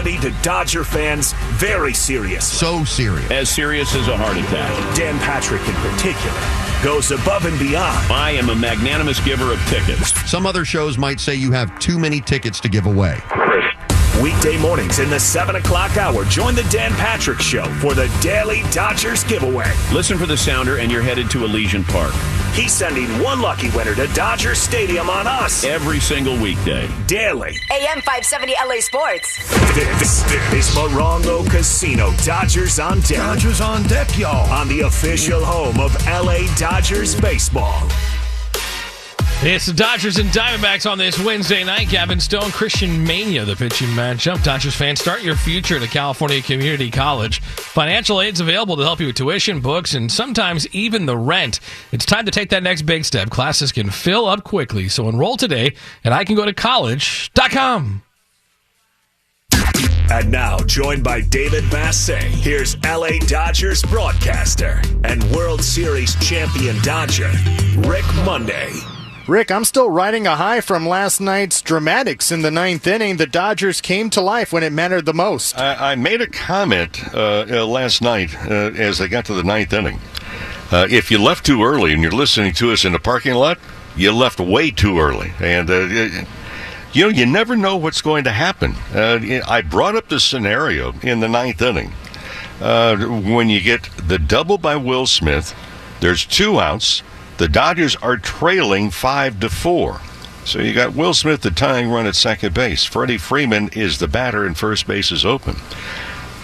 responsibility to Dodger fans very serious. So serious. As serious as a heart attack. Dan Patrick in particular goes above and beyond. I am a magnanimous giver of tickets. Some other shows might say you have too many tickets to give away. Weekday mornings in the 7 o'clock hour, join the Dan Patrick Show for the Daily Dodgers Giveaway. Listen for the sounder and you're headed to Elysian Park. He's sending one lucky winner to Dodger Stadium on us. Every single weekday. Daily. AM 570 LA Sports. This is Morongo Casino. Dodgers on deck. Dodgers on deck, y'all. On the official home of LA Dodgers baseball. It's the Dodgers and Diamondbacks on this Wednesday night. Gavin Stone, Christian Mania, the pitching matchup. Dodgers fans, start your future at a California community college. Financial aid's available to help you with tuition, books, and sometimes even the rent. It's time to take that next big step. Classes can fill up quickly, so enroll today at ICanGoToCollege.com. And now, joined by David Vassay, here's LA Dodgers broadcaster and World Series champion Dodger, Rick Monday. Rick, I'm still riding a high from last night's dramatics in the ninth inning. The Dodgers came to life when it mattered the most. I made a comment last night as they got to the ninth inning. If you left too early and you're listening to us in the parking lot, you left way too early. And, you never know what's going to happen. I brought up the scenario in the ninth inning. When you get the double by Will Smith, there's 2 outs. The Dodgers are trailing 5-4. So you got Will Smith, the tying run at second base. Freddie Freeman is the batter and first base is open.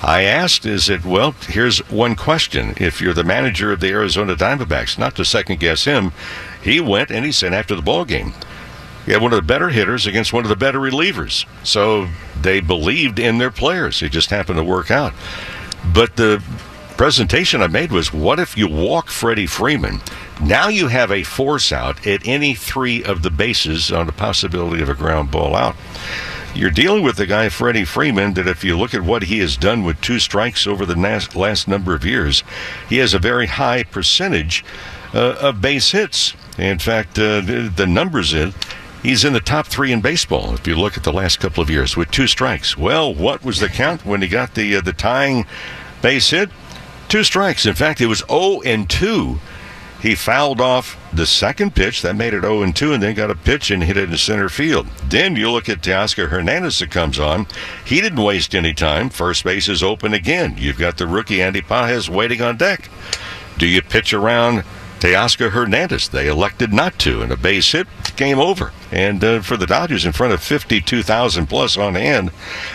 I asked, here's one question. If you're the manager of the Arizona Diamondbacks, not to second guess him, he went and he said after the ball game, you had one of the better hitters against one of the better relievers. So they believed in their players. It just happened to work out. But the presentation I made was, what if you walk Freddie Freeman? Now you have a force out at any 3 of the bases on the possibility of a ground ball out. You're dealing with the guy, Freddie Freeman, that if you look at what he has done with 2 strikes over the last number of years, he has a very high percentage of base hits. In fact, the numbers he's in the top 3 in baseball if you look at the last couple of years with 2 strikes. Well, what was the count when he got the tying base hit? 2 strikes. In fact, it was 0-2. He fouled off the second pitch. That made it 0-2, and then got a pitch and hit it in center field. Then you look at Teoscar Hernandez that comes on. He didn't waste any time. First base is open again. You've got the rookie Andy Pages waiting on deck. Do you pitch around Teoscar Hernandez? They elected not to, and a base hit, game over. And for the Dodgers, in front of 52,000 plus on hand,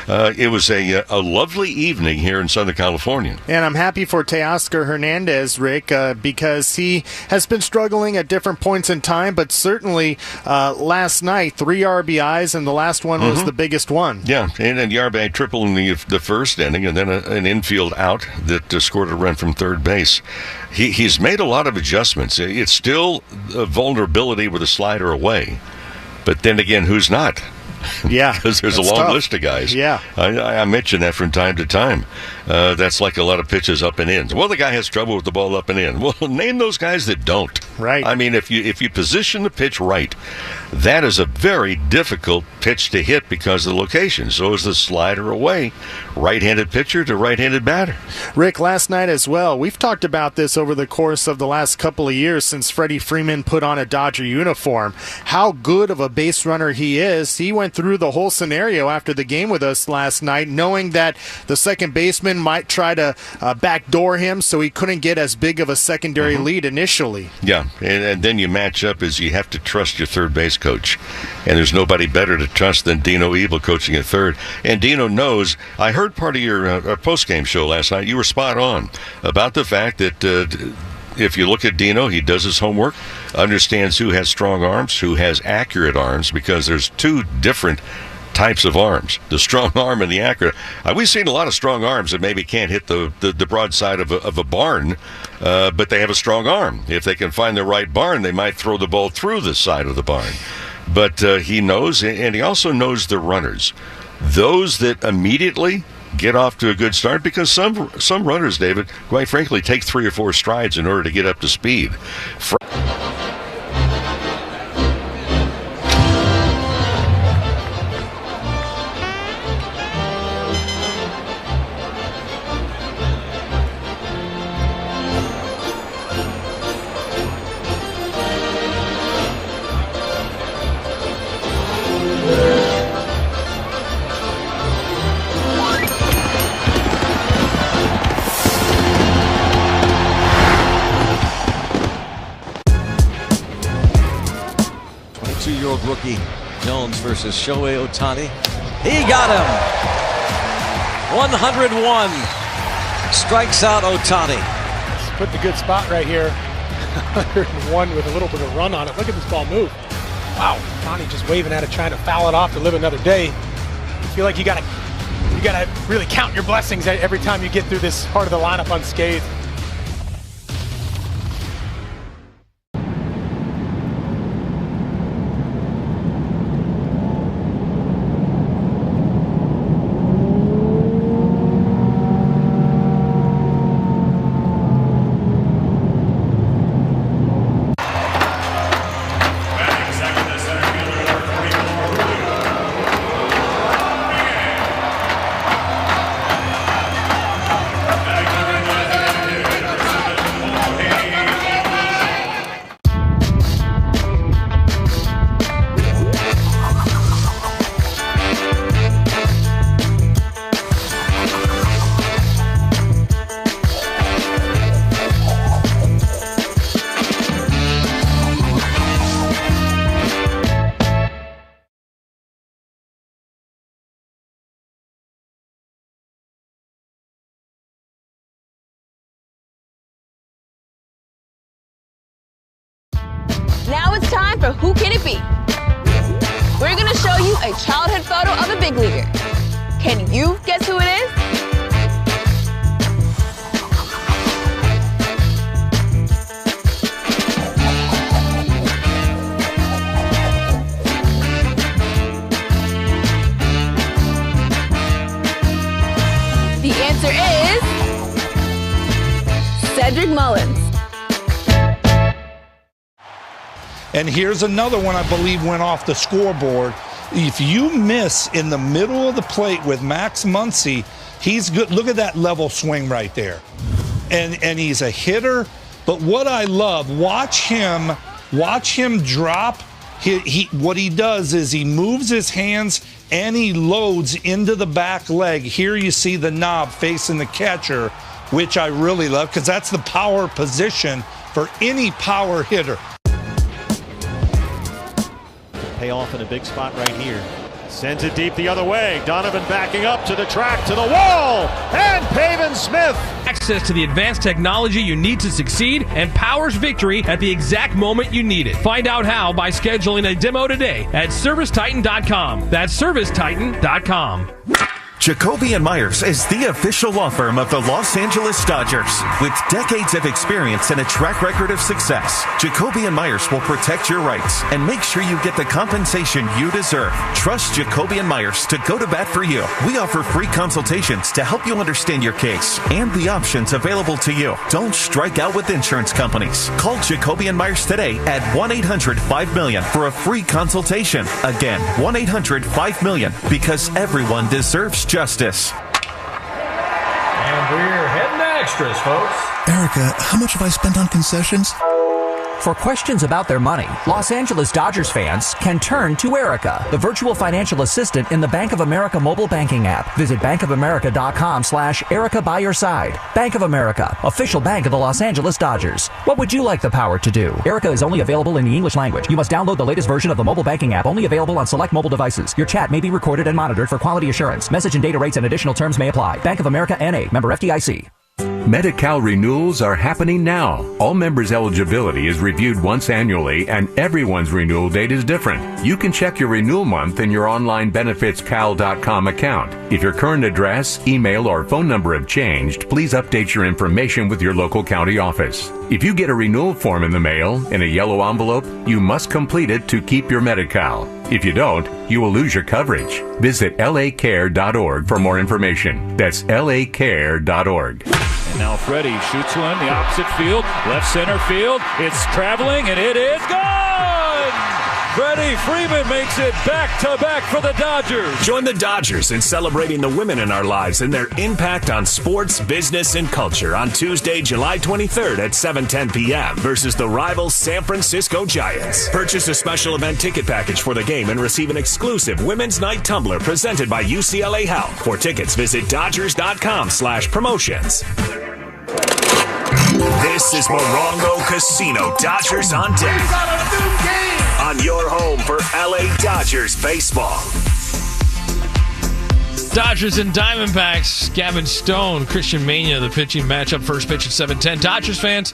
it was a lovely evening here in Southern California. And I'm happy for Teoscar Hernandez, Rick, because he has been struggling at different points in time, but certainly last night, 3 RBIs, and the last one was the biggest one. Yeah, and the RBI triple in the first inning, and then an infield out that scored a run from third base. He's made a lot of adjustments. It's still a vulnerability with a slider away. But then again, who's not? Yeah. Because there's a long list of guys. Yeah. I mention that from time to time. That's like a lot of pitches up and in. Well, the guy has trouble with the ball up and in. Well, name those guys that don't. Right. I mean, if you position the pitch right, that is a very difficult pitch to hit because of the location. So is the slider away, right-handed pitcher to right-handed batter. Rick, last night as well, we've talked about this over the course of the last couple of years since Freddie Freeman put on a Dodger uniform. How good of a base runner he is. He went through the whole scenario after the game with us last night, knowing that the second baseman might try to backdoor him, so he couldn't get as big of a secondary lead initially. Yeah, and then you match up as you have to trust your third base coach. And there's nobody better to trust than Dino Evil coaching at third. And Dino knows, I heard part of your post-game show last night, you were spot on about the fact that if you look at Dino, he does his homework, understands who has strong arms, who has accurate arms, because there's 2 different types of arms, the strong arm and the accurate. We've seen a lot of strong arms that maybe can't hit the broadside of a barn, but they have a strong arm. If they can find the right barn, they might throw the ball through the side of the barn. But he knows, and he also knows the runners. Those that immediately get off to a good start, because some runners, David, quite frankly, take 3 or 4 strides in order to get up to speed. of rookie Jones versus Shohei Ohtani. He got him. 101. Strikes out Ohtani. Put in a good spot right here. 101 with a little bit of run on it. Look at this ball move. Wow. Ohtani just waving at it, trying to foul it off to live another day. I feel like you gotta really count your blessings every time you get through this part of the lineup unscathed. Now it's time for Who Can It Be? We're going to show you a childhood photo of a big leaguer. Can you guess who it is? The answer is Cedric Mullins. And here's another one I believe went off the scoreboard. If you miss in the middle of the plate with Max Muncy, he's good. Look at that level swing right there. And he's a hitter. But what I love, watch him drop. What he does is he moves his hands and he loads into the back leg. Here you see the knob facing the catcher, which I really love because that's the power position for any power hitter. Pay off in a big spot right here. Sends it deep the other way. Donovan backing up to the track, to the wall, and Pavin Smith. Access to the advanced technology you need to succeed and powers victory at the exact moment you need it. Find out how by scheduling a demo today at ServiceTitan.com. That's ServiceTitan.com. Jacoby & Myers is the official law firm of the Los Angeles Dodgers. With decades of experience and a track record of success, Jacoby & Myers will protect your rights and make sure you get the compensation you deserve. Trust Jacoby & Myers to go to bat for you. We offer free consultations to help you understand your case and the options available to you. Don't strike out with insurance companies. Call Jacoby & Myers today at 1-800-5-MILLION for a free consultation. Again, 1-800-5-MILLION, because everyone deserves justice. And we're heading to extras, folks. Erica, how much have I spent on concessions? For questions about their money, Los Angeles Dodgers fans can turn to Erica, the virtual financial assistant in the Bank of America mobile banking app. Visit bankofamerica.com/Erica by your side. Bank of America, official bank of the Los Angeles Dodgers. What would you like the power to do? Erica is only available in the English language. You must download the latest version of the mobile banking app, only available on select mobile devices. Your chat may be recorded and monitored for quality assurance. Message and data rates and additional terms may apply. Bank of America N.A., member FDIC. Medi-Cal renewals are happening now. All members' eligibility is reviewed once annually, and everyone's renewal date is different. You can check your renewal month in your online benefitscal.com account. If your current address, email, or phone number have changed, please update your information with your local county office. If you get a renewal form in the mail in a yellow envelope, you must complete it to keep your Medi-Cal. If you don't, you will lose your coverage. Visit lacare.org for more information. That's lacare.org. And now Freddie shoots one, the opposite field, left center field. It's traveling, and it is gone! Freddie Freeman makes it back-to-back for the Dodgers. Join the Dodgers in celebrating the women in our lives and their impact on sports, business, and culture on Tuesday, July 23rd at 7:10 p.m. versus the rival San Francisco Giants. Purchase a special event ticket package for the game and receive an exclusive Women's Night Tumbler presented by UCLA Health. For tickets, visit Dodgers.com/promotions. This is Morongo Casino Dodgers on Deck. On on your home for LA Dodgers baseball. Dodgers and Diamondbacks. Gavin Stone, Christian Mania, the pitching matchup. First pitch at 7:10. Dodgers fans,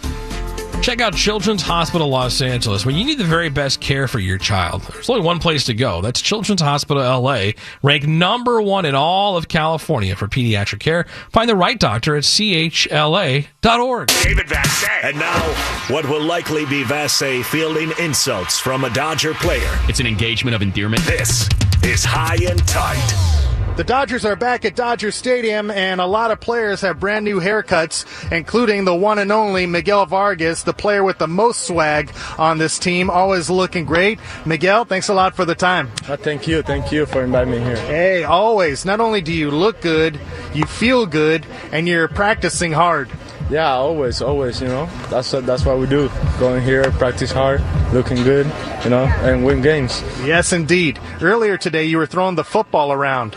check out Children's Hospital Los Angeles. When you need the very best care for your child, there's only one place to go. That's Children's Hospital LA, ranked #1 in all of California for pediatric care. Find the right doctor at chla.org. David Vassay. And now, what will likely be Vassay fielding insults from a Dodger player. It's an engagement of endearment. This is High and Tight. The Dodgers are back at Dodger Stadium, and a lot of players have brand new haircuts, including the one and only Miguel Vargas, the player with the most swag on this team, always looking great. Miguel, thanks a lot for the time. Thank you for inviting me here. Hey, always. Not only do you look good, you feel good, and you're practicing hard. Yeah, always, you know. That's what we do. Going here, practice hard, looking good, you know, and win games. Yes, indeed. Earlier today, you were throwing the football around.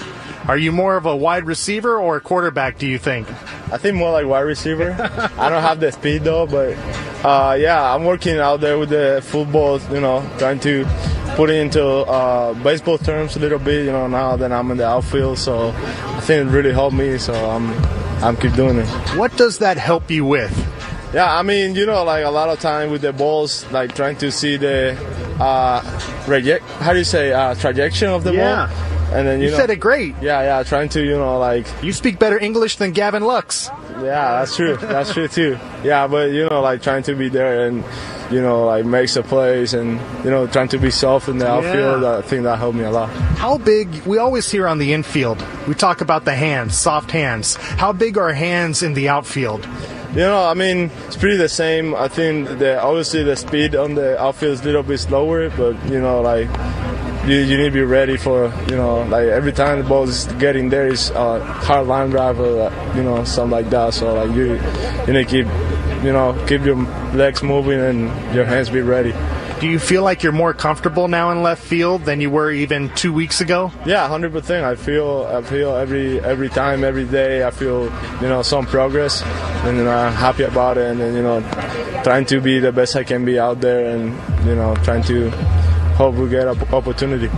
Are you more of a wide receiver or a quarterback, do you think? I think more like wide receiver. I don't have the speed, though, but, yeah, I'm working out there with the football, you know, trying to put it into baseball terms a little bit, you know, now that I'm in the outfield. So I think it really helped me, so I'm keep doing it. What does that help you with? Yeah, I mean, you know, like a lot of time with the balls, like trying to see the trajectory of the ball. And then you said it great. Yeah, trying to, you know, like... You speak better English than Gavin Lux. Yeah, that's true. That's true, too. Yeah, but, you know, like, trying to be there and, you know, like, make some plays and, you know, trying to be soft in the outfield. I think that helped me a lot. How big... We always hear on the infield, we talk about the hands, soft hands. How big are hands in the outfield? You know, I mean, it's pretty the same. I think obviously the speed on the outfield is a little bit slower, but, you know, like... You need to be ready for, you know, like every time the ball is getting there is a hard line drive or, you know, something like that. So, like, you need to keep your legs moving and your hands be ready. Do you feel like you're more comfortable now in left field than you were even 2 weeks ago? Yeah, 100%. I feel every time, every day, I feel, you know, some progress, and, you know, I'm happy about it, and then, you know, trying to be the best I can be out there, and, you know, trying to hope we get an opportunity.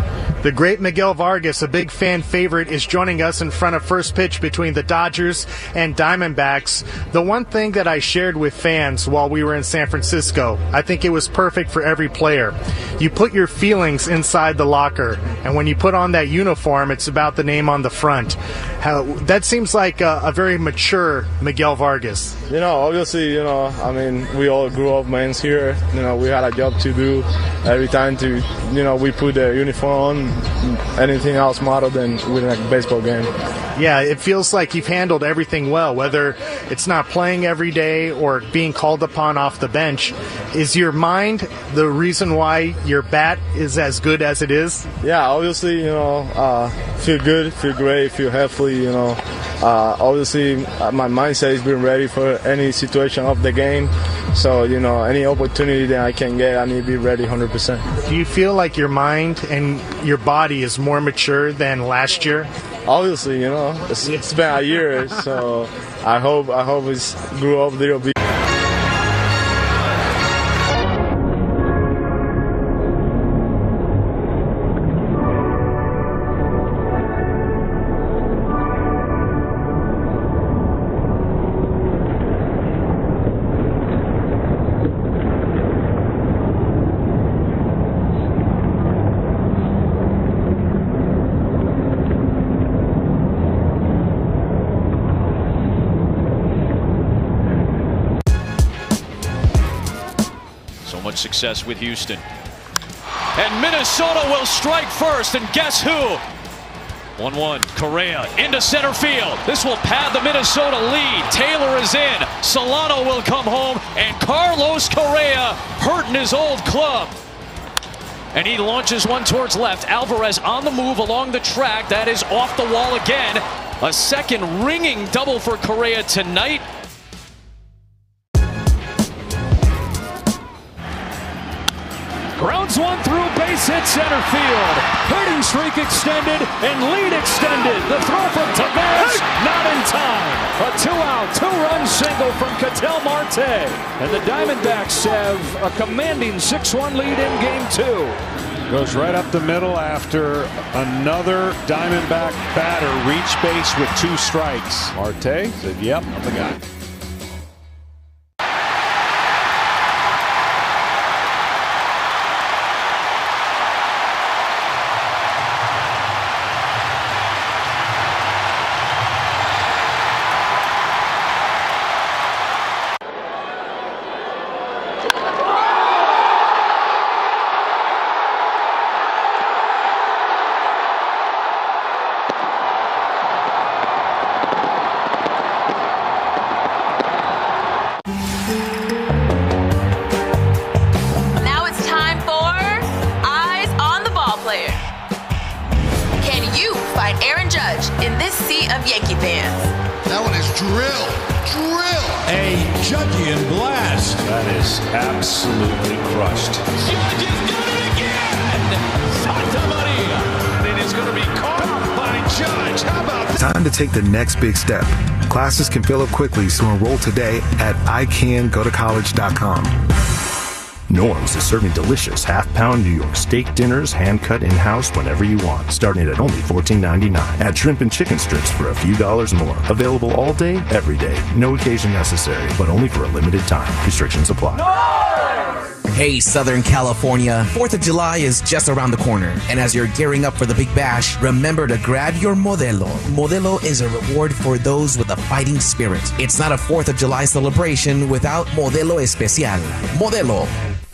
The great Miguel Vargas, a big fan favorite, is joining us in front of first pitch between the Dodgers and Diamondbacks. The one thing that I shared with fans while we were in San Francisco, I think it was perfect for every player. You put your feelings inside the locker, and when you put on that uniform, it's about the name on the front. That seems like a very mature Miguel Vargas. You know, obviously, you know, I mean, we all grew up men's here. You know, we had a job to do every time to, you know, we put the uniform on. Anything else model than winning a baseball game. Yeah, it feels like you've handled everything well, whether it's not playing every day or being called upon off the bench. Is your mind the reason why your bat is as good as it is? Yeah, obviously, you know, feel good, feel great, feel healthy, you know. Obviously, my mindset has been ready for any situation of the game. So, you know, any opportunity that I can get, I need to be ready 100%. Do you feel like your mind and your body is more mature than last year? Obviously, you know, it's been a year, so I hope it's grew up a little bit. Success with Houston. And Minnesota will strike first, and guess who? 1-1, Correa into center field. This will pad the Minnesota lead. Taylor is in. Solano will come home, and Carlos Correa hurting his old club. And he launches one towards left. Alvarez on the move along the track. That is off the wall again. A second ringing double for Correa tonight. Grounds one through, base hit center field. Hitting streak extended and lead extended. The throw from Tavares, not in time. A 2-out, 2-run single from Ketel Marte. And the Diamondbacks have a commanding 6-1 lead in Game 2. Goes right up the middle after another Diamondback batter reached base with 2 strikes. Marte said, yep, I'm the guy. Of Yankee fans. That one is drill. A Judgian blast. That is absolutely crushed. Judge has done it again! Santa Maria! And it is going to be caught by Judge. How about that? Time to take the next big step. Classes can fill up quickly, so enroll today at icangotocollege.com. Norm's is serving delicious half-pound New York steak dinners, hand-cut in-house whenever you want, starting at only $14.99. Add shrimp and chicken strips for a few dollars more. Available all day, every day. No occasion necessary, but only for a limited time. Restrictions apply. Hey, Southern California, 4th of July is just around the corner. And as you're gearing up for the Big Bash, remember to grab your Modelo. Modelo is a reward for those with a fighting spirit. It's not a 4th of July celebration without Modelo Especial. Modelo.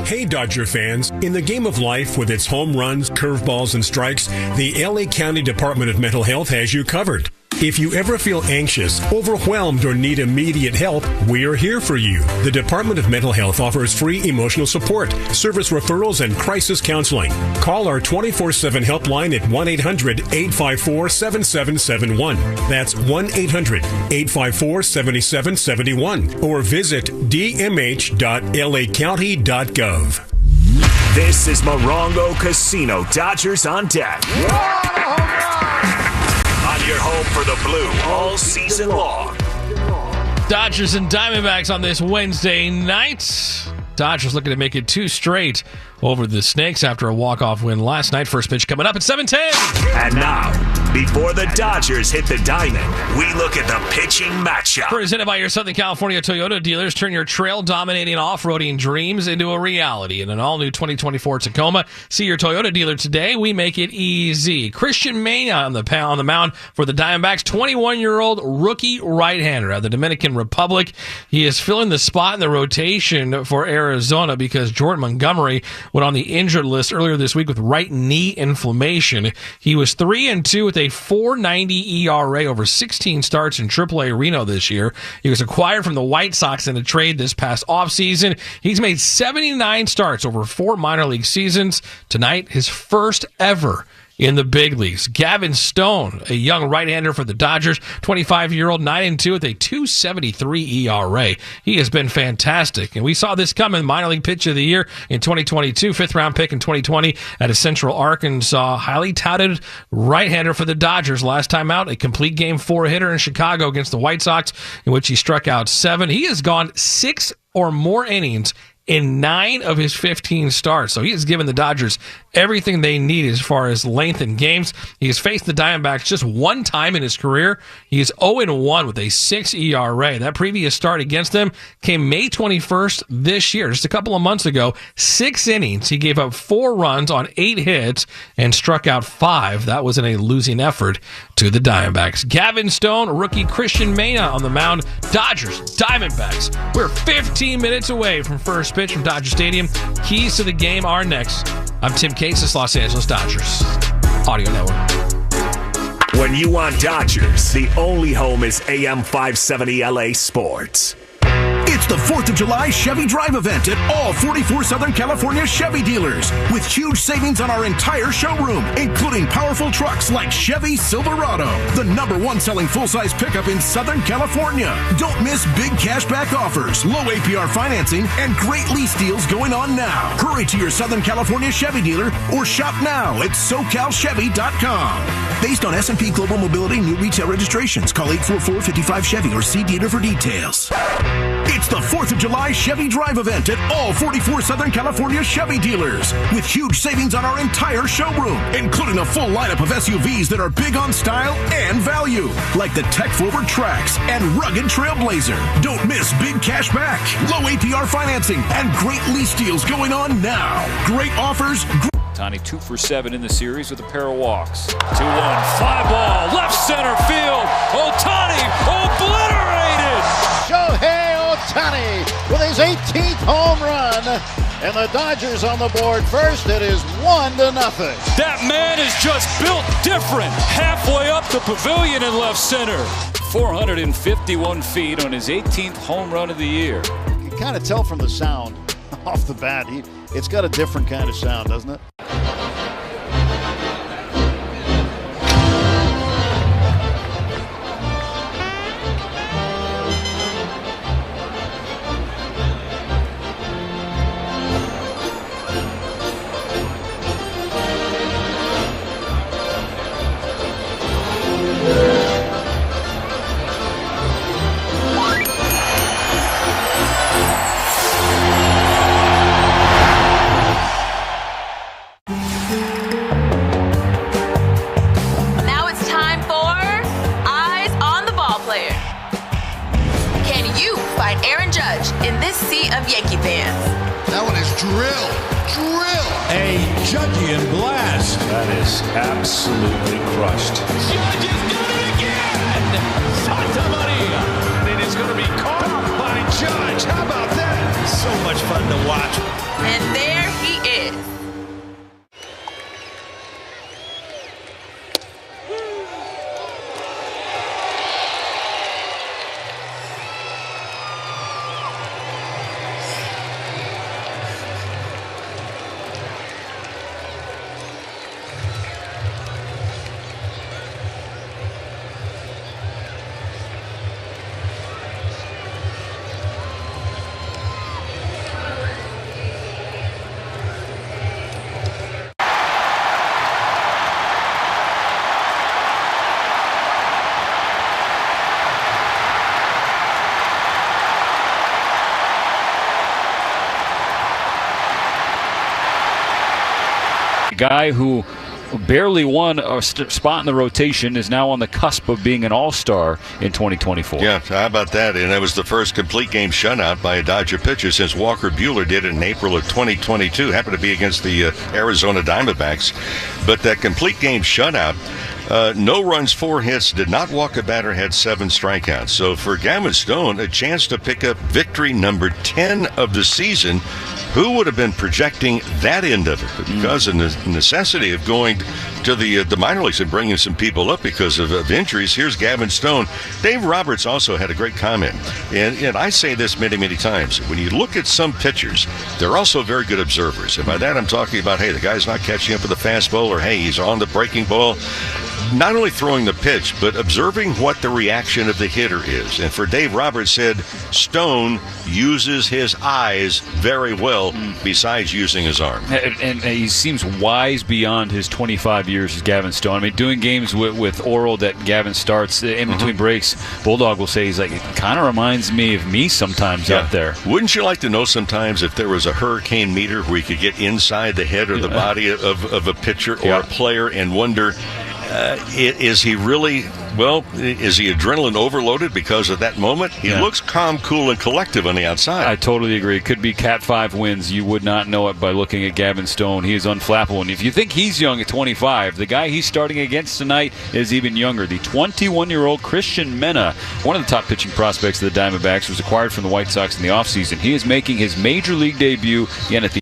Hey, Dodger fans. In the game of life, with its home runs, curveballs, and strikes, the LA County Department of Mental Health has you covered. If you ever feel anxious, overwhelmed, or need immediate help, we are here for you. The Department of Mental Health offers free emotional support, service referrals, and crisis counseling. Call our 24/7 helpline at 1-800-854-7771. That's 1-800-854-7771. Or visit dmh.lacounty.gov. This is Morongo Casino. Dodgers on deck. On your home for the blue all season long. Dodgers and Diamondbacks on this Wednesday night. Dodgers looking to make it 2 straight over the Snakes after a walk-off win last night. First pitch coming up at 7:10. And now, before the Dodgers hit the diamond, we look at the pitching matchup. Presented by your Southern California Toyota dealers. Turn your trail-dominating off-roading dreams into a reality in an all-new 2024 Tacoma. See your Toyota dealer today. We make it easy. Christian Mania on the mound for the Diamondbacks. 21-year-old rookie right-hander out of the Dominican Republic. He is filling the spot in the rotation for Arizona because Jordan Montgomery went on the injured list earlier this week with right knee inflammation. He was 3-2 with a 4.90 ERA over 16 starts in AAA Reno this year. He was acquired from the White Sox in a trade this past offseason. He's made 79 starts over 4 minor league seasons. Tonight, his first ever in the big leagues. Gavin Stone, a young right-hander for the Dodgers, 25-year-old, 9-2 with a 2.73 ERA. He has been fantastic, and we saw this coming. Minor league pitch of the year in 2022, 5th-round pick in 2020 out of Central Arkansas. Highly touted right-hander for the Dodgers. Last time out, a complete Game 4 hitter in Chicago against the White Sox, in which he struck out 7. He has gone 6 or more innings in 9 of his 15 starts. So he has given the Dodgers everything they need as far as length in games. He has faced the Diamondbacks just 1 time in his career. He is 0-1 with a 6 ERA. That previous start against them came May 21st this year, just a couple of months ago. 6 innings. He gave up 4 runs on 8 hits and struck out 5. That was in a losing effort to the Diamondbacks. Gavin Stone, rookie Christian Mania on the mound. Dodgers, Diamondbacks. We're 15 minutes away from first pitch from Dodger Stadium. Keys to the game are next. I'm Tim Cases, Los Angeles Dodgers Audio Network. When you want Dodgers, the only home is AM 570 LA Sports. It's the 4th of July Chevy Drive event at all 44 Southern California Chevy dealers with huge savings on our entire showroom, including powerful trucks like Chevy Silverado, the #1 selling full-size pickup in Southern California. Don't miss big cashback offers, low APR financing, and great lease deals going on now. Hurry to your Southern California Chevy dealer or shop now at SoCalChevy.com. Based on S&P Global Mobility new retail registrations, call 844-55-CHEVY or see dealer for details. It's the 4th of July Chevy Drive event at all 44 Southern California Chevy dealers with huge savings on our entire showroom, including a full lineup of SUVs that are big on style and value, like the tech-forward Trax and rugged Trailblazer. Don't miss big cash back, low APR financing, and great lease deals going on now. Great offers. Ohtani 2 for 7 in the series with a pair of walks. 2-1, fly ball, left center field. Ohtani obliterated. Shohei Ohtani with his 18th home run. And the Dodgers on the board first. It is 1-0. That man is just built different. Halfway up the pavilion in left center. 451 feet on his 18th home run of the year. You can kind of tell from the sound off the bat. It's got a different kind of sound, doesn't it? In this sea of Yankee fans. That one is drill. A Judgian blast. That is absolutely crushed. Judge has done it again. Santa Maria. It is going to be caught by Judge. How about that? So much fun to watch. And there he is. Guy who barely won a spot in the rotation is now on the cusp of being an all-star in 2024. Yeah, how about that? And that was the first complete game shutout by a Dodger pitcher since Walker Buehler did it in April of 2022. Happened to be against the Arizona Diamondbacks. But that complete game shutout, no runs, 4 hits, did not walk a batter, had 7 strikeouts. So for Gavin Stone, a chance to pick up victory number 10 of the season. Who would have been projecting that end of it? But because of the necessity of going to the minor leagues and bringing some people up because of injuries, here's Gavin Stone. Dave Roberts also had a great comment. And I say this many, many times. When you look at some pitchers, they're also very good observers. And by that I'm talking about, hey, the guy's not catching up with the fastball, or hey, he's on the breaking ball. Not only throwing the pitch, but observing what the reaction of the hitter is. And for Dave Roberts said, Stone uses his eyes very well besides using his arm. And he seems wise beyond his 25 years as Gavin Stone. I mean, doing games with Oral that Gavin starts in between breaks, Bulldog will say, he's like, it kind of reminds me of me sometimes out there. Wouldn't you like to know sometimes if there was a hurricane meter where you could get inside the head or the body of a pitcher or a player and wonder, is he really, is he adrenaline overloaded because of that moment? He looks calm, cool, and collective on the outside. I totally agree. It could be Cat 5 wins. You would not know it by looking at Gavin Stone. He is unflappable. And if you think he's young at 25, the guy he's starting against tonight is even younger. The 21-year-old Christian Mena, one of the top pitching prospects of the Diamondbacks, was acquired from the White Sox in the offseason. He is making his major league debut again at the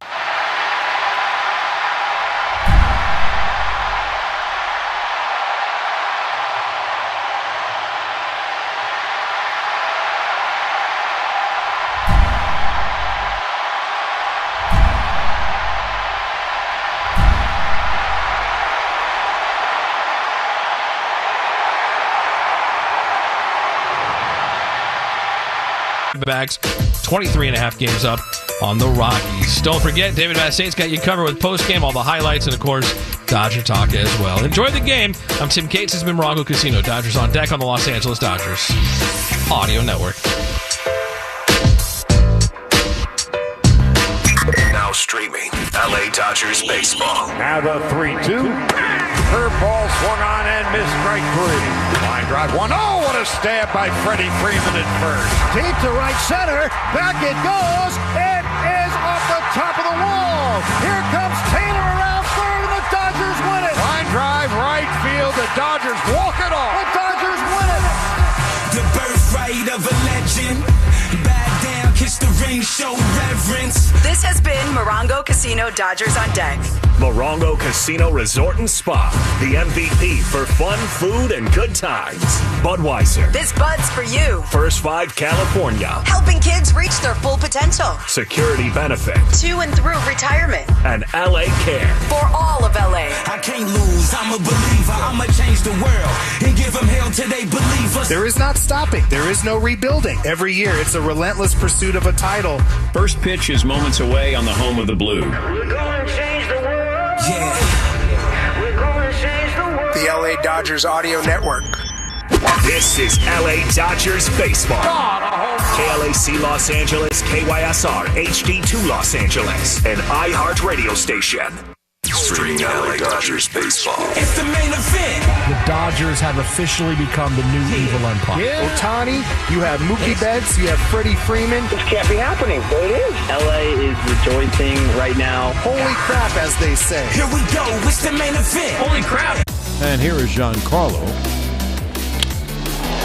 Diamondbacks, 23.5 games up on the Rockies. Don't forget, David Vassate's got you covered with postgame, all the highlights, and of course, Dodger talk as well. Enjoy the game. I'm Tim Cates. This has been Morongo Casino. Dodgers on deck on the Los Angeles Dodgers Audio Network. Now streaming LA Dodgers baseball. Now the 3-2. Curveball swung on and missed, strike 3. Line drive 1. Oh, what a stab by Freddie Freeman at first. Deep to right center. Back it goes. It is off the top of the wall. Here comes Taylor around third, and the Dodgers win it. Line drive right field. The Dodgers walk it off. The Dodgers win it. The birthright of a legend. Bad down, kiss the ring, show reverence. This has been Morongo Casino Dodgers on Deck. Morongo Casino Resort and Spa, the MVP for fun, food, and good times. Budweiser. This Bud's for you. First Five California. Helping kids reach their full potential. Security benefit. To and through retirement. And LA Care. For all of LA. I can't lose, I'm a believer. I'ma change the world and give them hell till they believe us. There is not stopping. There is no rebuilding. Every year, it's a relentless pursuit of a title. First pitch is moments away on the home of the Blue. We're gonna change the world. Yeah. We're gonna change the world. The LA Dodgers Audio Network. This is LA Dodgers baseball. KLAC Los Angeles, KYSR HD2 Los Angeles, an iHeart radio station. Streaming LA Dodgers baseball. It's the main event. The Dodgers have officially become the new evil empire. Yeah. Ohtani, you have Mookie Betts, you have Freddie Freeman. This can't be happening, but it is. LA is rejoicing right now. Holy crap, as they say. Here we go, it's the main event. Holy crap. And here is Giancarlo.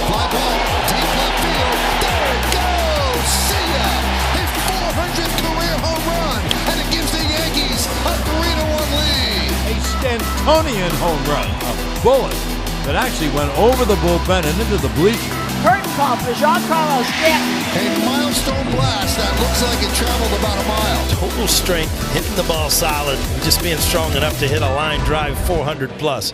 Fly ball, deep left field. There it goes. See ya. His 400th career home run. And it gives the Yankees a 3-1 lead. A Stantonian home run. A bullet that actually went over the bullpen and into the bleachers. Curtain call for Giancarlo Stanton. A milestone blast that looks like it traveled about a mile. Total strength, hitting the ball solid, and just being strong enough to hit a line drive 400 plus.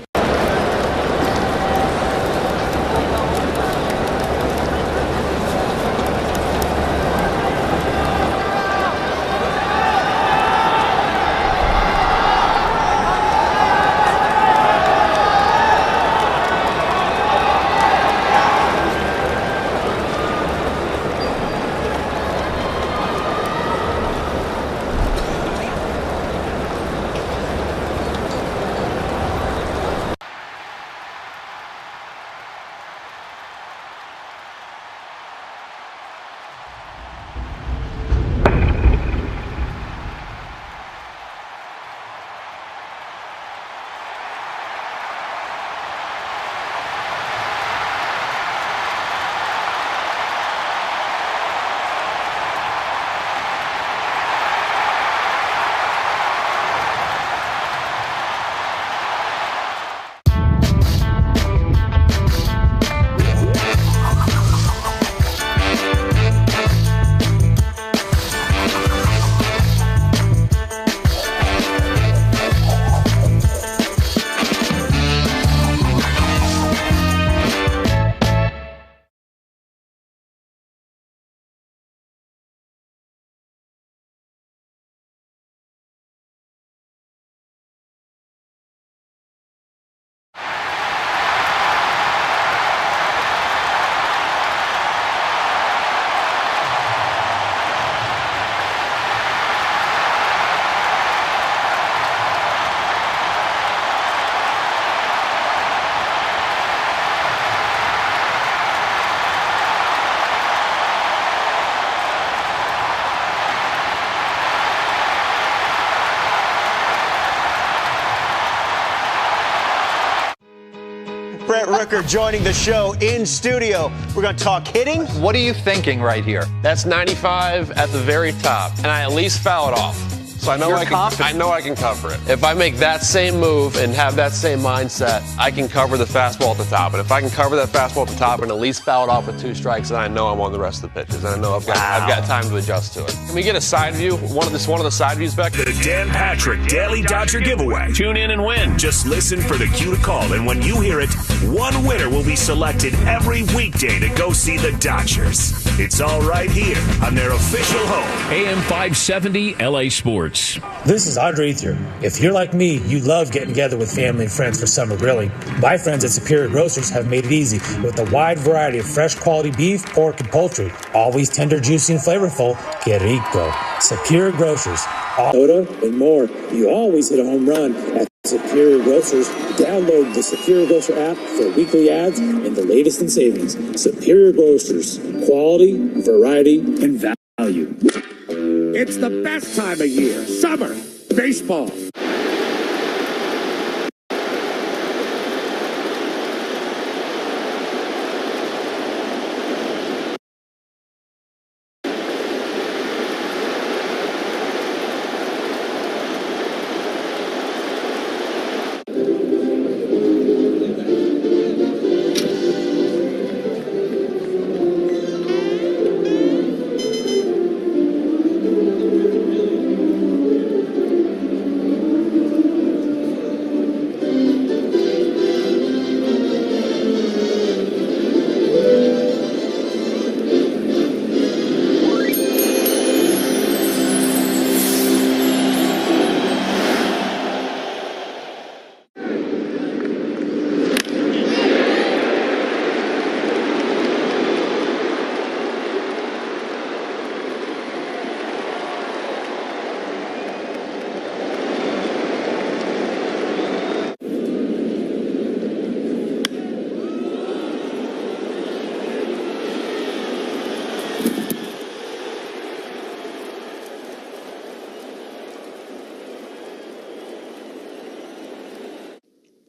Brett Rooker joining the show in studio. We're going to talk hitting. What are you thinking right here? That's 95 at the very top, and I at least foul it off. So I know I can cover it. If I make that same move and have that same mindset, I can cover the fastball at the top. And if I can cover that fastball at the top and at least foul it off with 2 strikes, then I know I'm on the rest of the pitches. And I know I've got time to adjust to it. Can we get a side view? One of the side views back? The Dan Patrick Daily Dodger Giveaway. Tune in and win. Just listen for the cue to call, and when you hear it, one winner will be selected every weekday to go see the Dodgers. It's all right here on their official home. AM 570 LA Sports. This is Andre Ether. If you're like me, you love getting together with family and friends for summer grilling. My friends at Superior Grocers have made it easy with a wide variety of fresh quality beef, pork, and poultry. Always tender, juicy, and flavorful. Que rico. Superior Grocers. Soda and more. You always hit a home run at Superior Grocers. Download the Superior Grocer app for weekly ads and the latest in savings. Superior Grocers. Quality, variety, and value. It's the best time of year. Summer. Baseball.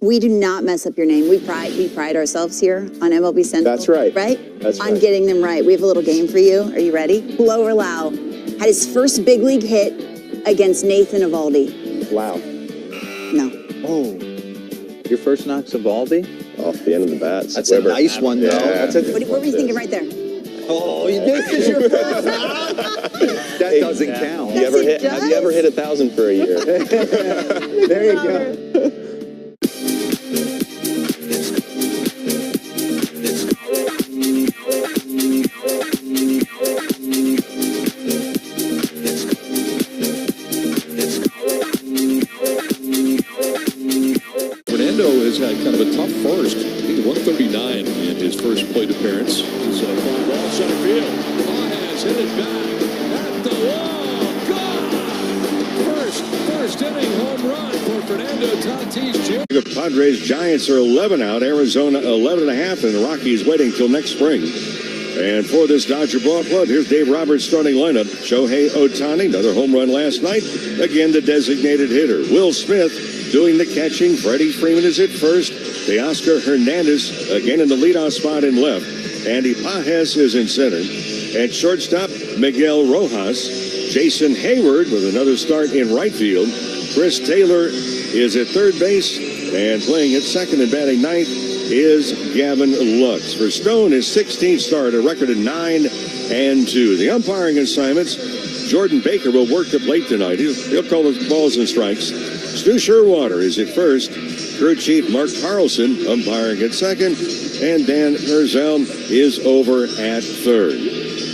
We do not mess up your name. We pride ourselves here on MLB Central. That's right. Right? That's on right. getting them right. We have a little game for you. Are you ready? Blow or Lau had his first big league hit against Nathan Eovaldi. Wow. No. Oh. Your first knock's Eovaldi? Off the end of the bats. That's Weber. A nice one, though. Yeah. What were you thinking right there? Oh, this is your first knock? That doesn't count. Yes, Have you ever hit 1,000 for a year? There you go. Had kind of a tough first. I think 139 in his first plate appearance. It's a fly ball center field. Vargas hit it back at the wall. Gone! First inning home run for Fernando Tatis Jr. The Padres Giants are 11 out. Arizona 11.5, and the Rockies waiting till next spring. And for this Dodger ball club, here's Dave Roberts' starting lineup. Shohei Ohtani, another home run last night. Again, the designated hitter. Will Smith doing the catching. Freddie Freeman is at first. Teoscar Hernandez again in the leadoff spot in left. Andy Pages is in center. At shortstop, Miguel Rojas. Jason Hayward with another start in right field. Chris Taylor is at third base. And playing at second and batting ninth is Gavin Lux. For Stone, his 16th start, a record of 9-2. The umpiring assignments, Jordan Baker will work the plate tonight. He'll call the balls and strikes. Stu Sherwater is at first. Crew chief Mark Carlson umpiring at second. And Dan Herzl is over at third.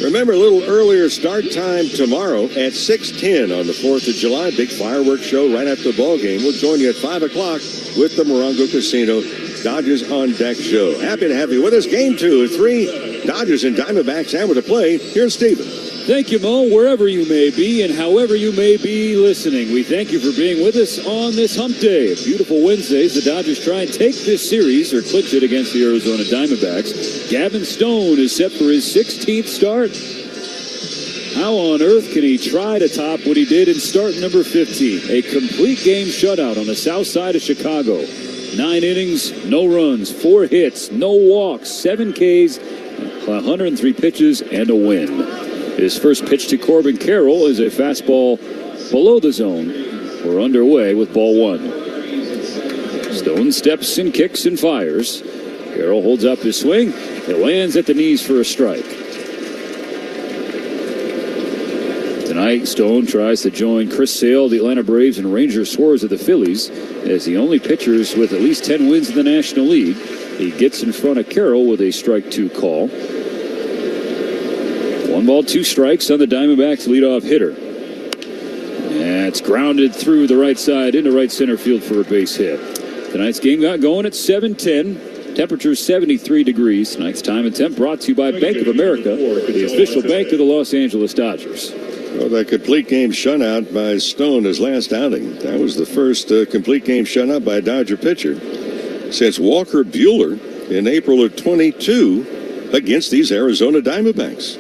Remember, a little earlier start time tomorrow at 6:10 on the 4th of July. Big fireworks show right after the ball game. We'll join you at 5 o'clock with the Morongo Casino Dodgers on Deck show. Happy to have you with us. Game 2 of 3. Dodgers and Diamondbacks hammer to play. Here's Steven. Thank you, Mo, wherever you may be and however you may be listening. We thank you for being with us on this hump day. A beautiful Wednesday as the Dodgers try and take this series or clinch it against the Arizona Diamondbacks. Gavin Stone is set for his 16th start. How on earth can he try to top what he did in start number 15? A complete game shutout on the south side of Chicago. 9 innings, no runs, 4 hits, no walks, 7 Ks, 103 pitches, and a win. His first pitch to Corbin Carroll is a fastball below the zone. We're underway with ball one. Stone steps and kicks and fires. Carroll holds up his swing. It lands at the knees for a strike. Tonight, Stone tries to join Chris Sale, the Atlanta Braves, and Ranger Suarez of the Phillies as the only pitchers with at least 10 wins in the National League. He gets in front of Carroll with a strike two call. 1 ball, 2 strikes on the Diamondbacks leadoff hitter. And it's grounded through the right side into right center field for a base hit. Tonight's game got going at 7:10. Temperature 73 degrees. Tonight's time and temp brought to you by Bank of America, the official bank of the Los Angeles Dodgers. Well, that complete game shutout by Stone his last outing. That was the first complete game shutout by a Dodger pitcher since Walker Buehler in April of 22 against these Arizona Diamondbacks.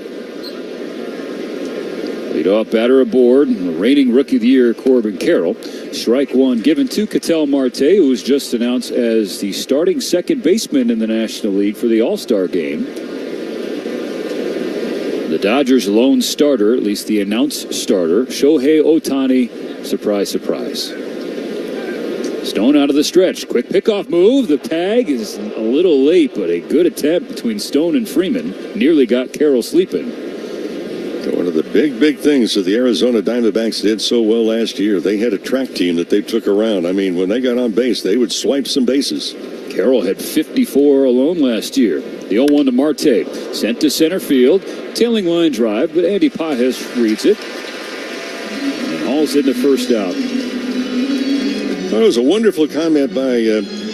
Leadoff batter aboard, the reigning Rookie of the Year, Corbin Carroll. Strike one given to Ketel Marte, who was just announced as the starting second baseman in the National League for the All-Star game. The Dodgers' lone starter, at least the announced starter, Shohei Ohtani. Surprise, surprise. Stone out of the stretch. Quick pickoff move. The tag is a little late, but a good attempt between Stone and Freeman. Nearly got Carroll sleeping. One of the big things that the Arizona Diamondbacks did so well last year, they had a track team that they took around. I mean, when they got on base, they would swipe some bases. Carroll had 54 alone last year. The 0-1 to Marte. Sent to center field. Tailing line drive, but Andy Pajes reads it. And hauls in the first out. Well, it was a wonderful comment by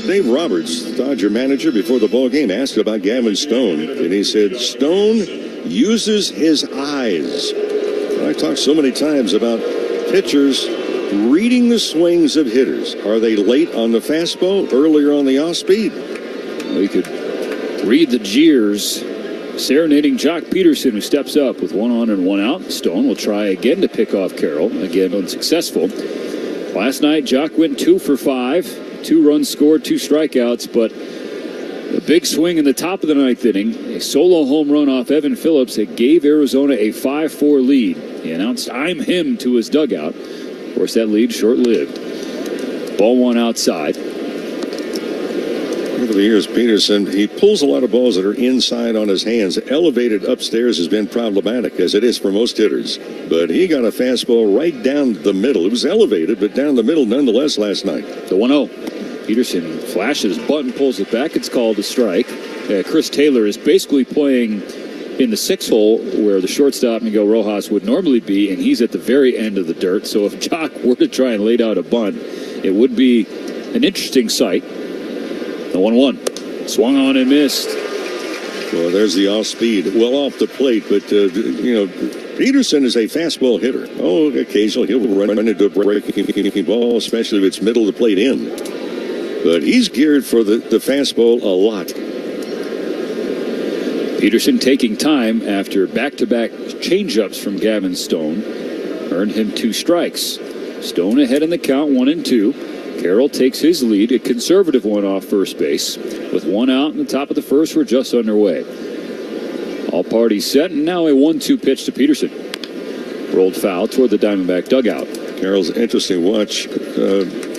Dave Roberts, Dodger manager, before the ball game, asked about Gavin Stone. And he said, Stone uses his eyes. I talked so many times about pitchers reading the swings of hitters. Are they late on the fastball, earlier on the off-speed? We could read the jeers serenading Jock Peterson, who steps up with 1 on and 1 out. Stone will try again to pick off Carroll, again unsuccessful. Last night, Jock went 2 for 5, 2 runs scored, 2 strikeouts, but a big swing in the top of the 9th inning, a solo home run off Evan Phillips that gave Arizona a 5-4 lead. He announced, "I'm him," to his dugout. Of course, that lead short-lived. Ball one outside. Over the years, Peterson, he pulls a lot of balls that are inside on his hands. Elevated upstairs has been problematic, as it is for most hitters. But he got a fastball right down the middle. It was elevated, but down the middle nonetheless last night. The 1-0. Peterson flashes, button, pulls it back. It's called a strike. Chris Taylor is basically playing in the 6 hole where the shortstop, Miguel Rojas, would normally be, and he's at the very end of the dirt. So if Jock were to try and lay out a bunt, it would be an interesting sight. The 1-1. Swung on and missed. Well, there's the off-speed. Well off the plate, but, Peterson is a fastball hitter. Oh, occasionally he'll run into a breaking ball, especially if it's middle of the plate in. But he's geared for the fastball a lot. Peterson taking time after back-to-back changeups from Gavin Stone earned him 2 strikes. Stone ahead in the count, 1-2. Carroll takes his lead, a conservative one off first base. With 1 out in the top of the first, we're just underway. All parties set, and now a 1-2 pitch to Peterson. Rolled foul toward the Diamondback dugout. Carroll's an interesting watch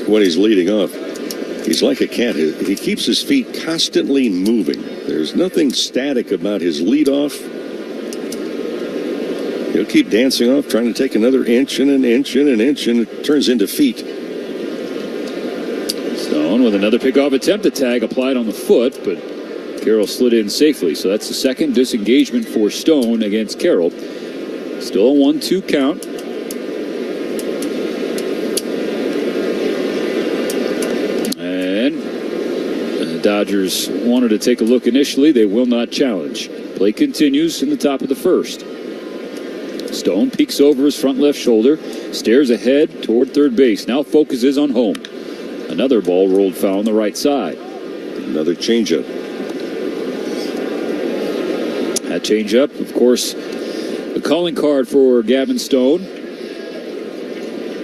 when he's leading off. He's like a cat. He keeps his feet constantly moving. There's nothing static about his leadoff. He'll keep dancing off, trying to take another inch and an inch and an inch, and it turns into feet. Stone with another pickoff attempt. The tag applied on the foot, but Carroll slid in safely. So that's the second disengagement for Stone against Carroll. Still a 1-2 count. Dodgers wanted to take a look initially. They will not challenge. Play continues in the top of the first. Stone peeks over his front left shoulder, stares ahead toward third base. Now focuses on home. Another ball rolled foul on the right side. Another changeup. That changeup, of course, a calling card for Gavin Stone.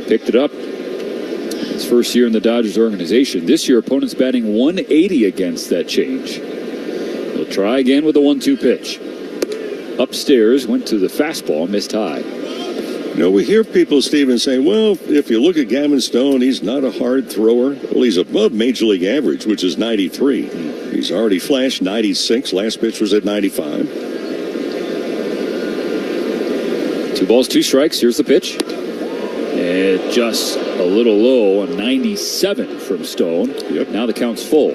Picked it up. His first year in the Dodgers organization. This year, opponents batting 180 against that change. He'll try again with a 1-2 pitch. Upstairs, went to the fastball, missed high. We hear people, Stephen, saying, well, if you look at Gavin Stone, he's not a hard thrower. Well, he's above Major League average, which is 93. He's already flashed 96. Last pitch was at 95. 2 balls, 2 strikes. Here's the pitch. And just a little low on 97 from Stone. Yep. Now the count's full.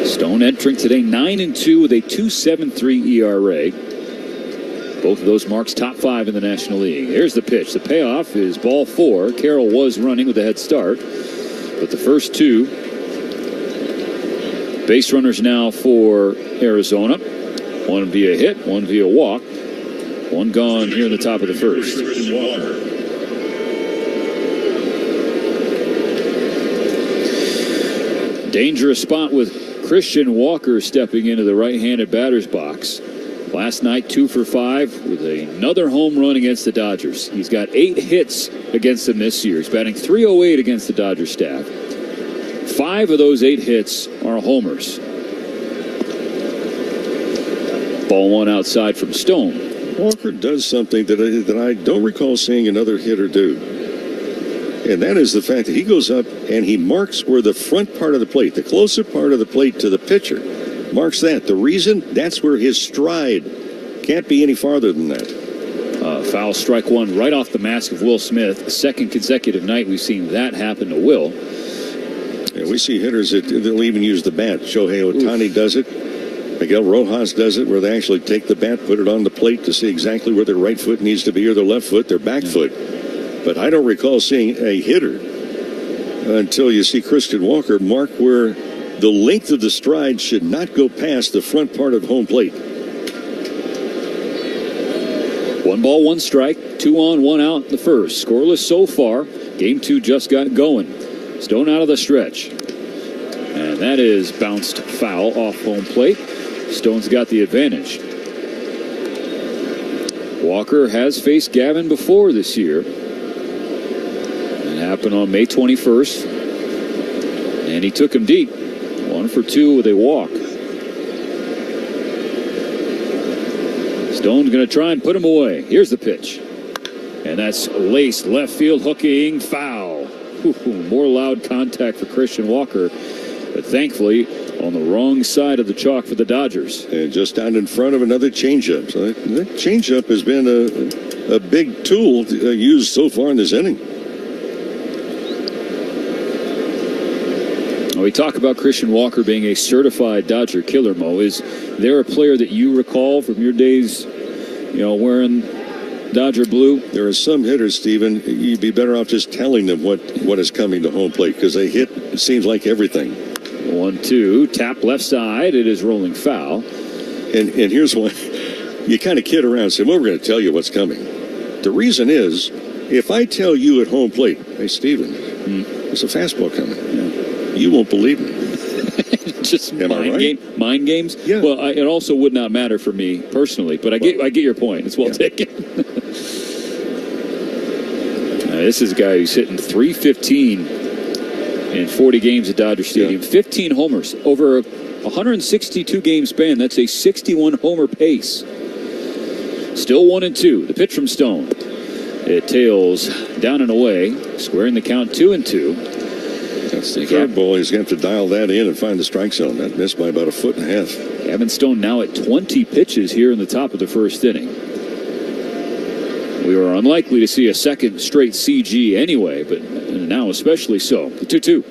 Stone entering today 9-2 with a 2.73 ERA. Both of those marks top 5 in the National League. Here's the pitch. The payoff is ball 4. Carroll was running with a head start. But the first 2 base runners now for Arizona. One via hit, one via walk. One gone here in the top of the first. Dangerous spot with Christian Walker stepping into the right-handed batter's box. Last night, 2 for 5 with another home run against the Dodgers. He's got 8 hits against them this year. He's batting .308 against the Dodgers staff. 5 of those 8 hits are homers. Ball 1 outside from Stone. Walker does something that I don't recall seeing another hitter do. And that is the fact that he goes up and he marks where the front part of the plate, the closer part of the plate to the pitcher, marks that. The reason? That's where his stride can't be any farther than that. Foul strike 1 right off the mask of Will Smith. The second consecutive night we've seen that happen to Will. Yeah, we see hitters that they'll even use the bat. Shohei Ohtani does it. Miguel Rojas does it, where they actually take the bat, put it on the plate to see exactly where their right foot needs to be, or their left foot, their back foot. But I don't recall seeing a hitter until you see Christian Walker mark where the length of the stride should not go past the front part of home plate. 1 ball, 1 strike, 2 on, 1 out in the first. Scoreless so far. Game 2 just got going. Stone out of the stretch. And that is bounced foul off home plate. Stone's got the advantage. Walker has faced Gavin before this year. It happened on May 21st. And he took him deep. 1 for 2 with a walk. Stone's going to try and put him away. Here's the pitch. And that's laced left field, hooking foul. More loud contact for Christian Walker. But thankfully, on the wrong side of the chalk for the Dodgers. And just out in front of another changeup. So that changeup has been a big tool used so far in this inning. We talk about Christian Walker being a certified Dodger killer, Mo. Is there a player that you recall from your days, wearing Dodger blue? There are some hitters, Stephen, you'd be better off just telling them what is coming to home plate, because they hit, it seems like, everything. 1-2, tap left side. It is rolling foul. And here's one. You kind of kid around and say, well, we're going to tell you what's coming. The reason is, if I tell you at home plate, hey, Stephen, there's a fastball coming. You won't believe me. Just mind games? Yeah. Well, it also would not matter for me personally, but I get your point. It's well taken. This is a guy who's hitting .315 in 40 games at Dodger Stadium. 15 homers over a 162 game span. That's a 61 homer pace. Still 1-2. The pitch from Stone. It tails down and away, squaring the count 2-2. That's the curveball. He's going to have to dial that in and find the strike zone. That missed by about 1.5 feet. Gavin Stone now at 20 pitches here in the top of the first inning. We were unlikely to see a second straight CG anyway, but now especially so. The 2-2.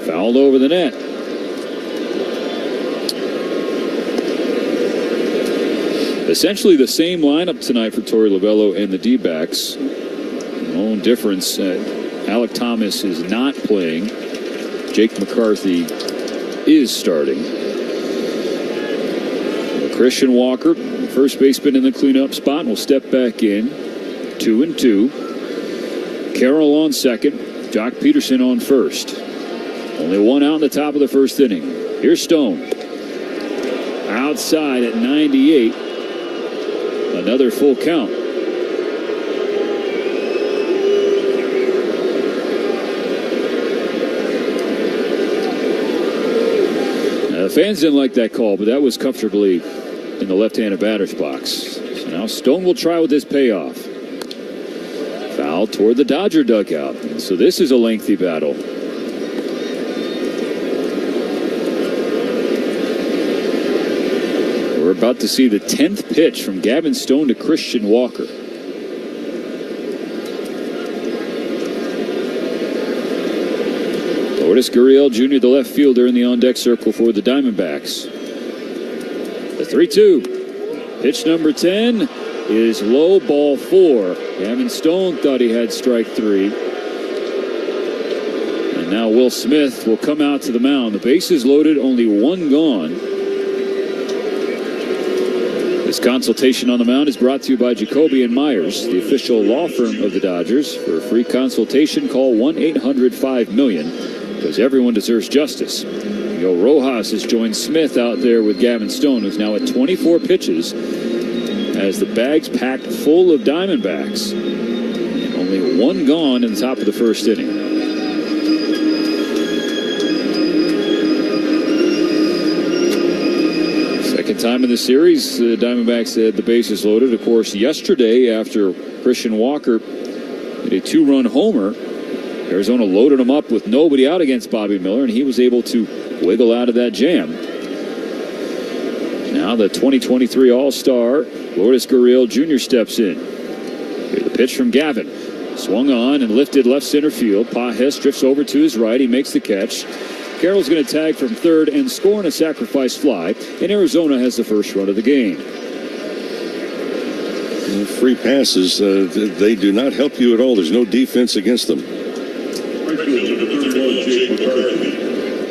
Fouled over the net. Essentially the same lineup tonight for Torey Lovullo and the Dbacks. Only difference, Alec Thomas is not playing. Jake McCarthy is starting. Christian Walker, first baseman in the cleanup spot, will step back in. 2-2. Carroll on second. Jock Peterson on first. Only 1 out in the top of the first inning. Here's Stone. Outside at 98. Another full count. The fans didn't like that call, but that was comfortably in the left-handed batter's box. So now Stone will try with this payoff. Foul toward the Dodger dugout. And so this is a lengthy battle. We're about to see the 10th pitch from Gavin Stone to Christian Walker. Lourdes Gurriel Jr., the left fielder, in the on-deck circle for the Diamondbacks. The 3-2. Pitch number 10 is low, ball 4. Gavin Stone thought he had strike 3. And now Will Smith will come out to the mound. The bases loaded, only 1 gone. This consultation on the mound is brought to you by Jacoby & Myers, the official law firm of the Dodgers. For a free consultation, call 1-800-5-MILLION. Because everyone deserves justice. Miguel Rojas has joined Smith out there with Gavin Stone, who's now at 24 pitches, as the bag's packed full of Diamondbacks. And only 1 gone in the top of the first inning. Second time in the series, the Diamondbacks had the bases loaded. Of course, yesterday, after Christian Walker hit a 2-run homer, Arizona loaded him up with nobody out against Bobby Miller, and he was able to wiggle out of that jam. Now the 2023 All-Star, Lourdes Gurriel Jr. steps in. Here the pitch from Gavin. Swung on and lifted left center field. Pajes drifts over to his right. He makes the catch. Carroll's going to tag from third and score on a sacrifice fly, and Arizona has the first run of the game. Free passes, they do not help you at all. There's no defense against them.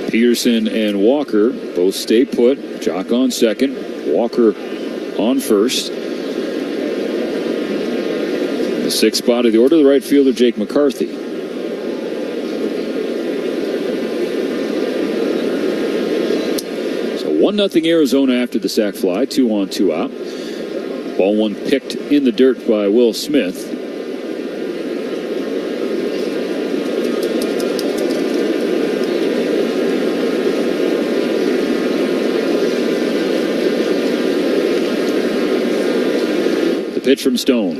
Peterson and Walker both stay put. Jock on second. Walker on first. The 6th spot of the order, the right fielder, Jake McCarthy. So 1-0 Arizona after the sac fly. 2 on, 2 out. Ball 1 picked in the dirt by Will Smith. Pitch from Stone.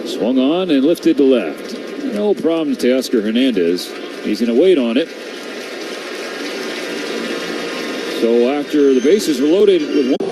Swung on and lifted to left. No problem to Teoscar Hernandez. He's going to wait on it. So after the bases were loaded with 1.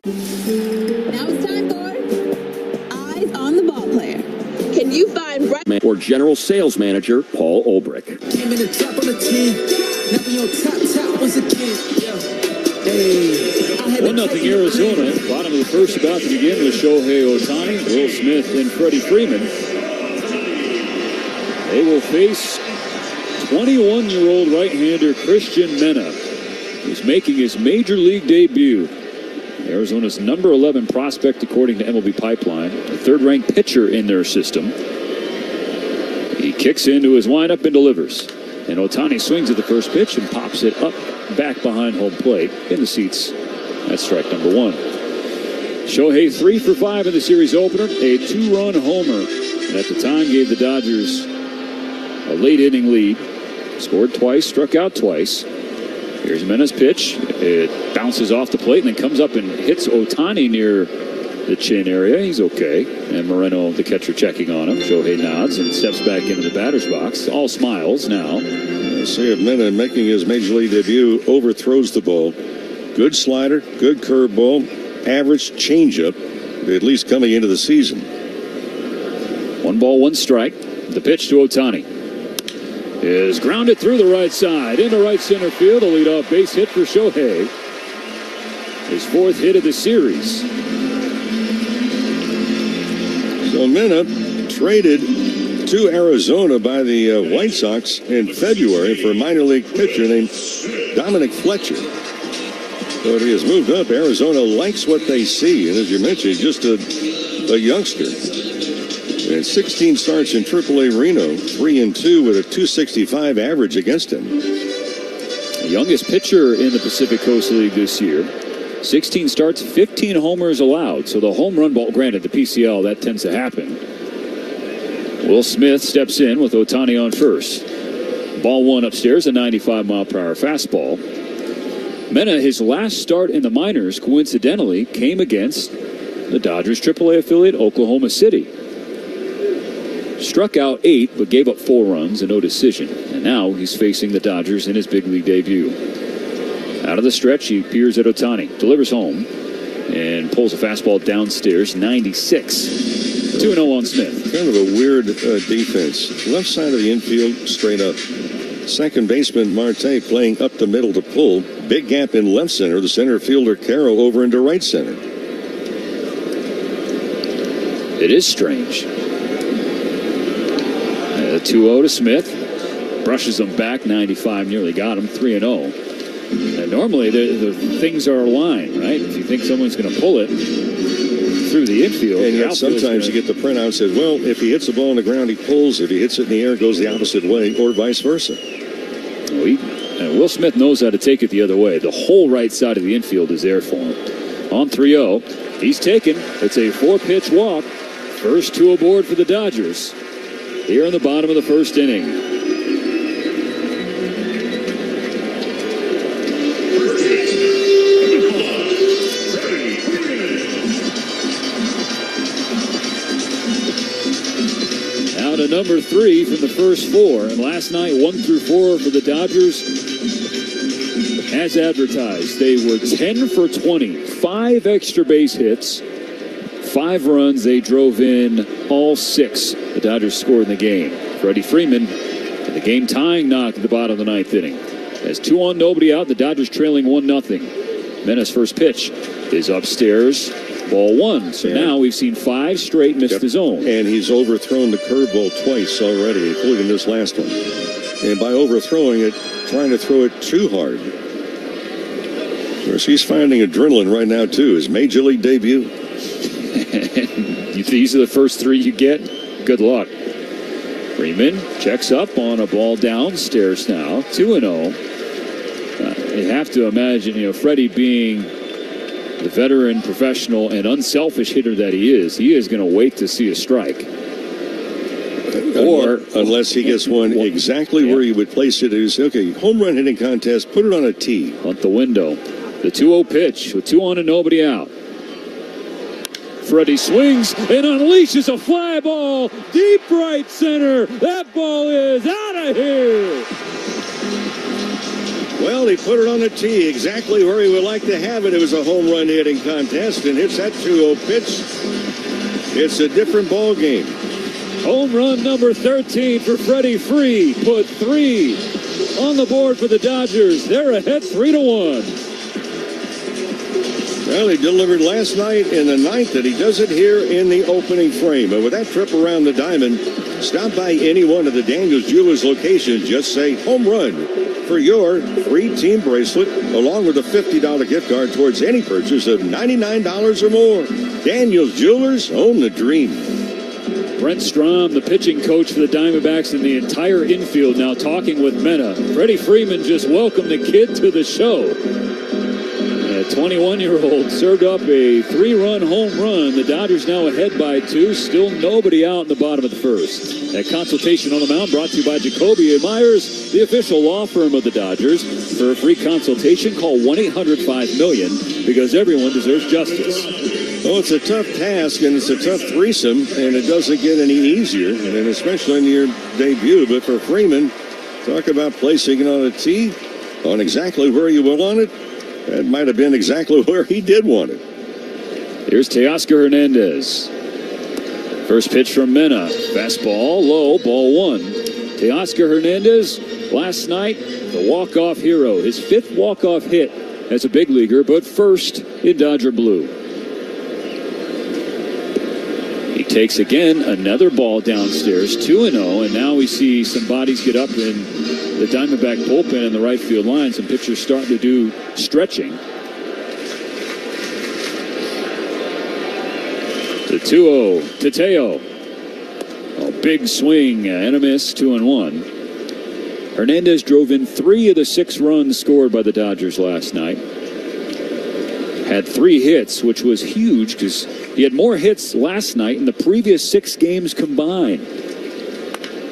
Now it's time for Eyes on the Ball Player. Can you find or General Sales Manager Paul Olbrich. Came in the trap on the 10. Never your top was a kid. Hey. 1-0 Arizona. Bottom of the first about to begin with Shohei Ohtani, Will Smith, and Freddie Freeman. They will face 21-year-old right-hander Christian Mena, who's making his major league debut. Arizona's number 11 prospect, according to MLB Pipeline, a third-ranked pitcher in their system. He kicks into his windup and delivers. And Ohtani swings at the first pitch and pops it up back behind home plate in the seats. That's strike number 1. Shohei 3 for 5 in the series opener, a 2-run homer. And at the time gave the Dodgers a late inning lead. Scored twice, struck out twice. Here's Mena's pitch. It bounces off the plate and then comes up and hits Ohtani near the chin area. He's okay. And Moreno, the catcher, checking on him. Shohei nods and steps back into the batter's box. All smiles now. See if Mena, making his major league debut, overthrows the ball. Good slider, good curveball, average changeup, at least coming into the season. 1 ball, 1 strike. The pitch to Ohtani is grounded through the right side into right center field. A leadoff base hit for Shohei. His 4th hit of the series. So Mena traded to Arizona by the White Sox in February for a minor league pitcher named Dominic Fletcher. So he has moved up. Arizona likes what they see. And as you mentioned, just a youngster. And 16 starts in AAA Reno, 3-2 with a .265 average against him. The youngest pitcher in the Pacific Coast League this year. 16 starts, 15 homers allowed. So the home run ball, granted, the PCL, that tends to happen. Will Smith steps in with Ohtani on first. Ball 1 upstairs, a 95-mile-per-hour fastball. Mena, his last start in the minors, coincidentally, came against the Dodgers' AAA affiliate, Oklahoma City. Struck out 8, but gave up 4 runs and no decision. And now he's facing the Dodgers in his big league debut. Out of the stretch, he peers at Ohtani, delivers home, and pulls a fastball downstairs, 96. 2-0 on Smith. Kind of a weird defense. Left side of the infield, straight up. Second baseman Marte playing up the middle to pull. Big gap in left center. The center fielder Caro over into right center. It is strange. 2-0 to Smith. Brushes him back, 95, nearly got him, 3-0. And normally the things are aligned, right? If you think someone's going to pull it through the infield. And yet sometimes you get the printout that says, well, if he hits the ball on the ground, he pulls. If he hits it in the air, it goes the opposite way, or vice versa. Well, Will Smith knows how to take it the other way. The whole right side of the infield is there for him. On 3-0, he's taken. It's a 4-pitch walk. First 2 aboard for the Dodgers here in the bottom of the first inning. Now to number 3 from the first 4. And last night, 1 through 4 for the Dodgers. As advertised, they were 10 for 20. 5 extra base hits. 5 runs. They drove in all 6. The Dodgers scored in the game. Freddie Freeman, the game-tying knock at the bottom of the 9th inning. As 2 on, nobody out. The Dodgers trailing 1-0. Mena's first pitch is upstairs. Ball 1. So now we've seen 5 straight miss the zone. And he's overthrown the curveball twice already, including this last one. And by overthrowing it, trying to throw it too hard. Of course, he's finding adrenaline right now, too. His major league debut. These are the first 3 you get. Good luck. Freeman checks up on a ball downstairs now. 2-0. You have to imagine, Freddie being the veteran, professional, and unselfish hitter that he is going to wait to see a strike. Or unless he gets one exactly where he would place it. Is okay, home run hitting contest, put it on a tee. Hunt the window. The 2-0 pitch with 2 on and nobody out. Freddie swings and unleashes a fly ball deep right center. That ball is out of here. Well, he put it on the tee exactly where he would like to have it. It was a home run hitting contest and hits that 2-0 pitch. It's a different ball game. Home run number 13 for Freddie Free. Put 3 on the board for the Dodgers. They're ahead 3-1. Well, he delivered last night in the 9th, and he does it here in the opening frame. And with that trip around the diamond, stop by any one of the Daniels Jewelers locations. Just say home run for your free team bracelet, along with a $50 gift card towards any purchase of $99 or more. Daniels Jewelers, own the dream. Brent Strom, the pitching coach for the Diamondbacks, and the entire infield now talking with Mena. Freddie Freeman just welcomed the kid to the show. A 21-year-old served up a 3-run home run. The Dodgers now ahead by 2. Still nobody out in the bottom of the first. That consultation on the mound brought to you by Jacoby & Myers, the official law firm of the Dodgers. For a free consultation, call 1-800-5-MILLION, because everyone deserves justice. Well, it's a tough task, and it's a tough threesome, and it doesn't get any easier, and especially in your debut. But for Freeman, talk about placing it on a tee on exactly where you want it. That might have been exactly where he did want it. Here's Teoscar Hernandez. First pitch from Mena. Fastball, low, ball 1. Teoscar Hernandez, last night, the walk-off hero. His 5th walk-off hit as a big leaguer, but first in Dodger blue. He takes again another ball downstairs, 2-0, and now we see some bodies get up in the Diamondback bullpen in the right field line. Some pitchers starting to do stretching. The 2-0, Tateo. A big swing and a miss, 2-1. Hernandez drove in 3 of the 6 runs scored by the Dodgers last night. Had 3 hits, which was huge because he had more hits last night in the previous 6 games combined.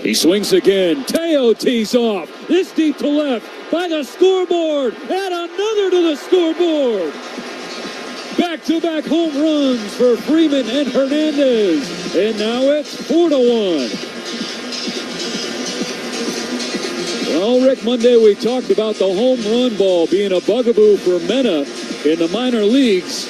He swings again. Teo tees off. This deep to left by the scoreboard. And another to the scoreboard. Back-to-back home runs for Freeman and Hernandez. And now it's 4-1. Well, Rick, Monday we talked about the home run ball being a bugaboo for Mena in the minor leagues.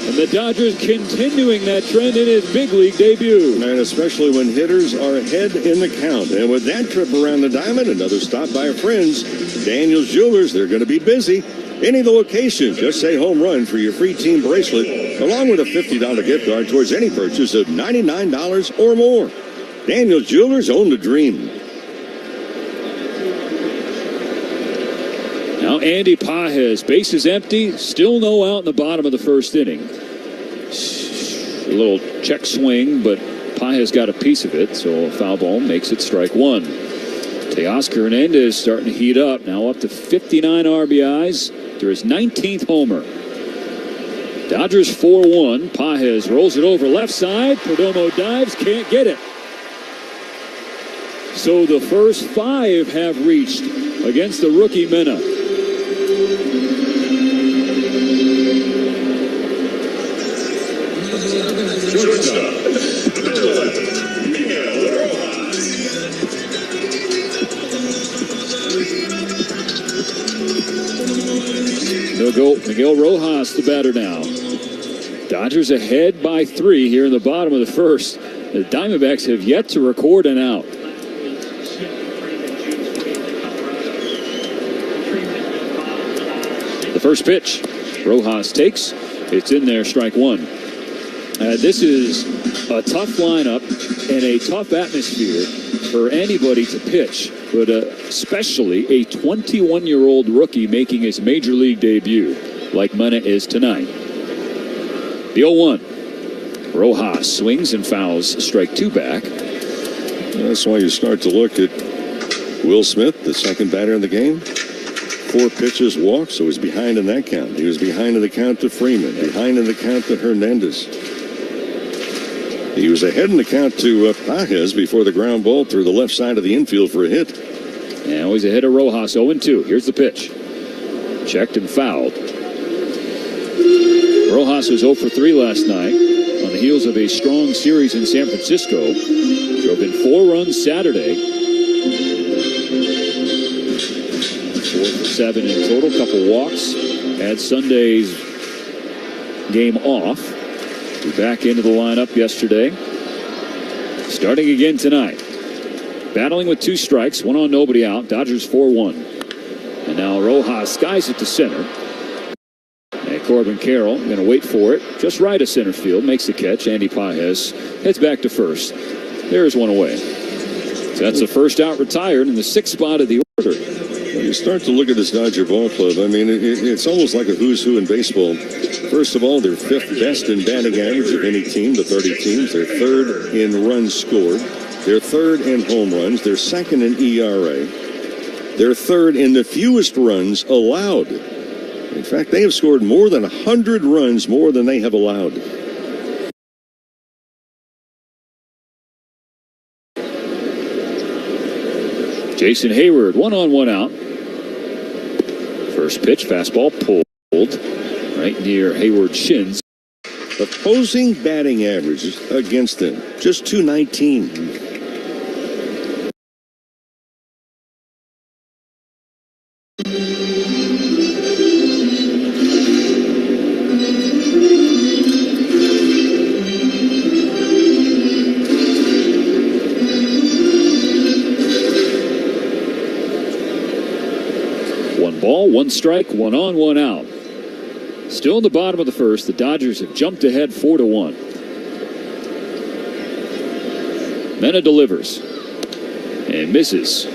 And the Dodgers continuing that trend in his big league debut. And especially when hitters are ahead in the count. And with that trip around the diamond, another stop by our friends, Daniel's Jewelers. They're going to be busy. Any of the locations, just say home run for your free team bracelet, along with a $50 gift card towards any purchase of $99 or more. Daniel's Jewelers, own the dream. Now Andy Pages, bases empty, still no out in the bottom of the first inning. A little check swing, but Pages got a piece of it, so a foul ball makes it strike 1. Teoscar Hernandez starting to heat up, now up to 59 RBIs to his 19th homer. Dodgers 4-1. Pages rolls it over left side. Perdomo dives, can't get it. So the first 5 have reached against the rookie Mena. Miguel Rojas, the batter now. Dodgers ahead by 3 here in the bottom of the first. The Diamondbacks have yet to record an out. The first pitch, Rojas takes. It's in there, strike 1. This is a tough lineup and a tough atmosphere for anybody to pitch, but especially a 21-year-old rookie making his major league debut, like Mena is tonight. The 0-1. Rojas swings and fouls, strike 2 back. That's why you start to look at Will Smith, the second batter in the game. 4 pitches, walk, so he's behind in that count. He was behind in the count to Freeman, behind in the count to Hernandez. He was ahead in the count to Pages before the ground ball through the left side of the infield for a hit. Now he's ahead of Rojas, 0-2. Here's the pitch. Checked and fouled. Rojas was 0 for 3 last night on the heels of a strong series in San Francisco. Drove in 4 runs Saturday. 4 for 7 in total, couple walks. Had Sunday's game off. We're back into the lineup yesterday. Starting again tonight. Battling with 2 strikes, 1 on, nobody out. Dodgers 4-1. And now Rojas skies it to center. And Corbin Carroll going to wait for it. Just right of center field. Makes the catch. Andy Pages heads back to first. There's one away. So that's the first out retired in the 6th spot of the order. You start to look at this Dodger ball club. I mean, it's almost like a who's who in baseball. First of all, they're 5th best in batting average of any team, the 30 teams. They're 3rd in runs scored. They're 3rd in home runs. They're 2nd in ERA. They're 3rd in the fewest runs allowed. In fact, they have scored more than 100 runs more than they have allowed. Jason Hayward, 1-on-1 out. First pitch, fastball pulled right near Hayward's shins. Opposing batting averages against them, just .219. Ball, 1 strike, 1-on-1 out. Still in the bottom of the first, the Dodgers have jumped ahead 4-1. Mena delivers and misses.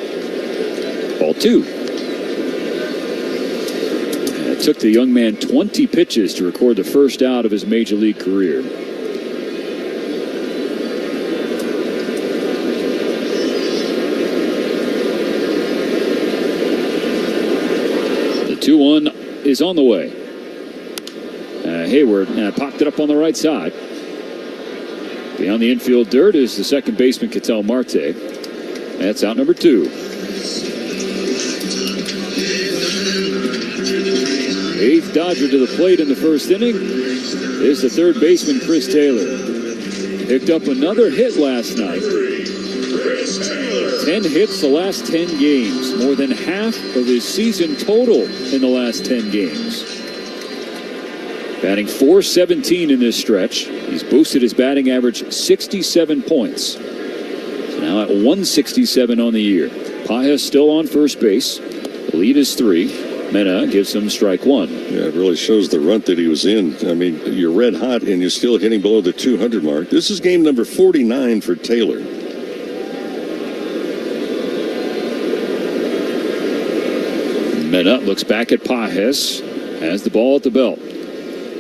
Ball 2. It took the young man 20 pitches to record the first out of his major league career. The 2-1 is on the way. Hayward popped it up on the right side. Beyond the infield dirt is the second baseman, Ketel Marte. That's out number 2. 8th Dodger to the plate in the first inning is the third baseman, Chris Taylor. Picked up another hit last night. 10 hits the last 10 games. More than half of his season total in the last 10 games. Batting .417 in this stretch. He's boosted his batting average 67 points. So now at 167 on the year. Pages still on first base. The lead is 3. Mena gives him strike 1. Yeah, it really shows the rut that he was in. I mean, you're red hot and you're still hitting below the 200 mark. This is game number 49 for Taylor. Mena looks back at Pages. Has the ball at the belt.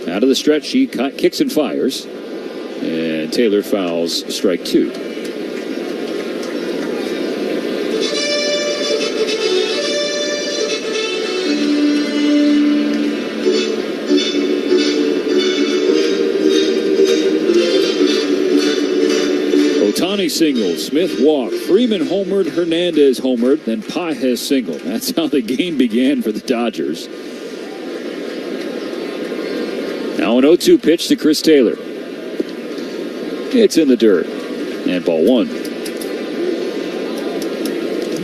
Out of the stretch, he kicks and fires. And Taylor fouls strike 2. Ohtani singled, Smith walked, Freeman homered, Hernandez homered, then Pages singled. That's how the game began for the Dodgers. Now an 0-2 pitch to Chris Taylor. It's in the dirt. And ball 1.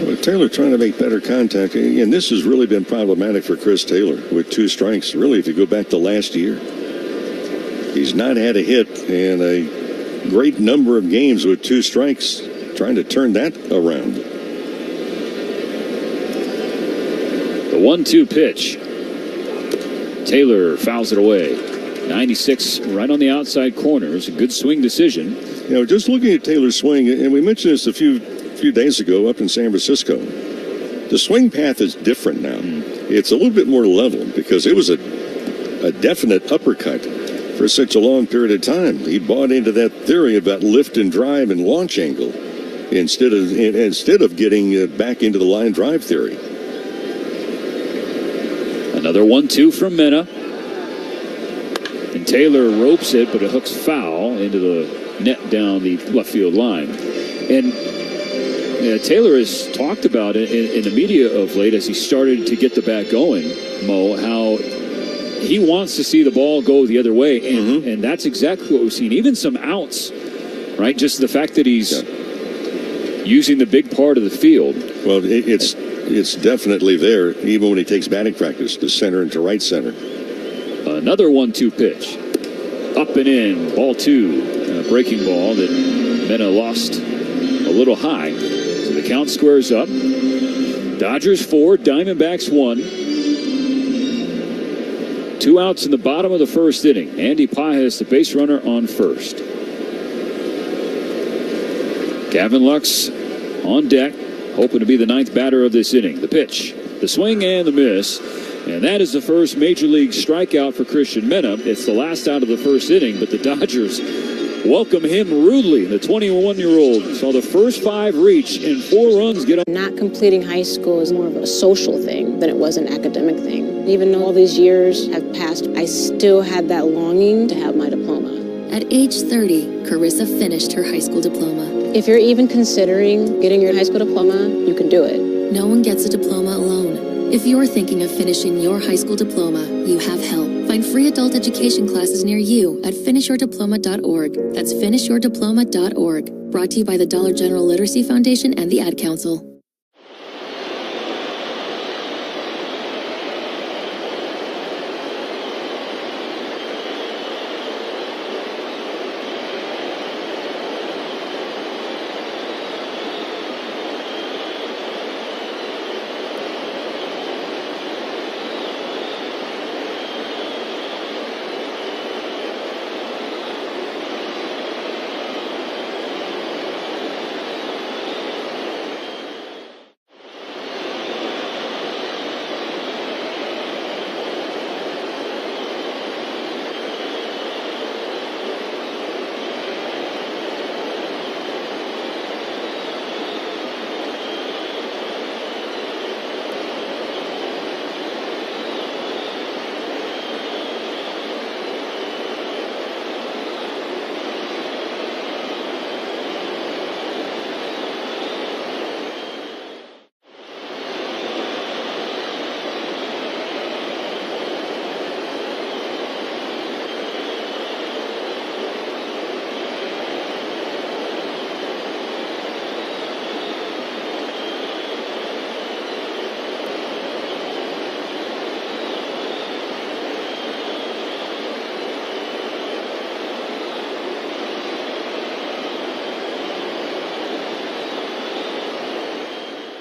Well, Taylor trying to make better contact. And this has really been problematic for Chris Taylor with 2 strikes. Really, if you go back to last year, he's not had a hit in a great number of games with 2 strikes. Trying to turn that around. The 1-2 pitch. Taylor fouls it away. 96 right on the outside corners. A good swing decision. You know, just looking at Taylor's swing, and we mentioned this a few days ago up in San Francisco, the swing path is different now. It's a little bit more level because it was a definite uppercut for such a long period of time. He bought into that theory about lift and drive and launch angle instead of getting back into the line drive theory. Another 1-2 from Mena. And Taylor ropes it, but it hooks foul into the net down the left field line. And Taylor has talked about it in the media of late as he started to get the bat going, Mo, how he wants to see the ball go the other way. And that's exactly what we've seen. Even some outs, right? Just the fact that he's using the big part of the field. Well, it's definitely there, even when he takes batting practice to center and to right center. Another 1-2 pitch. Up and in. Ball 2. A breaking ball that Mena lost a little high. So the count squares up. Dodgers 4, Diamondbacks 1. 2 outs in the bottom of the first inning. Andy Pages, the base runner, on first. Gavin Lux on deck, hoping to be the 9th batter of this inning. The pitch. The swing and the miss. And that is the first Major League strikeout for Christian Mena. It's the last out of the first inning, but the Dodgers welcome him rudely. The 21-year-old saw the first 5 reach and 4 runs get up. Not completing high school is more of a social thing than it was an academic thing. Even though all these years have passed, I still had that longing to have my diploma. At age 30, Carissa finished her high school diploma. If you're even considering getting your high school diploma, you can do it. No one gets a diploma alone. If you're thinking of finishing your high school diploma, you have help. Find free adult education classes near you at finishyourdiploma.org. That's finishyourdiploma.org. Brought to you by the Dollar General Literacy Foundation and the Ad Council.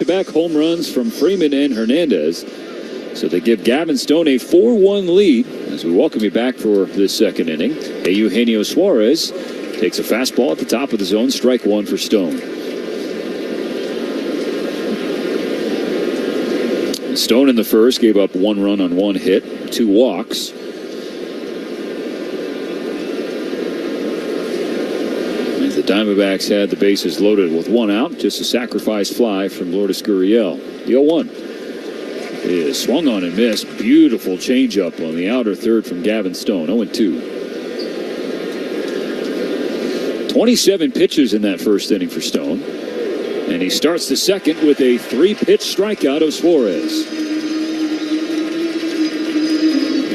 Back home runs from Freeman and Hernandez. So they give Gavin Stone a 4-1 lead as we welcome you back for this second inning. Eugenio Suarez takes a fastball at the top of the zone, strike 1 for Stone. Stone in the first gave up 1 run on 1 hit, 2 walks. The Diamondbacks had the bases loaded with 1 out, just a sacrifice fly from Lourdes Gurriel. The 0-1 is swung on and missed. Beautiful changeup on the outer third from Gavin Stone. 0-2. 27 pitches in that first inning for Stone. And he starts the second with a 3-pitch strikeout of Suarez.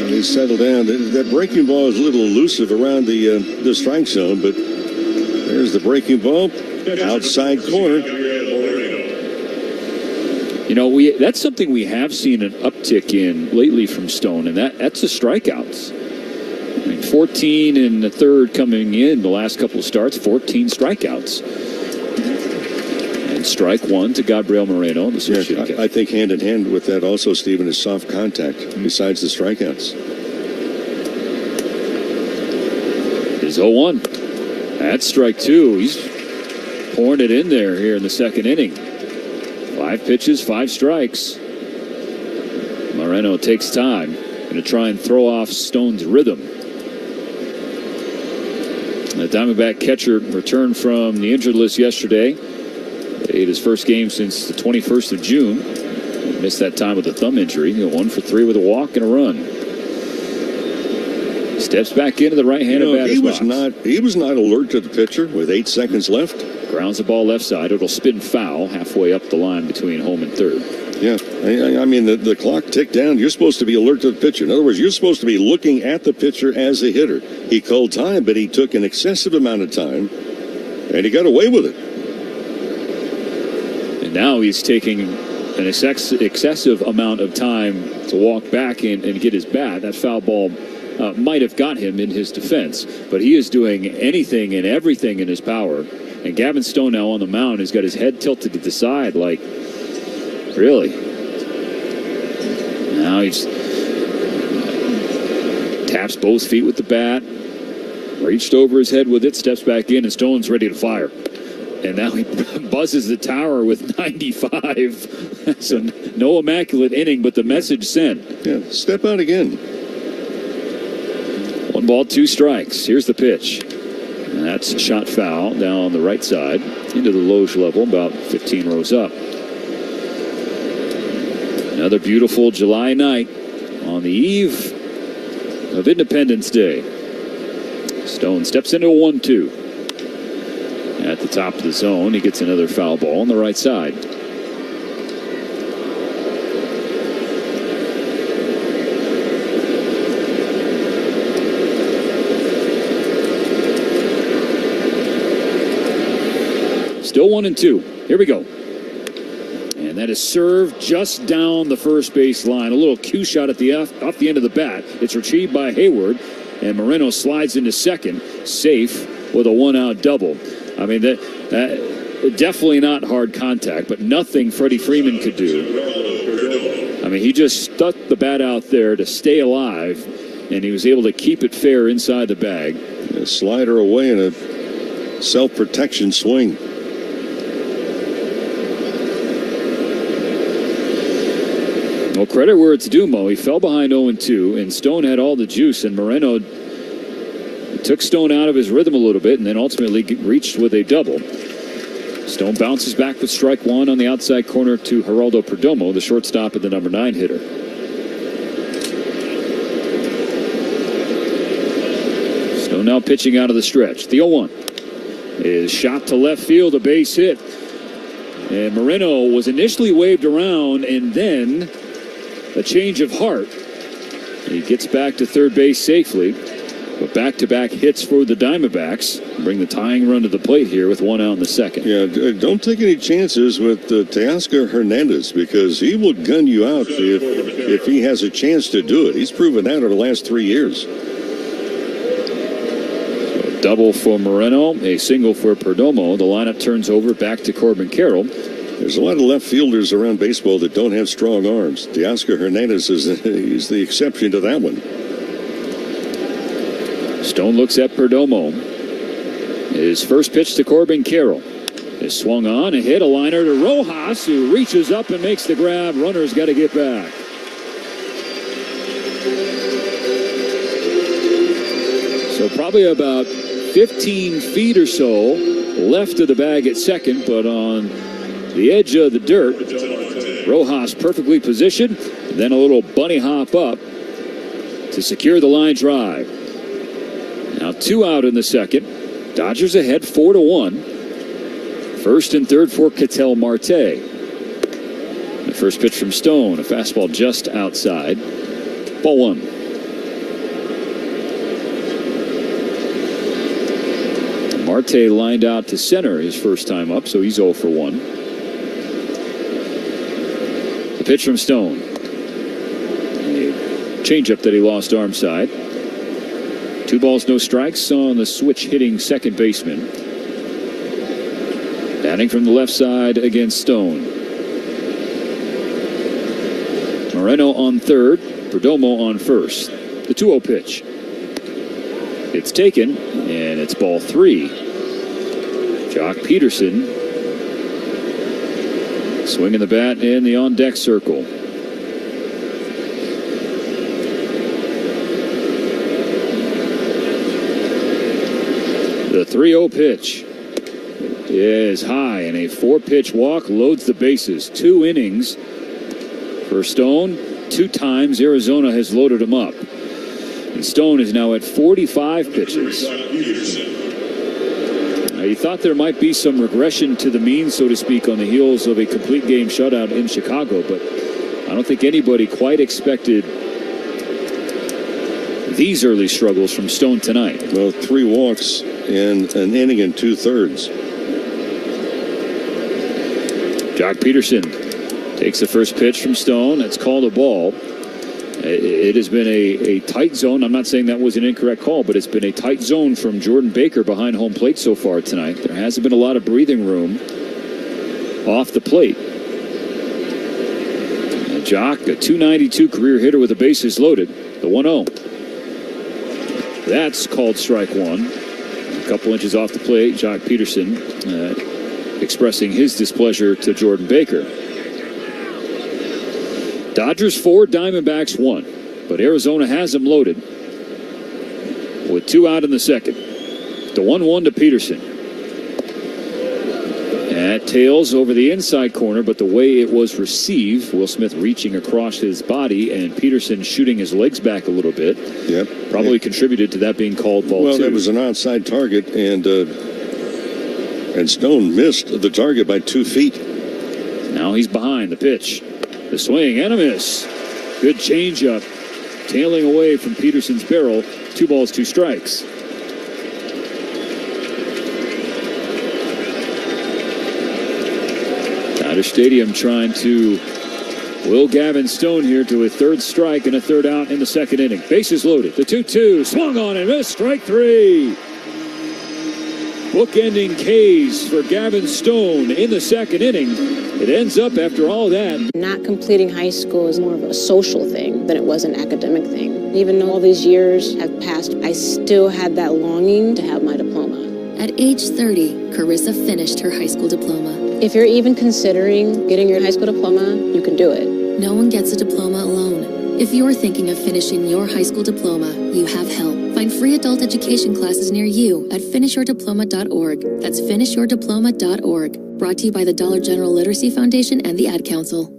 He's settled down. That breaking ball is a little elusive around the strike zone, but there's the breaking ball, outside corner. You know, that's something we have seen an uptick in lately from Stone, and that's the strikeouts. I mean, 14 in the third coming in the last couple of starts, 14 strikeouts. And strike 1 to Gabriel Moreno. The I think hand in hand with that also, Stephen, is soft contact, besides the strikeouts. Is 0-1. That's strike 2. He's pouring it in there here in the second inning. 5 pitches, 5 strikes. Moreno takes time. Going to try and throw off Stone's rhythm. The Diamondback catcher returned from the injured list yesterday. Played his first game since the 21st of June. Missed that time with a thumb injury. 1 for 3 with a walk and a run. Steps back into the right-handed batter's box. He was not alert to the pitcher with 8 seconds left. Grounds the ball left side. It'll spin foul halfway up the line between home and third. Yeah, I mean, the clock ticked down. You're supposed to be alert to the pitcher. In other words, you're supposed to be looking at the pitcher as a hitter. He called time, but he took an excessive amount of time, and he got away with it. And now he's taking an excessive amount of time to walk back and get his bat. That foul ball might have got him in his defense, but he is doing anything and everything in his power. And Gavin Stone now on the mound has got his head tilted to the side, like, really? Now he's taps both feet with the bat, reached over his head with it, steps back in, and Stone's ready to fire. And now he buzzes the tower with 95. So no immaculate inning, but the message sent. Yeah, step out again. 1 ball, 2 strikes. Here's the pitch. And that's a shot foul down on the right side into the Loge level, about 15 rows up. Another beautiful July night on the eve of Independence Day. Stone steps into a 1-2. At the top of the zone, he gets another foul ball on the right side. Still 1-2. Here we go. And that is served just down the first base line. A little cue shot at the off the end of the bat. It's retrieved by Hayward, and Moreno slides into second, safe with a 1-out double. I mean, that definitely not hard contact, but nothing Freddie Freeman could do. I mean, he just stuck the bat out there to stay alive, and he was able to keep it fair inside the bag. A slider away and a self-protection swing. Well, credit where it's due, Mo. He fell behind 0-2, and Stone had all the juice, and Moreno took Stone out of his rhythm a little bit and then ultimately reached with a double. Stone bounces back with strike one on the outside corner to Geraldo Perdomo, the shortstop and the number 9 hitter. Stone now pitching out of the stretch. The 0-1 is shot to left field, a base hit. And Moreno was initially waved around and then a change of heart. He gets back to third base safely. But back-to-back hits for the Diamondbacks bring the tying run to the plate here with 1 out in the second. Yeah, don't take any chances with Teoscar Hernandez, because he will gun you out if he has a chance to do it. He's proven that over the last 3 years. So a double for Moreno, a single for Perdomo. The lineup turns over back to Corbin Carroll. There's a lot of left fielders around baseball that don't have strong arms. Teoscar Hernandez is the exception to that one. Stone looks at Perdomo. His first pitch to Corbin Carroll is swung on, a hit, a liner to Rojas, who reaches up and makes the grab. Runner's got to get back. So probably about 15 feet or so left of the bag at second, but on the edge of the dirt, Rojas perfectly positioned, then a little bunny hop up to secure the line drive. Now 2 out in the second. Dodgers ahead 4-1. First and third for Ketel Marte. The first pitch from Stone, a fastball just outside. Ball 1. Marte lined out to center his first time up, so he's 0 for 1. The pitch from Stone. A changeup that he lost arm side. 2 balls, no strikes on the switch hitting second baseman. Batting from the left side against Stone. Moreno on third, Perdomo on first. The 2-0 pitch. It's taken, and it's ball 3. Jock Peterson swinging the bat in the on-deck circle. The 3-0 pitch is high, and a 4-pitch walk loads the bases. 2 innings for Stone. 2 times Arizona has loaded him up. And Stone is now at 45 pitches. Now, you thought there might be some regression to the mean, so to speak, on the heels of a complete game shutout in Chicago, but I don't think anybody quite expected these early struggles from Stone tonight. Well, 3 walks in an inning and 2/3. Jock Peterson takes the first pitch from Stone. It's called a ball. It has been a tight zone. I'm not saying that was an incorrect call, but it's been a tight zone from Jordan Baker behind home plate so far tonight. There hasn't been a lot of breathing room off the plate. And Jock, a .292 career hitter with the bases loaded. The 1-0. That's called strike 1. A couple inches off the plate. Jock Peterson expressing his displeasure to Jordan Baker. Dodgers 4, Diamondbacks 1. But Arizona has them loaded with 2 out in the second. The 1-1 to Peterson. At tails over the inside corner, but the way it was received, Will Smith reaching across his body and Peterson shooting his legs back a little bit. Yep. Probably contributed to that being called ball 2. Well, that was an outside target, and Stone missed the target by 2 feet. Now he's behind the pitch. The swing and a miss. Good changeup. Tailing away from Peterson's barrel. 2 balls, 2 strikes. Dodger Stadium trying to will Gavin Stone here to a 3rd strike and a 3rd out in the second inning. Bases loaded. The 2-2 swung on and missed. Strike 3. Bookending K's for Gavin Stone in the second inning. It ends up after all that. Not completing high school is more of a social thing than it was an academic thing. Even though all these years have passed, I still had that longing to have my diploma. At age 30, Carissa finished her high school diploma. If you're even considering getting your high school diploma, you can do it. No one gets a diploma alone. If you're thinking of finishing your high school diploma, you have help. Find free adult education classes near you at finishyourdiploma.org. That's finishyourdiploma.org. Brought to you by the Dollar General Literacy Foundation and the Ad Council.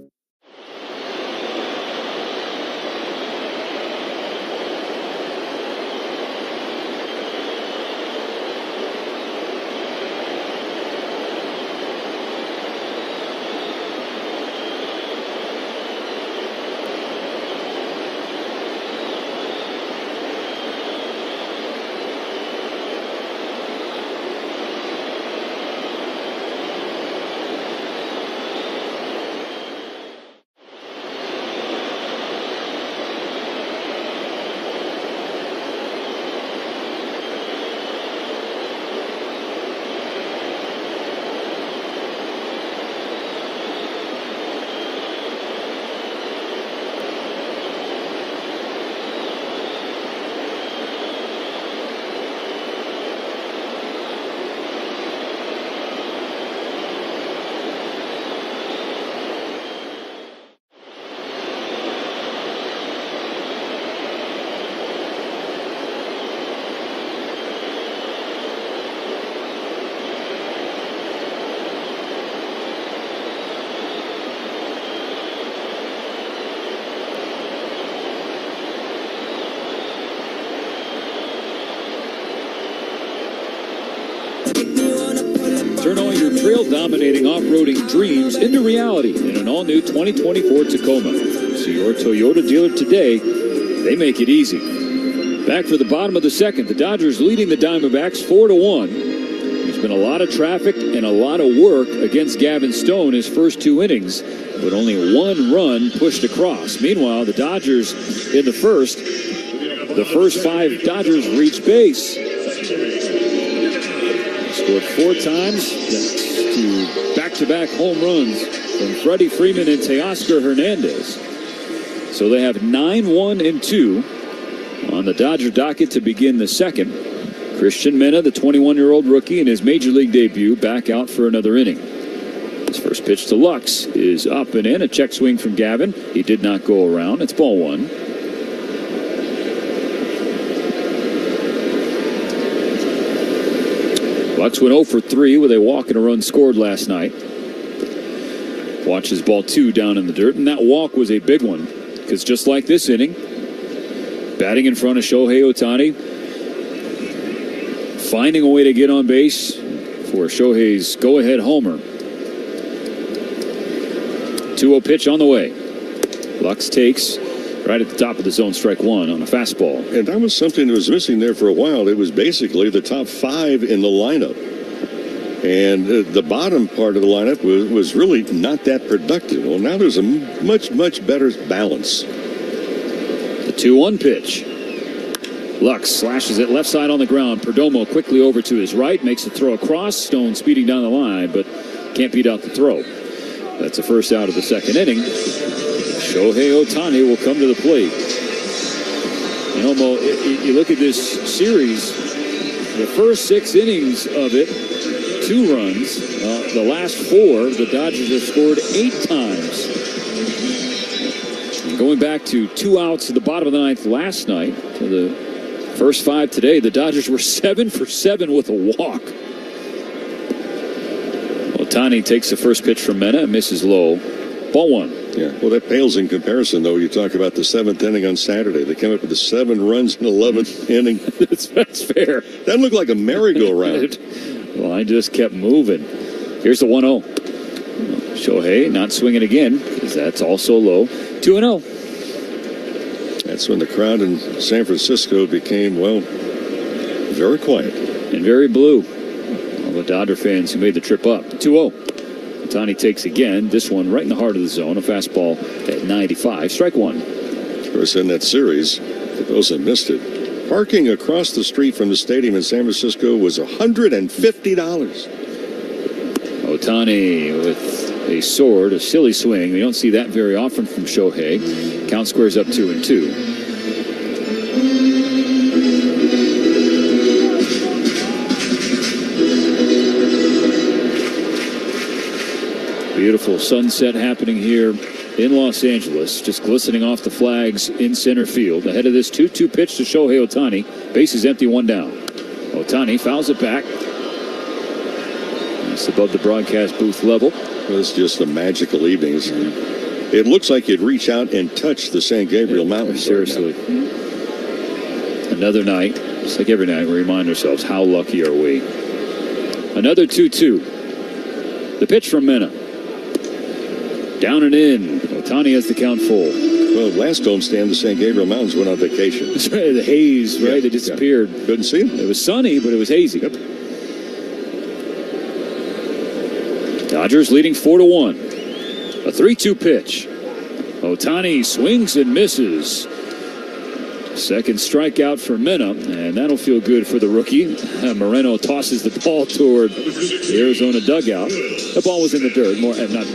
Turn all your trail-dominating off-roading dreams into reality in an all-new 2024 Tacoma. See your Toyota dealer today. They make it easy. Back for the bottom of the second. The Dodgers leading the Diamondbacks 4-1. There's been a lot of traffic and a lot of work against Gavin Stone his first 2 innings, but only 1 run pushed across. Meanwhile, the Dodgers in the first 5 Dodgers reached base. Scored 4 times to back-to-back home runs from Freddie Freeman and Teoscar Hernandez. So they have 9-1-2 on the Dodger docket to begin the second. Christian Mena, the 21-year-old rookie, in his major league debut, back out for another inning. His first pitch to Lux is up and in. A check swing from Gavin. He did not go around. It's ball 1. Lux went 0 for 3 with a walk and a run scored last night. Watches ball 2 down in the dirt, and that walk was a big one because just like this inning, batting in front of Shohei Ohtani, finding a way to get on base for Shohei's go-ahead homer. 2-0 pitch on the way. Lux takes right at the top of the zone, strike 1 on a fastball. And that was something that was missing there for a while. It was basically the top 5 in the lineup. And the bottom part of the lineup was really not that productive. Well, now there's a much, much better balance. The 2-1 pitch. Lux slashes it left side on the ground. Perdomo quickly over to his right, makes the throw across. Stone speeding down the line, but can't beat out the throw. That's the first out of the second inning. Shohei Ohtani will come to the plate. You know, Mo, you look at this series, the first 6 innings of it, 2 runs. The last 4, the Dodgers have scored 8 times. And going back to 2 outs at the bottom of the 9th last night, to the first 5 today, the Dodgers were 7 for 7 with a walk. Ohtani takes the first pitch from Mena and misses low. Ball 1. Yeah, well, that pales in comparison, though. You talk about the 7th inning on Saturday. They came up with the 7 runs in the 11th inning. That's fair. That looked like a merry-go-round. Well, I just kept moving. Here's the 1-0. Shohei not swinging again, because that's also low. 2-0. That's when the crowd in San Francisco became, well, very quiet. And very blue. All the Dodger fans who made the trip up. 2-0. Ohtani takes again. This one right in the heart of the zone. A fastball at 95. Strike 1. Of course, in that series, for those that missed it, parking across the street from the stadium in San Francisco was $150. Ohtani with a sword, a silly swing. We don't see that very often from Shohei. Count squares up 2-2. Beautiful sunset happening here in Los Angeles, just glistening off the flags in center field. Ahead of this 2-2 pitch to Shohei Ohtani. Bases empty, 1 down. Ohtani fouls it back. It's above the broadcast booth level. It's just a magical evening. It looks like you'd reach out and touch the San Gabriel Mountains. Seriously. Another night, just like every night, we remind ourselves, how lucky are we? Another 2-2. The pitch from Mena. Down and in. Ohtani has the count full. Well, last homestand, the San Gabriel Mountains went on vacation. That's right, the haze, right? Yeah, they disappeared. Yeah. Couldn't see them. It was sunny, but it was hazy. Yep. Dodgers leading 4-1. A 3-2 pitch. Ohtani swings and misses. Second strikeout for Mena, and that'll feel good for the rookie. Moreno tosses the ball toward the Arizona dugout. The ball was in the dirt. More, not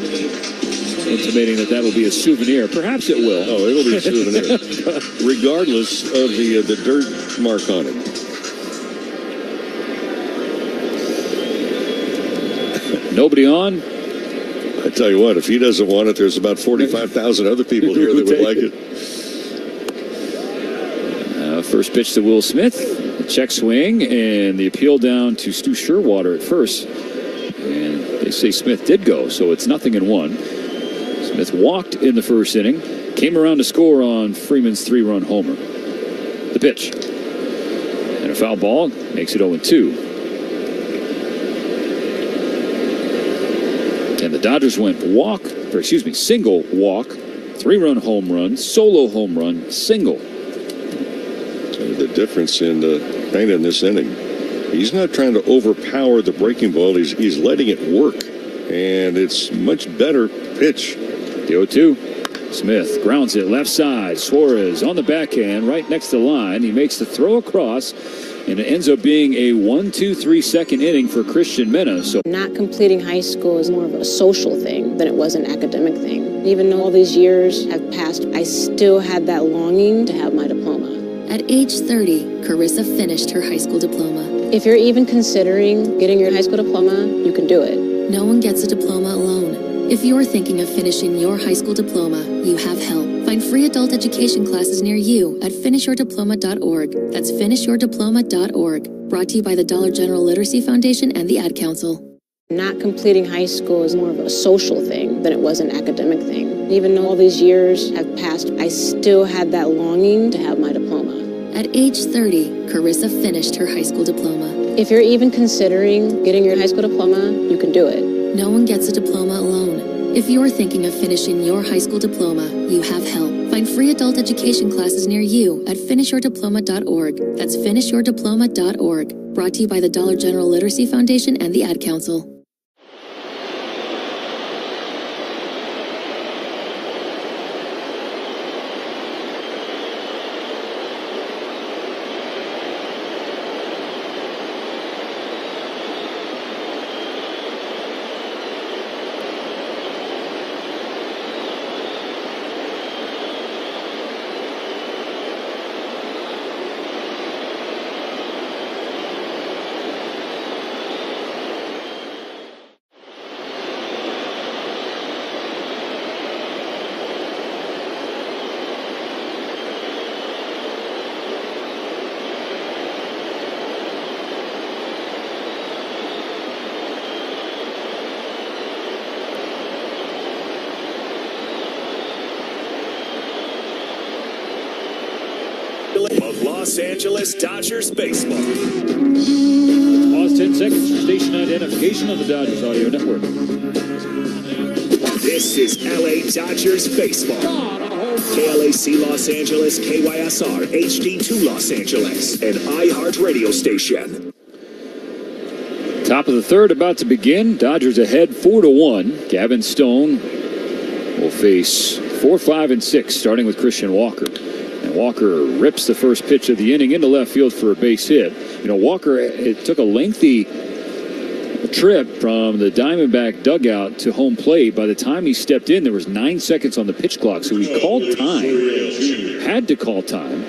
intimating that will be a souvenir. Perhaps it will. Oh, it'll be a souvenir, regardless of the dirt mark on it. Nobody on. I tell you what, if he doesn't want it, there's about 45,000 other people here that would like it. First pitch to Will Smith. The check swing and the appeal down to Stu Sherwater at first. And they say Smith did go, so it's 0-1. Smith walked in the first inning. Came around to score on Freeman's 3-run homer. The pitch. And a foul ball makes it 0-2. And the Dodgers went single walk, 3-run home run, solo home run, single. The difference in this inning. He's not trying to overpower the breaking ball. He's letting it work. And it's much better pitch. The 0-2. Smith grounds it left side. Suarez on the backhand right next to the line. He makes the throw across. And it ends up being a 1-2-3 second inning for Christian Mena. So not completing high school is more of a social thing than it was an academic thing. Even though all these years have passed, I still had that longing to have my diploma. At age 30, Carissa finished her high school diploma. If you're even considering getting your high school diploma, you can do it. No one gets a diploma alone. If you're thinking of finishing your high school diploma, you have help. Find free adult education classes near you at finishyourdiploma.org. That's finishyourdiploma.org. Brought to you by the Dollar General Literacy Foundation and the Ad Council. Not completing high school is more of a social thing than it was an academic thing. Even though all these years have passed, I still had that longing to have my diploma. At age 30, Carissa finished her high school diploma. If you're even considering getting your high school diploma, you can do it. No one gets a diploma alone. If you're thinking of finishing your high school diploma, you have help. Find free adult education classes near you at finishyourdiploma.org. That's finishyourdiploma.org. Brought to you by the Dollar General Literacy Foundation and the Ad Council. of Los Angeles Dodgers baseball. Pause 10 seconds for station identification on the Dodgers Audio Network. This is LA Dodgers baseball. KLAC Los Angeles, KYSR, HD2 Los Angeles, and iHeart radio station. Top of the third about to begin. Dodgers ahead 4-1. Gavin Stone will face 4, 5, and 6, starting with Christian Walker. And Walker rips the first pitch of the inning into left field for a base hit. You know, Walker, it took a lengthy trip from the Diamondback dugout to home plate. By the time he stepped in, there was 9 seconds on the pitch clock, so he called time. Had to call time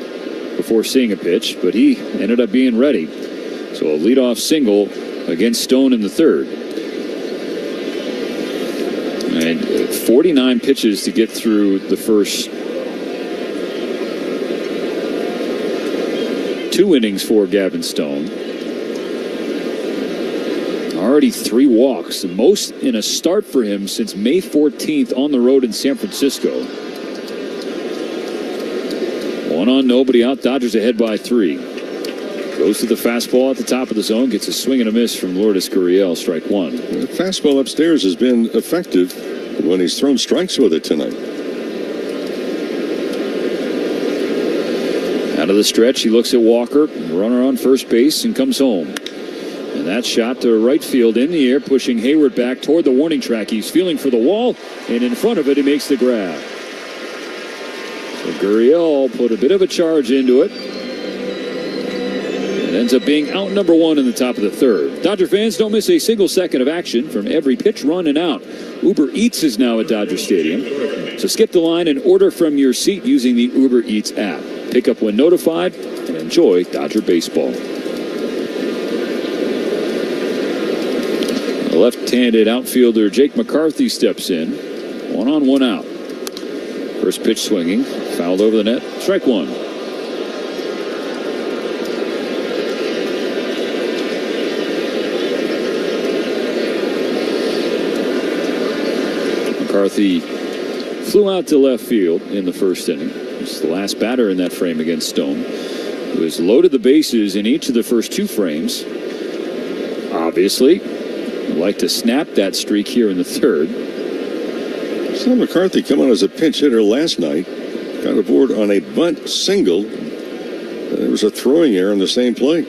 before seeing a pitch, but he ended up being ready. So a leadoff single against Stone in the third. And 49 pitches to get through the first 2 innings for Gavin Stone. Already 3 walks, the most in a start for him since May 14th on the road in San Francisco. 1 on, nobody out. Dodgers ahead by 3. Goes to the fastball at the top of the zone, gets a swing and a miss from Lourdes Gurriel, strike 1. The fastball upstairs has been effective when he's thrown strikes with it tonight. Out of the stretch, he looks at Walker, runner on first base, and comes home. And that shot to right field in the air, pushing Hayward back toward the warning track. He's feeling for the wall, and in front of it, he makes the grab. So Gurriel put a bit of a charge into it. It ends up being out number 1 in the top of the third. Dodger fans, don't miss a single second of action from every pitch, run, and out. Uber Eats is now at Dodger Stadium. So skip the line and order from your seat using the Uber Eats app. Pick up when notified and enjoy Dodger baseball. The left-handed outfielder Jake McCarthy steps in. 1 on, 1 out. First pitch swinging, fouled over the net, strike 1. McCarthy flew out to left field in the first inning. He's the last batter in that frame against Stone, who has loaded the bases in each of the first 2 frames. Obviously, would like to snap that streak here in the third. Saw McCarthy come on as a pinch hitter last night. Got aboard on a bunt single. There was a throwing error on the same play.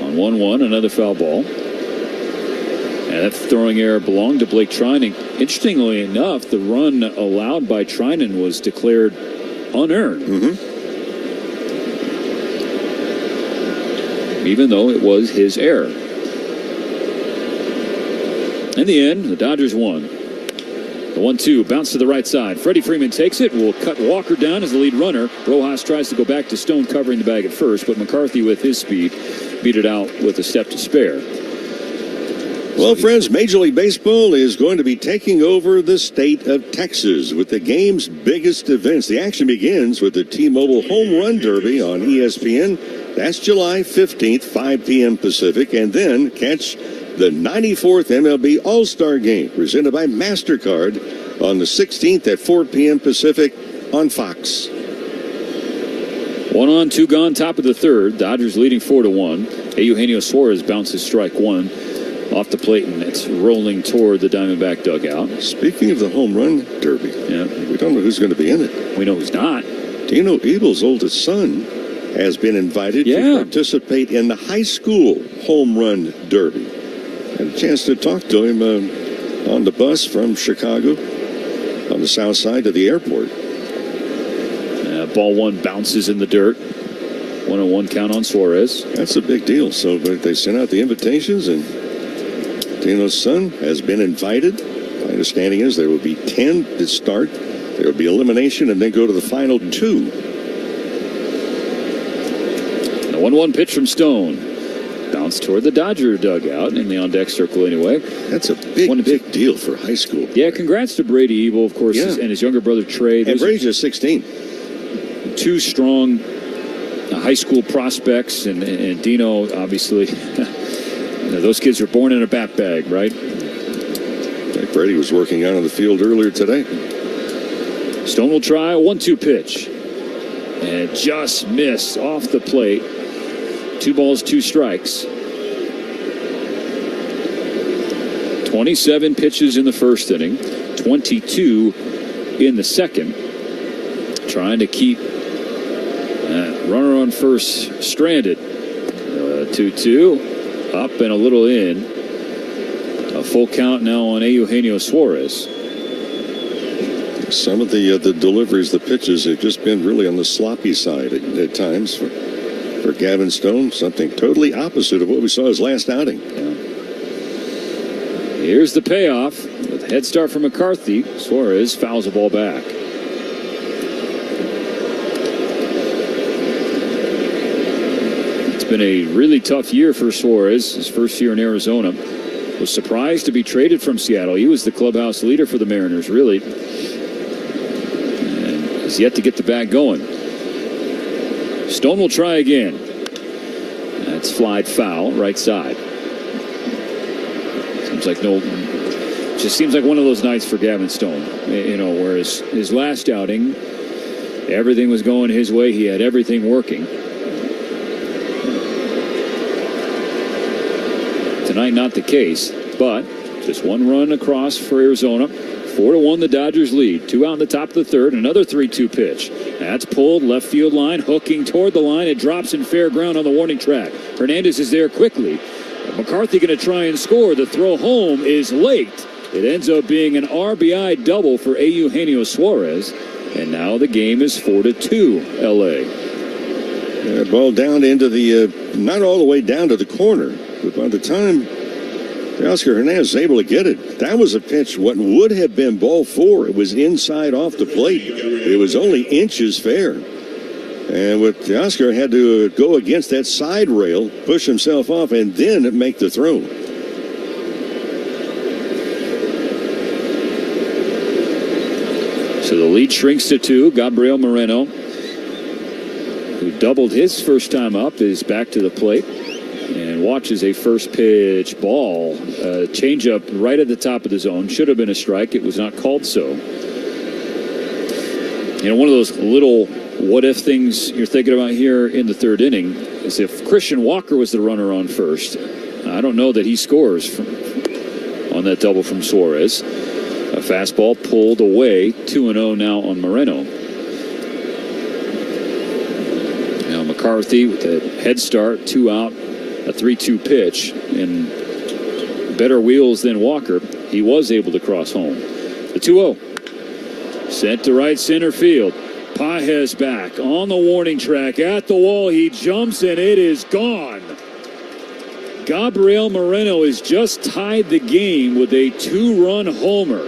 On 1-1, another foul ball. And that throwing error belonged to Blake Trinan. Interestingly enough, the run allowed by Trinan was declared unearned. Even though it was his error. In the end, the Dodgers won. The 1-2 bounce to the right side. Freddie Freeman takes it, will cut Walker down as the lead runner. Rojas tries to go back to Stone covering the bag at first, but McCarthy with his speed beat it out with a step to spare. Well, friends, Major League Baseball is going to be taking over the state of Texas with the game's biggest events. The action begins with the T-Mobile Home Run Derby on ESPN. That's July 15th, 5 p.m. Pacific. And then catch the 94th MLB All-Star Game presented by MasterCard on the 16th at 4 p.m. Pacific on Fox. 1 on, 2 gone, top of the third. Dodgers leading 4-1. Eugenio Suarez bounces strike 1 off the plate, and it's rolling toward the Diamondback dugout. Speaking of the home run derby, we don't know who's going to be in it. We know who's not. Dino Ebel's oldest son has been invited to participate in the high school home run derby. Had a chance to talk to him on the bus from Chicago on the south side of the airport. Ball 1 bounces in the dirt. 1-1 count on Suarez. That's a big deal. So they sent out the invitations, and Dino's son has been invited. My understanding is there will be 10 to start. There will be elimination and then go to the final 2. And a 1-1 pitch from Stone. Bounce toward the Dodger dugout in the on-deck circle anyway. That's a big deal for high school. Yeah, congrats to Brady Ebel, of course, and his younger brother Trey. And Brady's just 16. 2 strong high school prospects, and Dino, obviously, those kids were born in a bat bag, right? Like Brady was working out on the field earlier today. Stone will try a 1-2 pitch. And just missed off the plate. 2 balls, 2 strikes. 27 pitches in the first inning, 22 in the second. Trying to keep runner on first stranded. 2-2, up and a little in. A full count now on Eugenio Suarez. Some of the deliveries, the pitches have just been really on the sloppy side at times for Gavin Stone. Something totally opposite of what we saw his last outing. Yeah. Here's the payoff with a head start from McCarthy. Suarez fouls the ball back. It's been a really tough year for Suarez. His first year in Arizona. Was surprised to be traded from Seattle. He was the clubhouse leader for the Mariners, really. And has yet to get the bat going. Stone will try again. That's flied foul, right side. Just seems like one of those nights for Gavin Stone. You know, whereas his last outing, everything was going his way. He had everything working. Tonight, not the case, but just 1 run across for Arizona. 4-1 the Dodgers lead. 2 out in the top of the third. Another 3-2 pitch. That's pulled left field line, hooking toward the line. It drops in fair ground on the warning track. Hernandez is there quickly. McCarthy going to try and score. The throw home is late. It ends up being an RBI double for Eugenio Suarez. And now the game is 4-2 LA. Ball down into the, not all the way down to the corner. But by the time Oscar Hernandez was able to get it, that was a pitch, what would have been ball 4. It was inside off the plate. It was only inches fair. And with Oscar had to go against that side rail, push himself off, and then make the throw. So the lead shrinks to 2. Gabriel Moreno, who doubled his first time up, is back to the plate. And watches a first pitch ball, change up right at the top of the zone. Should have been a strike. It was not called so. You know, one of those little what if things you're thinking about here in the third inning is if Christian Walker was the runner on first. I don't know that he scores on that double from Suarez. A fastball pulled away. 2-0 now on Moreno. Now McCarthy with a head start, 2 out. A 3-2 pitch, and better wheels than Walker. He was able to cross home. The 2-0. Sent to right center field. Pages back on the warning track at the wall. He jumps, and it is gone. Gabriel Moreno has just tied the game with a 2-run homer.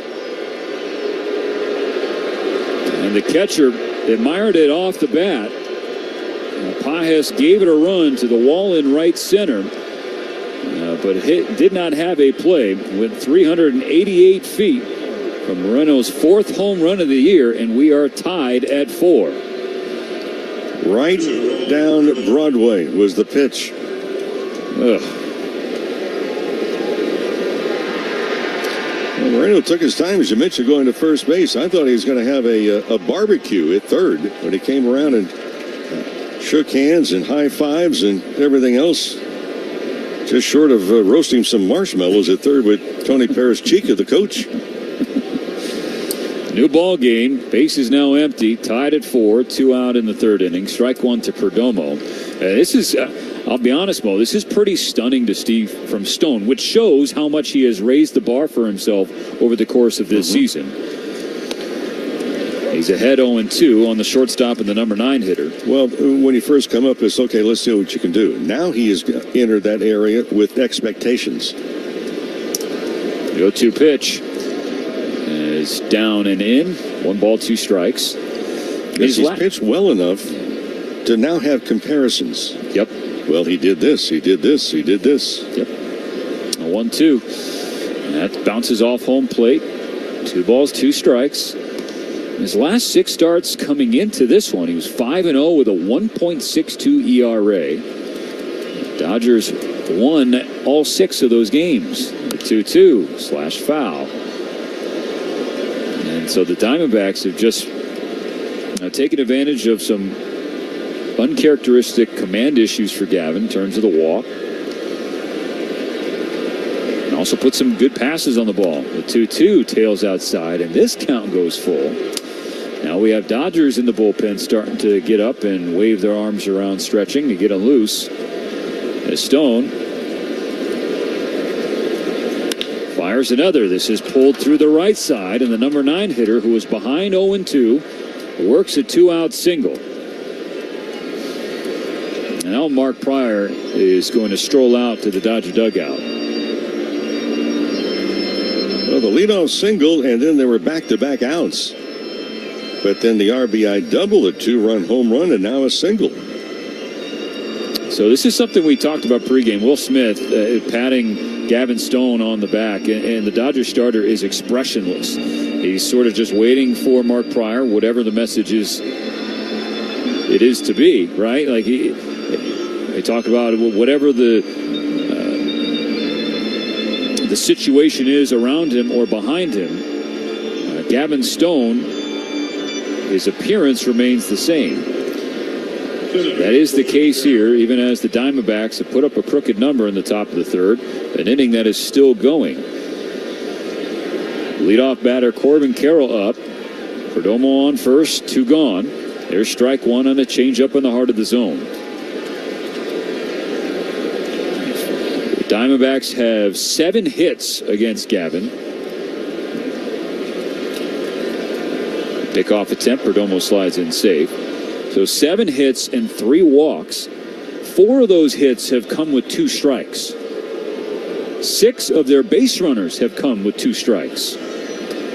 And the catcher admired it off the bat. Pages gave it a run to the wall in right center, but did not have a play. Went 388 feet from Moreno's 4th home run of the year, and we are tied at 4. Right down Broadway was the pitch. Ugh. Well, Moreno took his time, as you mentioned, going to first base. I thought he was going to have a barbecue at third, but he came around and shook hands and high fives and everything else. Just short of roasting some marshmallows at third with Tony Perez-Chica, the coach. New ball game. Base is now empty. Tied at 4. 2 out in the third inning. Strike 1 to Perdomo. This is, I'll be honest, Mo, this is pretty stunning to Steve from Stone, which shows how much he has raised the bar for himself over the course of this season. He's ahead 0-2 on the shortstop and the number 9 hitter. Well, when you first come up, it's okay, let's see what you can do. Now he has entered that area with expectations. The 0-2 pitch is down and in. 1 ball, 2 strikes. He's pitched well enough to now have comparisons. Yep. Well, he did this, he did this, he did this. Yep. A 1-2. That bounces off home plate. 2 balls, 2 strikes. His last 6 starts coming into this one, he was 5-0 with a 1.62 ERA. Dodgers won all 6 of those games. The 2-2 slash foul. And so the Diamondbacks have just taken advantage of some Uncharacteristic command issues for Gavin in terms of the walk. And also put some good passes on the ball. The 2-2 tails outside, and this count goes full. Now we have Dodgers in the bullpen starting to get up and wave their arms around, stretching to get them loose. As Stone fires another. This is pulled through the right side, and the number 9 hitter, who was behind 0-2, works a 2-out single. And now Mark Pryor is going to stroll out to the Dodger dugout. Well, the leadoff single, and then there were back-to-back outs. But then the RBI double, a 2-run home run, and now a single. So this is something we talked about pregame. Will Smith patting Gavin Stone on the back, and the Dodgers starter is expressionless. He's sort of just waiting for Mark Pryor, whatever the message is, it is to be, right? Like they talk about whatever the situation is around him or behind him. Gavin Stone, his appearance remains the same. That is the case here, even as the Diamondbacks have put up a crooked number in the top of the third, an inning that is still going. Leadoff batter Corbin Carroll up. Perdomo on first, 2 gone. There's strike 1 on a changeup in the heart of the zone. The Diamondbacks have 7 hits against Gavin. Pickoff attempt, Perdomo slides in safe. So 7 hits and 3 walks. 4 of those hits have come with 2 strikes. 6 of their base runners have come with 2 strikes.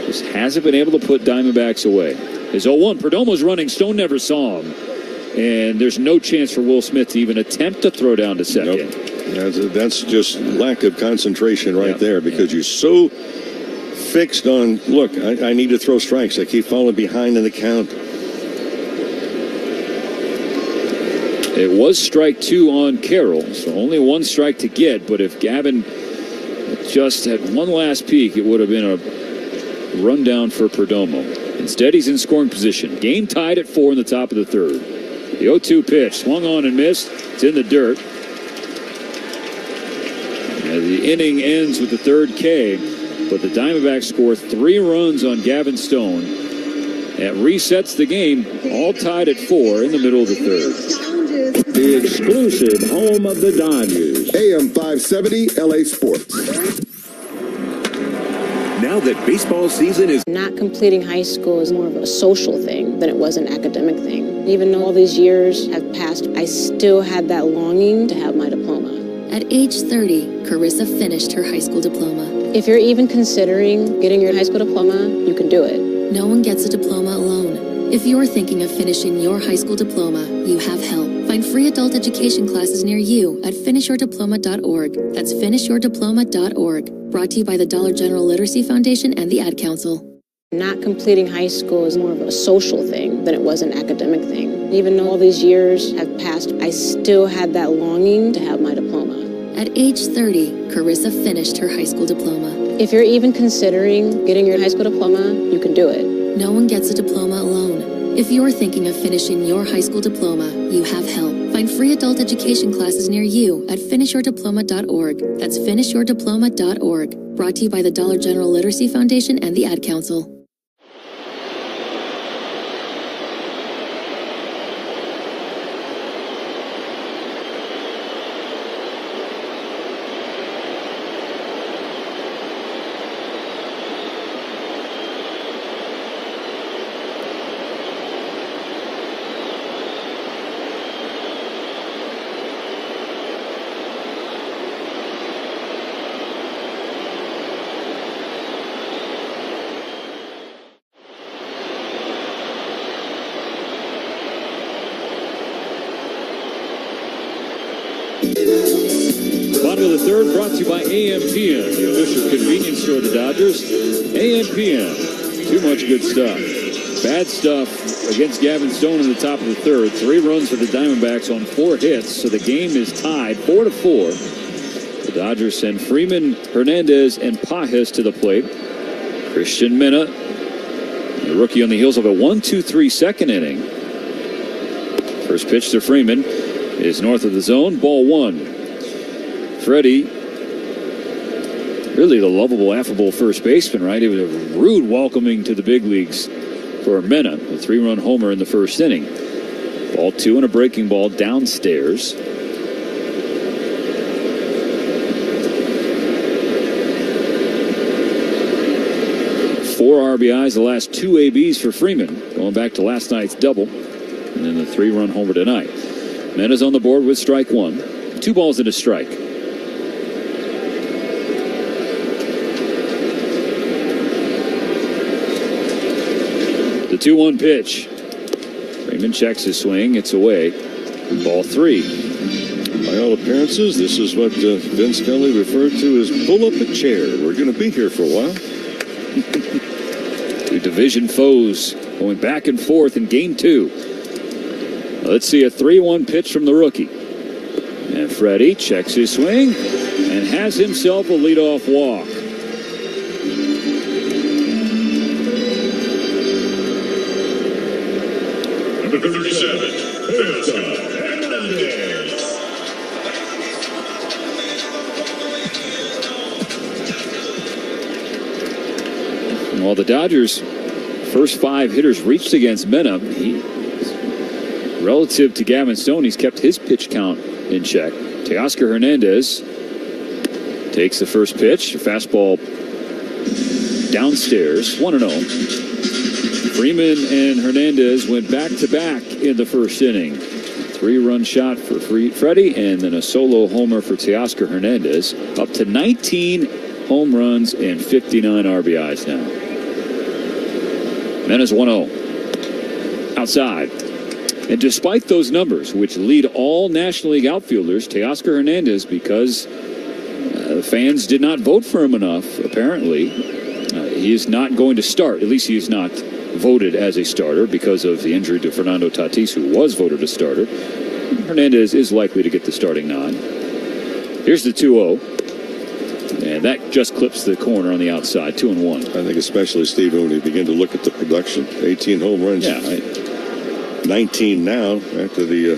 Just hasn't been able to put Diamondbacks away. His 0-1, Perdomo's running, Stone never saw him. And there's no chance for Will Smith to even attempt to throw down to second. Nope. That's just lack of concentration right there, because you're so fixed on, look, I need to throw strikes. I keep falling behind in the count. It was strike 2 on Carroll, so only 1 strike to get. But if Gavin just had one last peek, it would have been a rundown for Perdomo. Instead, he's in scoring position. Game tied at 4 in the top of the third. The 0-2 pitch, swung on and missed. It's in the dirt. And the inning ends with the third K, but the Diamondbacks score 3 runs on Gavin Stone. It resets the game, all tied at 4 in the middle of the third. The exclusive home of the Dodgers. AM 570 LA Sports. Now that baseball season is... Not completing high school is more of a social thing than it was an academic thing. Even though all these years have passed, I still had that longing to have my diploma. At age 30, Carissa finished her high school diploma. If you're even considering getting your high school diploma, you can do it. No one gets a diploma alone. If you're thinking of finishing your high school diploma, you have help. Find free adult education classes near you at finishyourdiploma.org. That's finishyourdiploma.org. Brought to you by the Dollar General Literacy Foundation and the Ad Council. Not completing high school is more of a social thing than it was an academic thing. Even though all these years have passed, I still had that longing to have my diploma. At age 30, Carissa finished her high school diploma. If you're even considering getting your high school diploma, you can do it. No one gets a diploma alone. If you're thinking of finishing your high school diploma, you have help. Find free adult education classes near you at finishyourdiploma.org. That's finishyourdiploma.org. Brought to you by the Dollar General Literacy Foundation and the Ad Council. Bottom of the third, brought to you by AMPM, the official convenience store of the Dodgers. AMPM, too much good stuff. Bad stuff against Gavin Stone in the top of the third. 3 runs for the Diamondbacks on 4 hits, so the game is tied 4-4. The Dodgers send Freeman, Hernandez, and Pajes to the plate. Christian Mena, the rookie, on the heels of a 1-2-3 second inning. First pitch to Freeman is north of the zone, ball one. Freddie, really the lovable, affable first baseman, right? It was a rude welcoming to the big leagues for Mena, a 3-run homer in the first inning. Ball two and a breaking ball downstairs. Four RBIs, the last two ABs for Freeman, going back to last night's double, and then the 3-run homer tonight. Mena's on the board with strike one. 2 balls and a strike. The 2-1 pitch. Freeman checks his swing. It's away. Ball 3. By all appearances, this is what Vince Scully referred to as pull up a chair. We're going to be here for a while. Two division foes going back and forth in game 2. Let's see a 3-1 pitch from the rookie. And Freddie checks his swing and has himself a leadoff walk. Number 37, While the Dodgers' first 5 hitters reached against Mena, relative to Gavin Stone, he's kept his pitch count in check. Teoscar Hernandez takes the first pitch, a fastball downstairs, 1-0. Freeman and Hernandez went back-to-back in the first inning. 3-run shot for Freddie, and then a solo homer for Teoscar Hernandez. Up to 19 home runs and 59 RBIs now. Mena's 1-0. Outside. And despite those numbers, which lead all National League outfielders, Teoscar Hernandez, because the fans did not vote for him enough, apparently, he is not going to start. At least he is not voted as a starter because of the injury to Fernando Tatis, who was voted a starter. Hernandez is likely to get the starting nod. Here's the 2-0. And that just clips the corner on the outside, 2-1. I think especially, Steve, when you begin to look at the production, 18 home runs. Yeah, 19 now after the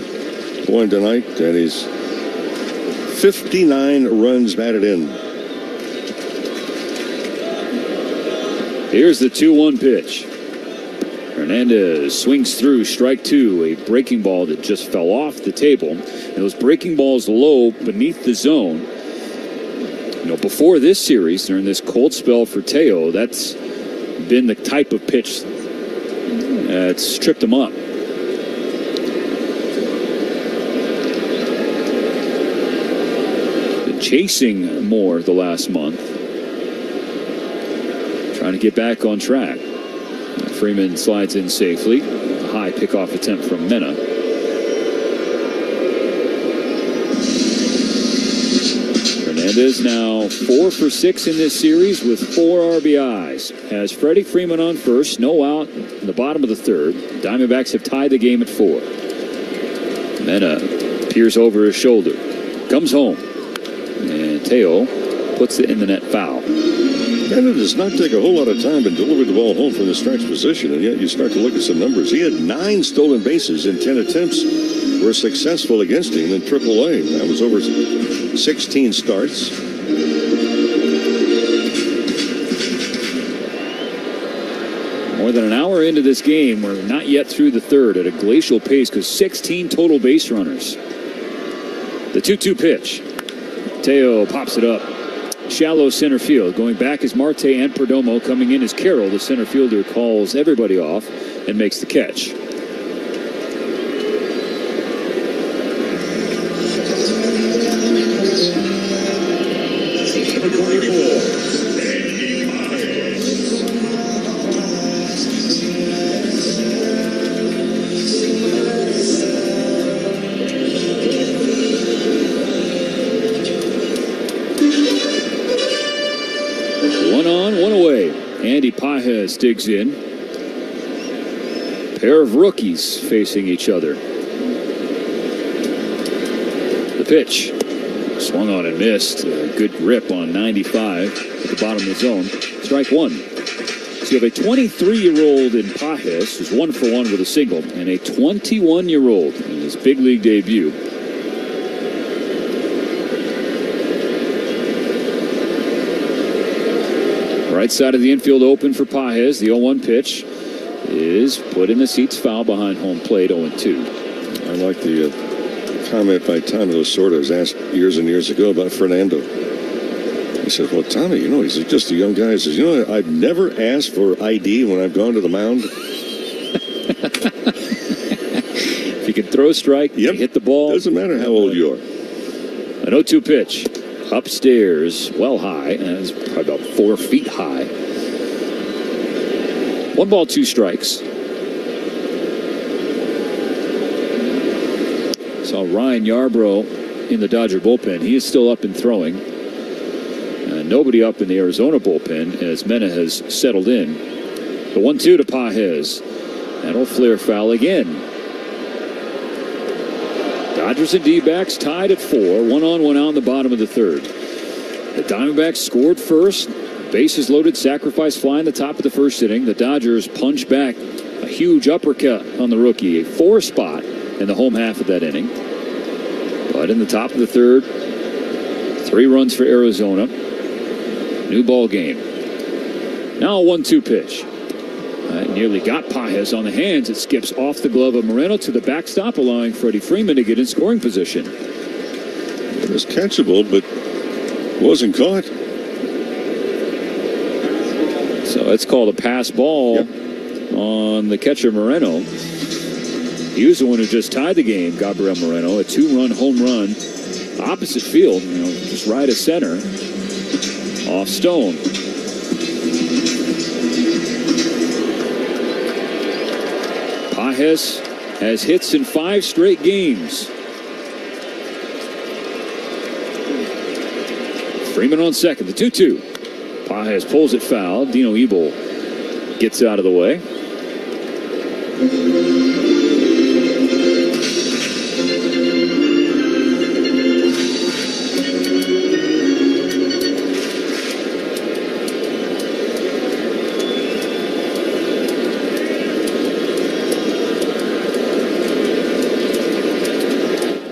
one tonight, and he's 59 runs batted in. Here's the 2-1 pitch. Hernandez swings through, strike 2, a breaking ball that just fell off the table. And those breaking balls low beneath the zone. You know, before this series, during this cold spell for Teo, that's been the type of pitch that's tripped him up. Been chasing more the last month. Trying to get back on track. Freeman slides in safely. A high pickoff attempt from Mena. Hernandez now 4 for 6 in this series with 4 RBIs. Has Freddie Freeman on first, no out in the bottom of the third. Diamondbacks have tied the game at 4. Mena peers over his shoulder. Comes home. And Teo puts it in the net foul. And it does not take a whole lot of time to deliver the ball home from the stretch position, and yet you start to look at some numbers. He had 9 stolen bases in 10 attempts were successful against him in AAA. That was over 16 starts. More than an hour into this game, we're not yet through the third at a glacial pace because 16 total base runners. The 2-2 pitch. Teo pops it up. Shallow center field. Going back is Marte and Perdomo. Coming in is Carroll. The center fielder calls everybody off and makes the catch. Pajes digs in. Pair of rookies facing each other. The pitch. Swung on and missed. A good grip on 95 at the bottom of the zone. Strike 1. So you have a 23-year-old in Pajes who's 1 for 1 with a single, and a 21-year-old in his big league debut. Right side of the infield open for Pajes. The 0-1 pitch is put in the seats, foul behind home plate, 0-2. I like the comment by Tommy Lasorda was asked years and years ago about Fernando. He said, well, Tommy, he's just a young guy. He says, I've never asked for ID when I've gone to the mound. If you can throw a strike, hit the ball. Doesn't matter how old you are. An 0-2 pitch. Upstairs, well high, and it's probably about 4 feet high. 1 ball, 2 strikes. Saw Ryan Yarbrough in the Dodger bullpen. He is still up and throwing. Nobody up in the Arizona bullpen as Mena has settled in. The 1-2 to Pajes. That'll flare foul again. Dodgers and D-backs tied at 4. 1 on, 1 out in the bottom of the third. The Diamondbacks scored first. Bases loaded, sacrifice fly in the top of the first inning. The Dodgers punch back a huge uppercut on the rookie. A 4 spot in the home half of that inning. But in the top of the third, 3 runs for Arizona. New ball game. Now a 1-2 pitch. Nearly got Pajes on the hands. It skips off the glove of Moreno to the backstop, allowing Freddie Freeman to get in scoring position. It was catchable, but wasn't caught. So it's called a pass ball on the catcher Moreno. He was the one who just tied the game, Gabriel Moreno. A 2-run home run, opposite field, just right of center, off Stone. Pajes has hits in 5 straight games. Freeman on second, the 2-2. Pajes pulls it foul. Dino Ebel gets out of the way.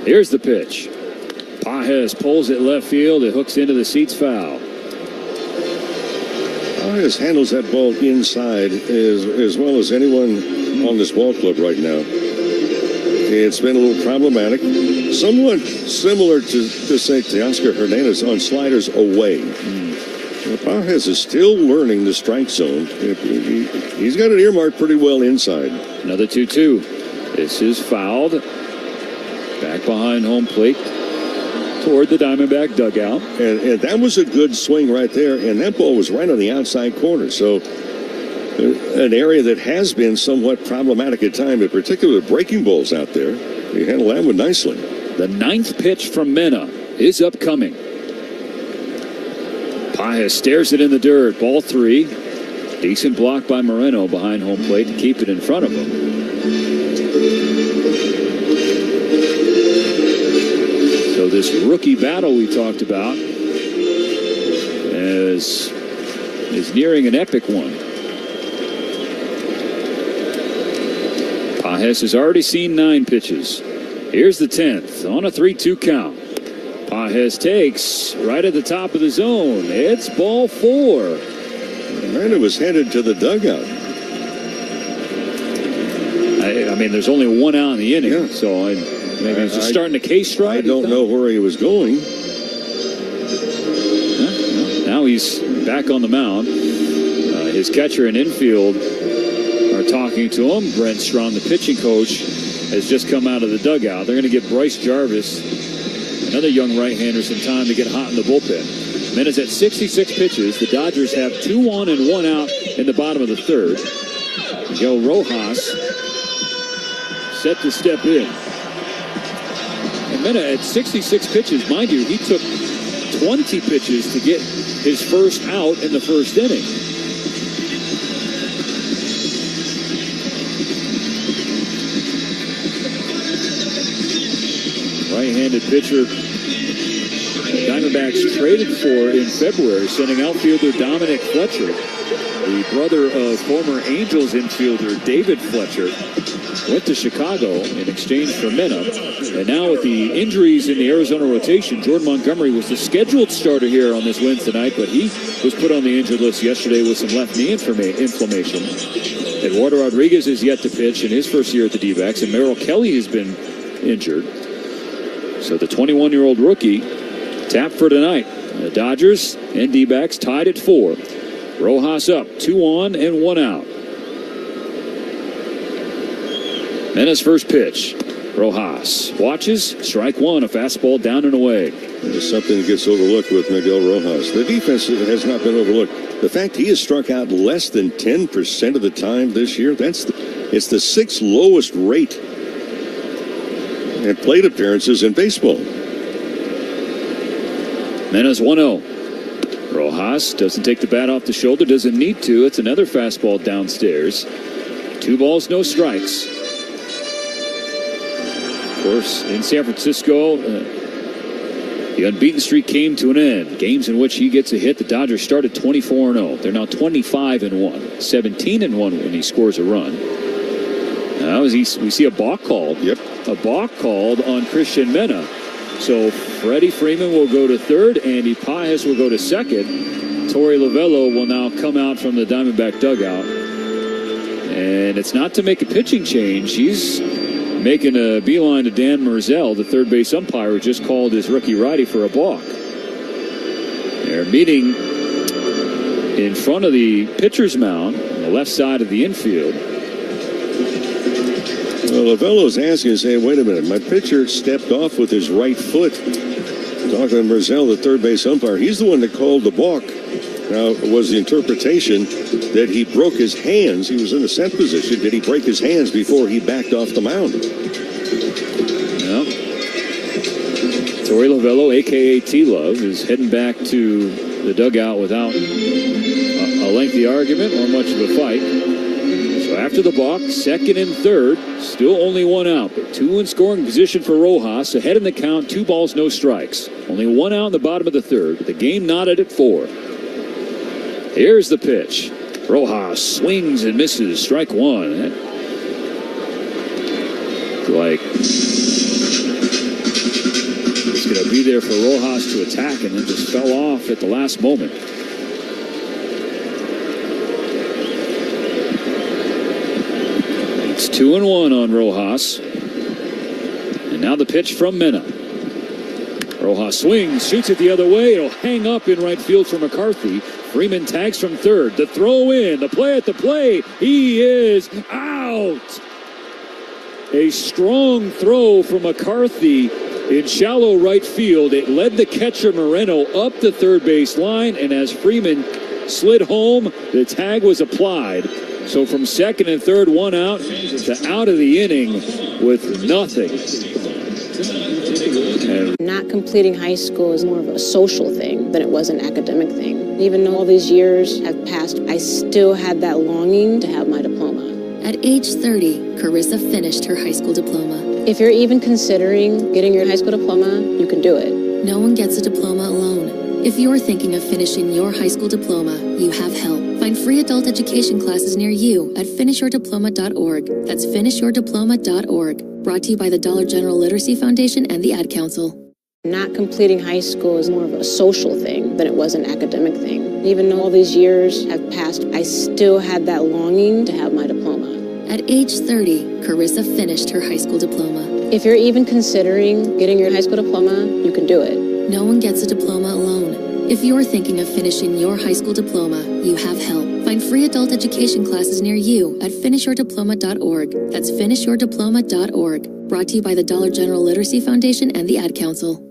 Here's the pitch. Pajes pulls it left field. It hooks into the seats, foul. Pajes handles that ball inside as well as anyone on this ball club right now. It's been a little problematic. Somewhat similar to Teoscar Hernandez on sliders away. Pajes is still learning the strike zone. He's got it earmarked pretty well inside. Another 2-2. This is fouled. Back behind home plate toward the Diamondback dugout. And that was a good swing right there. And that ball was right on the outside corner. So an area that has been somewhat problematic at times, in particular breaking balls out there. He handled that one nicely. The 9th pitch from Mena is upcoming. Pajes stares it in the dirt. Ball 3. Decent block by Moreno behind home plate to keep it in front of him. So this rookie battle we talked about is nearing an epic one. Pajes has already seen 9 pitches. Here's the 10th on a 3-2 count. Pajes takes right at the top of the zone. It's ball 4. Miranda was headed to the dugout. I mean, there's only 1 out in the inning, so maybe he's just starting to case strike. I don't know where he was going. Now he's back on the mound. His catcher and infield are talking to him. Brent Strawn, the pitching coach, has just come out of the dugout. They're going to give Bryce Jarvis, another young right-hander, some time to get hot in the bullpen. Mena's at 66 pitches. The Dodgers have 2 on and 1 out in the bottom of the third. Miguel Rojas set to step in. And Mena at 66 pitches, mind you, he took 20 pitches to get his first out in the first inning. Right-handed pitcher Diamondbacks traded for in February, sending outfielder Dominic Fletcher. the brother of former Angels infielder David Fletcher, went to Chicago in exchange for Mena. And now with the injuries in the Arizona rotation, Jordan Montgomery was the scheduled starter here on this Wednesday night, but he was put on the injured list yesterday with some left knee inflammation. Eduardo Rodriguez is yet to pitch in his first year at the D-backs, and Merrill Kelly has been injured. So the 21-year-old rookie tapped for tonight. The Dodgers and D-backs tied at 4. Rojas up, 2 on and 1 out. Mena's first pitch. Rojas watches, strike 1, a fastball down and away. There's something that gets overlooked with Miguel Rojas. The defense has not been overlooked. The fact he has struck out less than 10% of the time this year, it's the 6th lowest rate in plate appearances in baseball. Mena's 1-0. Rojas doesn't take the bat off the shoulder, doesn't need to. It's another fastball downstairs. 2 balls, no strikes. Of course, in San Francisco, the unbeaten streak came to an end. Games in which he gets a hit, the Dodgers started 24-0. They're now 25-1, 17-1 when he scores a run. Now we see a balk called. Yep. A balk called on Christian Mena. So Freddie Freeman will go to third, Andy Pajes will go to second. Torey Lovello will now come out from the Diamondback dugout. And it's not to make a pitching change. He's making a beeline to Dan Merzel, the third base umpire, who just called his rookie righty for a balk. They're meeting in front of the pitcher's mound on the left side of the infield. Well, Lavello's asking, saying, wait a minute, my pitcher stepped off with his right foot. Talking to Merzel, the third base umpire, he's the one that called the balk. Now, was the interpretation that he broke his hands? He was in the set position. Did he break his hands before he backed off the mound? No. Torey Lovello, a.k.a. T-Love, is heading back to the dugout without a lengthy argument or much of a fight. So after the balk, second and third, still only 1 out, but 2 in scoring position for Rojas. Ahead in the count, 2 balls, no strikes. Only 1 out in the bottom of the third, with the game knotted at 4. Here's the pitch. Rojas swings and misses. Strike 1. Like it's going to be there for Rojas to attack, and then just fell off at the last moment. It's 2-1 on Rojas. And now the pitch from Mena. Rojas swings, shoots it the other way. It'll hang up in right field for McCarthy. Freeman tags from third. The throw in, the play at the plate. He is out. A strong throw from McCarthy in shallow right field. It led the catcher Moreno up the third base line, and as Freeman slid home, the tag was applied. So from second and third, 1 out, to out of the inning with nothing. Not completing high school is more of a social thing than it was an academic thing. Even though all these years have passed, I still had that longing to have my diploma. At age 30, Carissa finished her high school diploma. If you're even considering getting your high school diploma, you can do it. No one gets a diploma alone. If you're thinking of finishing your high school diploma, you have help. Find free adult education classes near you at finishyourdiploma.org. That's finishyourdiploma.org. Brought to you by the Dollar General Literacy Foundation and the Ad Council. Not completing high school is more of a social thing than it was an academic thing. Even though all these years have passed, I still had that longing to have my diploma. At age 30, Carissa finished her high school diploma. If you're even considering getting your high school diploma, you can do it. No one gets a diploma alone. If you're thinking of finishing your high school diploma, you have help. Find free adult education classes near you at finishyourdiploma.org. That's finishyourdiploma.org. Brought to you by the Dollar General Literacy Foundation and the Ad Council.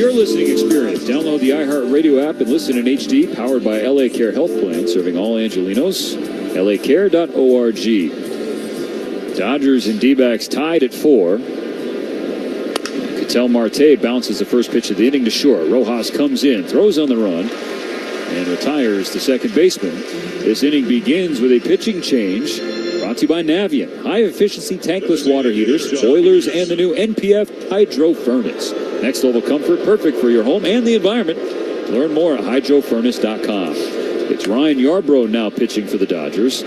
your listening experience. Download the iHeartRadio app and listen in HD, powered by LA Care Health Plan, serving all Angelinos. LACare.org. Dodgers and D-backs tied at 4. Ketel Marte bounces the first pitch of the inning to short. Rojas comes in, throws on the run, and retires the second baseman. This inning begins with a pitching change. Brought to you by Navien. High-efficiency tankless water heaters, boilers, and the new NPF Hydro Furnace. Next level comfort, perfect for your home and the environment. Learn more at hydrofurnace.com. It's Ryan Yarbrough now pitching for the Dodgers.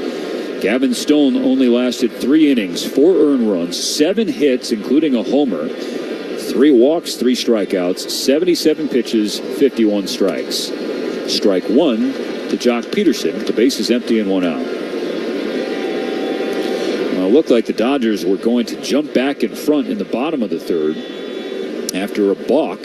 Gavin Stone only lasted 3 innings, 4 earned runs, 7 hits, including a homer, 3 walks, 3 strikeouts, 77 pitches, 51 strikes. Strike 1 to Jock Peterson. The base is empty and 1 out. Well, it looked like the Dodgers were going to jump back in front in the bottom of the third after a balk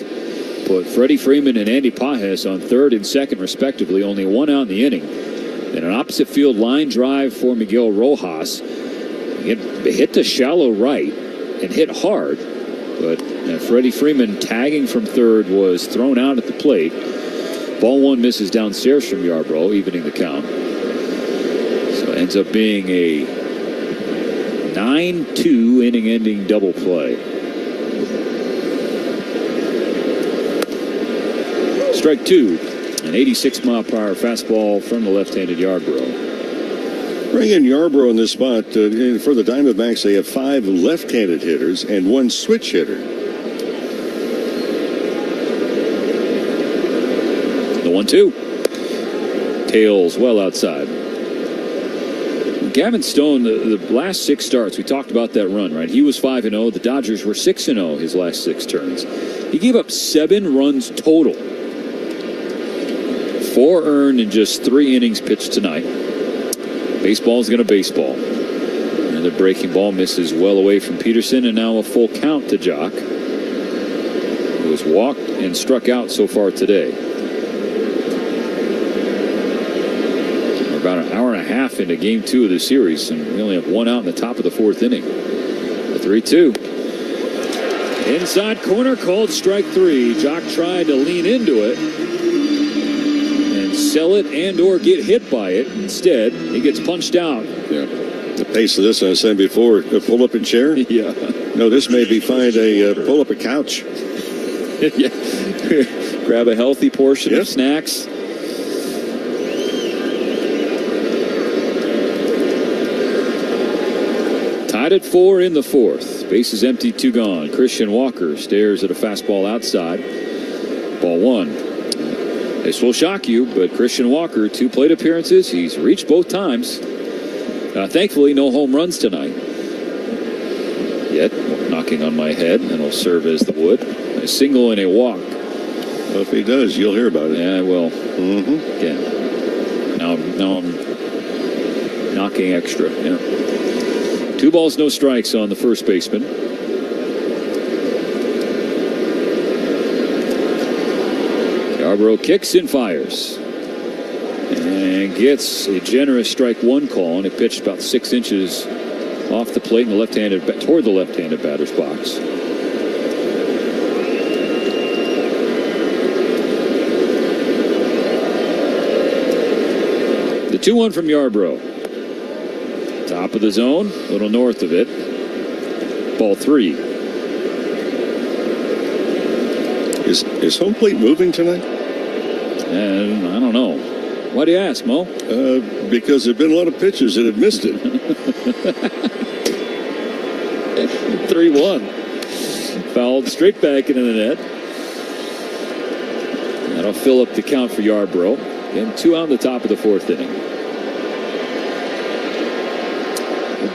put Freddie Freeman and Andy Pages on third and second, respectively. Only 1 out in the inning. And an opposite field line drive for Miguel Rojas. It hit to shallow right and hit hard. But Freddie Freeman tagging from third was thrown out at the plate. Ball 1 misses downstairs from Yarbrough, evening the count. So it ends up being a 9-2 inning-ending double play. Strike 2, an 86-mile-per-hour fastball from the left-handed Yarbrough. Bring in Yarbrough in this spot. For the Diamondbacks, they have 5 left-handed hitters and 1 switch hitter. The 1-2. Tails well outside. Gavin Stone, the last 6 starts, we talked about that run, right? He was 5-0. The Dodgers were 6-0 his last 6 turns. He gave up 7 runs total. 4 earned in just 3 innings pitched tonight. Baseball's going to baseball. Another breaking ball misses well away from Peterson, and now a full count to Jock, who has walked and struck out so far today. We're about an hour and a half into game 2 of the series, and we only have 1 out in the top of the 4th inning. The 3-2. Inside corner, called strike 3. Jock tried to lean into it, sell it and or get hit by it. Instead, he gets punched out. Yeah. The pace of this, I said before, pull up a chair. Yeah. No, this may be find a pull up a couch. Yeah. Grab a healthy portion of snacks. Tied at 4 in the 4th. Base is empty, 2 gone. Christian Walker stares at a fastball outside. Ball 1. This will shock you, but Christian Walker, 2 plate appearances. He's reached both times. Thankfully, no home runs tonight. Yet, knocking on my head, and will serve as the wood. A single and a walk. Well, if he does, you'll hear about it. Yeah, I will. Again. Now I'm knocking extra. Yeah. 2 balls, no strikes on the first baseman. Yarbrough kicks and fires. And gets a generous strike 1 call, and it pitched about 6 inches off the plate in the toward the left-handed batter's box. The 2-1 from Yarbrough. Top of the zone, a little north of it. Ball 3. Is home plate moving tonight? I don't know. Why do you ask, Mo? Because there have been a lot of pitchers that have missed it. 3-1. Fouled straight back into the net. That'll fill up the count for Yarbrough. And 2 out in the top of the 4th inning.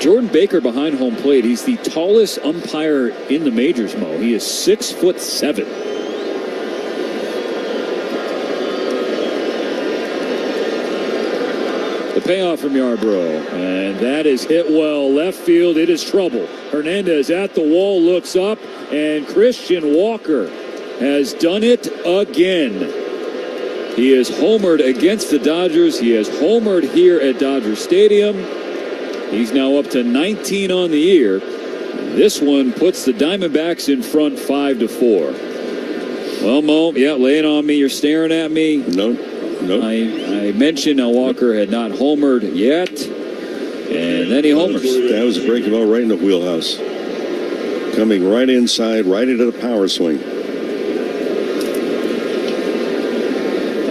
Jordan Baker behind home plate. He's the tallest umpire in the majors, Mo. He is 6'7". The payoff from Yarbrough, and that is hit well left field. It is trouble. Hernandez at the wall, looks up, and Christian Walker has done it again. He has homered against the Dodgers. He has homered here at Dodger Stadium. He's now up to 19 on the year. This one puts the Diamondbacks in front 5-4. Well, Mo, lay it on me. You're staring at me. No. I mentioned Walker had not homered yet, and then he homers. That was a breaking ball right in the wheelhouse. Coming right inside, right into the power swing.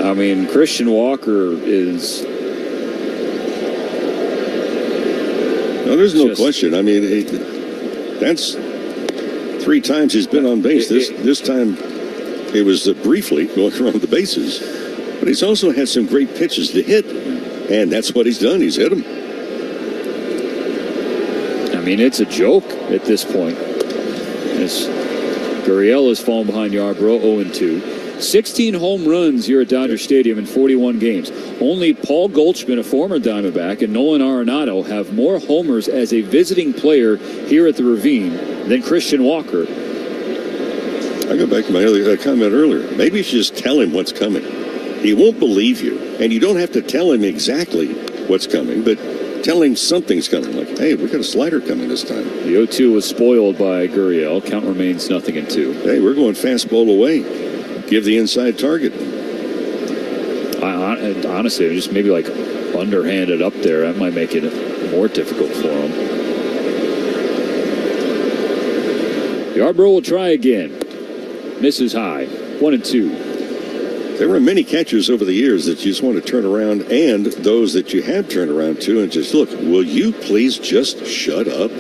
I mean, Christian Walker is... No, there's no question. I mean, that's 3 times he's been on base. This time it was briefly going around the bases. But he's also had some great pitches to hit, and that's what he's done. He's hit them. I mean, it's a joke at this point. As Gurriel has fallen behind Yarbrough, 0-2. 16 home runs here at Dodger Stadium in 41 games. Only Paul Goldschmidt, a former Diamondback, and Nolan Arenado have more homers as a visiting player here at the Ravine than Christian Walker. I go back to my other comment earlier. Maybe you should just tell him what's coming. He won't believe you, and you don't have to tell him exactly what's coming, but tell him something's coming. Like, hey, we got a slider coming this time. The 0-2 was spoiled by Gurriel. Count remains 0-2. Hey, we're going fastball away. Give the inside target. Honestly, just maybe like underhanded up there. That might make it more difficult for him. Yarbrough will try again. Misses high. 1-2. There were many catchers over the years that you just want to turn around, and those that you have turned around to, and just look, will you please just shut up?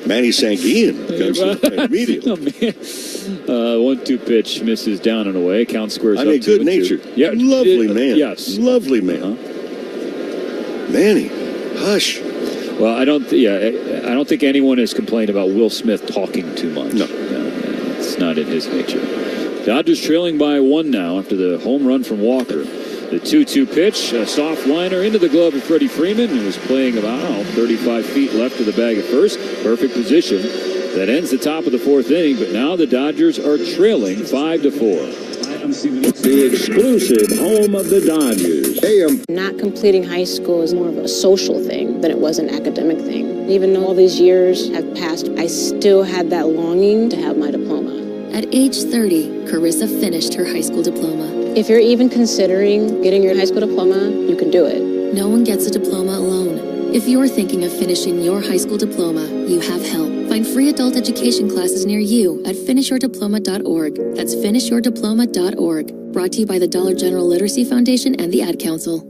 Manny Sanguillen comes immediately. Oh, man. 1-2 pitch misses down and away. Count squares up. Good natured. Yeah, lovely man. Yes, lovely man. Manny, hush. Well, I don't think anyone has complained about Will Smith talking too much. No. It's not in his nature. Dodgers trailing by 1 now after the home run from Walker. The 2-2 pitch, a soft liner into the glove of Freddie Freeman, who was playing about 35 feet left of the bag at first. Perfect position. That ends the top of the 4th inning, but now the Dodgers are trailing 5-4. The exclusive home of the Dodgers. Not completing high school is more of a social thing than it was an academic thing. Even though all these years have passed, I still had that longing to have my diploma. At age 30, Carissa finished her high school diploma. If you're even considering getting your high school diploma, you can do it. No one gets a diploma alone. If you're thinking of finishing your high school diploma, you have help. Find free adult education classes near you at finishyourdiploma.org. That's finishyourdiploma.org. Brought to you by the Dollar General Literacy Foundation and the Ad Council.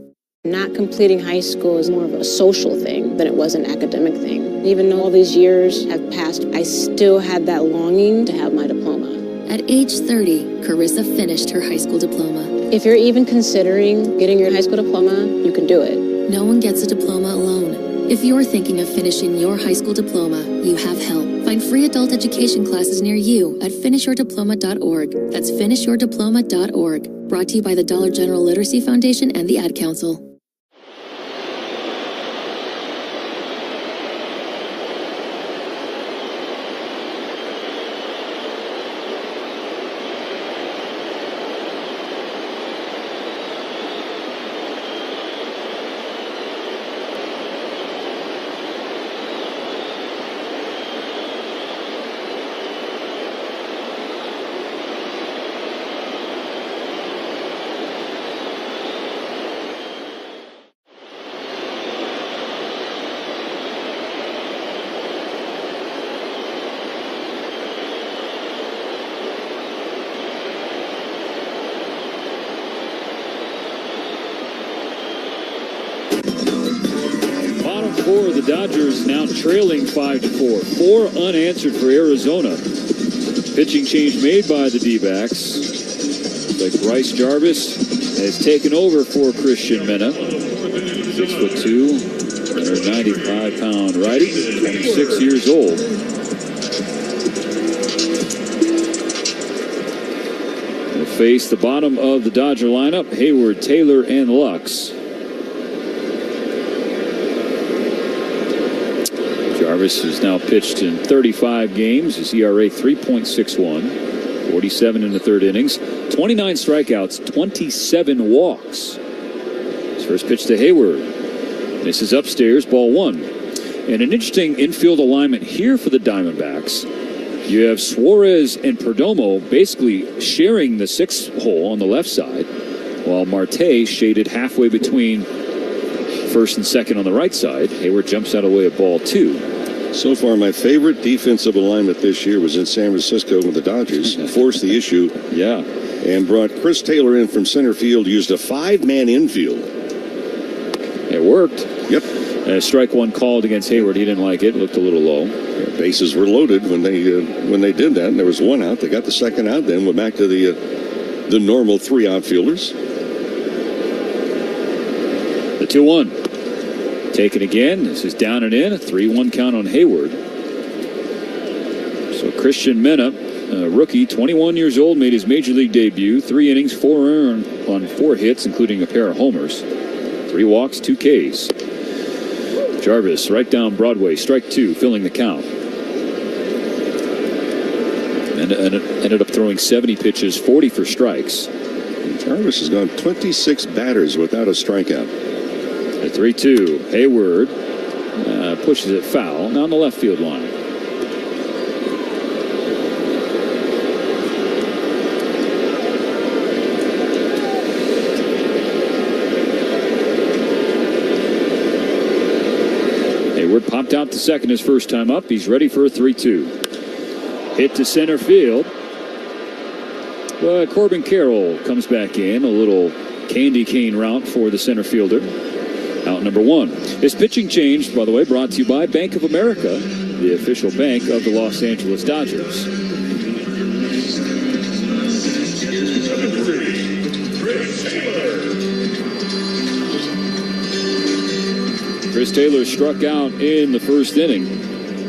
Not completing high school is more of a social thing than it was an academic thing. Even though all these years have passed, I still had that longing to have my diploma. At age 30, Carissa finished her high school diploma. If you're even considering getting your high school diploma, you can do it. No one gets a diploma alone. If you're thinking of finishing your high school diploma, you have help. Find free adult education classes near you at finishyourdiploma.org. That's finishyourdiploma.org. Brought to you by the Dollar General Literacy Foundation and the Ad Council. For the Dodgers now trailing 5-4. 4 unanswered for Arizona. Pitching change made by the Dbacks. Like Bryce Jarvis has taken over for Christian Mena. 6'2", 195-pound righty, 26 years old. Will face the bottom of the Dodger lineup: Hayward, Taylor, and Lux. Jarvis has now pitched in 35 games. His ERA 3.61, 47 in the 3rd innings, 29 strikeouts, 27 walks. His first pitch to Hayward. Misses upstairs, ball 1. And an interesting infield alignment here for the Diamondbacks. You have Suarez and Perdomo basically sharing the 6th hole on the left side, while Marte shaded halfway between first and second on the right side. Hayward jumps out of the way of ball 2. So far, my favorite defensive alignment this year was in San Francisco with the Dodgers. Forced the issue. Yeah. And brought Chris Taylor in from center field, used a 5-man infield. It worked. Yep. Strike 1 called against Hayward. He didn't like it. Looked a little low. Yeah, bases were loaded when they did that, and there was 1 out. They got the 2nd out, then went back to the normal 3 outfielders. The 2-1. Taken again. This is down and in. A 3-1 count on Hayward. So Christian Mena, rookie, 21 years old, made his major league debut. 3 innings, 4 earned on 4 hits, including a pair of homers. 3 walks, 2 Ks. Jarvis right down Broadway. Strike 2, filling the count. And ended up throwing 70 pitches, 40 for strikes. Jarvis has gone 26 batters without a strikeout. The 3-2. Hayward pushes it foul. Now on the left field line. Hayward popped out to second his first time up. He's ready for a 3-2. Hit to center field. But Corbin Carroll comes back in. A little candy cane route for the center fielder. Out number 1. This pitching change, by the way, brought to you by Bank of America, the official bank of the Los Angeles Dodgers. Chris Taylor struck out in the first inning.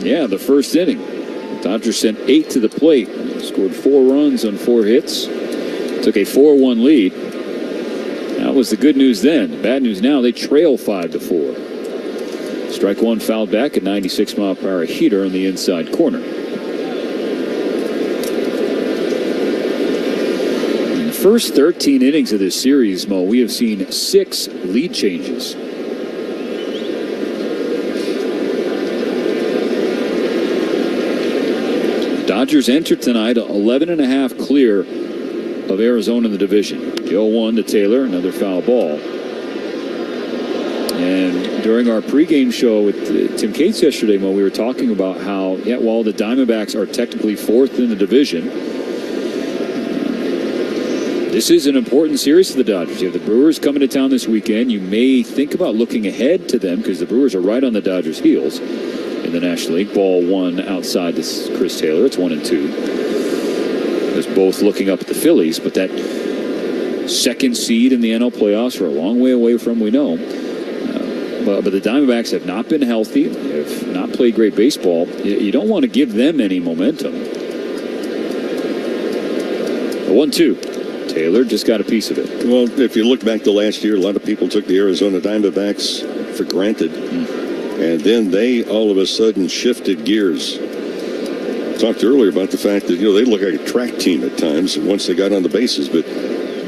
Yeah, the first inning. The Dodgers sent 8 to the plate. Scored 4 runs on 4 hits. Took a 4-1 lead. That was the good news then. The bad news now, they trail 5-4. Strike 1 fouled back, a 96-mile-per-hour heater on the inside corner. In the first 13 innings of this series, Mo, we have seen 6 lead changes. The Dodgers enter tonight 11.5 clear of Arizona in the division. The 0-1 to Taylor, another foul ball. And during our pregame show with Tim Cates yesterday, Mo, we were talking about how, while the Diamondbacks are technically 4th in the division, this is an important series for the Dodgers. You have the Brewers coming to town this weekend. You may think about looking ahead to them because the Brewers are right on the Dodgers' heels in the National League. Ball 1 outside this Chris Taylor. It's 1-2. There's both looking up at the Phillies, but that second seed in the NL playoffs are a long way away from, we know. But the Diamondbacks have not been healthy, have not played great baseball. You don't want to give them any momentum. The 1-2. Taylor just got a piece of it. Well, if you look back to last year, a lot of people took the Arizona Diamondbacks for granted. And then they all of a sudden shifted gears. Talked earlier about the fact that, they look like a track team at times once they got on the bases, but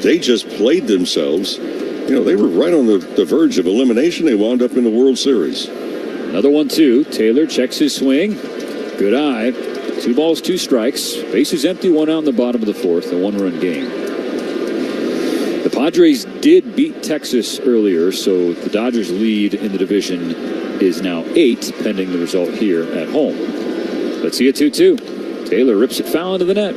they just played themselves. They were right on the verge of elimination. They wound up in the World Series. Another 1-2. Taylor checks his swing. Good eye. 2 balls, 2 strikes. Bases empty, 1 out in the bottom of the 4th. A 1-run game. The Padres did beat Texas earlier, so the Dodgers' lead in the division is now 8, pending the result here at home. Let's see a 2-2. Taylor rips it foul into the net.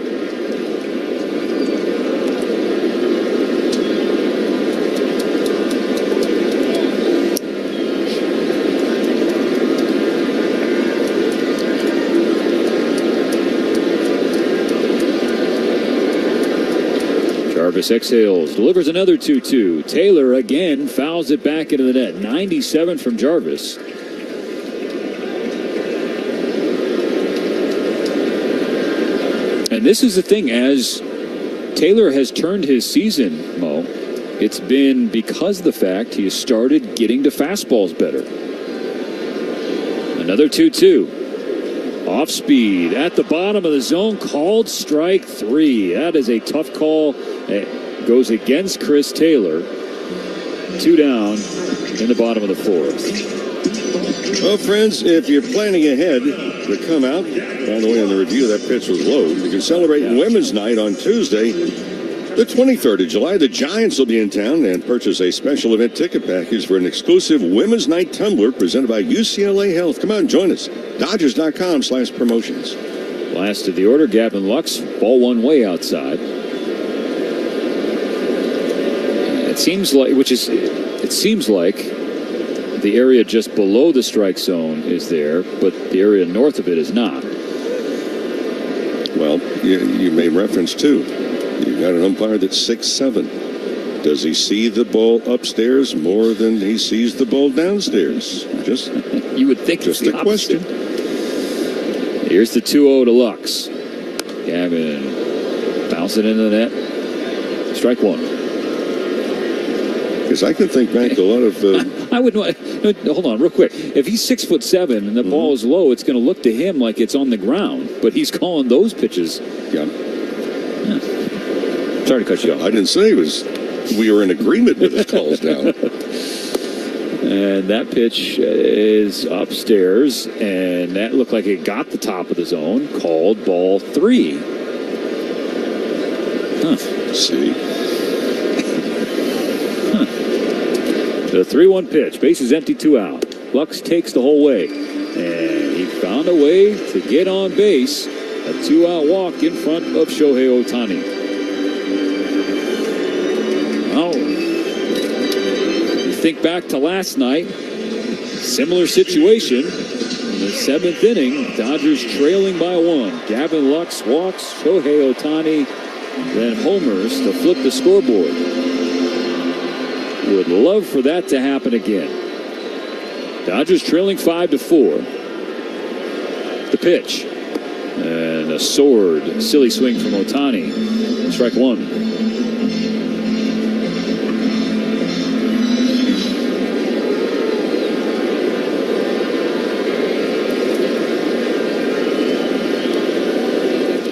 Jarvis exhales, delivers another 2-2. Taylor again fouls it back into the net. 97 from Jarvis. And this is the thing, as Taylor has turned his season, Mo, it's been because of the fact he has started getting to fastballs better. Another 2-2. Off speed at the bottom of the zone, called strike 3. That is a tough call. It goes against Chris Taylor. 2 down in the bottom of the 4th. Well, friends, if you're planning ahead, to come out. By the way, on the review, that pitch was low. You can celebrate Women's Night on Tuesday, the 23rd of July. The Giants will be in town and purchase a special event ticket package for an exclusive Women's Night tumbler presented by UCLA Health. Come out and join us. Dodgers.com/promotions. Last of the order, Gavin Lux. Ball one way outside. It seems like the area just below the strike zone is there, but the area north of it is not. Well, you made reference to. You've got an umpire that's 6'7". Does he see the ball upstairs more than he sees the ball downstairs? Just you would think just it's a question. Here's the 2-0 to Lux. Gavin bounce it into the net. Strike one. Because I can think back to a lot of. I would hold on real quick. If he's 6'7" and the ball is low, it's going to look to him like it's on the ground. But he's calling those pitches. Yeah. Sorry to cut you off. I didn't say we were in agreement with his calls down. And that pitch is upstairs, and that looked like it got the top of the zone. Called ball 3. See. The 3-1 pitch. Base is empty, 2 out. Lux takes the whole way. And he found a way to get on base. A 2-out walk in front of Shohei Ohtani. Oh. You think back to last night. Similar situation. In the 7th inning, Dodgers trailing by 1. Gavin Lux walks. Shohei Ohtani then homers to flip the scoreboard. Would love for that to happen again. Dodgers trailing 5-4. The pitch. And a sword. Silly swing from Ohtani. Strike one.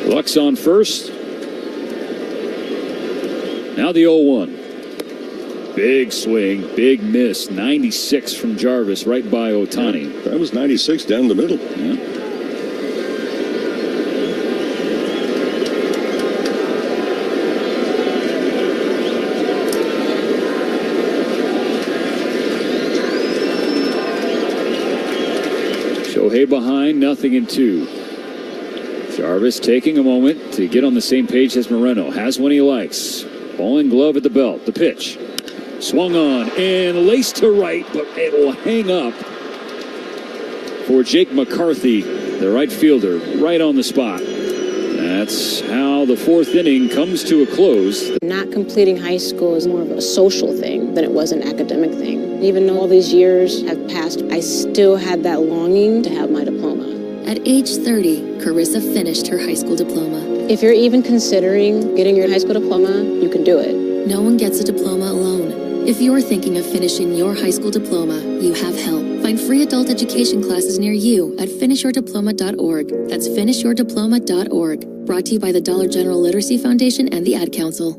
Lux on first. Now the 0-1. Big swing, big miss. 96 from Jarvis, right by Ohtani. Yeah, that was 96 down the middle. Yeah. Shohei behind, 0-2. Jarvis taking a moment to get on the same page as Moreno. Has one he likes. Ball and glove at the belt. The pitch. Swung on and laced to right, but it will hang up for Jake McCarthy, the right fielder, right on the spot. That's how the 4th inning comes to a close. Not completing high school is more of a social thing than it was an academic thing. Even though all these years have passed, I still had that longing to have my diploma. At age 30, Carissa finished her high school diploma. If you're even considering getting your high school diploma, you can do it. No one gets a diploma alone. If you're thinking of finishing your high school diploma, you have help. Find free adult education classes near you at finishyourdiploma.org. That's finishyourdiploma.org. Brought to you by the Dollar General Literacy Foundation and the Ad Council.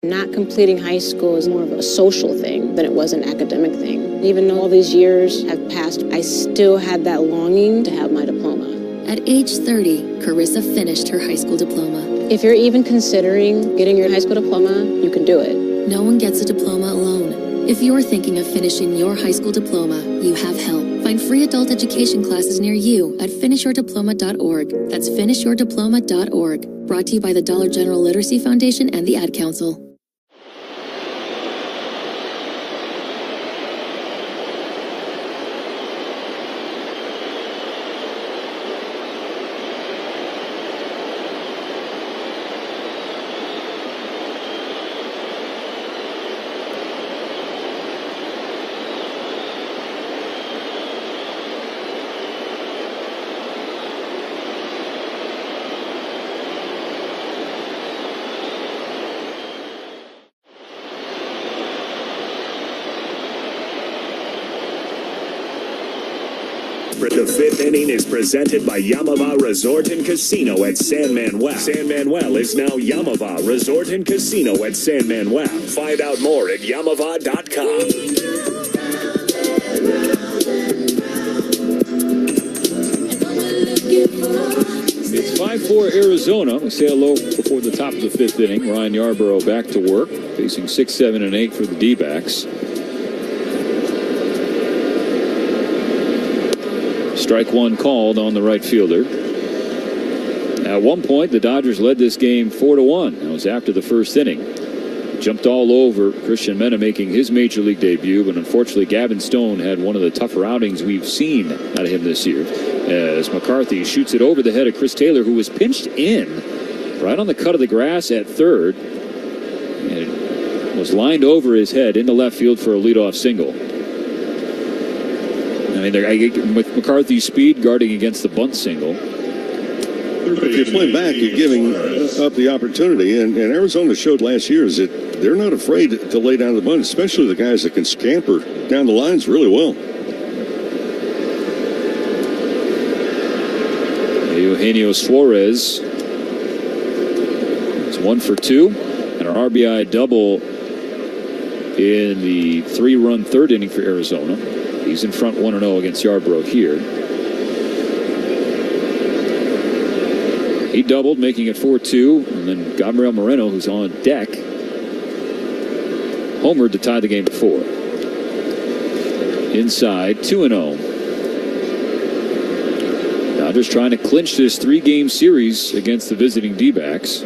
Not completing high school is more of a social thing than it was an academic thing. Even though all these years have passed, I still had that longing to have my diploma. At age 30, Carissa finished her high school diploma. If you're even considering getting your high school diploma, you can do it. No one gets a diploma alone. If you're thinking of finishing your high school diploma, you have help. Find free adult education classes near you at finishyourdiploma.org. That's finishyourdiploma.org. Brought to you by the Dollar General Literacy Foundation and the Ad Council. The 5th inning is presented by Yamava Resort and Casino at San Manuel. San Manuel is now Yamava Resort and Casino at San Manuel. Find out more at yamava.com. Looking for Arizona. We say hello before the top of the 5th inning. Ryan Yarbrough back to work, facing 6, 7, and 8 for the D-backs. Strike one called on the right fielder. At one point, the Dodgers led this game 4-1. That was after the first inning. Jumped all over Christian Mena making his major league debut, but unfortunately Gavin Stone had one of the tougher outings we've seen out of him this year, as McCarthy shoots it over the head of Chris Taylor, who was pinched in right on the cut of the grass at third, and it was lined over his head into left field for a leadoff single. I mean, with McCarthy's speed guarding against the bunt single. If you play back, you're giving up the opportunity. And Arizona showed last year is that they're not afraid to lay down the bunt, especially the guys that can scamper down the lines really well. Eugenio Suarez is 1 for 2, and an RBI double in the 3-run third inning for Arizona. He's in front 1-0 against Yarbrough here. He doubled, making it 4-2, and then Gabriel Moreno, who's on deck, homered to tie the game to 4. Inside, 2-0. Dodgers trying to clinch this 3-game series against the visiting D-backs.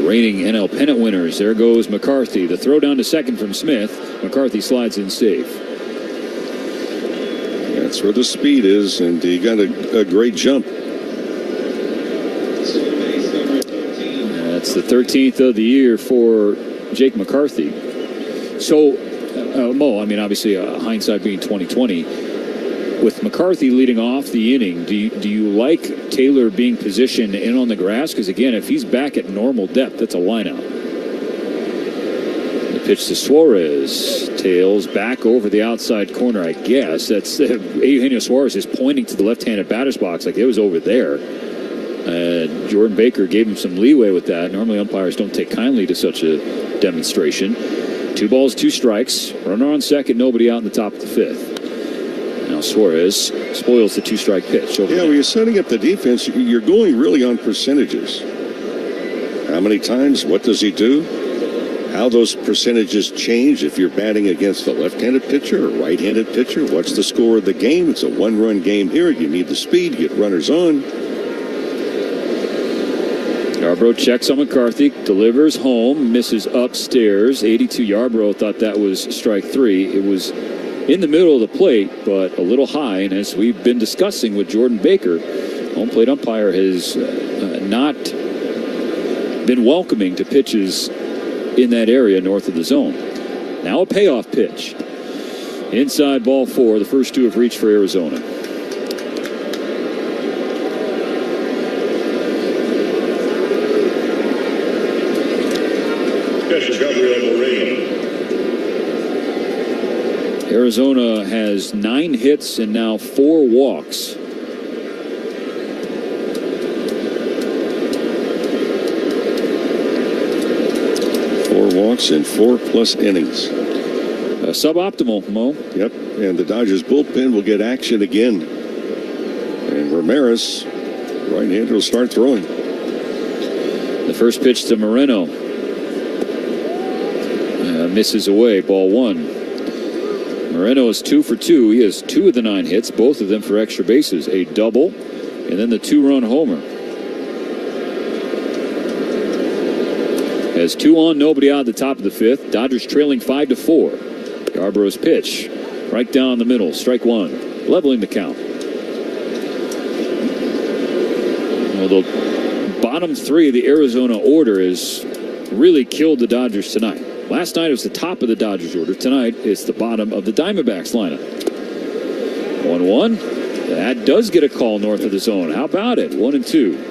Reigning NL pennant winners. There goes McCarthy. The throw down to second from Smith. McCarthy slides in safe. That's where the speed is, and he got a great jump. That's the 13th of the year for Jake McCarthy. So, Mo, I mean, obviously, hindsight being 2020. With McCarthy leading off the inning, do you like Taylor being positioned in on the grass? Because, again, if he's back at normal depth, that's a lineout. The pitch to Suarez. Tails back over the outside corner, I guess. That's Eugenio Suarez is pointing to the left-handed batter's box like it was over there. Jordan Baker gave him some leeway with that. Normally, umpires don't take kindly to such a demonstration. 2 balls, 2 strikes. Runner on second, nobody out in the top of the 5th. Now Suarez spoils the 2-strike pitch. Yeah, when you're setting up the defense, you're going really on percentages. How many times? What does he do? How those percentages change if you're batting against a left-handed pitcher or right-handed pitcher. What's the score of the game? It's a 1-run game here. You need the speed, get runners on. Yarbrough checks on McCarthy, delivers home, misses upstairs. 82 Yarbrough thought that was strike 3. It was in the middle of the plate, but a little high. And as we've been discussing with Jordan Baker, home plate umpire has not been welcoming to pitches in that area north of the zone. Now a payoff pitch. Inside ball 4. The first 2 have reached for Arizona. Arizona has 9 hits and now 4 walks. Walks in 4+ innings. Suboptimal, Mo. Yep, and the Dodgers bullpen will get action again. And Ramirez, right-hander, will start throwing. The first pitch to Moreno. Misses away, ball 1. Moreno is 2 for 2. He has 2 of the 9 hits, both of them for extra bases. A double, and then the 2-run homer. Has 2 on, nobody out at the top of the 5th. Dodgers trailing 5-4. Yarbrough's pitch, right down the middle, strike 1, leveling the count. Well, the bottom 3 of the Arizona order has really killed the Dodgers tonight. Last night it was the top of the Dodgers order. Tonight it's the bottom of the Diamondbacks lineup. 1-1. That does get a call north of the zone. How about it? 1-2.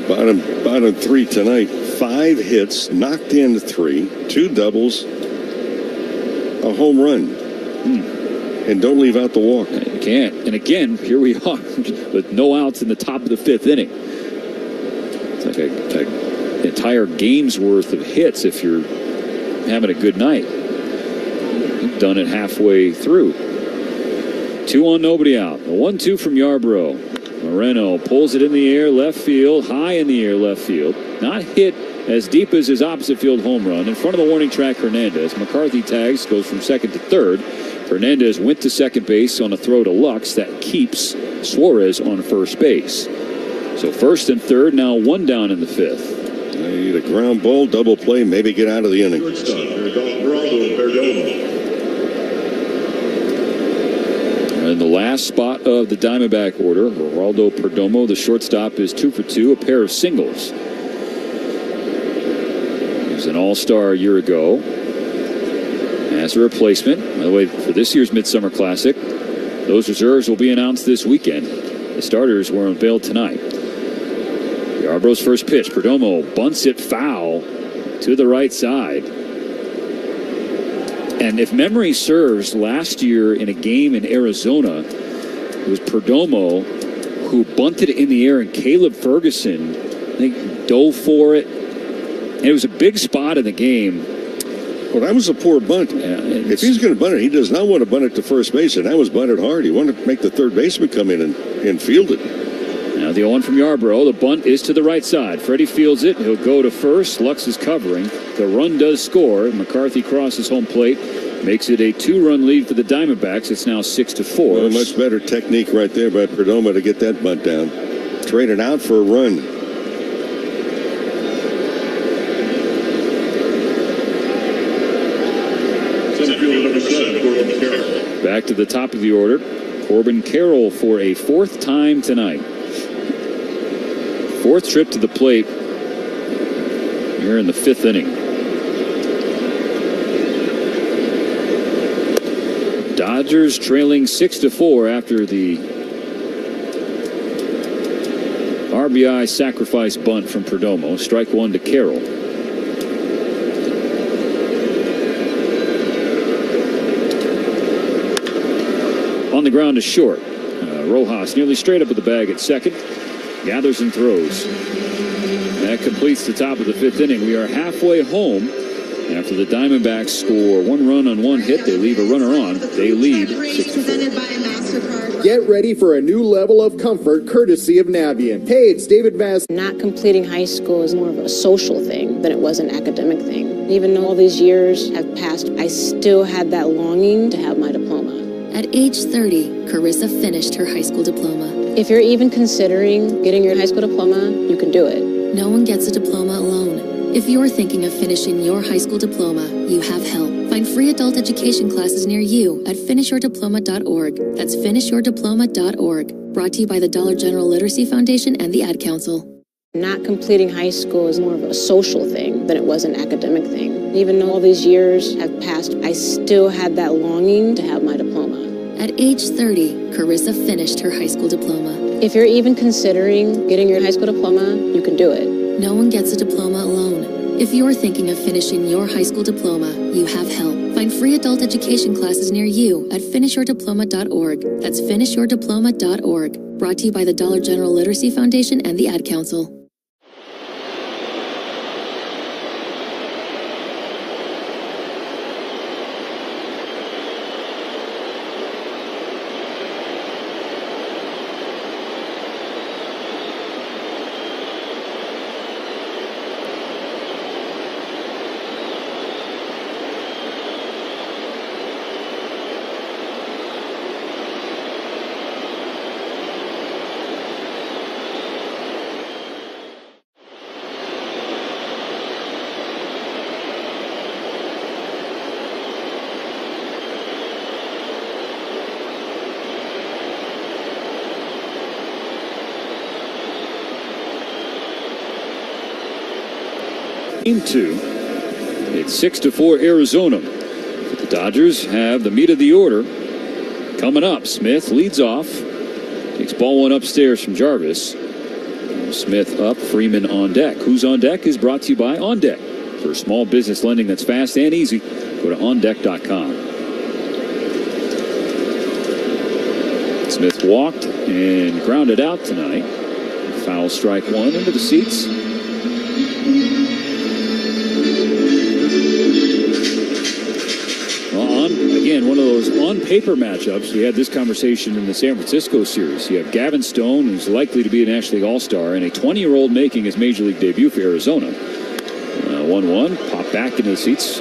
Bottom 3 tonight. 5 hits, knocked in 3, 2 doubles, a home run. And don't leave out the walk. You can't. And again, here we are with no outs in the top of the 5th inning. It's like an entire game's worth of hits if you're having a good night. He's done it halfway through. 2 on, nobody out. The 1-2 from Yarbrough. Moreno pulls it in the air, left field, high in the air, left field. Not hit as deep as his opposite field home run. In front of the warning track, Hernandez. McCarthy tags, goes from second to third. Hernandez went to second base on a throw to Lux. That keeps Suarez on first base. So first and third, now 1 down in the 5th. They need a ground ball, double play, maybe get out of the inning. In the last spot of the Diamondback order, Geraldo Perdomo, the shortstop, is 2 for 2, a pair of singles. He was an all-star a year ago as a replacement. By the way, for this year's Midsummer Classic, those reserves will be announced this weekend. The starters were unveiled tonight. Yarbrough's first pitch. Perdomo bunts it foul to the right side. And if memory serves, last year in a game in Arizona, it was Perdomo who bunted it in the air, and Caleb Ferguson, I think, dove for it. And it was a big spot in the game. Well, that was a poor bunt. Yeah, if he's going to bunt it, he does not want to bunt it to first base, and that was bunted hard. He wanted to make the third baseman come in and field it. Now the 0-1 from Yarbrough. The bunt is to the right side. Freddie fields it. He'll go to first. Lux is covering. The run does score. McCarthy crosses home plate. Makes it a 2-run lead for the Diamondbacks. It's now 6-4. Well, much better technique right there by Perdomo to get that bunt down. Traded out for a run. Back to the top of the order. Corbin Carroll for a 4th time tonight. 4th trip to the plate here in the 5th inning. Dodgers trailing 6-4 after the RBI sacrifice bunt from Perdomo. Strike 1 to Carroll. On the ground to short. Rojas nearly straight up with the bag at second. Gathers and throws. That completes the top of the 5th inning. We are halfway home. After the Diamondbacks score 1 run on 1 hit, they leave a runner on. They lead 6-4. Get ready for a new level of comfort courtesy of Navien. Hey, it's David Bass. Not completing high school is more of a social thing than it was an academic thing. Even though all these years have passed, I still had that longing to have my diploma. At age 30, Carissa finished her high school diploma. If you're even considering getting your high school diploma, you can do it. No one gets a diploma alone. If you're thinking of finishing your high school diploma, you have help. Find free adult education classes near you at finishyourdiploma.org. That's finishyourdiploma.org. Brought to you by the Dollar General Literacy Foundation and the Ad Council. Not completing high school is more of a social thing than it was an academic thing. Even though all these years have passed, I still had that longing to have my diploma. At age 30, Carissa finished her high school diploma. If you're even considering getting your high school diploma, you can do it. No one gets a diploma alone. If you're thinking of finishing your high school diploma, you have help. Find free adult education classes near you at finishyourdiploma.org. That's finishyourdiploma.org. Brought to you by the Dollar General Literacy Foundation and the Ad Council. Game 2. It's 6-4 Arizona. But the Dodgers have the meat of the order coming up. Smith leads off. Takes ball 1 upstairs from Jarvis. Smith up, Freeman on deck. Who's on deck is brought to you by On Deck. For small business lending that's fast and easy, go to ondeck.com. Smith walked and grounded out tonight. Foul strike 1 into the seats. again, one of those on-paper matchups. We had this conversation in the San Francisco series. You have Gavin Stone, who's likely to be a National League All-Star, and a 20-year-old making his Major League debut for Arizona. 1-1, pop back into the seats.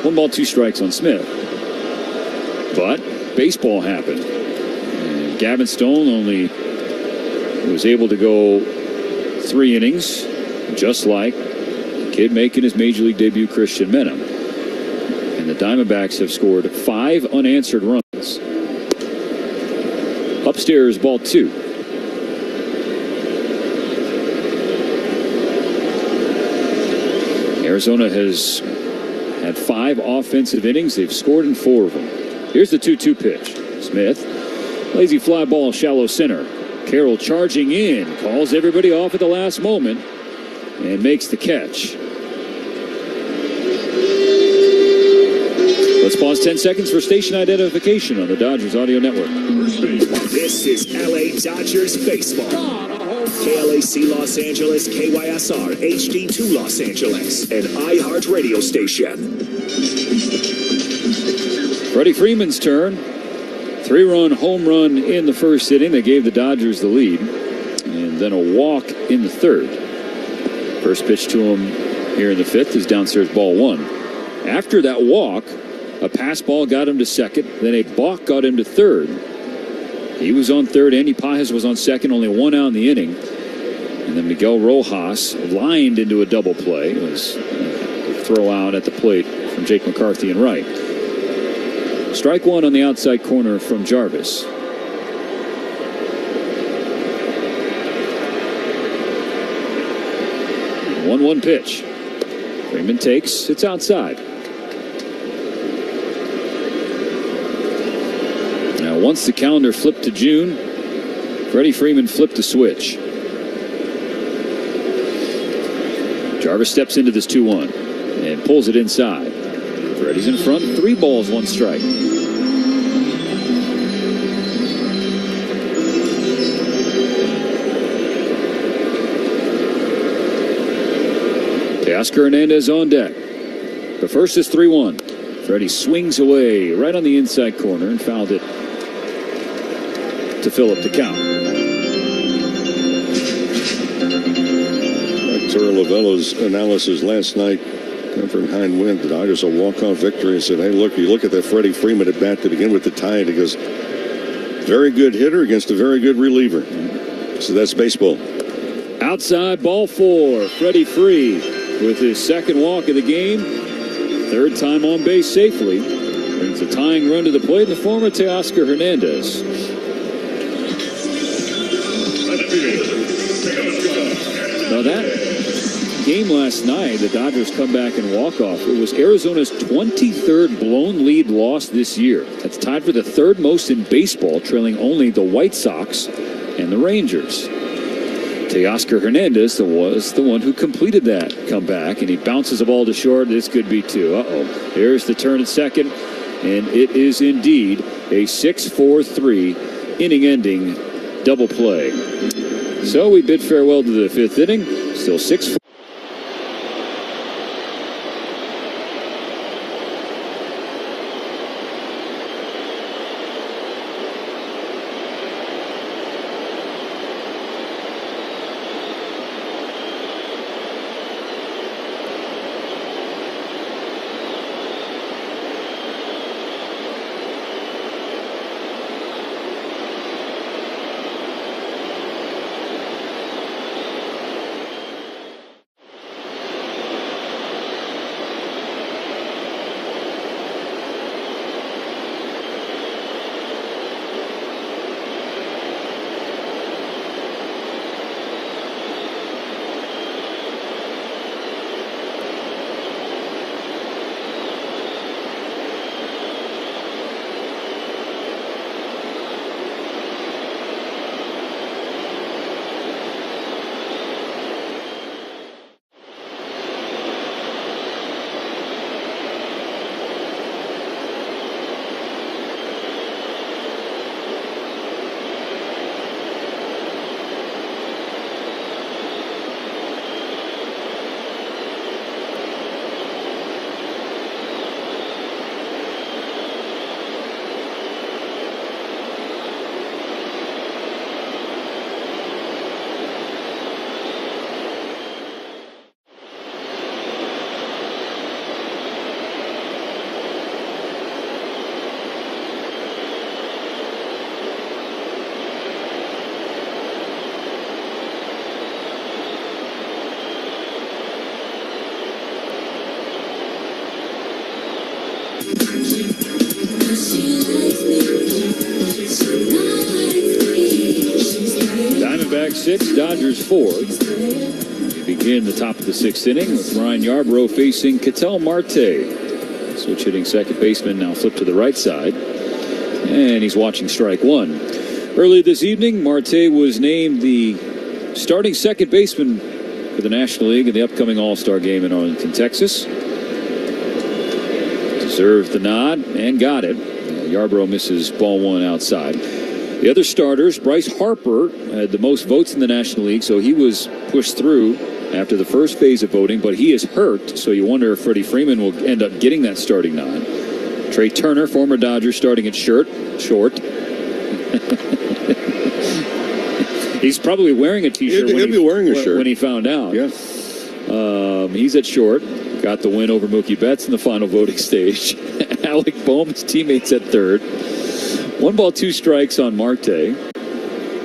1 ball, 2 strikes on Smith. But baseball happened. And Gavin Stone only was able to go 3 innings, just like the kid making his Major League debut, Christian Menem. And the Diamondbacks have scored 5 unanswered runs. Upstairs, ball 2. Arizona has had 5 offensive innings. They've scored in 4 of them. Here's the 2-2 pitch. Smith, lazy fly ball, shallow center. Carroll charging in, calls everybody off at the last moment, and makes the catch. Let's pause 10 seconds for station identification on the Dodgers Audio Network. This is LA Dodgers baseball. KLAC Los Angeles, KYSR HD2 Los Angeles, an iHeart radio station. Freddie Freeman's turn. 3-run home run in the first inning. They gave the Dodgers the lead. And then a walk in the third. First pitch to him here in the 5th is downstairs, ball 1. After that walk, a pass ball got him to second. Then a balk got him to third. He was on third. Andy Pajes was on second. Only 1 out in the inning. And then Miguel Rojas lined into a double play. It was a throw out at the plate from Jake McCarthy and right. Strike 1 on the outside corner from Jarvis. 1-1 pitch. Freeman takes. It's outside. Now, once the calendar flipped to June, Freddie Freeman flipped the switch. Jarvis steps into this 2-1 and pulls it inside. Freddie's in front. 3 balls, 1 strike. Teoscar Hernandez on deck. The first is 3-1. Freddie swings away right on the inside corner and fouled it to fill up the count. Arturo Lavello's analysis last night from Hein Wind, the Dodgers a walk-off victory, and said, hey, look, you look at that Freddie Freeman at bat to begin with the tie, and he goes, very good hitter against a very good reliever. So that's baseball. Outside, ball 4. Freddie Free with his second walk of the game. Third time on base safely. Brings a tying run to the plate in the form of Teoscar Hernandez. Now that game last night, the Dodgers come back and walk off. It was Arizona's 23rd blown lead loss this year. That's tied for the 3rd most in baseball, trailing only the White Sox and the Rangers. Teoscar Hernandez was the one who completed that comeback, and he bounces the ball to short. This could be 2. Here's the turn at second, and it is indeed a 6-4-3 inning-ending double play. So we bid farewell to the 5th inning. Still 6-4. Diamondbacks 6, Dodgers 4. We begin the top of the 6th inning with Ryan Yarbrough facing Ketel Marte. Switch hitting second baseman now flipped to the right side. And he's watching strike one. Early this evening, Marte was named the starting second baseman for the National League in the upcoming All-Star game in Arlington, Texas. Deserved the nod and got it. Yarbrough misses ball one outside. The other starters, Bryce Harper had the most votes in the National League, so he was pushed through after the first phase of voting, but he is hurt, so you wonder if Freddie Freeman will end up getting that starting nod. Trey Turner, former Dodger, starting at short. He's probably wearing a T-shirt. He'll be wearing a shirt when he found out. Yeah. He's at short. Got the win over Mookie Betts in the final voting stage. Alec Bohm, his teammates at third. 1 ball, 2 strikes on Marte,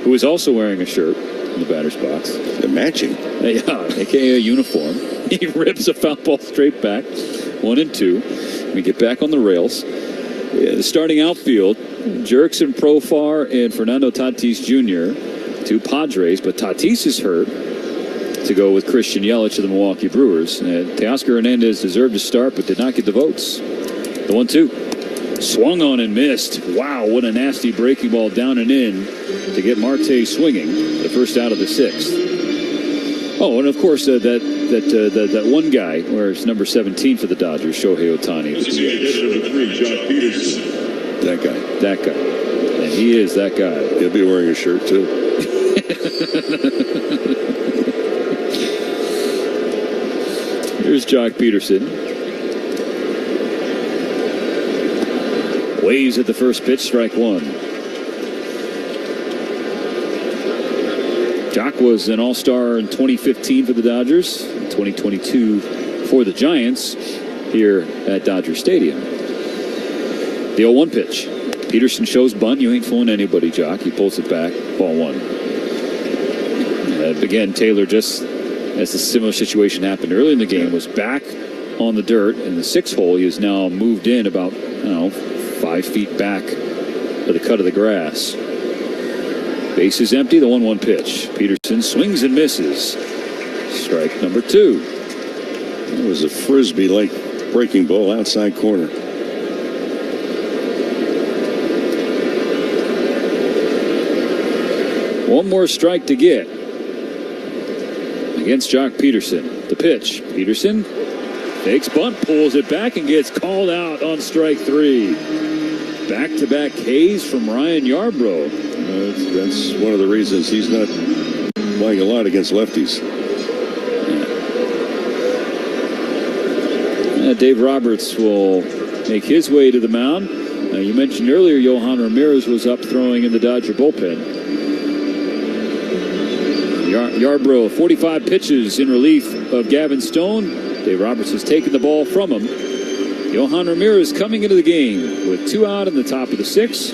who is also wearing a shirt in the batter's box. They're matching. Yeah, a.k.a. a uniform. He rips a foul ball straight back. 1 and 2. We get back on the rails. The starting outfield, Jurickson Profar and Fernando Tatis Jr., 2 Padres, but Tatis is hurt to go with Christian Yelich of the Milwaukee Brewers. Teoscar Hernandez deserved to start, but did not get the votes. The 1-2. Swung on and missed. Wow, what a nasty breaking ball down and in to get Marte swinging. The first out of the 6th. Oh, and of course, that one guy, where it's number 17 for the Dodgers, Shohei Ohtani. Number 3, Josh Peterson. That guy. And he is that guy. He'll be wearing a shirt, too. Here's Jock Peterson. Waves at the first pitch, strike one. Jock was an all-star in 2015 for the Dodgers, in 2022 for the Giants here at Dodger Stadium. The 0-1 pitch. Peterson shows bunt. You ain't fooling anybody, Jock. He pulls it back. Ball one. Again, Taylor, just as a similar situation happened early in the game, was back on the dirt in the 6th hole. He has now moved in about, 5 feet back to the cut of the grass. Base is empty, the 1-1 pitch. Peterson swings and misses. Strike number 2. It was a Frisbee-like breaking ball outside corner. One more strike to get against Jock Peterson. The pitch. Peterson takes bunt, pulls it back, and gets called out on strike 3. Back-to-back Ks from Ryan Yarbrough. That's one of the reasons he's not playing a lot against lefties. Dave Roberts will make his way to the mound. You mentioned earlier Johan Ramirez was up throwing in the Dodger bullpen. Yarbrough, 45 pitches in relief of Gavin Stone. Dave Roberts has taken the ball from him. Johan Ramirez coming into the game with 2 out in the top of the 6th.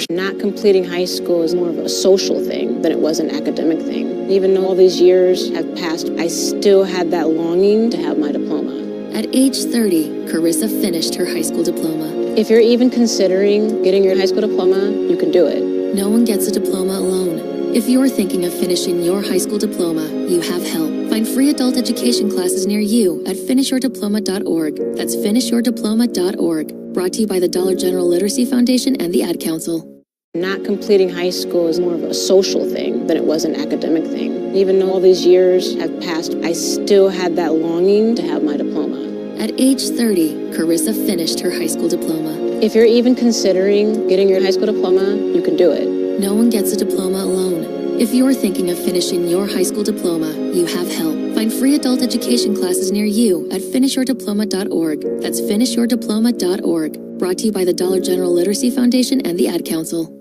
Not completing high school is more of a social thing than it was an academic thing. Even though all these years have passed, I still had that longing to have my diploma. At age 30, Carissa finished her high school diploma. If you're even considering getting your high school diploma, you can do it. No one gets a diploma alone. If you're thinking of finishing your high school diploma, you have help. Find free adult education classes near you at finishyourdiploma.org. That's finishyourdiploma.org. Brought to you by the Dollar General Literacy Foundation and the Ad Council. Not completing high school is more of a social thing than it was an academic thing. Even though all these years have passed, I still had that longing to have my diploma. At age 30, Carissa finished her high school diploma. If you're even considering getting your high school diploma, you can do it. No one gets a diploma alone. If you're thinking of finishing your high school diploma, you have help. Find free adult education classes near you at finishyourdiploma.org. That's finishyourdiploma.org. Brought to you by the Dollar General Literacy Foundation and the Ad Council.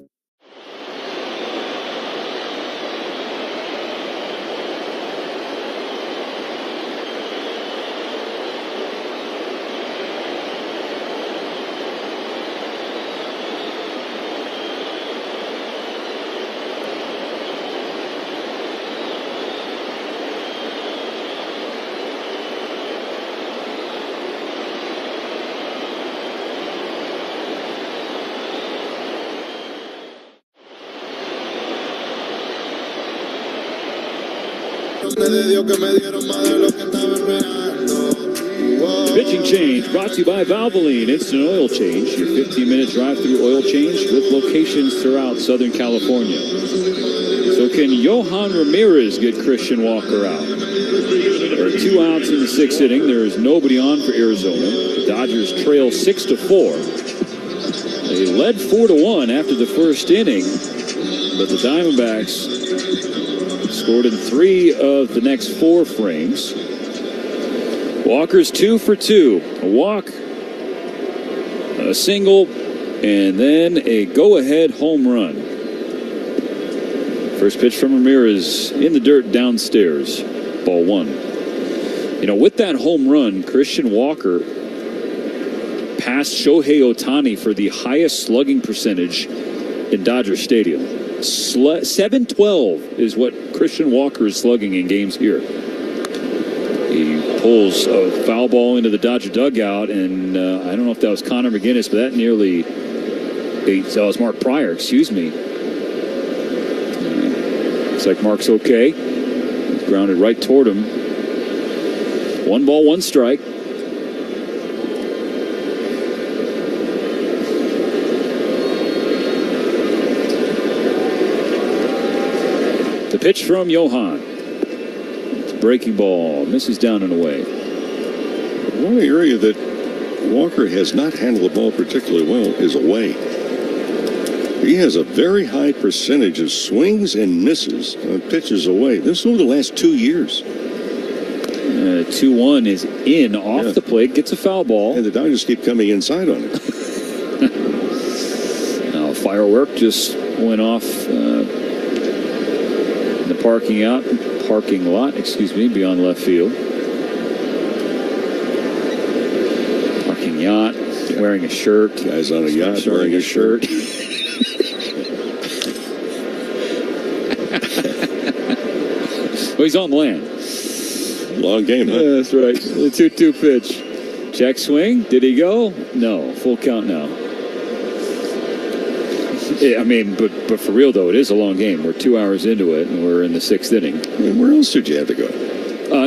Pitching change brought to you by Valvoline Instant Oil Change, your 15-minute drive-through oil change with locations throughout Southern California. So can Johan Ramirez get Christian Walker out? There are 2 outs in the 6th inning. There is nobody on for Arizona. The Dodgers trail 6-4. They led 4-1 after the first inning, but the Diamondbacks scored in 3 of the next 4 frames. Walker's 2 for 2. A walk, a single, and then a go-ahead home run. First pitch from Ramirez in the dirt downstairs. Ball 1. You know, with that home run, Christian Walker passed Shohei Ohtani for the highest slugging percentage in Dodger Stadium. 712 is what Christian Walker is slugging in games here. He pulls a foul ball into the Dodger dugout, and I don't know if that was Connor McGinnis, but that nearly... that was Mark Pryor, excuse me. Looks like Mark's okay. He's grounded right toward him. 1 ball, 1 strike. The pitch from Johan. It's a breaking ball. Misses down and away. One area that Walker has not handled the ball particularly well is away. He has a very high percentage of swings and misses on pitches away. This is over the last 2 years. 2-1 is in off the plate. Gets a foul ball. And the Dodgers keep coming inside on it. Now, firework just went off in the parking lot, beyond left field. Parking yacht, wearing a shirt. Guys on a yacht wearing a shirt. Well, he's on land. Long game, huh? Yeah, that's right. The 2-2 pitch. Check swing. Did he go? No. Full count now. I mean, but for real, though, it is a long game. We're 2 hours into it, and we're in the 6th inning. And where else did you have to go?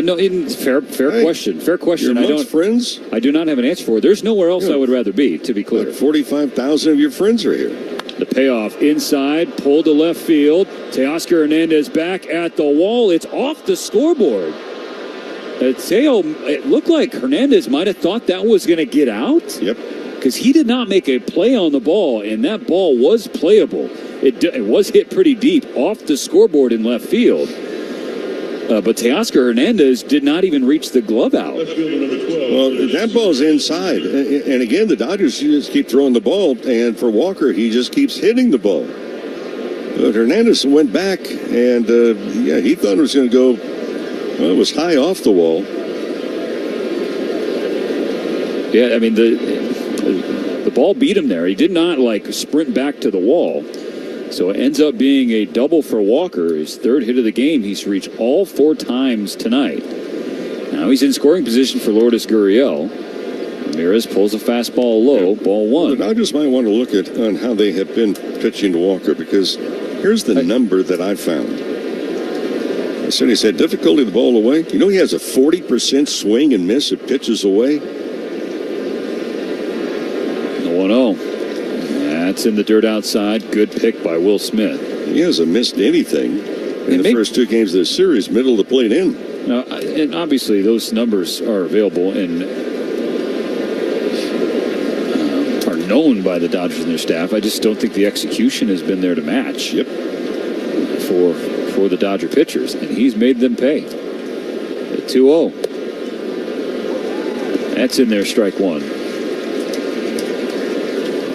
No, fair question. Fair question. You're amongst friends? I do not have an answer for it. There's nowhere else I would rather be, to be clear. Like 45,000 of your friends are here. The payoff inside, pulled to left field. Teoscar Hernandez back at the wall. It's off the scoreboard. It looked like Hernandez might have thought that was going to get out. Yep. Because he did not make a play on the ball, and that ball was playable. It was hit pretty deep off the scoreboard in left field. But Teoscar Hernandez did not even reach the glove out. Well, that ball's inside. And again, the Dodgers just keep throwing the ball. And for Walker, he just keeps hitting the ball. But Hernandez went back, and he thought it was going to go. Well, it was high off the wall. Yeah, I mean, the ball beat him there. He did not, sprint back to the wall. So it ends up being a double for Walker. His 3rd hit of the game. He's reached all 4 times tonight. Now he's in scoring position for Lourdes Gurriel. Ramirez pulls a fastball low, ball 1. The Dodgers might want to look at on how they have been pitching to Walker, because here's the number that I found. I said he's had difficulty with the ball away. You know he has a 40% swing and miss at pitches away. 1-0. That's in the dirt outside. Good pick by Will Smith. He hasn't missed anything in the first 2 games of this series, middle of the plate in. Now, and obviously those numbers are available and are known by the Dodgers and their staff. I just don't think the execution has been there to match. Yep. For the Dodger pitchers, and he's made them pay. At 2-0. That's in there, strike 1.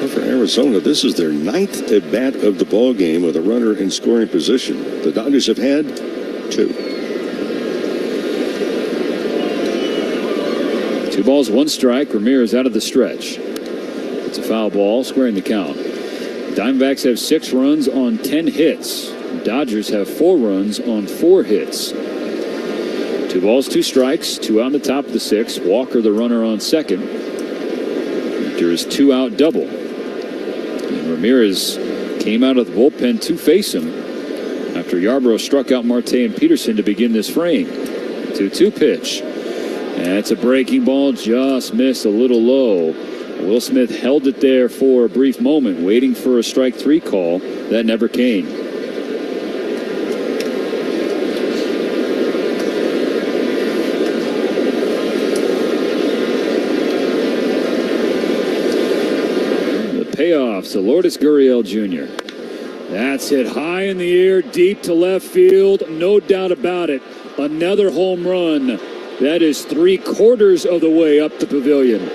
For Arizona, this is their 9th at-bat of the ball game with a runner in scoring position. The Dodgers have had 2. 2 balls, 1 strike. Ramirez out of the stretch. It's a foul ball, squaring the count. Diamondbacks have 6 runs on 10 hits. Dodgers have 4 runs on 4 hits. 2 balls, 2 strikes. 2 out in the top of the 6th. Walker, the runner, on second. There is 2-out double. And Ramirez came out of the bullpen to face him. after Yarbrough struck out Marte and Peterson to begin this frame. 2-2 pitch. That's a breaking ball, just missed a little low. Will Smith held it there for a brief moment, waiting for a strike 3 call. That never came. The payoff to Lourdes Gurriel Jr. That's hit high in the air, deep to left field. No doubt about it. Another home run. That is 3/4 of the way up the pavilion.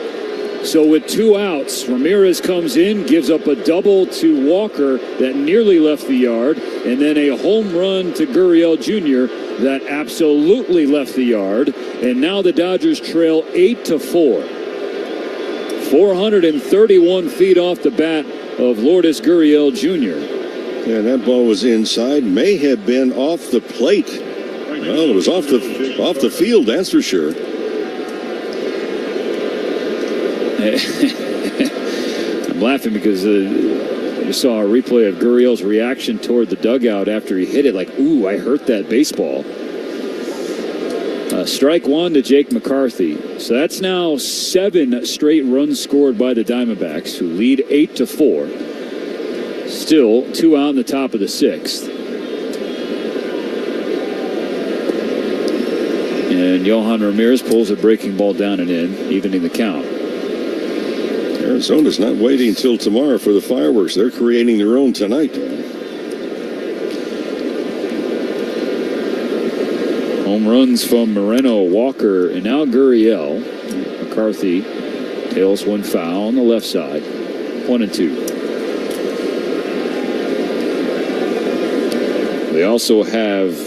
So with 2 outs, Ramirez comes in, gives up a double to Walker that nearly left the yard, and then a home run to Gurriel Jr. that absolutely left the yard. And now the Dodgers trail 8-4. 431 feet off the bat of Lourdes Gurriel Jr. Yeah, that ball was inside. May have been off the plate. Well, it was off the field, that's for sure. I'm laughing because I saw a replay of Gurriel's reaction toward the dugout after he hit it, like, ooh, I hurt that baseball. Strike 1 to Jake McCarthy. So that's now 7 straight runs scored by the Diamondbacks, who lead 8-4. Still 2 out in the top of the 6th. And Yohan Ramirez pulls a breaking ball down and in, evening the count. Arizona's not waiting until tomorrow for the fireworks. They're creating their own tonight. Home runs from Moreno, Walker, and now Gurriel. McCarthy tails one foul on the left side. 1-2. They also have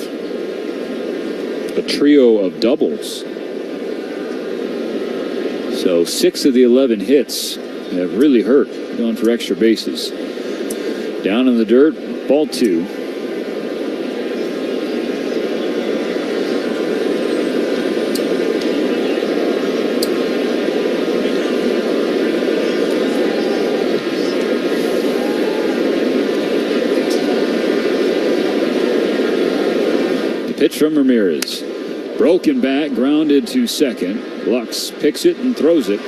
a trio of doubles. So 6 of the 11 hits have really hurt, going for extra bases. Down in the dirt, ball 2. The pitch from Ramirez. Broken bat, grounded to second. Lux picks it and throws it.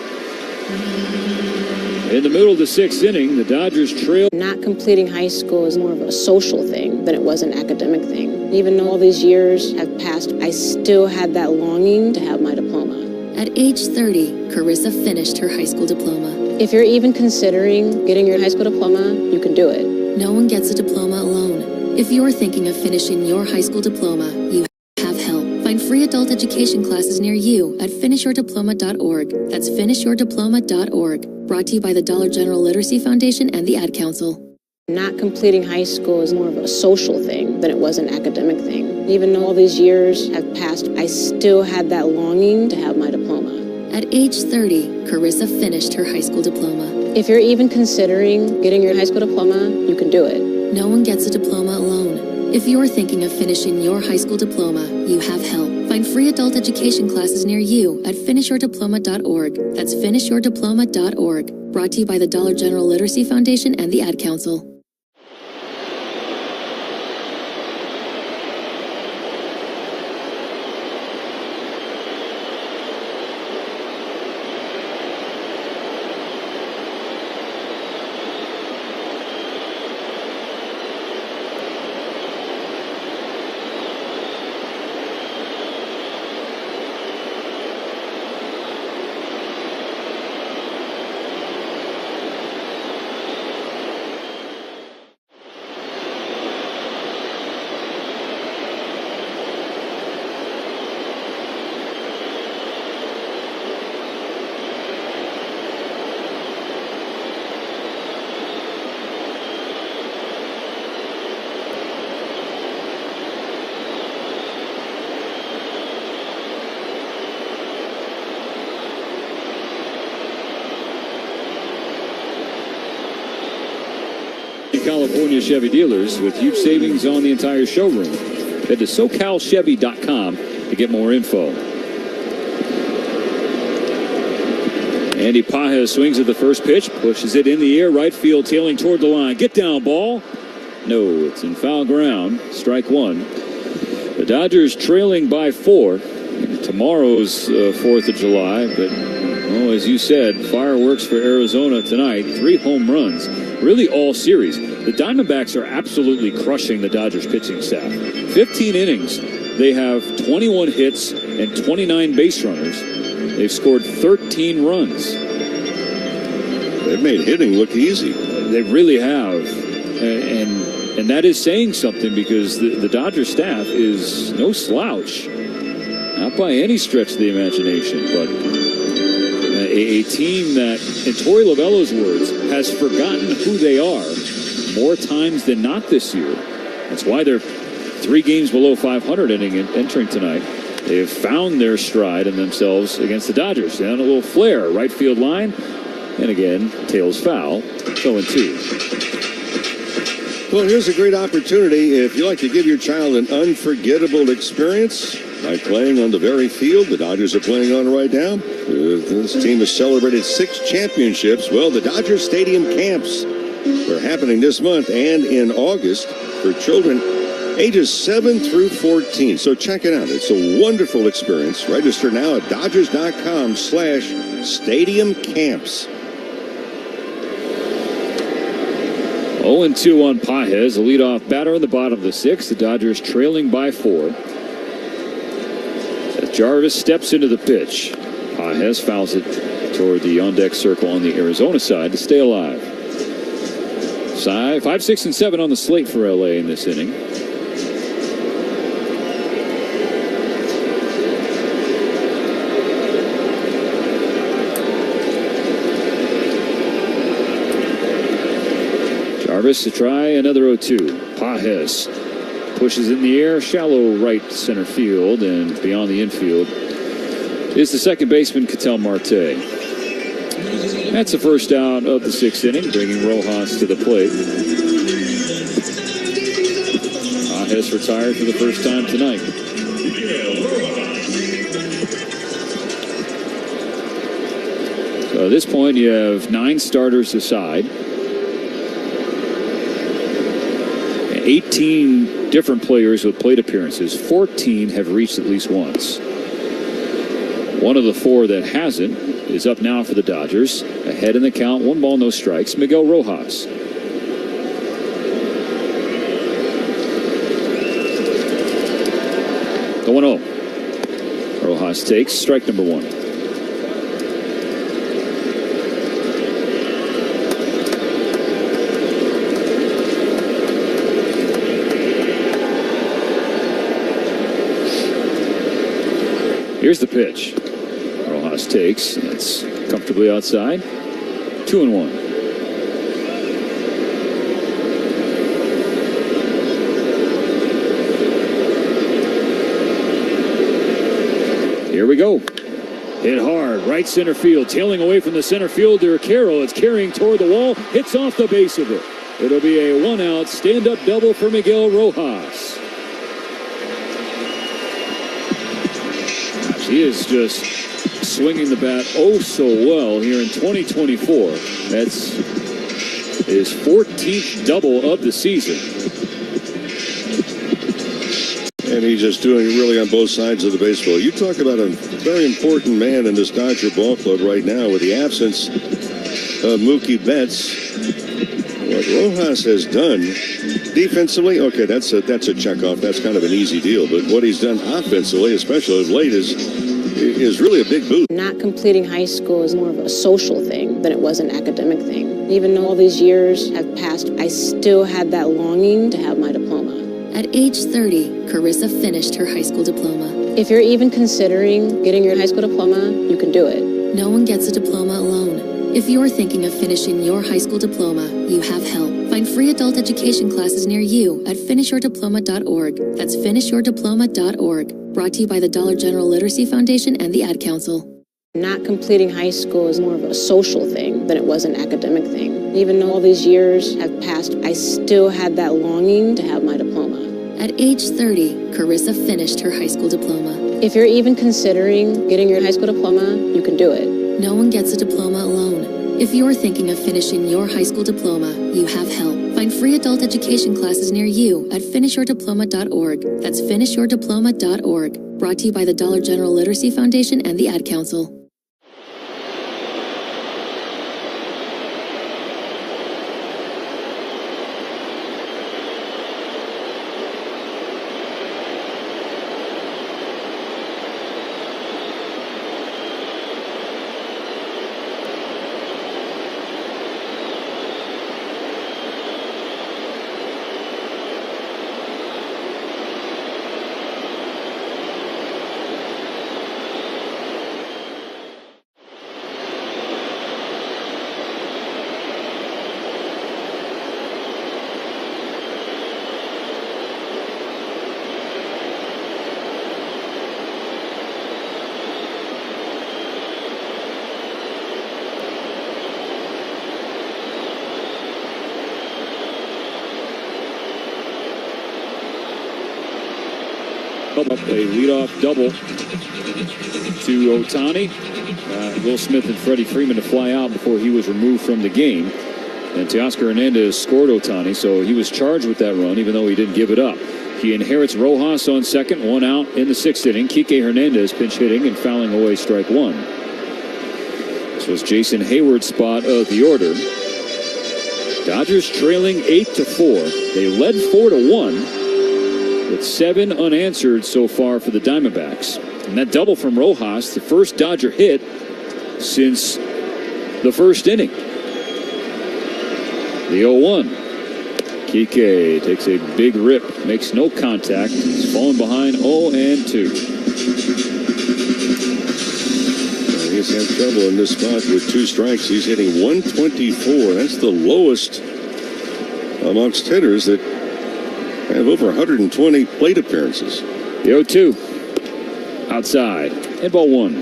In the middle of the 6th inning, the Dodgers trail. Not completing high school is more of a social thing than it was an academic thing. Even though all these years have passed, I still had that longing to have my diploma. At age 30, Carissa finished her high school diploma. If you're even considering getting your high school diploma, you can do it. No one gets a diploma alone. If you're thinking of finishing your high school diploma, you have help. Find free adult education classes near you at finishyourdiploma.org. That's finishyourdiploma.org. Brought to you by the Dollar General Literacy Foundation and the Ad Council. Not completing high school is more of a social thing than it was an academic thing. Even though all these years have passed, I still had that longing to have my diploma. At age 30, Carissa finished her high school diploma. If you're even considering getting your high school diploma, you can do it. No one gets a diploma alone. If you're thinking of finishing your high school diploma, you have help. Find free adult education classes near you at finishyourdiploma.org. That's finishyourdiploma.org. Brought to you by the Dollar General Literacy Foundation and the Ad Council. California Chevy dealers with huge savings on the entire showroom. Head to SoCalChevy.com to get more info. Andy Paja swings at the first pitch, pushes it in the air, right field tailing toward the line. Get down, ball. No, it's in foul ground. Strike one. The Dodgers trailing by 4. Tomorrow's 4th of July, but, well, as you said, fireworks for Arizona tonight. 3 home runs, really all series. The Diamondbacks are absolutely crushing the Dodgers pitching staff. 15 innings. They have 21 hits and 29 base runners. They've scored 13 runs. They've made hitting look easy. They really have. And that is saying something, because the Dodger staff is no slouch. Not by any stretch of the imagination, but a team that, in Torey Lovello's words, has forgotten who they are more times than not this year. That's why they're 3 games below 500 entering tonight. They have found their stride in themselves against the Dodgers. Down a little flare, right field line, and again, tails foul, 0-2. Well, here's a great opportunity if you like to give your child an unforgettable experience by playing on the very field the Dodgers are playing on right now. This team has celebrated 6 championships. Well, the Dodger Stadium camps are happening this month and in August for children ages 7 through 14. So check it out. It's a wonderful experience. Register now at Dodgers.com/stadium camps. 0-2 on Pages, the leadoff batter in the bottom of the 6th. The Dodgers trailing by 4. As Jarvis steps into the pitch, Pages fouls it toward the on-deck circle on the Arizona side to stay alive. 5, 6, and 7 on the slate for LA in this inning. Jarvis to try another 0-2. Pages pushes in the air, shallow right center field, and beyond the infield is the second baseman, Ketel Marte. That's the first out of the 6th inning, bringing Rojas to the plate. Pages retired for the first time tonight. So at this point, you have 9 starters aside. 18 different players with plate appearances. 14 have reached at least once. One of the 4 that hasn't is up now for the Dodgers. Ahead in the count, 1 ball, no strikes, Miguel Rojas. The 1-0. Rojas takes strike number 1. Here's the pitch. Rojas takes. It's comfortably outside. 2-1. Here we go. Hit hard. Right center field. Tailing away from the center fielder, Carroll. It's carrying toward the wall. Hits off the base of it. It'll be a 1-out stand-up double for Miguel Rojas. He is just swinging the bat oh so well here in 2024. That's his 14th double of the season. And he's just doing it really on both sides of the baseball. You talk about a very important man in this Dodger ball club right now with the absence of Mookie Betts. What Rojas has done defensively, okay, that's a checkoff. That's kind of an easy deal. But what he's done offensively, especially of late, is really a big boost. Not completing high school is more of a social thing than it was an academic thing. Even though all these years have passed, I still had that longing to have my diploma. At age 30, Carissa finished her high school diploma. If you're even considering getting your high school diploma, you can do it. No one gets a diploma alone. If you're thinking of finishing your high school diploma, you have help. Find free adult education classes near you at finishyourdiploma.org. That's finishyourdiploma.org. Brought to you by the Dollar General Literacy Foundation and the Ad Council. Not completing high school is more of a social thing than it was an academic thing. Even though all these years have passed, I still had that longing to have my diploma. At age 30, Carissa finished her high school diploma. If you're even considering getting your high school diploma, you can do it. No one gets a diploma alone. If you're thinking of finishing your high school diploma, you have help. Find free adult education classes near you at finishyourdiploma.org. That's finishyourdiploma.org. Brought to you by the Dollar General Literacy Foundation and the Ad Council. A leadoff double to Ohtani. Will Smith and Freddie Freeman to fly out before he was removed from the game. And Teoscar Hernandez scored Ohtani, so he was charged with that run, even though he didn't give it up. He inherits Rojas on second, one out in the sixth inning. Kike Hernandez pinch hitting and fouling away strike one. This was Jason Hayward's spot of the order. Dodgers trailing 8-4. They led 4-1. With 7 unanswered so far for the Diamondbacks. And that double from Rojas, the first Dodger hit since the first inning. The 0-1. Kike takes a big rip, makes no contact. He's fallen behind 0-2. He's had trouble in this spot with 2 strikes. He's hitting 124. That's the lowest amongst hitters that have over 120 plate appearances. The 0-2. Outside. And ball 1.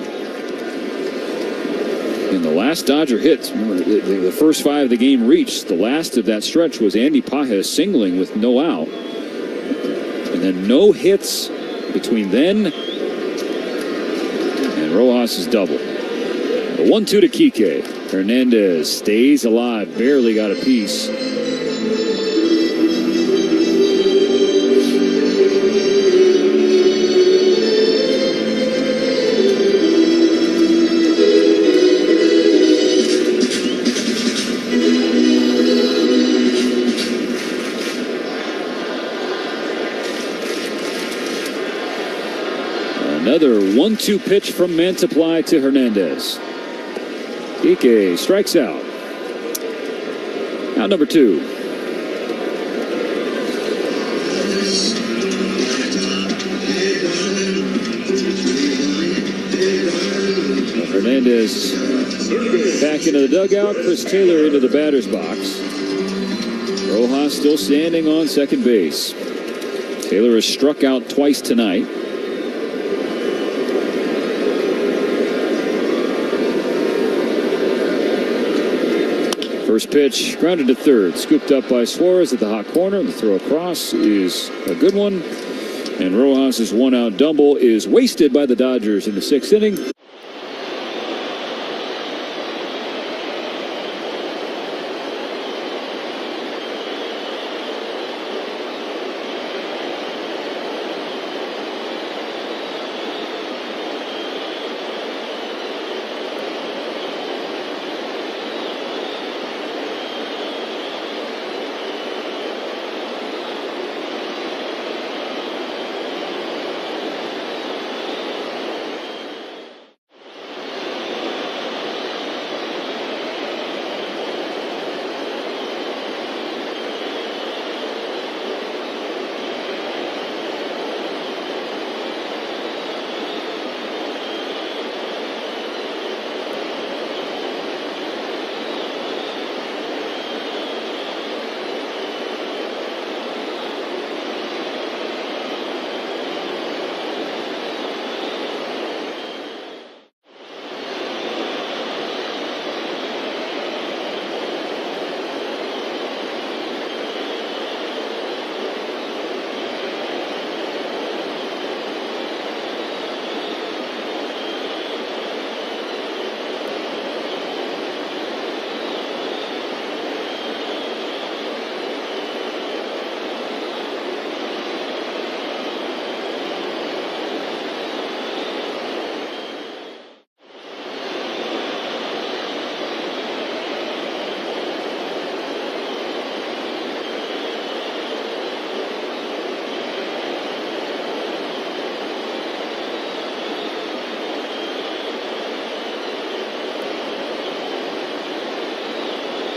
In the last Dodger hits, remember the first 5 of the game reached. The last of that stretch was Andy Pages singling with no out. And then no hits between then and Rojas' double. The 1-2 to Kike. Hernandez stays alive, barely got a piece. Another 1-2 pitch from Mantiply to Hernandez. Kike strikes out. Out number 2. Hernandez back into the dugout. Chris Taylor into the batter's box. Rojas still standing on second base. Taylor has struck out twice tonight. First pitch grounded to third, scooped up by Suarez at the hot corner. The throw across is a good one. And Rojas' one-out double is wasted by the Dodgers in the 6th inning.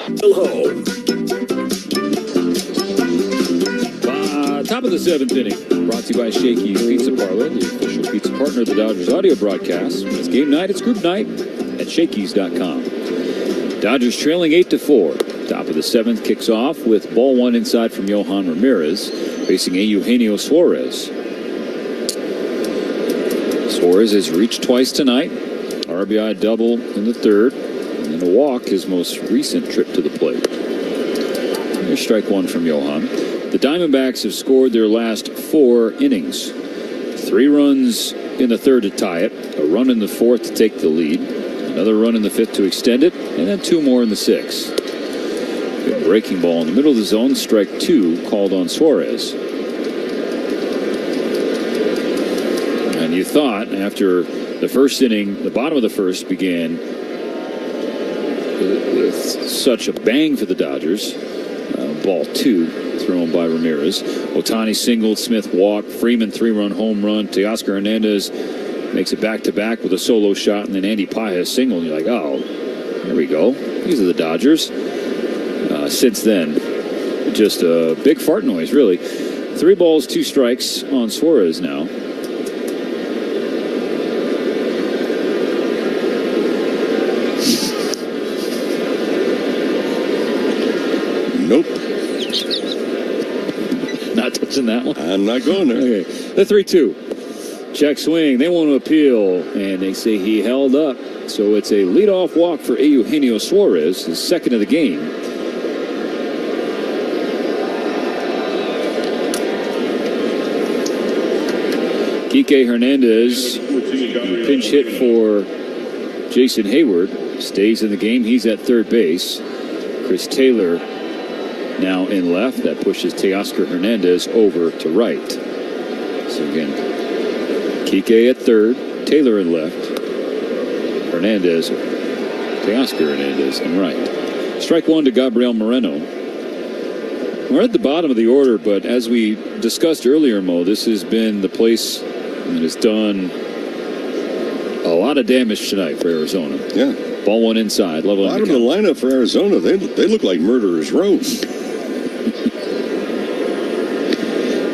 Hello. Top of the 7th inning, brought to you by Shakey's Pizza Parlor, the official pizza partner of the Dodgers audio broadcast. When it's game night, it's group night at Shakey's.com. Dodgers trailing 8-4. Top of the 7th kicks off with ball 1 inside from Yohan Ramirez, facing Eugenio Suarez. Suarez has reached twice tonight. RBI double in the 3rd, and a walk his most recent trip to the plate. Here's strike 1 from Yohan. The Diamondbacks have scored their last 4 innings. 3 runs in the 3rd to tie it, a run in the 4th to take the lead, another run in the 5th to extend it, and then 2 more in the 6th. Good breaking ball in the middle of the zone, strike 2 called on Suarez. And you thought after the first inning, the bottom of the first began with such a bang for the Dodgers. Ball 2 thrown by Ramirez. Ohtani singled, Smith walked, Freeman 3-run home run. Teoscar Hernandez makes it back-to-back with a solo shot, and then Andy Pages singled. You're like, oh, here we go. These are the Dodgers. Since then, just a big fart noise, really. 3 balls, 2 strikes on Suarez now. Nope. Not touching that one? I'm not going there. Okay. The 3-2. Check swing. They want to appeal, and they say he held up. So it's a leadoff walk for Eugenio Suarez, his 2nd of the game. Kike Hernandez, pinch hit for Jason Hayward, stays in the game. He's at 3rd base. Chris Taylor now in left. That pushes Teoscar Hernandez over to right. So again, Kike at 3rd, Taylor in left, Hernandez, Teoscar Hernandez in right. Strike 1 to Gabriel Moreno. We're at the bottom of the order, but as we discussed earlier, Mo, this has been the place that has done a lot of damage tonight for Arizona. Yeah. Ball 1 inside, level. Bottom of the lineup for Arizona, they look like murderers row.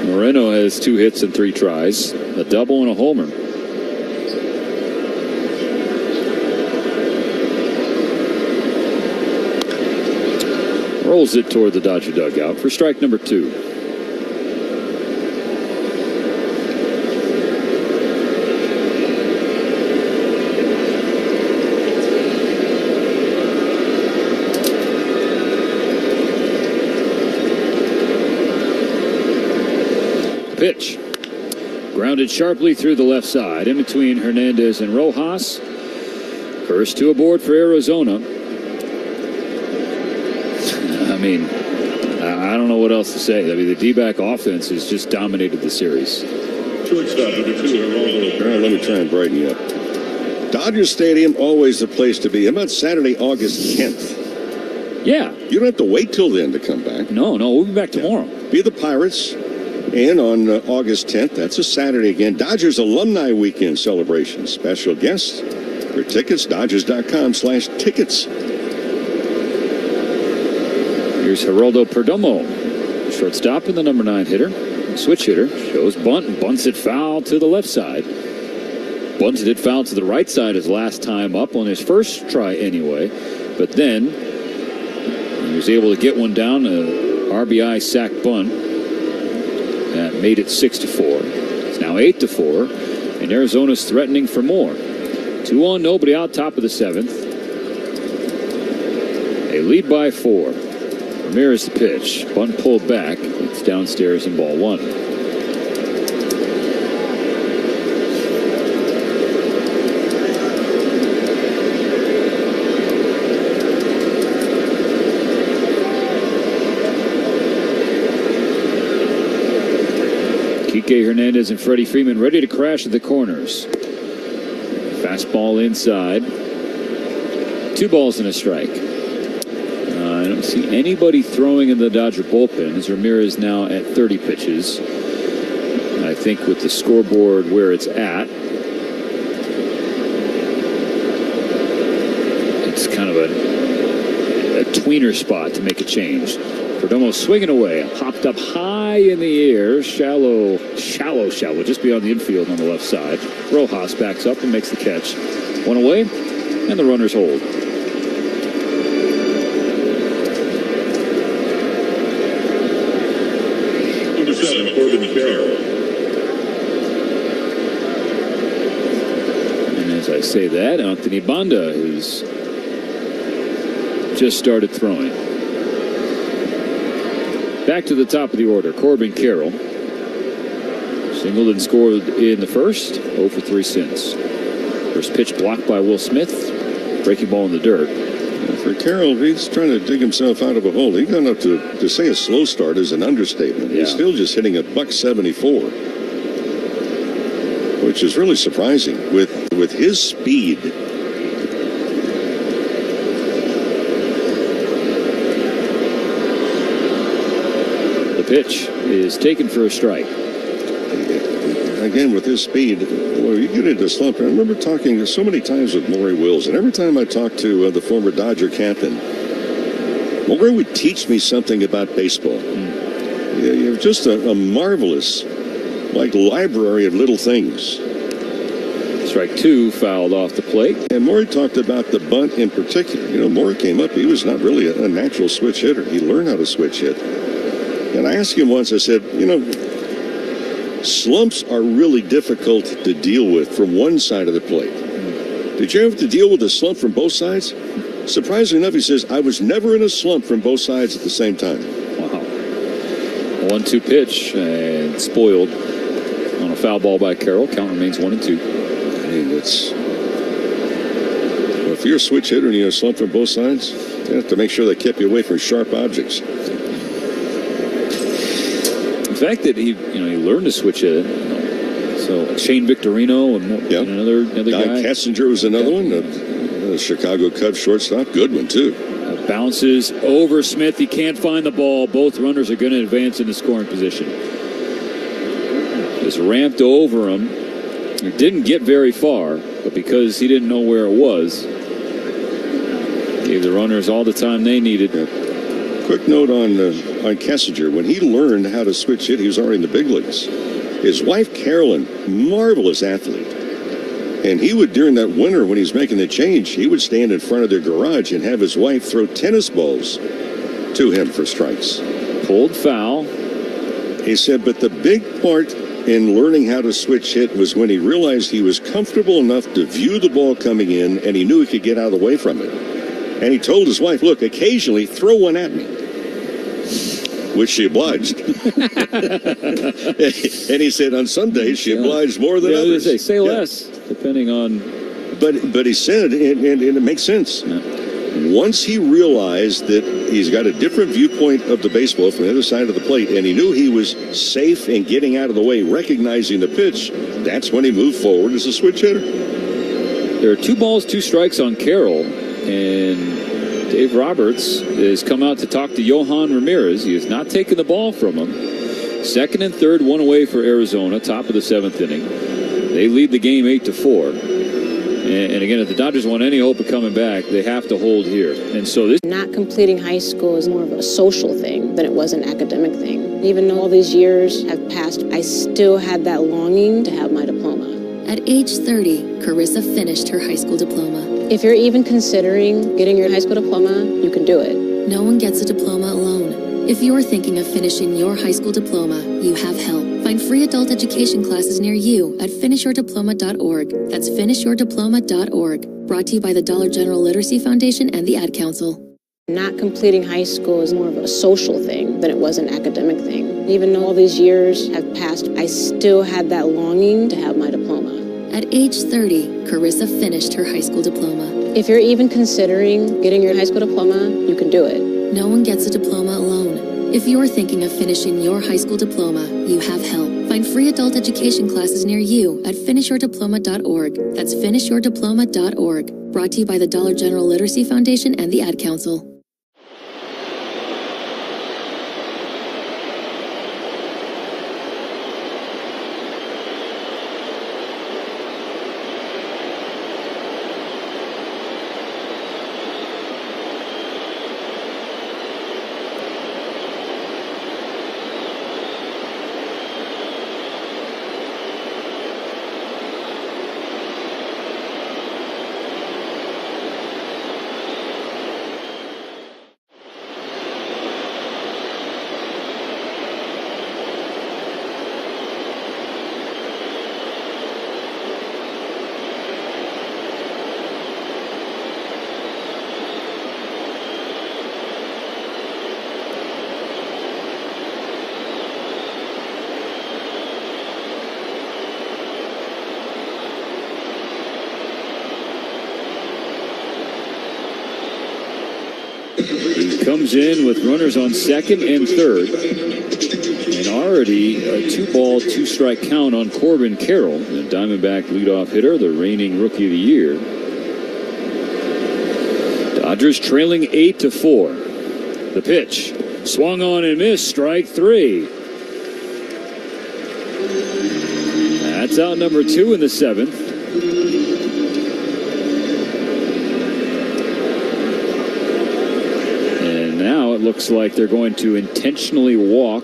Moreno has 2 hits and 3 tries, a double and a homer. Rolls it toward the Dodger dugout for strike number 2. Pitch. Grounded sharply through the left side, in between Hernandez and Rojas. First 2 aboard for Arizona. I mean, I don't know what else to say. I mean, the D-back offense has just dominated the series. Shortstop number 2. Let me try and brighten you up. Dodger Stadium, always the place to be. How about Saturday, August 10th? Yeah. You don't have to wait till then to come back. No, we'll be back tomorrow. Be the Pirates. And on August 10th, that's a Saturday again, Dodgers Alumni Weekend celebration. Special guests. For tickets, Dodgers.com/tickets. Here's Geraldo Perdomo, shortstop and the number 9 hitter. Switch hitter, shows bunt and bunts it foul to the left side. Bunted it foul to the right side his last time up on his first try anyway. But then he was able to get one down, a RBI sac bunt. That made it 6-4. It's now 8-4, and Arizona's threatening for more. 2 on, nobody out, top of the 7th. They lead by 4. Ramirez the pitch. Bunt pulled back. It's downstairs in ball 1. Kike Hernandez and Freddie Freeman ready to crash at the corners. Fastball inside. 2 balls and a strike. I don't see anybody throwing in the Dodger bullpen as Ramirez now at 30 pitches. I think with the scoreboard where it's at, it's kind of a tweener spot to make a change. Perdomo swinging away. Popped up high in the air. Shallow, just beyond the infield on the left side. Rojas backs up and makes the catch. One away, and the runners hold. Number 7, Corbin Carroll. And as I say that, Anthony Banda has just started throwing. Back to the top of the order, Corbin Carroll. Singled and scored in the first, 0 for 3 since. First pitch blocked by Will Smith. Breaking ball in the dirt. For Carroll, he's trying to dig himself out of a hole. He got up to say a slow start is an understatement. Yeah. He's still just hitting a .174, which is really surprising with his speed. The pitch is taken for a strike. Again, with his speed, well, you get into a slump. I remember talking so many times with Maury Wills, and every time I talked to the former Dodger captain, Maury would teach me something about baseball. You have just a marvelous, library of little things. Strike 2, fouled off the plate. And Maury talked about the bunt in particular. You know, Maury came up, he was not really a natural switch hitter. He learned how to switch hit. And I asked him once, I said, slumps are really difficult to deal with from one side of the plate. Did you have to deal with a slump from both sides? Surprisingly enough, he says, I was never in a slump from both sides at the same time. Wow. 1-2 pitch and spoiled on a foul ball by Carroll. Count remains 1-2. I mean, if you're a switch hitter and you're a slump from both sides, you have to make sure they kept you away from sharp objects. The fact that he learned to switch it. So Shane Victorino and another guy. Kessinger was another one. The Chicago Cubs shortstop, good one too. Bounces over Smith. He can't find the ball. Both runners are going to advance into scoring position. Just ramped over him. He didn't get very far, but because he didn't know where it was, gave the runners all the time they needed. Quick note on Kessinger. When he learned how to switch hit, he was already in the big leagues. His wife, Carolyn, marvelous athlete. And he would, during that winter when he was making the change, he would stand in front of their garage and have his wife throw tennis balls to him for strikes. Pulled foul. He said, but the big part in learning how to switch hit was when he realized he was comfortable enough to view the ball coming in and he knew he could get out of the way from it. And he told his wife, look, occasionally throw one at me. Which she obliged. And he said on some days she obliged more than others. Say less, depending on... But he said, and it makes sense. Yeah. Once he realized that he's got a different viewpoint of the baseball from the other side of the plate, and he knew he was safe in getting out of the way, recognizing the pitch, that's when he moved forward as a switch hitter. There are 2 balls, 2 strikes on Carroll, and Dave Roberts has come out to talk to Johan Ramirez. He has not taken the ball from him. 2nd and 3rd, 1 away for Arizona, top of the 7th inning. They lead the game 8-4. And again, if the Dodgers want any hope of coming back, they have to hold here. And so this... Not completing high school is more of a social thing than it was an academic thing. Even though all these years have passed, I still had that longing to have my diploma. At age 30, Carissa finished her high school diploma. If you're even considering getting your high school diploma, you can do it. No one gets a diploma alone. If you're thinking of finishing your high school diploma, you have help. Find free adult education classes near you at finishyourdiploma.org. That's finishyourdiploma.org. Brought to you by the Dollar General Literacy Foundation and the Ad Council. Not completing high school is more of a social thing than it was an academic thing. Even though all these years have passed, I still had that longing to have my diploma. At age 30, Carissa finished her high school diploma. If you're even considering getting your high school diploma, you can do it. No one gets a diploma alone. If you're thinking of finishing your high school diploma, you have help. Find free adult education classes near you at finishyourdiploma.org. That's finishyourdiploma.org. Brought to you by the Dollar General Literacy Foundation and the Ad Council. He comes in with runners on second and third. And already a 2-ball, 2-strike count on Corbin Carroll, the Diamondback leadoff hitter, the reigning Rookie of the Year. Dodgers trailing 8-4. The pitch. Swung on and missed. Strike 3. That's out number 2 in the 7th. And now it looks like they're going to intentionally walk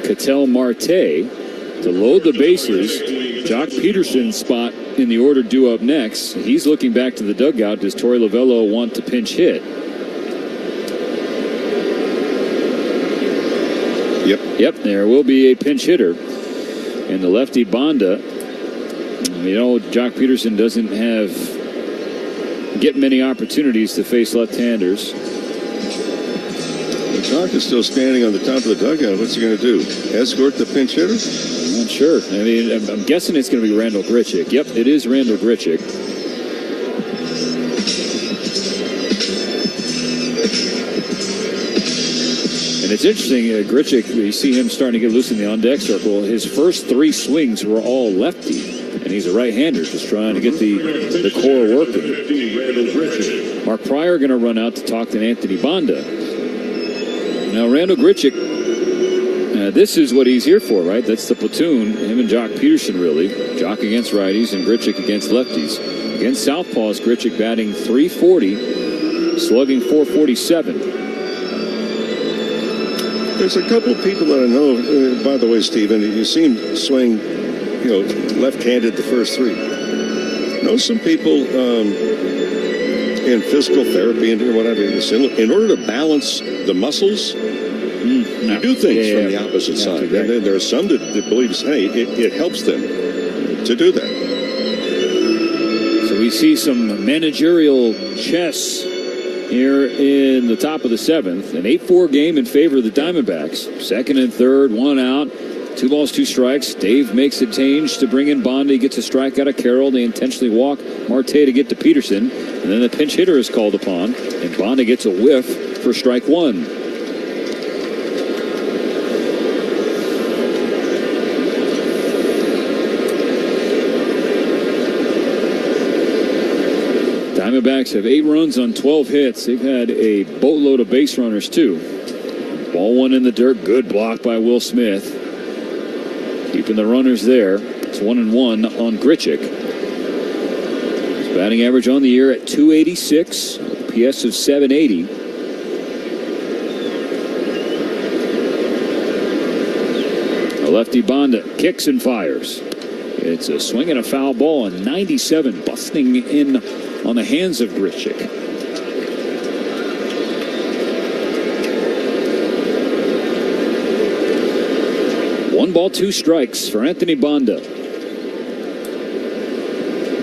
Ketel Marte to load the bases. Jock Peterson's spot in the order due up next. He's looking back to the dugout. Does Torey Lovullo want to pinch hit? Yep, there will be a pinch hitter. And the lefty Banda, you know, Jock Peterson doesn't get many opportunities to face left-handers. Jock is still standing on the top of the dugout. What's he going to do? Escort the pinch hitter? I'm not sure. I mean, I'm guessing it's going to be Randall Grichuk. Yep, it is Randall Grichuk. And it's interesting, Grichuk, you see him starting to get loose in the on-deck circle. His first 3 swings were all lefty, and he's a right-hander, just trying to get the core working. Mark Pryor going to run out to talk to Anthony Banda. Now, Randall Grichuk, this is what he's here for, right? That's the platoon, him and Jock Peterson, really. Jock against righties and Grichuk against lefties. Against southpaws, Grichuk batting .340, slugging .447. There's a couple of people that I know, by the way, Stephen, you see him swing, left-handed the first 3. Know some people in physical therapy and whatever, in order to balance the muscles, you do things from the opposite side. And there are some that believes, hey, it helps them to do that. So we see some managerial chess here in the top of the 7th. An 8-4 game in favor of the Diamondbacks. Second and third, 1 out. 2 balls, 2 strikes. Dave makes a change to bring in Bond. He gets a strike out of Carroll. They intentionally walk Marte to get to Peterson. And then the pinch hitter is called upon. And Bonda gets a whiff for strike 1. Diamondbacks have 8 runs on 12 hits. They've had a boatload of base runners, too. Ball 1 in the dirt. Good block by Will Smith. Keeping the runners there. It's 1-1 on Grichuk. His batting average on the year at .286. PS of .780. The lefty Banda kicks and fires. It's a swing and a foul ball, and 97 busting in on the hands of Grichuk. One ball, 2 strikes for Anthony Banda.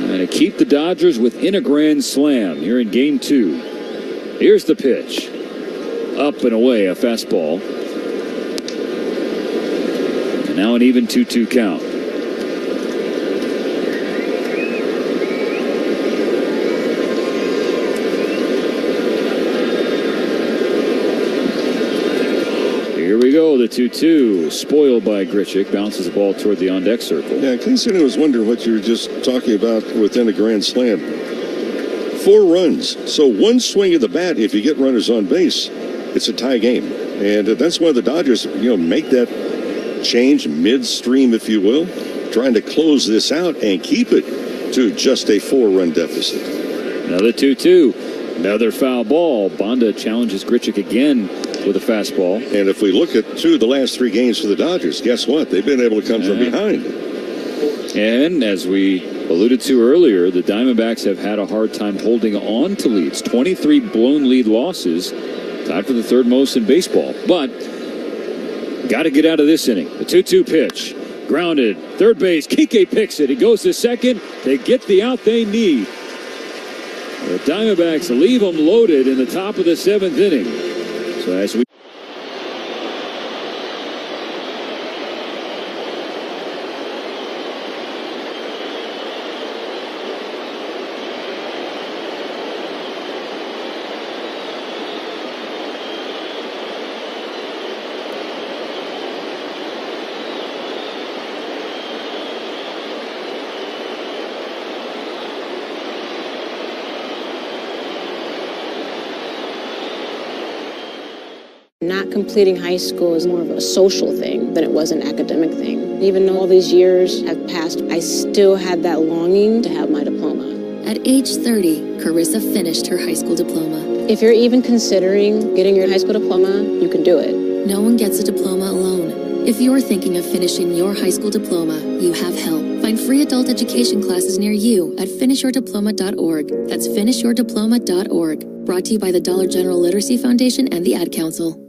And to keep the Dodgers within a grand slam here in game 2. Here's the pitch. Up and away, a fastball. And now an even 2-2 count. Here we go, the 2-2, spoiled by Grichuk, bounces the ball toward the on-deck circle. Yeah, Kingston was wondering what you were just talking about within a grand slam. 4 runs, so 1 swing of the bat, if you get runners on base, it's a tie game. And that's why the Dodgers, make that change midstream, if you will, trying to close this out and keep it to just a 4-run deficit. Another 2-2, another foul ball. Banda challenges Grichuk again with a fastball. And if we look at 2 of the last 3 games for the Dodgers, guess what? They've been able to come from behind. And as we alluded to earlier, the Diamondbacks have had a hard time holding on to leads. 23 blown lead losses, tied for the 3rd most in baseball. But got to get out of this inning. The 2-2 pitch, grounded, third base. Kike picks it. He goes to second. They get the out they need. The Diamondbacks leave them loaded in the top of the 7th inning. So as we Not completing high school is more of a social thing than it was an academic thing. Even though all these years have passed, I still had that longing to have my diploma. At age 30, Carissa finished her high school diploma. If you're even considering getting your high school diploma, you can do it. No one gets a diploma alone. If you're thinking of finishing your high school diploma, you have help. Find free adult education classes near you at finishyourdiploma.org. That's finishyourdiploma.org. Brought to you by the Dollar General Literacy Foundation and the Ad Council.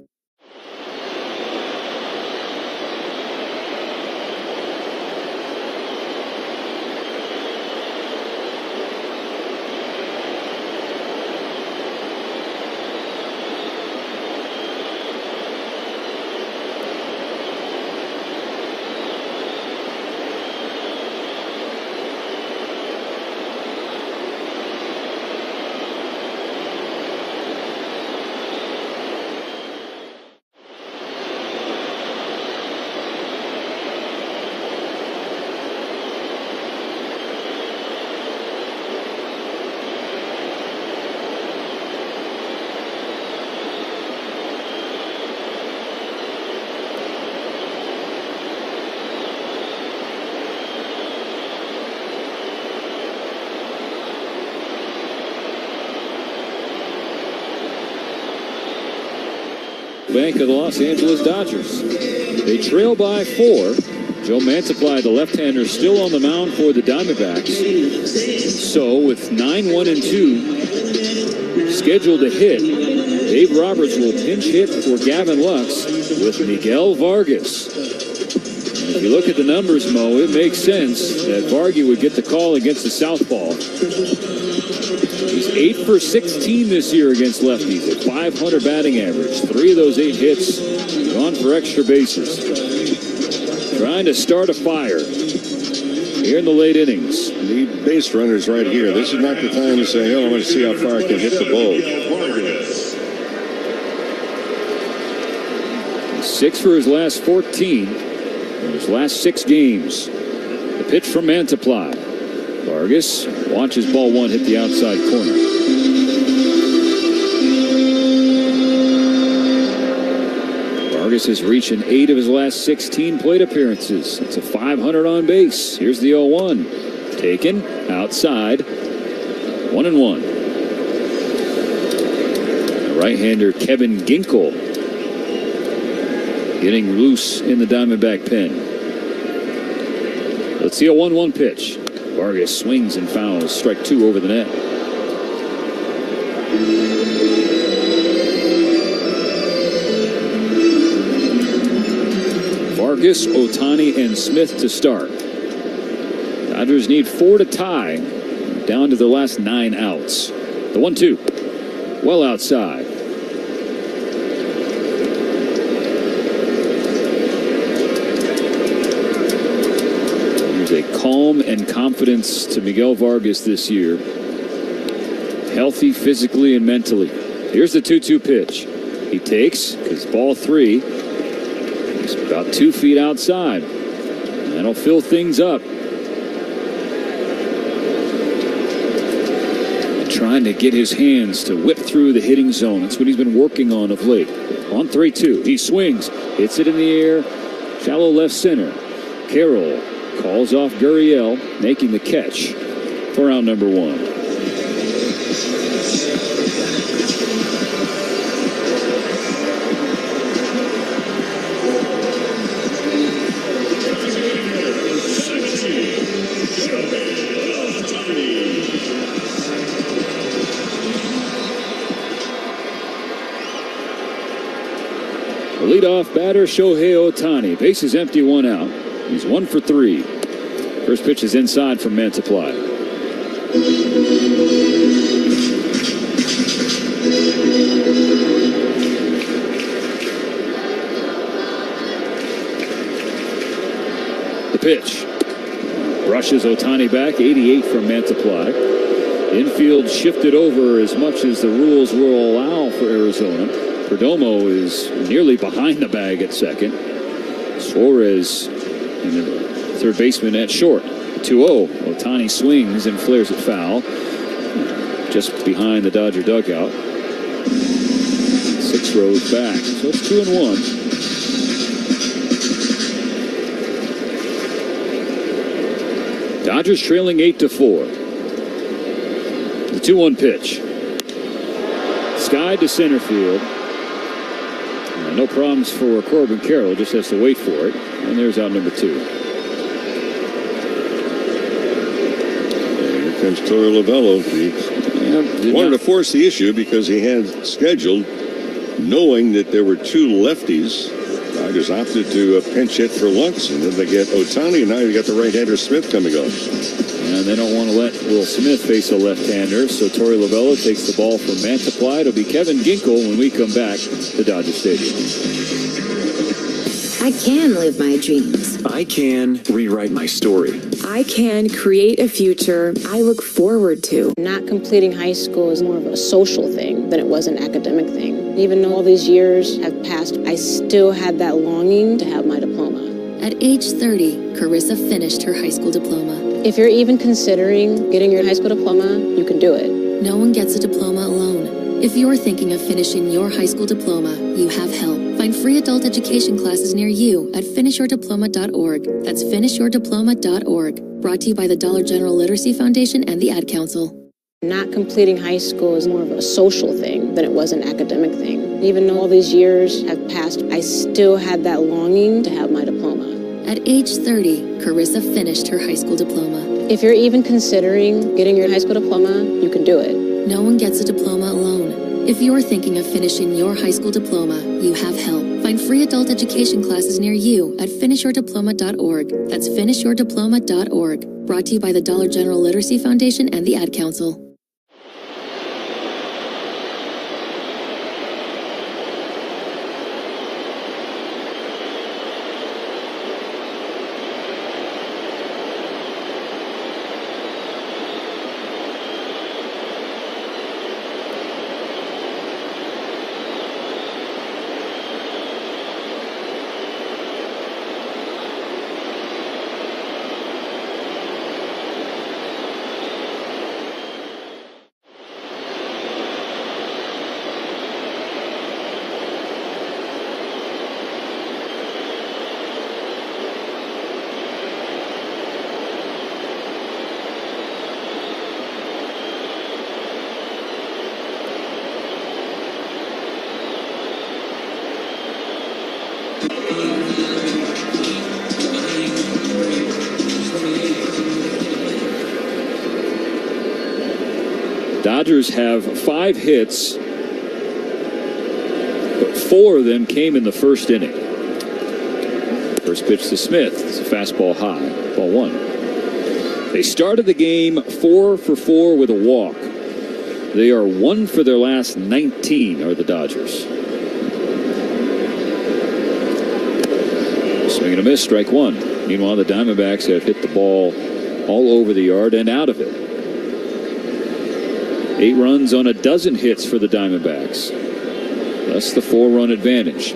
Bank of the Los Angeles Dodgers. They trail by 4. Joe Mantiply, the left-hander, still on the mound for the Diamondbacks. So with 9-1-2 scheduled to hit, Dave Roberts will pinch hit for Gavin Lux with Miguel Vargas. And if you look at the numbers, Mo, it makes sense that Vargas would get the call against the southpaw. He's 8 for 16 this year against lefties at .500 batting average. 3 of those 8 hits gone for extra bases. Trying to start a fire here in the late innings. The base runner's right here. This is not the time to say, oh, I'm going to see how far I can hit the ball. 6 for his last 14 in his last 6 games. The pitch from Mantiply. Vargas watches ball 1 hit the outside corner. Vargas is reaching 8 of his last 16 plate appearances. It's a .500 on base. Here's the 0-1. Taken outside. 1-1. Right-hander Kevin Ginkel getting loose in the Diamondback pen. Let's see a 1-1 pitch. Vargas swings and fouls. Strike 2 over the net. Vargas, Ohtani, and Smith to start. Dodgers need 4 to tie. Down to their last 9 outs. The 1-2. Well outside. Calm and confidence to Miguel Vargas this year. Healthy physically and mentally. Here's the 2-2 pitch. He takes, because ball 3 is about 2 feet outside. That'll fill things up. And trying to get his hands to whip through the hitting zone. That's what he's been working on of late. On 3-2, he swings, hits it in the air, shallow left center. Carroll calls off Gurriel, making the catch for out number 1. The leadoff batter, Shohei Ohtani. Base is empty, 1 out. He's 1 for 3. First pitch is inside from Mantiply. The pitch. Brushes Ohtani back, 88 from Mantiply. Infield shifted over as much as the rules will allow for Arizona. Perdomo is nearly behind the bag at second. Suarez and the third baseman at short. 2-0. Ohtani swings and flares it foul. Just behind the Dodger dugout. 6 throws back. So it's 2-1. Dodgers trailing 8-4. The 2-1 pitch. Skied to center field. No problems for Corbin Carroll, just has to wait for it. And there's out number 2. Here comes Torey Lovullo. He wanted to force the issue because he had scheduled, knowing that there were 2 lefties. Dodgers opted to pinch hit for Lux, and then they get Ohtani, and now you got the right-hander Smith coming on. And they don't want to let Will Smith face a left-hander, so Torey Lovullo takes the ball from Mantiply. It'll be Kevin Ginkel when we come back to Dodger Stadium. I can live my dreams. I can rewrite my story. I can create a future I look forward to. Not completing high school is more of a social thing than it was an academic thing. Even though all these years have passed, I still had that longing to have my diploma. At age 30, Carissa finished her high school diploma. If you're even considering getting your high school diploma, you can do it. No one gets a diploma alone. If you're thinking of finishing your high school diploma, you have help. Find free adult education classes near you at finishyourdiploma.org. That's finishyourdiploma.org. Brought to you by the Dollar General Literacy Foundation and the Ad Council. Not completing high school is more of a social thing than it was an academic thing. Even though all these years have passed, I still had that longing to have my diploma. At age 30, Carissa finished her high school diploma. If you're even considering getting your high school diploma, you can do it. No one gets a diploma alone. If you're thinking of finishing your high school diploma, you have help. Find free adult education classes near you at finishyourdiploma.org. That's finishyourdiploma.org. Brought to you by the Dollar General Literacy Foundation and the Ad Council. Dodgers have 5 hits, but 4 of them came in the first inning. First pitch to Smith. It's a fastball high. Ball 1. They started the game 4 for 4 with a walk. They are 1 for their last 19 are the Dodgers. Swing and a miss, strike 1. Meanwhile, the Diamondbacks have hit the ball all over the yard and out of it. 8 runs on a dozen hits for the Diamondbacks. That's the 4-run advantage.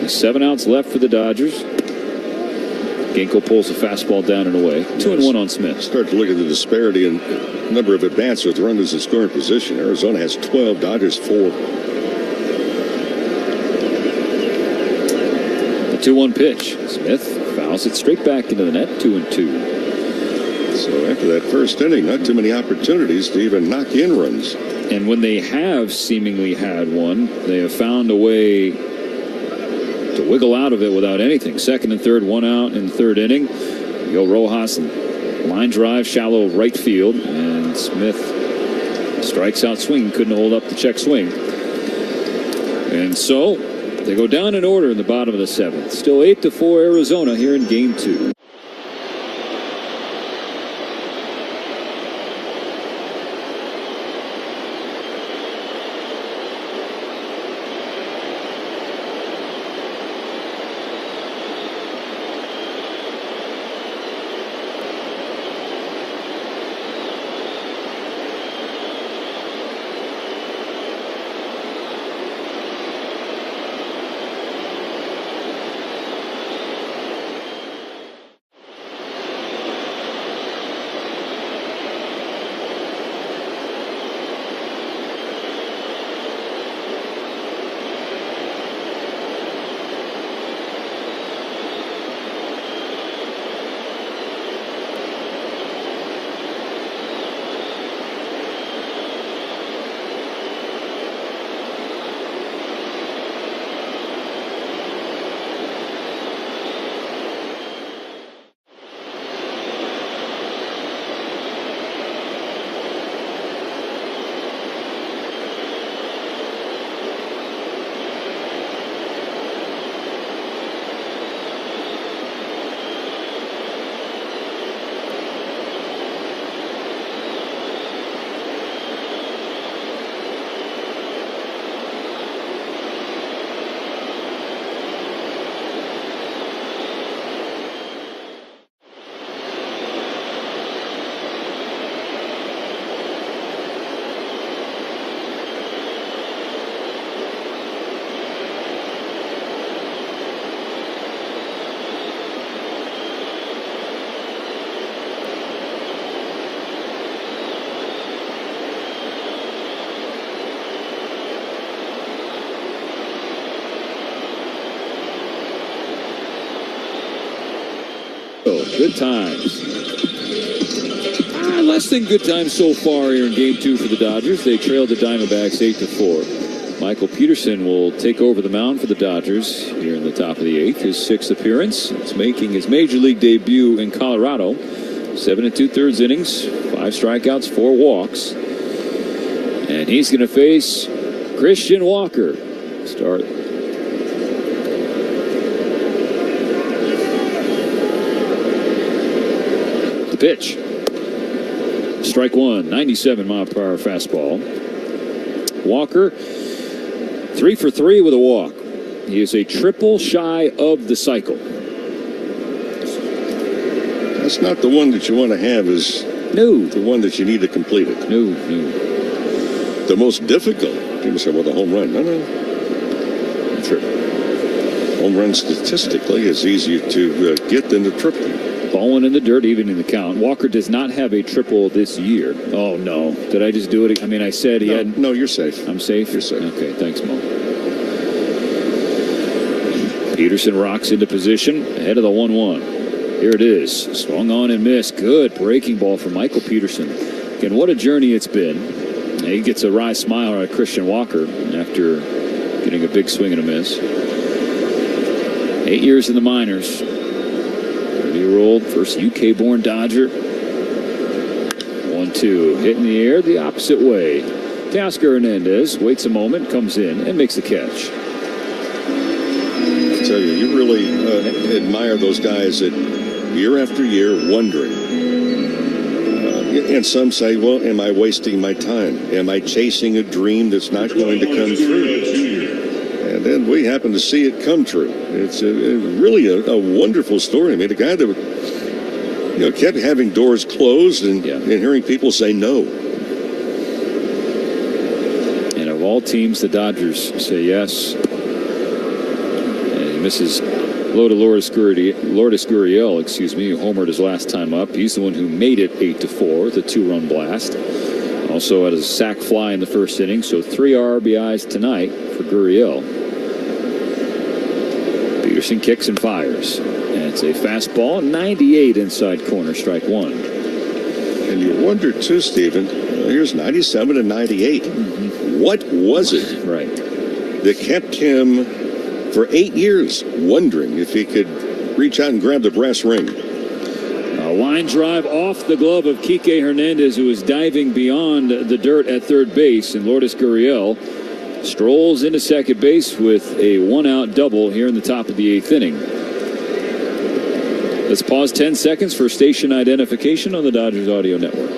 7 outs left for the Dodgers. Ginkel pulls the fastball down and away. 2-1 on Smith. Start to look at the disparity in number of at-bats with runners in scoring position. Arizona has 12, Dodgers 4. The 2-1 pitch. Smith fouls it straight back into the net. 2-2. So after that first inning, not too many opportunities to even knock in runs. And when they have seemingly had one, they have found a way to wiggle out of it without anything. Second and third, 1 out in the 3rd inning. Miguel Rojas, line drive, shallow right field, and Smith strikes out swinging, couldn't hold up the check swing. And so they go down in order in the bottom of the 7th. Still 8-4 Arizona here in Game 2. Good times. Less than good times so far here in Game 2 for the Dodgers. They trailed the Diamondbacks 8-4. Michael Peterson will take over the mound for the Dodgers here in the top of the 8th. His 6th appearance. It's making his major league debut in Colorado. 7 2/3 innings, 5 strikeouts, 4 walks. And he's going to face Christian Walker. Start. The pitch. Strike one, 97-mile-per-hour fastball. Walker, 3 for 3 with a walk. He is a triple shy of the cycle. That's not the one that you want to have, is the one that you need to complete it. No. The most difficult. People say, well, the home run. No. Sure. Home run statistically is easier to get than the triple. Ball one in the dirt, even in the count. Walker does not have a triple this year. Oh, no. Did I just do it? I mean, I said he had... No, you're safe. I'm safe? You're safe. Okay, thanks, Mo. Peterson rocks into position ahead of the 1-1. Here it is. Swung on and missed. Good breaking ball from Michael Peterson. Again, what a journey it's been. He gets a wry smile out of Christian Walker after getting a big swing and a miss. 8 years in the minors. 30-year-old, first UK-born Dodger. 1-2. Hit in the air the opposite way. Teoscar Hernandez waits a moment, comes in, and makes the catch. I tell you, you really admire those guys that year after year wondering. And some say, well, am I wasting my time? Am I chasing a dream that's not going to come true? And then we happen to see it come true. It's really a wonderful story. I mean, a guy that kept having doors closed and hearing people say no. And of all teams, the Dodgers say yes. And he misses Lourdes Gurriel, who homered his last time up. He's the one who made it 8-4 with a 2-run blast. Also had a sac fly in the first inning, so 3 RBIs tonight for Gurriel. Peterson kicks and fires. And it's a fastball, 98 inside corner, strike one. And you wonder too, Stephen, here's 97 and 98. Mm-hmm. What was it that kept him for 8 years wondering if he could reach out and grab the brass ring? A line drive off the glove of Kike Hernandez, who is diving beyond the dirt at third base, and Lourdes Gurriel strolls into second base with a 1-out double here in the top of the 8th inning. Let's pause 10 seconds for station identification on the Dodgers Audio Network.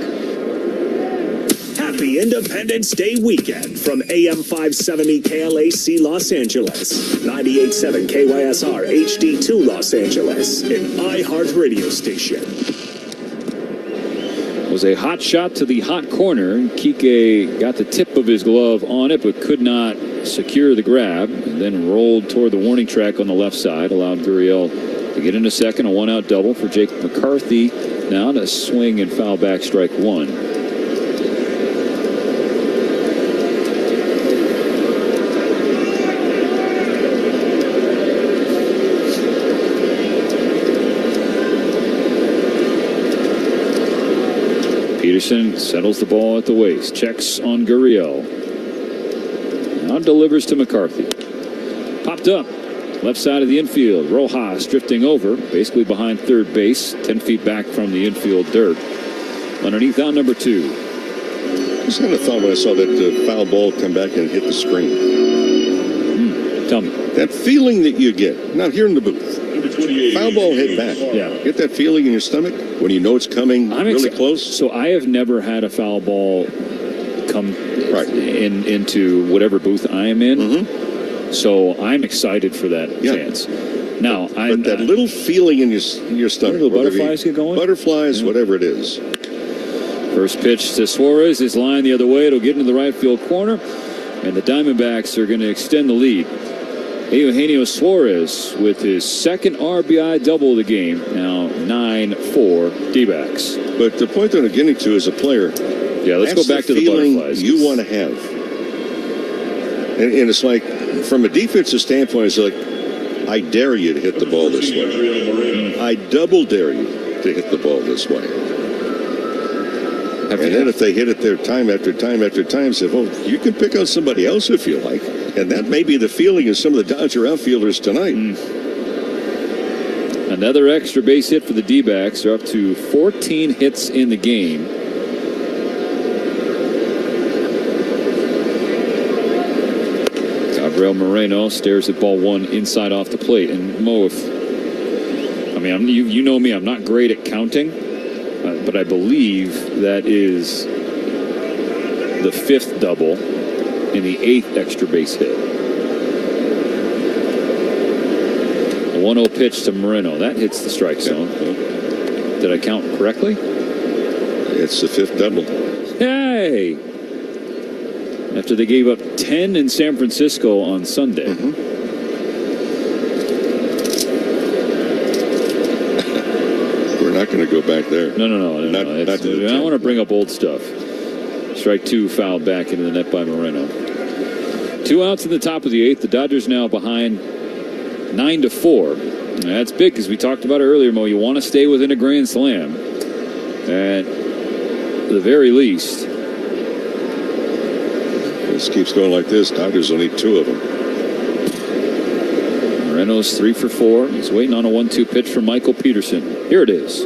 Happy Independence Day weekend from AM 570 KLAC Los Angeles, 98.7 KYSR HD2 Los Angeles, an iHeart radio station. Was a hot shot to the hot corner. Kike got the tip of his glove on it, but could not secure the grab, and then rolled toward the warning track on the left side, allowed Gurriel to get into second. A 1-out double for Jake McCarthy. Now to swing and foul back, strike one. Peterson settles the ball at the waist, checks on Gurriel. Now delivers to McCarthy. Popped up, left side of the infield. Rojas drifting over, basically behind third base, 10 feet back from the infield dirt. Underneath out number 2. I just kind of thought when I saw that foul ball come back and hit the screen. Tell me. That feeling that you get, not here in the booth. Foul ball hit back. Yeah. Get that feeling in your stomach when you know it's coming really close? So I have never had a foul ball come into whatever booth I am in. Mm-hmm. So I'm excited for that chance. Now, but that little feeling in your stomach. Little butterflies get going? Butterflies, whatever it is. First pitch to Suarez is lined the other way. It'll get into the right field corner. And the Diamondbacks are going to extend the lead. Eugenio Suarez with his second RBI double of the game. Now 9-4 Dbacks. But the point that I'm getting to as a player, let's go back to the butterflies. You want to have. And it's like, from a defensive standpoint, it's like, I dare you to hit the ball this way. I double dare you. to hit the ball this way. And then if they hit it there time after time after time, say, well, you can pick on somebody else if you like. And that may be the feeling of some of the Dodger outfielders tonight. Another extra base hit for the D-backs. They're up to 14 hits in the game. Gabriel Moreno stares at ball one inside off the plate. And Mo, you know me, I'm not great at counting, but I believe that is the 5th double and the 8th extra base hit. A 1-0 pitch to Moreno. That hits the strike zone. Did I count correctly? It's the 5th double. Hey! After they gave up 10 in San Francisco on Sunday. We're not going to go back there. No. I want to bring up old stuff. Strike 2 fouled back into the net by Moreno. 2 outs in the top of the 8th. The Dodgers now behind 9-4. And that's big because we talked about it earlier, Mo. You want to stay within a grand slam. At the very least. This keeps going like this. Dodgers will need 2 of them. Moreno's 3 for 4. He's waiting on a 1-2 pitch from Michael Peterson. Here it is.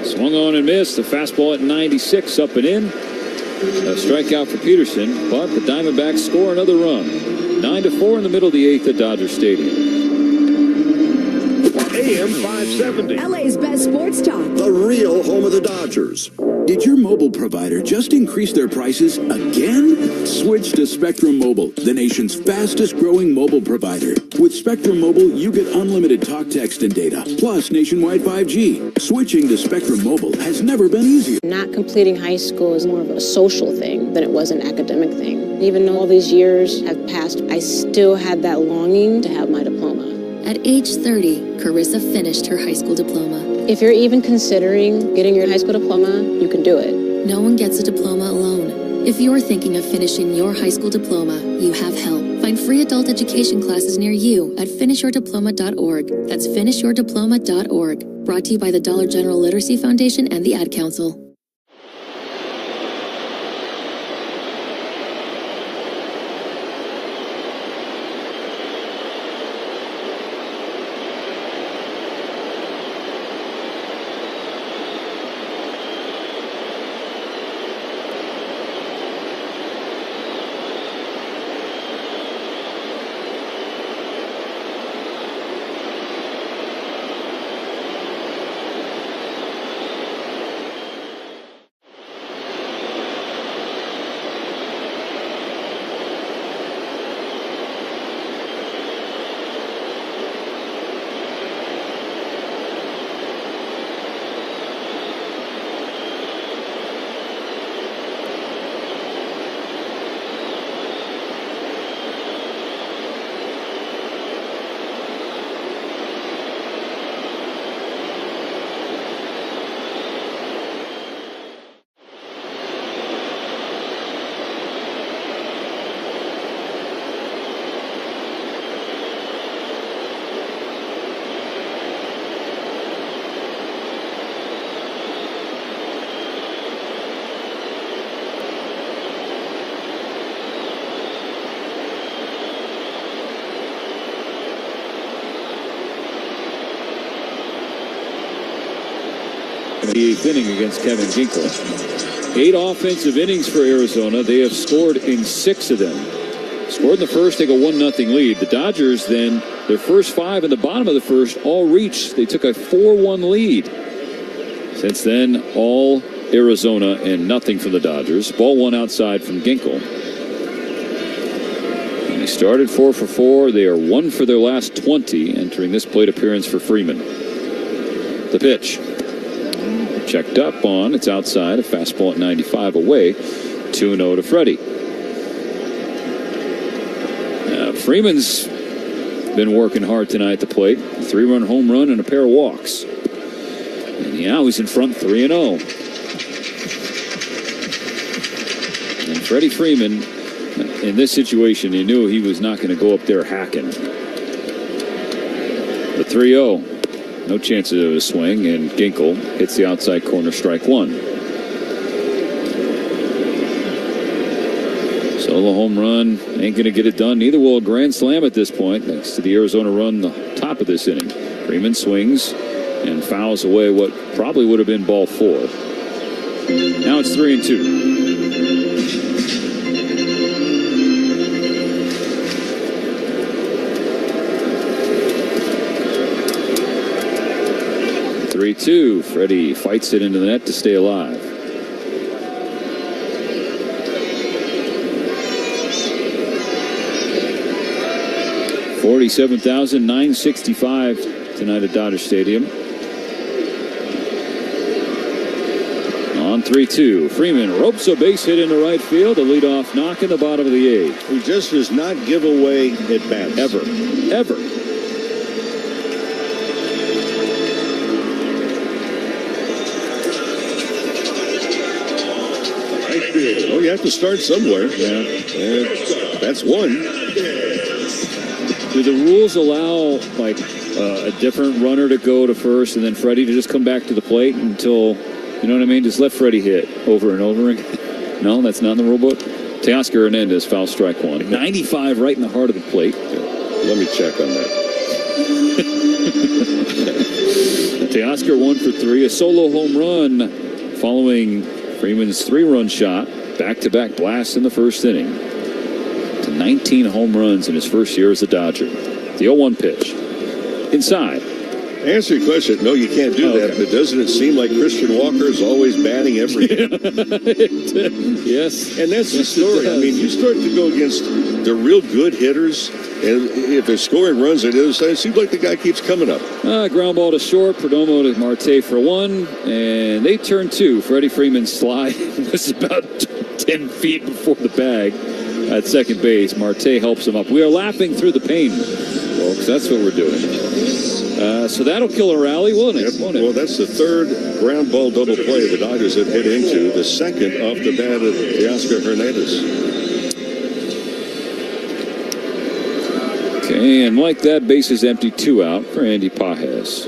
Swung on and missed. The fastball at 96 up and in. A strikeout for Peterson, but the Diamondbacks score another run. 9-4 in the middle of the 8th at Dodger Stadium. AM 570. LA's best sports talk. The real home of the Dodgers. Did your mobile provider just increase their prices again? Switch to Spectrum Mobile, the nation's fastest growing mobile provider. With Spectrum Mobile, you get unlimited talk, text, and data, plus nationwide 5G. Switching to Spectrum Mobile has never been easier. Not completing high school is more of a social thing than it was an academic thing. Even though all these years have passed, I still had that longing to have my diploma. At age 30, Carissa finished her high school diploma. If you're even considering getting your high school diploma, you can do it. No one gets a diploma alone. If you're thinking of finishing your high school diploma, you have help. Find free adult education classes near you at finishyourdiploma.org. That's finishyourdiploma.org. Brought to you by the Dollar General Literacy Foundation and the Ad Council. The 8th inning against Kevin Ginkel. 8 offensive innings for Arizona. They have scored in 6 of them. Scored in the first, take a 1-0 lead. The Dodgers then, their first 5 in the bottom of the first, all reached. They took a 4-1 lead. Since then, all Arizona and nothing for the Dodgers. Ball 1 outside from Ginkel. And they started 4 for 4. They are 1 for their last 20 entering this plate appearance for Freeman. The pitch. Checked up on. It's outside. A fastball at 95 away. 2-0 to Freddie. Freeman's been working hard tonight at the plate. 3-run home run and a pair of walks. And now he's in front 3-0. And Freddie Freeman, in this situation, he knew he was not going to go up there hacking. The 3-0. No chance of a swing, and Ginkel hits the outside corner, strike one. Solo home run ain't going to get it done. Neither will a grand slam at this point, thanks to the Arizona run the top of this inning. Freeman swings and fouls away what probably would have been ball 4. Now it's 3-2. Freddie fights it into the net to stay alive. $47,965 tonight at Dodger Stadium. On 3-2, Freeman ropes a base hit into right field, a leadoff knock in the bottom of the 8th. He just does not give away at bats. Ever. Oh, you have to start somewhere. Yeah. That's one. Do the rules allow, like, a different runner to go to first and then Freddie to just come back to the plate until, you know what I mean? Just let Freddie hit over and over again. No, that's not in the rule book. Teoscar Hernandez, foul, strike one. 95 right in the heart of the plate. Let me check on that. Teoscar 1 for 3, a solo home run following Freeman's 3-run shot. Back-to-back blasts in the first inning. To 19 home runs in his first year as a Dodger. The 0-1 pitch. Inside. Answer your question. No, you can't do that. But doesn't it seem like Christian Walker is always batting every game? Yes. And that's the story. I mean, you start to go against the real good hitters, and if they're scoring runs on the other side, it seems like the guy keeps coming up. Ground ball to short. Perdomo to Marte for 1. And they turn 2. Freddie Freeman's slide was about 10 feet before the bag at second base. Marte helps him up. We are laughing through the pain, folks. That's what we're doing. So that'll kill a rally, won't it? Yep. Well, that's the 3rd ground ball double play the Dodgers have hit into. The 2nd off the bat of Teoscar Hernandez. Okay, and like that, base is empty, 2 out for Andy Pages.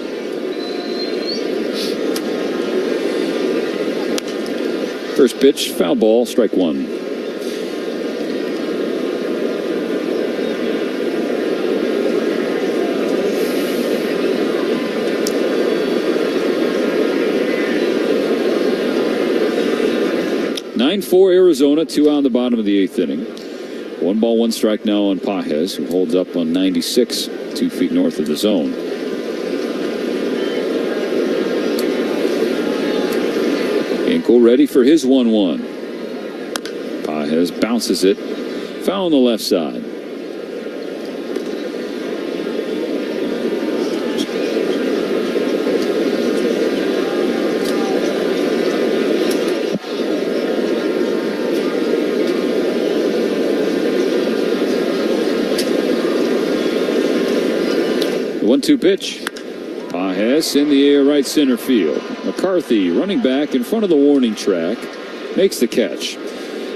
First pitch, foul ball, strike 1. For Arizona, 2 out in the bottom of the 8th inning. 1 ball, 1 strike now on Pages, who holds up on 96, 2 feet north of the zone. Ginkel ready for his 1-1. Pages bounces it, foul on the left side. The 1-2 pitch. Pages in the air, right center field. McCarthy running back in front of the warning track makes the catch.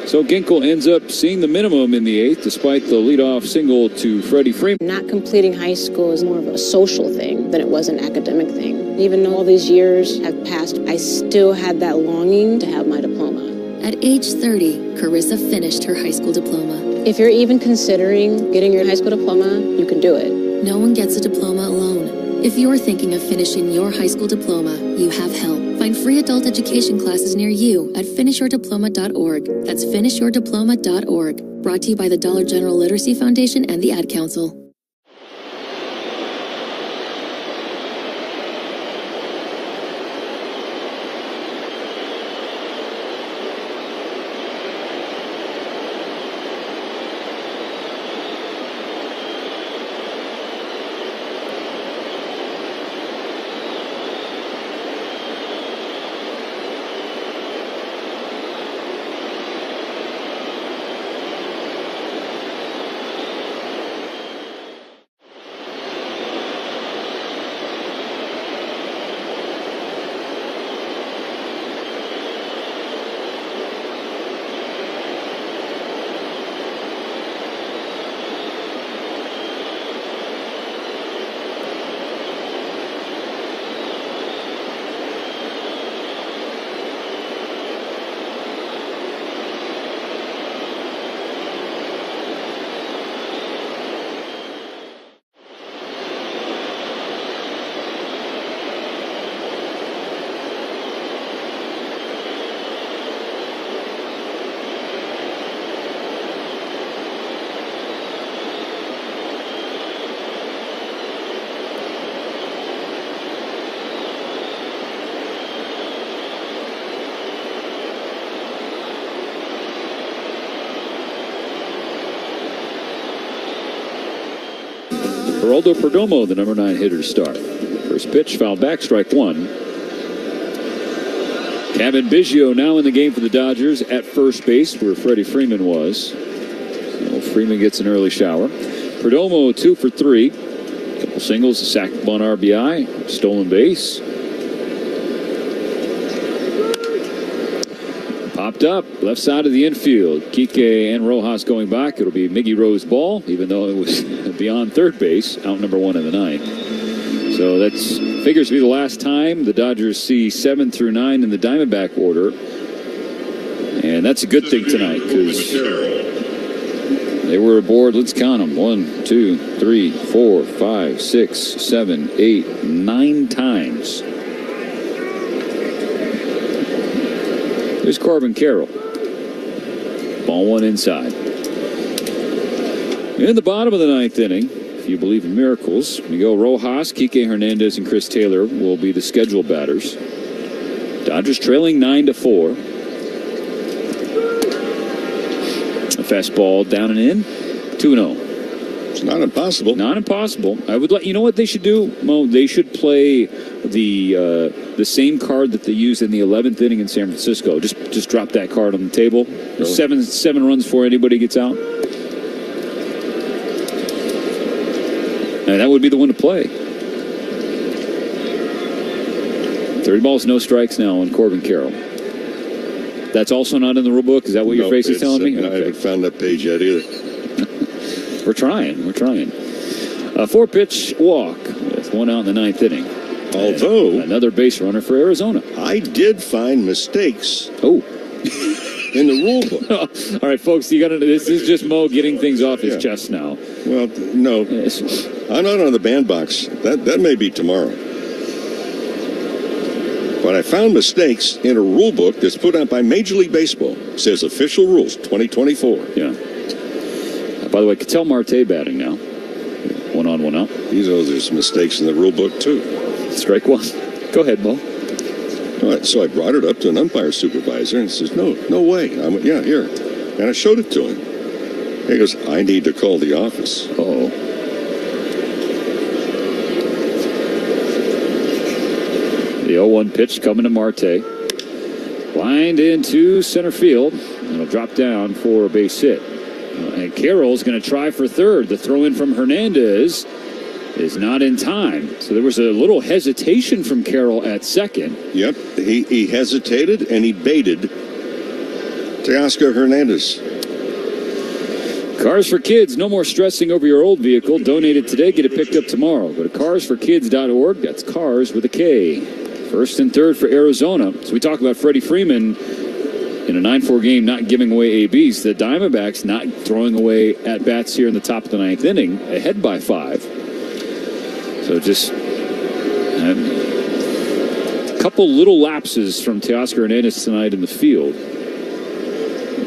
So Ginkel ends up seeing the minimum in the 8th despite the leadoff single to Freddie Freeman. Not completing high school is more of a social thing than it was an academic thing. Even though all these years have passed, I still had that longing to have my diploma. At age 30, Carissa finished her high school diploma. If you're even considering getting your high school diploma, you can do it. No one gets a diploma alone. If you're thinking of finishing your high school diploma, you have help. Find free adult education classes near you at finishyourdiploma.org. That's finishyourdiploma.org. Brought to you by the Dollar General Literacy Foundation and the Ad Council. Geraldo Perdomo, the number 9 hitter to start. First pitch, fouled back, strike one. Kevin Biggio now in the game for the Dodgers at first base, where Freddie Freeman was. So Freeman gets an early shower. Perdomo 2 for 3. Couple singles, a sac, 1 RBI, stolen base. Popped up, left side of the infield. Kike and Rojas going back. It'll be Miggy Rowe's ball, even though it was beyond third base, out number 1 in the 9th. So that's figures to be the last time the Dodgers see 7 through 9 in the Diamondback order. And that's a good thing tonight because they were aboard, let's count them, 1, 2, 3, 4, 5, 6, 7, 8, 9 times. There's Corbin Carroll. Ball 1 inside. In the bottom of the 9th inning, if you believe in miracles, Miguel Rojas, Kike Hernandez, and Chris Taylor will be the scheduled batters. Dodgers trailing 9-4. A fastball down and in. 2-0. It's not impossible. Not impossible. I would let you know what they should do, Mo. They should play the same card that they used in the 11th inning in San Francisco. Just drop that card on the table. Really? Seven runs before anybody gets out. And that would be the one to play. 30 balls, no strikes now on Corbin Carroll. That's also not in the rule book. Is that what your face is telling me? I haven't found that page yet either. We're trying. A 4-pitch walk with 1 out in the 9th inning. Although another base runner for Arizona. I did find mistakes. In the rule book. All right, folks, you got to. This is just Mo getting things off his chest now. Well, no, I'm not on the bandbox. That may be tomorrow. But I found mistakes in a rule book that's put out by Major League Baseball. It says official rules 2024. Yeah. By the way, Ketel Marte batting now. 1 on, 1 out. You know there's mistakes in the rule book, too. Strike 1. Go ahead, Mo. All right, so I brought it up to an umpire supervisor and says, no way. I went, yeah, here. And I showed it to him. He goes, I need to call the office. Uh-oh. The 0-1 pitch coming to Marte. Lined into center field. It'll drop down for a base hit. And Carroll's going to try for third. The throw in from Hernandez is not in time. So there was a little hesitation from Carroll at second. Yep, he hesitated and he baited Teoscar Hernandez. Cars for Kids, no more stressing over your old vehicle. Donate it today, get it picked up tomorrow. Go to carsforkids.org. That's cars with a K. First and third for Arizona. So we talk about Freddie Freeman in a 9-4 game not giving away ABs. The Diamondbacks not throwing away at-bats here in the top of the 9th inning, ahead by 5. So just a couple little lapses from Teoscar Hernandez tonight in the field.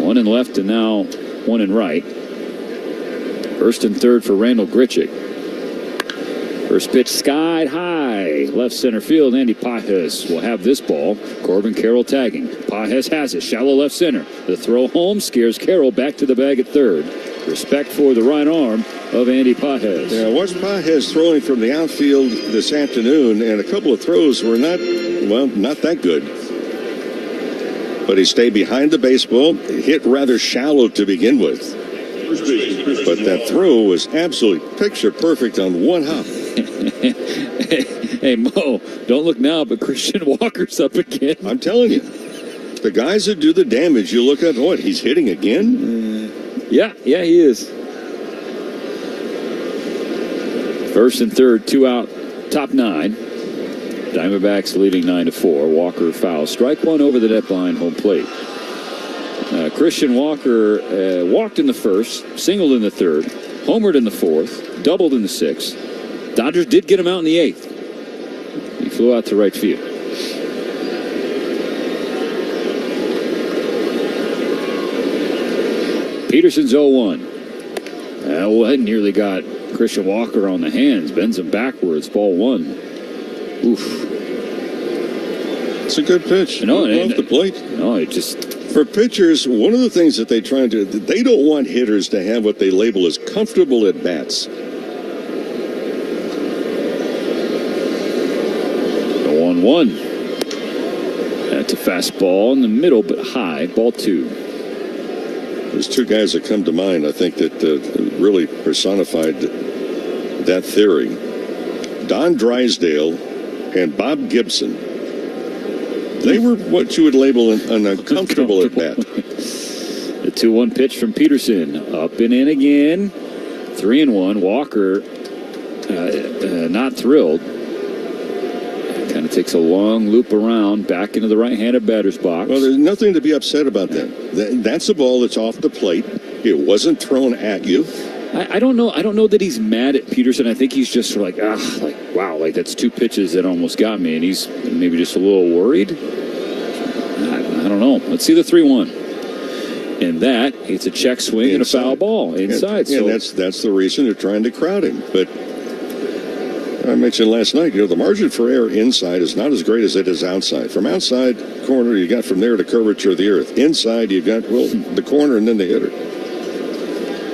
1 in left and now 1 in right. First and third for Randall Grichuk. First pitch skied high. Left center field. Andy Pages will have this ball. Corbin Carroll tagging. Pages has it. Shallow left center. The throw home scares Carroll back to the bag at third. Respect for the right arm of Andy Pages. Yeah, I watched Pages throwing from the outfield this afternoon, and a couple of throws were not that good. But he stayed behind the baseball, hit rather shallow to begin with. But that throw was absolutely picture perfect on one hop. Hey, Mo, don't look now, but Christian Walker's up again. I'm telling you, the guys that do the damage, you look at, what, he's hitting again? Yeah, he is. First and third, 2 out, top 9. Diamondbacks leading 9-4. Walker foul. Strike 1 over the net behind home plate. Christian Walker walked in the first, singled in the third, homered in the fourth, doubled in the sixth. Dodgers did get him out in the 8th. He flew out to right field. Peterson's 0-1. That nearly got Christian Walker on the hands. Bends him backwards. Ball 1. Oof. It's a good pitch. No, off the plate. No, it just... For pitchers, one of the things that they try to do, they don't want hitters to have what they label as comfortable at-bats. 1-1. That's a fastball in the middle, but high. Ball 2. There's two guys that come to mind, I think, that really personified that theory. Don Drysdale and Bob Gibson. They were what you would label an uncomfortable at bat. The 2-1 pitch from Peterson. Up and in again. 3-1. Walker not thrilled. Kind of takes a long loop around back into the right-handed batter's box. Well, there's nothing to be upset about that. That's a ball that's off the plate. It wasn't thrown at you. I don't know. I don't know that he's mad at Peterson. I think he's just wow, that's 2 pitches that almost got me, and he's maybe just a little worried. I don't know. Let's see the 3-1. And that, it's a check swing inside. And a foul ball inside. And that's the reason they're trying to crowd him. But I mentioned last night, the margin for error inside is not as great as it is outside. From outside corner, you got from there to curvature of the earth. Inside, you got, the corner and then the hitter.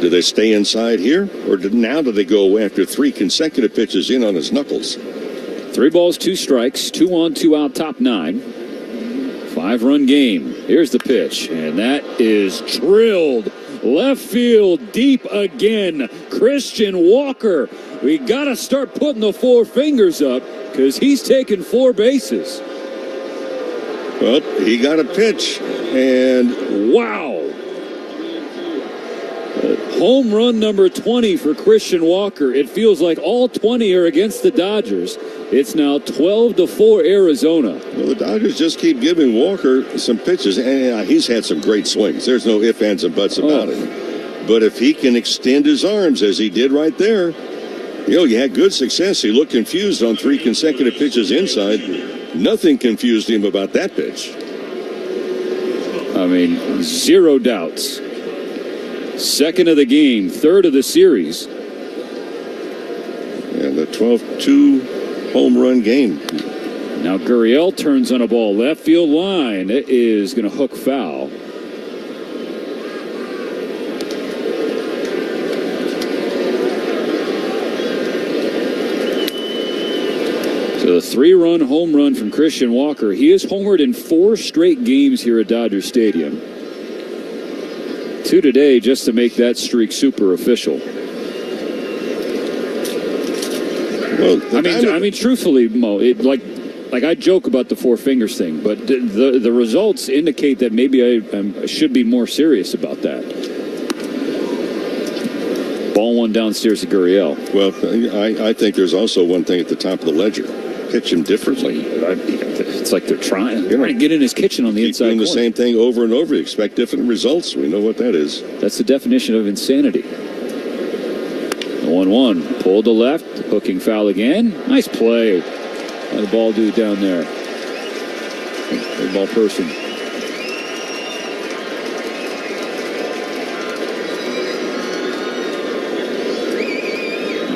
Do they stay inside here, or do they go after 3 consecutive pitches in on his knuckles? 3 balls, 2 strikes, 2 on, 2 out, top 9. 5-run game. Here's the pitch, and that is drilled left field deep again. Christian Walker. We got to start putting the 4 fingers up because he's taken 4 bases. Well, he got a pitch, and wow. Home run number 20 for Christian Walker. It feels like all 20 are against the Dodgers. It's now 12-4 Arizona. Well, the Dodgers just keep giving Walker some pitches, and he's had some great swings. There's no ifs, ands, and buts about it. But if he can extend his arms as he did right there, you had good success. He looked confused on 3 consecutive pitches inside. Nothing confused him about that pitch. I mean, 0 doubts. 2nd of the game, 3rd of the series. And the 12-2 home run game. Now Gurriel turns on a ball left field line. It is going to hook foul. So the 3-run home run from Christian Walker. He has homered in 4 straight games here at Dodger Stadium. 2 today just to make that streak super official. Well, I mean, truthfully, Mo, like I joke about the 4 fingers thing, but the results indicate that maybe I should be more serious about that. Ball 1 downstairs to Gurriel. Well, I think there's also one thing at the top of the ledger. Pitch him differently. It's like they're trying to get in his kitchen on the inside doing corner. The same thing over and over. You expect different results. We know what that is. That's the definition of insanity. 1-1. Pulled to left. Hooking foul again. Nice play. By the ball dude down there. Big ball person.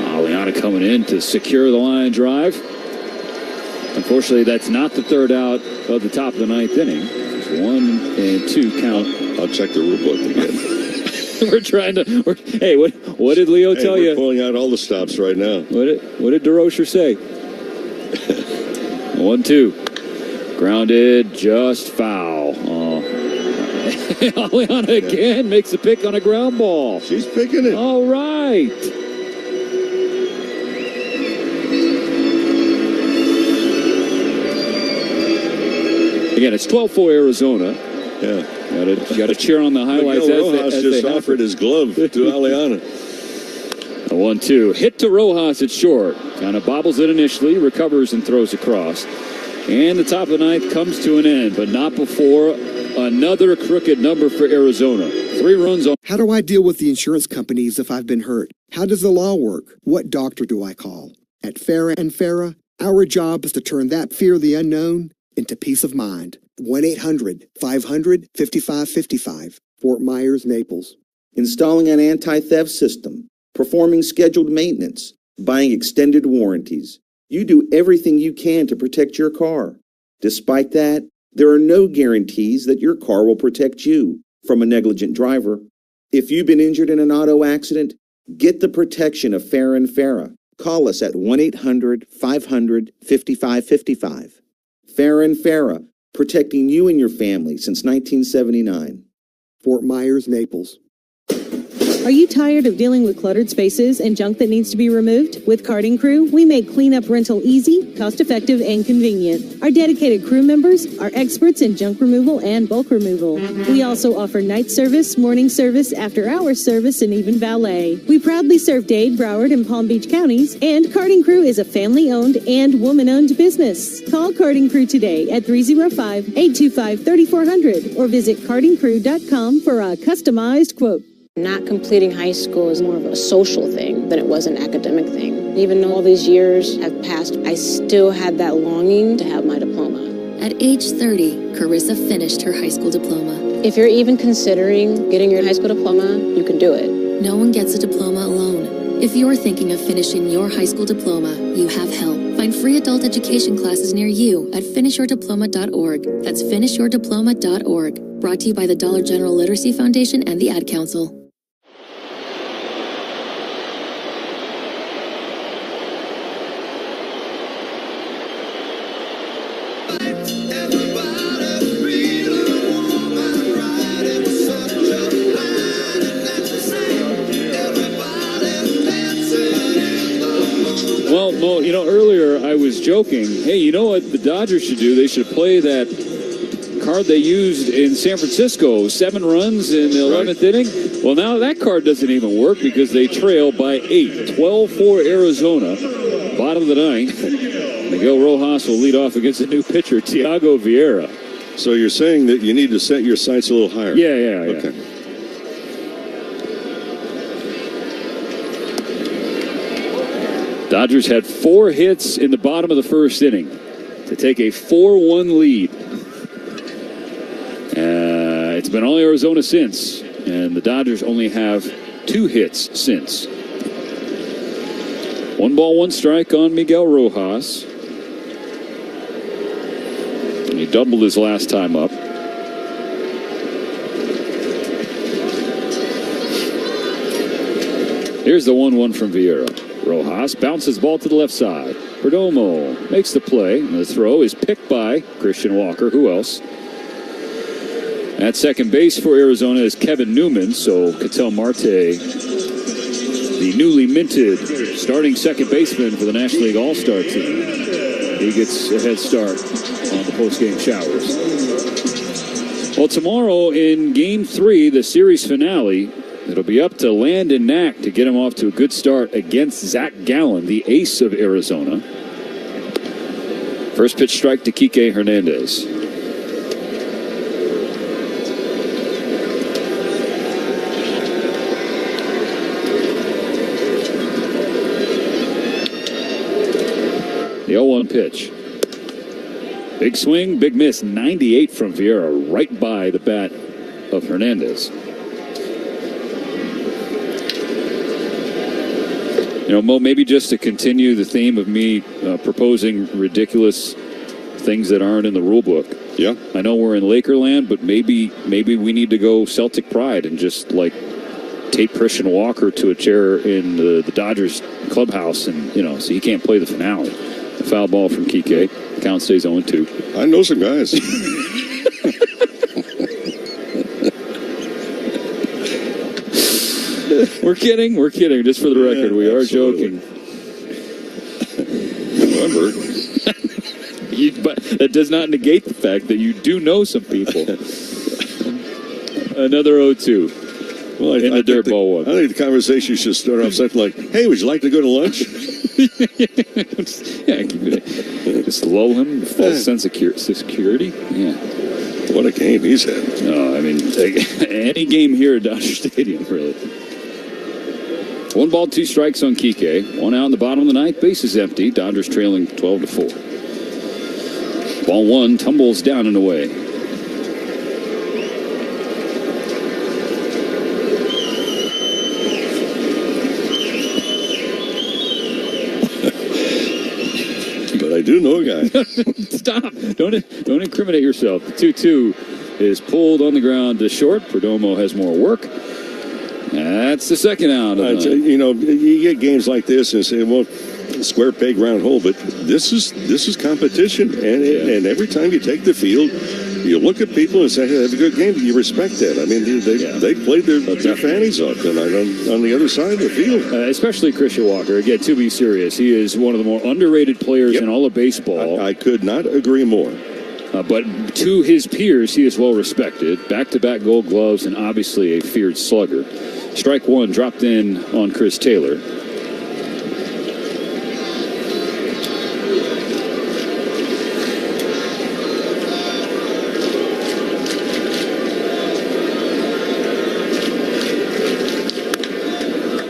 Aliana coming in to secure the line drive. Unfortunately, that's not the 3rd out of the top of the 9th inning. It's 1 and 2 count. I'll check the rule book again. We're trying to. Hey, what did Leo tell you? We're pulling out all the stops right now. What did DeRocher say? 1-2. Grounded, just foul. Aliana again makes the pick on a ground ball. She's picking it. All right. Again, it's 12-4 Arizona. Yeah. Got to cheer on the highlights. Miguel Rojas just offered his glove to Aliana. A 1-2. Hit to Rojas at short. Kind of bobbles it initially, recovers and throws across. And the top of the 9th comes to an end, but not before another crooked number for Arizona. 3 runs on. How do I deal with the insurance companies if I've been hurt? How does the law work? What doctor do I call? At Farah and Farah, our job is to turn that fear of the unknown into peace of mind. 1-800-500-5555. Fort Myers, Naples. Installing an anti-theft system, performing scheduled maintenance, buying extended warranties. You do everything you can to protect your car. Despite that, there are no guarantees that your car will protect you from a negligent driver. If you've been injured in an auto accident, get the protection of Farah and Farah. Call us at 1-800-500-5555. Farah & Farah, protecting you and your family since 1979. Fort Myers, Naples. Are you tired of dealing with cluttered spaces and junk that needs to be removed? With Carting Crew, we make cleanup rental easy, cost-effective, and convenient. Our dedicated crew members are experts in junk removal and bulk removal. We also offer night service, morning service, after-hours service, and even valet. We proudly serve Dade, Broward, and Palm Beach counties, and Carting Crew is a family-owned and woman-owned business. Call Carting Crew today at 305-825-3400 or visit cartingcrew.com for a customized quote. Not completing high school is more of a social thing than it was an academic thing. Even though all these years have passed, I still had that longing to have my diploma. At age 30, Carissa finished her high school diploma. If you're even considering getting your high school diploma, you can do it. No one gets a diploma alone. If you're thinking of finishing your high school diploma, you have help. Find free adult education classes near you at finishyourdiploma.org. That's finishyourdiploma.org. Brought to you by the Dollar General Literacy Foundation and the Ad Council. Well, Mo, earlier I was joking. Hey, you know what the Dodgers should do? They should play that card they used in San Francisco, 7 runs in the 11th inning. Well, now that card doesn't even work because they trail by 8, 12-4 Arizona, bottom of the 9th. Miguel Rojas will lead off against a new pitcher, Thiago Vieira. So you're saying that you need to set your sights a little higher? Yeah. Okay. Dodgers had 4 hits in the bottom of the first inning to take a 4-1 lead. It's been all Arizona since, and the Dodgers only have 2 hits since. 1 ball, 1 strike on Miguel Rojas. And he doubled his last time up. Here's the 1-1 from Vieira. Rojas bounces ball to the left side. Perdomo makes the play, and the throw is picked by Christian Walker. Who else? At second base for Arizona is Kevin Newman, so Ketel Marte, the newly minted starting second baseman for the National League All-Star team. He gets a head start on the post-game showers. Well, tomorrow in Game 3, the series finale, it'll be up to Landon Knack to get him off to a good start against Zach Gallen, the ace of Arizona. First pitch strike to Kike Hernandez. The 0-1 pitch. Big swing, big miss. 98 from Vieira, right by the bat of Hernandez. Mo, maybe just to continue the theme of me proposing ridiculous things that aren't in the rule book. Yeah. I know we're in Lakerland, but maybe we need to go Celtic pride and just tape Christian Walker to a chair in the Dodgers clubhouse, and so he can't play the finale. A foul ball from Kike. Count stays 0-2. I know some guys. We're kidding. Just for the record, we are joking. Remember. But that does not negate the fact that you do know some people. Another 0-2. Well, in the dirt ball one. I think the conversation should start off something like, "Hey, would you like to go to lunch?" Just lull him. False sense of security. Yeah. What a game he's had. No, I mean, any game here at Dodger Stadium, really. 1 ball, 2 strikes on Kike. 1 out in the bottom of the 9th. Base is empty. Dodgers trailing 12-4. Ball 1 tumbles down and away. But I do know a guy. Stop. Don't incriminate yourself. The 2-2 is pulled on the ground to short. Perdomo has more work. That's the second out. You get games like this and say, well, square peg round hole, but this is competition, and every time you take the field, you look at people and say, hey, they have a good game. You respect that. I mean, they played their fannies off tonight on the other side of the field. Especially Christian Walker. Again, to be serious, he is one of the more underrated players in all of baseball. I could not agree more. But to his peers, he is well respected. Back-to-back Gold Gloves and obviously a feared slugger. Strike one dropped in on Chris Taylor.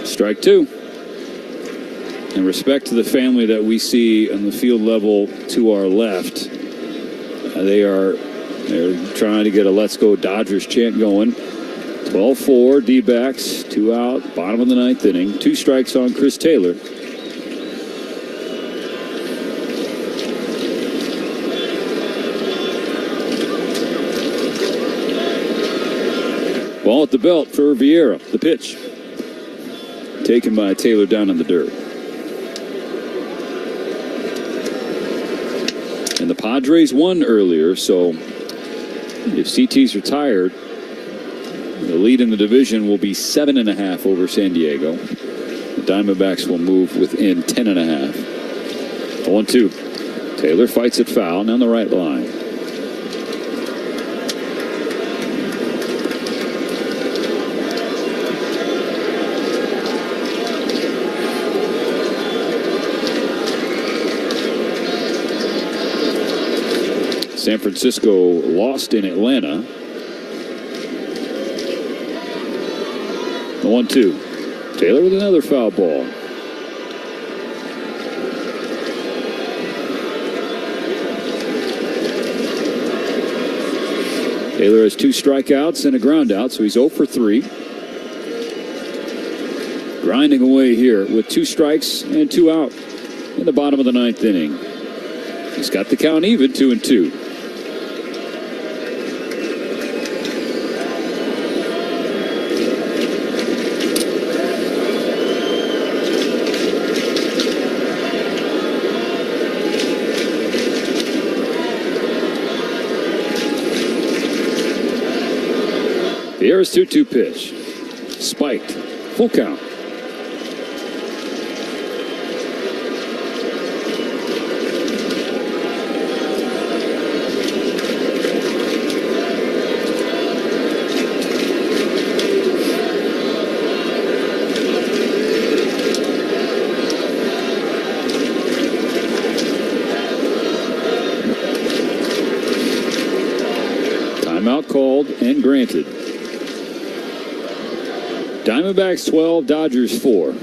Strike two. And respect to the family that we see on the field level to our left. They're trying to get a Let's Go Dodgers chant going. 12-4, Dbacks, 2 out, bottom of the ninth inning. 2 strikes on Chris Taylor. Ball at the belt for Vieira. The pitch. Taken by Taylor down in the dirt. And the Padres won earlier, so if CT's retired, the lead in the division will be 7.5 over San Diego. The Diamondbacks will move within 10.5. 1-2. Taylor fights it foul down the right line. San Francisco lost in Atlanta. The 1-2. Taylor with another foul ball. Taylor has 2 strikeouts and a ground out, so he's 0 for 3. Grinding away here with 2 strikes and 2 out in the bottom of the ninth inning. He's got the count even, 2-2. Vieira's 2-2 pitch. Spiked. Full count. Timeout called and granted. Diamondbacks 12, Dodgers 4.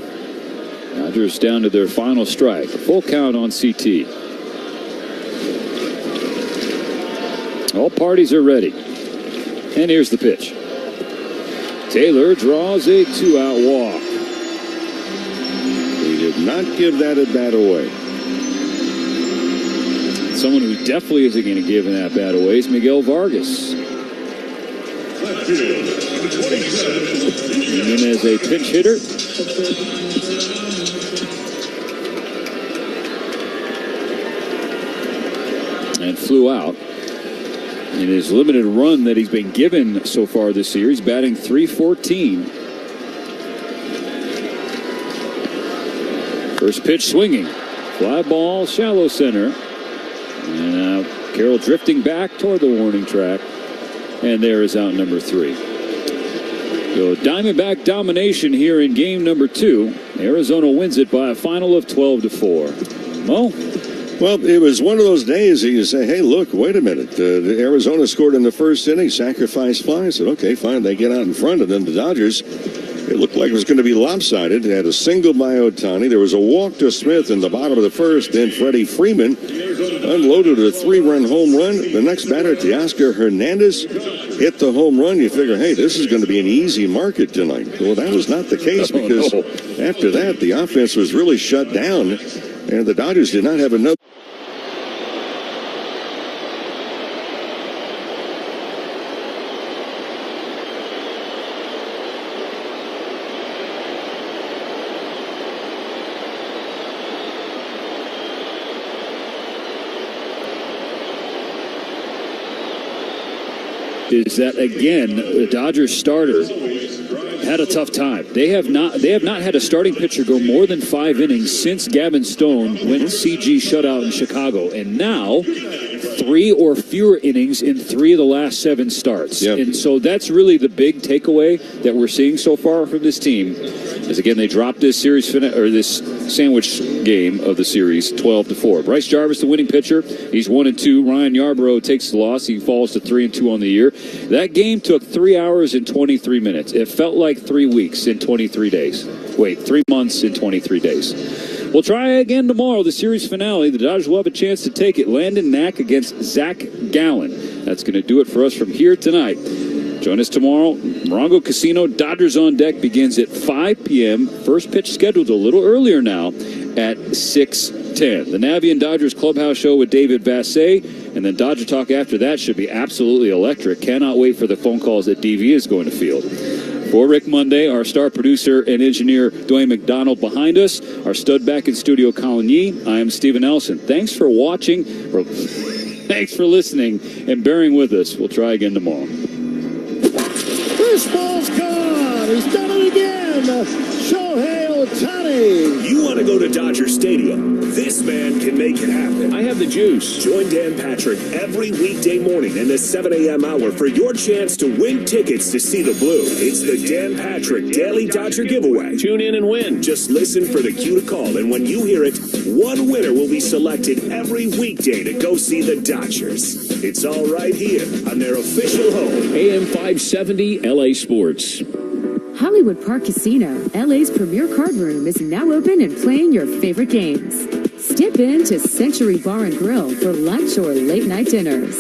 Dodgers down to their final strike. Full count on CT. All parties are ready. And here's the pitch. Taylor draws a 2-out walk. He did not give that at bat away. Someone who definitely isn't going to give an at bat away is Miguel Vargas. And then as a pinch hitter. And flew out. In his limited run that he's been given so far this year, he's batting .314. First pitch swinging. Fly ball, shallow center. And now Carroll drifting back toward the warning track. And there is out number 3. So Diamondback domination here in game number 2. Arizona wins it by a final of 12-4. Mo? Well, it was one of those days you say, hey, look, wait a minute. Arizona scored in the first inning, sacrifice fly. I said, okay, fine, they get out in front. And then the Dodgers, it looked like it was going to be lopsided. They had a single by Ohtani. There was a walk to Smith in the bottom of the first. Then Freddie Freeman unloaded a 3-run home run. The next batter, Teoscar Hernandez, hit the home run. You figure, hey, this is going to be an easy market tonight. Well, that was not the case because after that, the offense was really shut down. And the Dodgers did not have enough. is that, again, the Dodgers starter had a tough time. They have not had a starting pitcher go more than 5 innings since Gavin Stone went CG shutout in Chicago. And now, 3 or fewer innings in 3 of the last 7 starts. Yep. And so that's really the big takeaway that we're seeing so far from this team. As again, they dropped this series this sandwich game of the series 12-4. Bryce Jarvis, the winning pitcher, he's 1-2. Ryan Yarbrough takes the loss. He falls to 3-2 on the year. That game took 3 hours and 23 minutes. It felt like 3 weeks in 23 days. Wait, 3 months in 23 days. We'll try again tomorrow, the series finale. The Dodgers will have a chance to take it. Landon Knack against Zach Gallen. That's going to do it for us from here tonight. Join us tomorrow. Morongo Casino, Dodgers on Deck begins at 5 p.m. First pitch scheduled a little earlier now at 6:10. The Navien Dodgers Clubhouse Show with David Vassay, and then Dodger Talk after that should be absolutely electric. Cannot wait for the phone calls that DV is going to field. For Rick Monday, our star producer and engineer Dwayne McDonald behind us, our stud back in studio Colin Yee, I am Stephen Elson. Thanks for watching, thanks for listening, and bearing with us. We'll try again tomorrow. This ball's gone. He's done it again. Shohei Ohtani. You want to go to Dodger Stadium? This man can make it happen. I have the juice. Join Dan Patrick every weekday morning in the 7 a.m. hour for your chance to win tickets to see the Blue. It's the Dan Patrick Daily Dodger Giveaway. Tune in and win. Just listen for the cue to call, and when you hear it, one winner will be selected every weekday to go see the Dodgers. It's all right here on their official home. AM 570 LA Sports. Hollywood Park Casino, LA's premier card room, is now open and playing your favorite games. Step into Century Bar and Grill for lunch or late night dinners.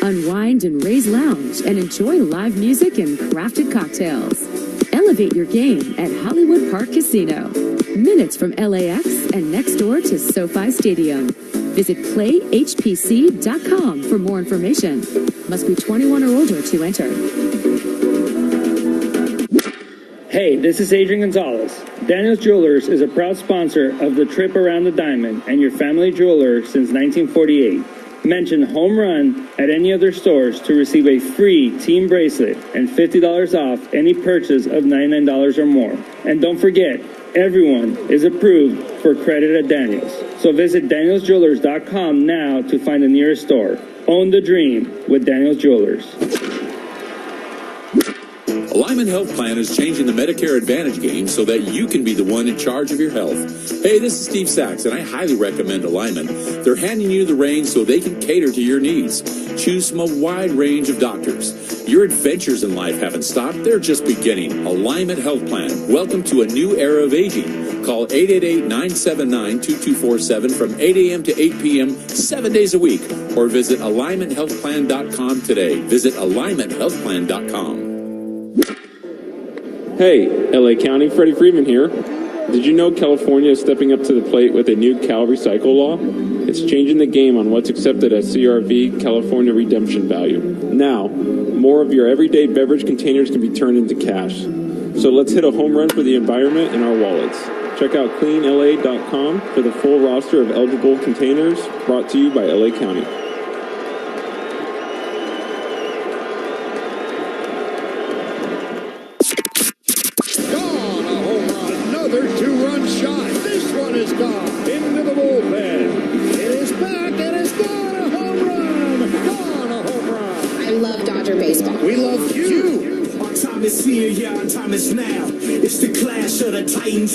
Unwind in Ray's Lounge and enjoy live music and crafted cocktails. Elevate your game at Hollywood Park Casino. Minutes from LAX and next door to SoFi Stadium. Visit playhpc.com for more information. Must be 21 or older to enter. Hey, this is Adrian Gonzalez. Daniels Jewelers is a proud sponsor of the Trip Around the Diamond and your family jeweler since 1948. Mention Home Run at any of their stores to receive a free team bracelet and $50 off any purchase of $99 or more. And don't forget, everyone is approved for credit at Daniels. So visit danielsjewelers.com now to find the nearest store. Own the dream with Daniels Jewelers. Alignment Health Plan is changing the Medicare Advantage game so that you can be the one in charge of your health. Hey, this is Steve Sachs, and I highly recommend Alignment. They're handing you the reins so they can cater to your needs. Choose from a wide range of doctors. Your adventures in life haven't stopped. They're just beginning. Alignment Health Plan. Welcome to a new era of aging. Call 888-979-2247 from 8 a.m. to 8 p.m. 7 days a week. Or visit AlignmentHealthPlan.com today. Visit AlignmentHealthPlan.com. Hey, LA County, Freddie Freeman here. Did you know California is stepping up to the plate with a new Cal Recycle law? It's changing the game on what's accepted as CRV, California Redemption Value. Now, more of your everyday beverage containers can be turned into cash. So let's hit a home run for the environment and our wallets. Check out cleanla.com for the full roster of eligible containers, brought to you by LA County.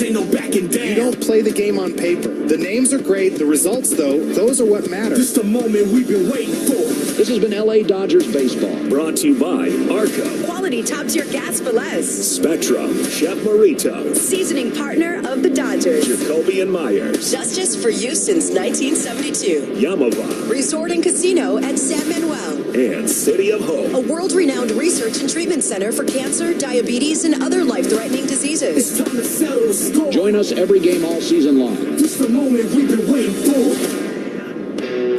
Ain't no backing down. You don't play the game on paper. The names are great. The results, though, those are what matter. Just the moment we've been waiting for. This has been LA Dodgers Baseball. Brought to you by Arco. Quality top-tier gas for less. Spectrum. Chef Marito. Seasoning partner of the Dodgers. Jacoby and Myers. Justice for you since 1972. Yamava. Resort and Casino at San Manuel. And City of Hope. A world-renowned research and treatment center for cancer, diabetes, and other life-threatening diseases. It's time to settle the score. Join us every game all season long. Just the moment we've been waiting for.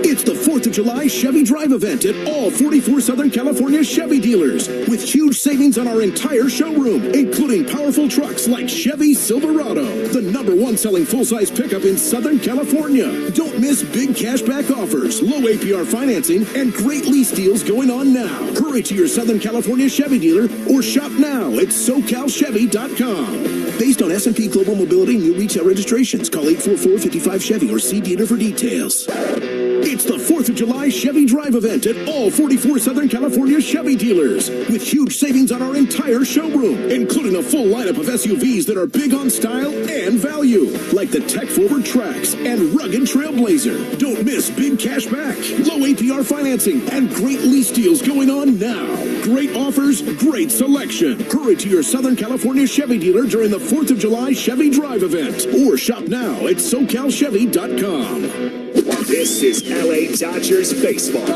It's the 4th of July Chevy Drive event at all 44 Southern California Chevy dealers, with huge savings on our entire showroom, including powerful trucks like Chevy Silverado, the #1 selling full-size pickup in Southern California. Don't miss big cashback offers, low APR financing, and great lease deals going on now. Hurry to your Southern California Chevy dealer or shop now at SoCalChevy.com. Based on S&P Global Mobility new retail registrations, call 844-55-CHEVY or see dealer for details. It's the 4th of July Chevy Drive event at all 44 Southern California Chevy dealers, with huge savings on our entire showroom, including a full lineup of SUVs that are big on style and value, like the tech-forward Trax and rugged Trailblazer. Don't miss big cash back, low APR financing, and great lease deals going on now. Great offers, great selection. Hurry to your Southern California Chevy dealer during the 4th of July Chevy Drive event, or shop now at SoCalChevy.com. This is LA Dodgers baseball.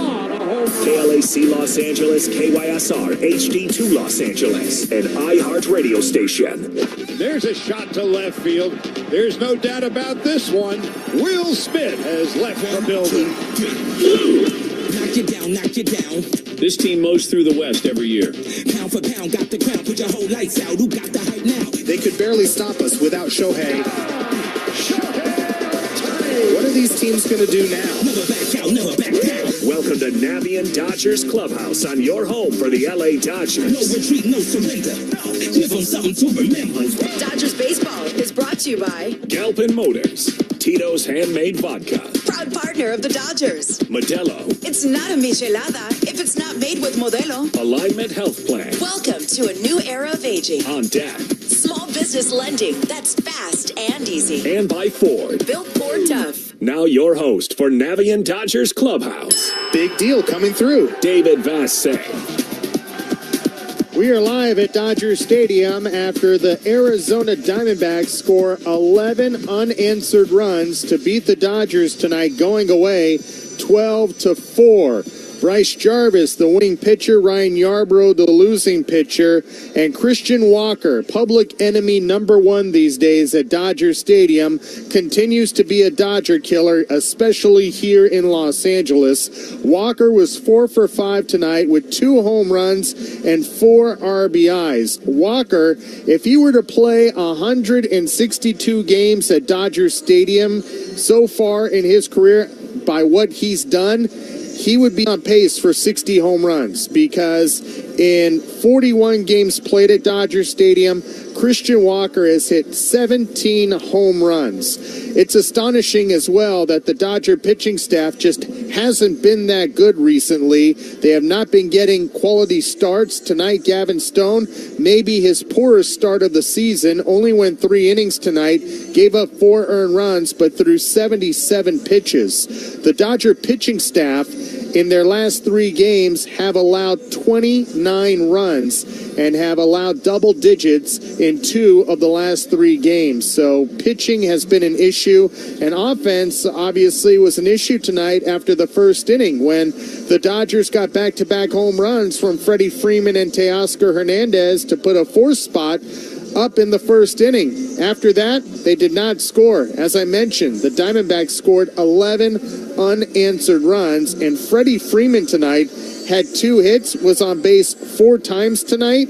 KLAC Los Angeles, KYSR HD2 Los Angeles, an iHeart radio station. There's a shot to left field. There's no doubt about this one. Will Smith has left the building. Knock you down, knock you down. This team mows through the West every year. Pound for pound, got the crown, put your whole lights out. Who got the hype now? They could barely stop us without Shohei. What are these teams going to do now? Never back out, never back down. Welcome to Navien Dodgers Clubhouse on your home for the LA Dodgers. No retreat, no surrender. Give them something to remember. Dodgers baseball is brought to you by Galpin Motors, Tito's Handmade Vodka, proud partner of the Dodgers. Modelo. It's not a michelada if it's not made with Modelo. Alignment Health Plan. Welcome to a new era of aging. On deck. Small business lending that's fast and easy. And by Ford. Built Ford Tough. Now your host for Navien Dodgers Clubhouse. Big deal coming through. David Vassay. We are live at Dodger Stadium after the Arizona Diamondbacks score 11 unanswered runs to beat the Dodgers tonight, going away 12-4. Bryce Jarvis, the winning pitcher, Ryan Yarbrough, the losing pitcher, and Christian Walker, public enemy #1 these days at Dodger Stadium, continues to be a Dodger killer, especially here in Los Angeles. Walker was 4 for 5 tonight with 2 home runs and 4 RBIs. Walker, if he were to play 162 games at Dodger Stadium so far in his career, by what he's done, he would be on pace for 60 home runs, because in 41 games played at Dodger Stadium, Christian Walker has hit 17 home runs. It's astonishing as well that the Dodger pitching staff just hasn't been that good recently. They have not been getting quality starts. Tonight, Gavin Stone, maybe his poorest start of the season, only went 3 innings tonight, gave up 4 earned runs, but threw 77 pitches. The Dodger pitching staff in their last 3 games have allowed 29 runs and have allowed double digits in 2 of the last 3 games. So pitching has been an issue, and offense obviously was an issue tonight after the first inning when the Dodgers got back-to-back home runs from Freddie Freeman and Teoscar Hernandez to put a 4th spot up in the first inning. After that, they did not score. As I mentioned, the Diamondbacks scored 11 unanswered runs, and Freddie Freeman tonight had 2 hits, was on base 4 times tonight.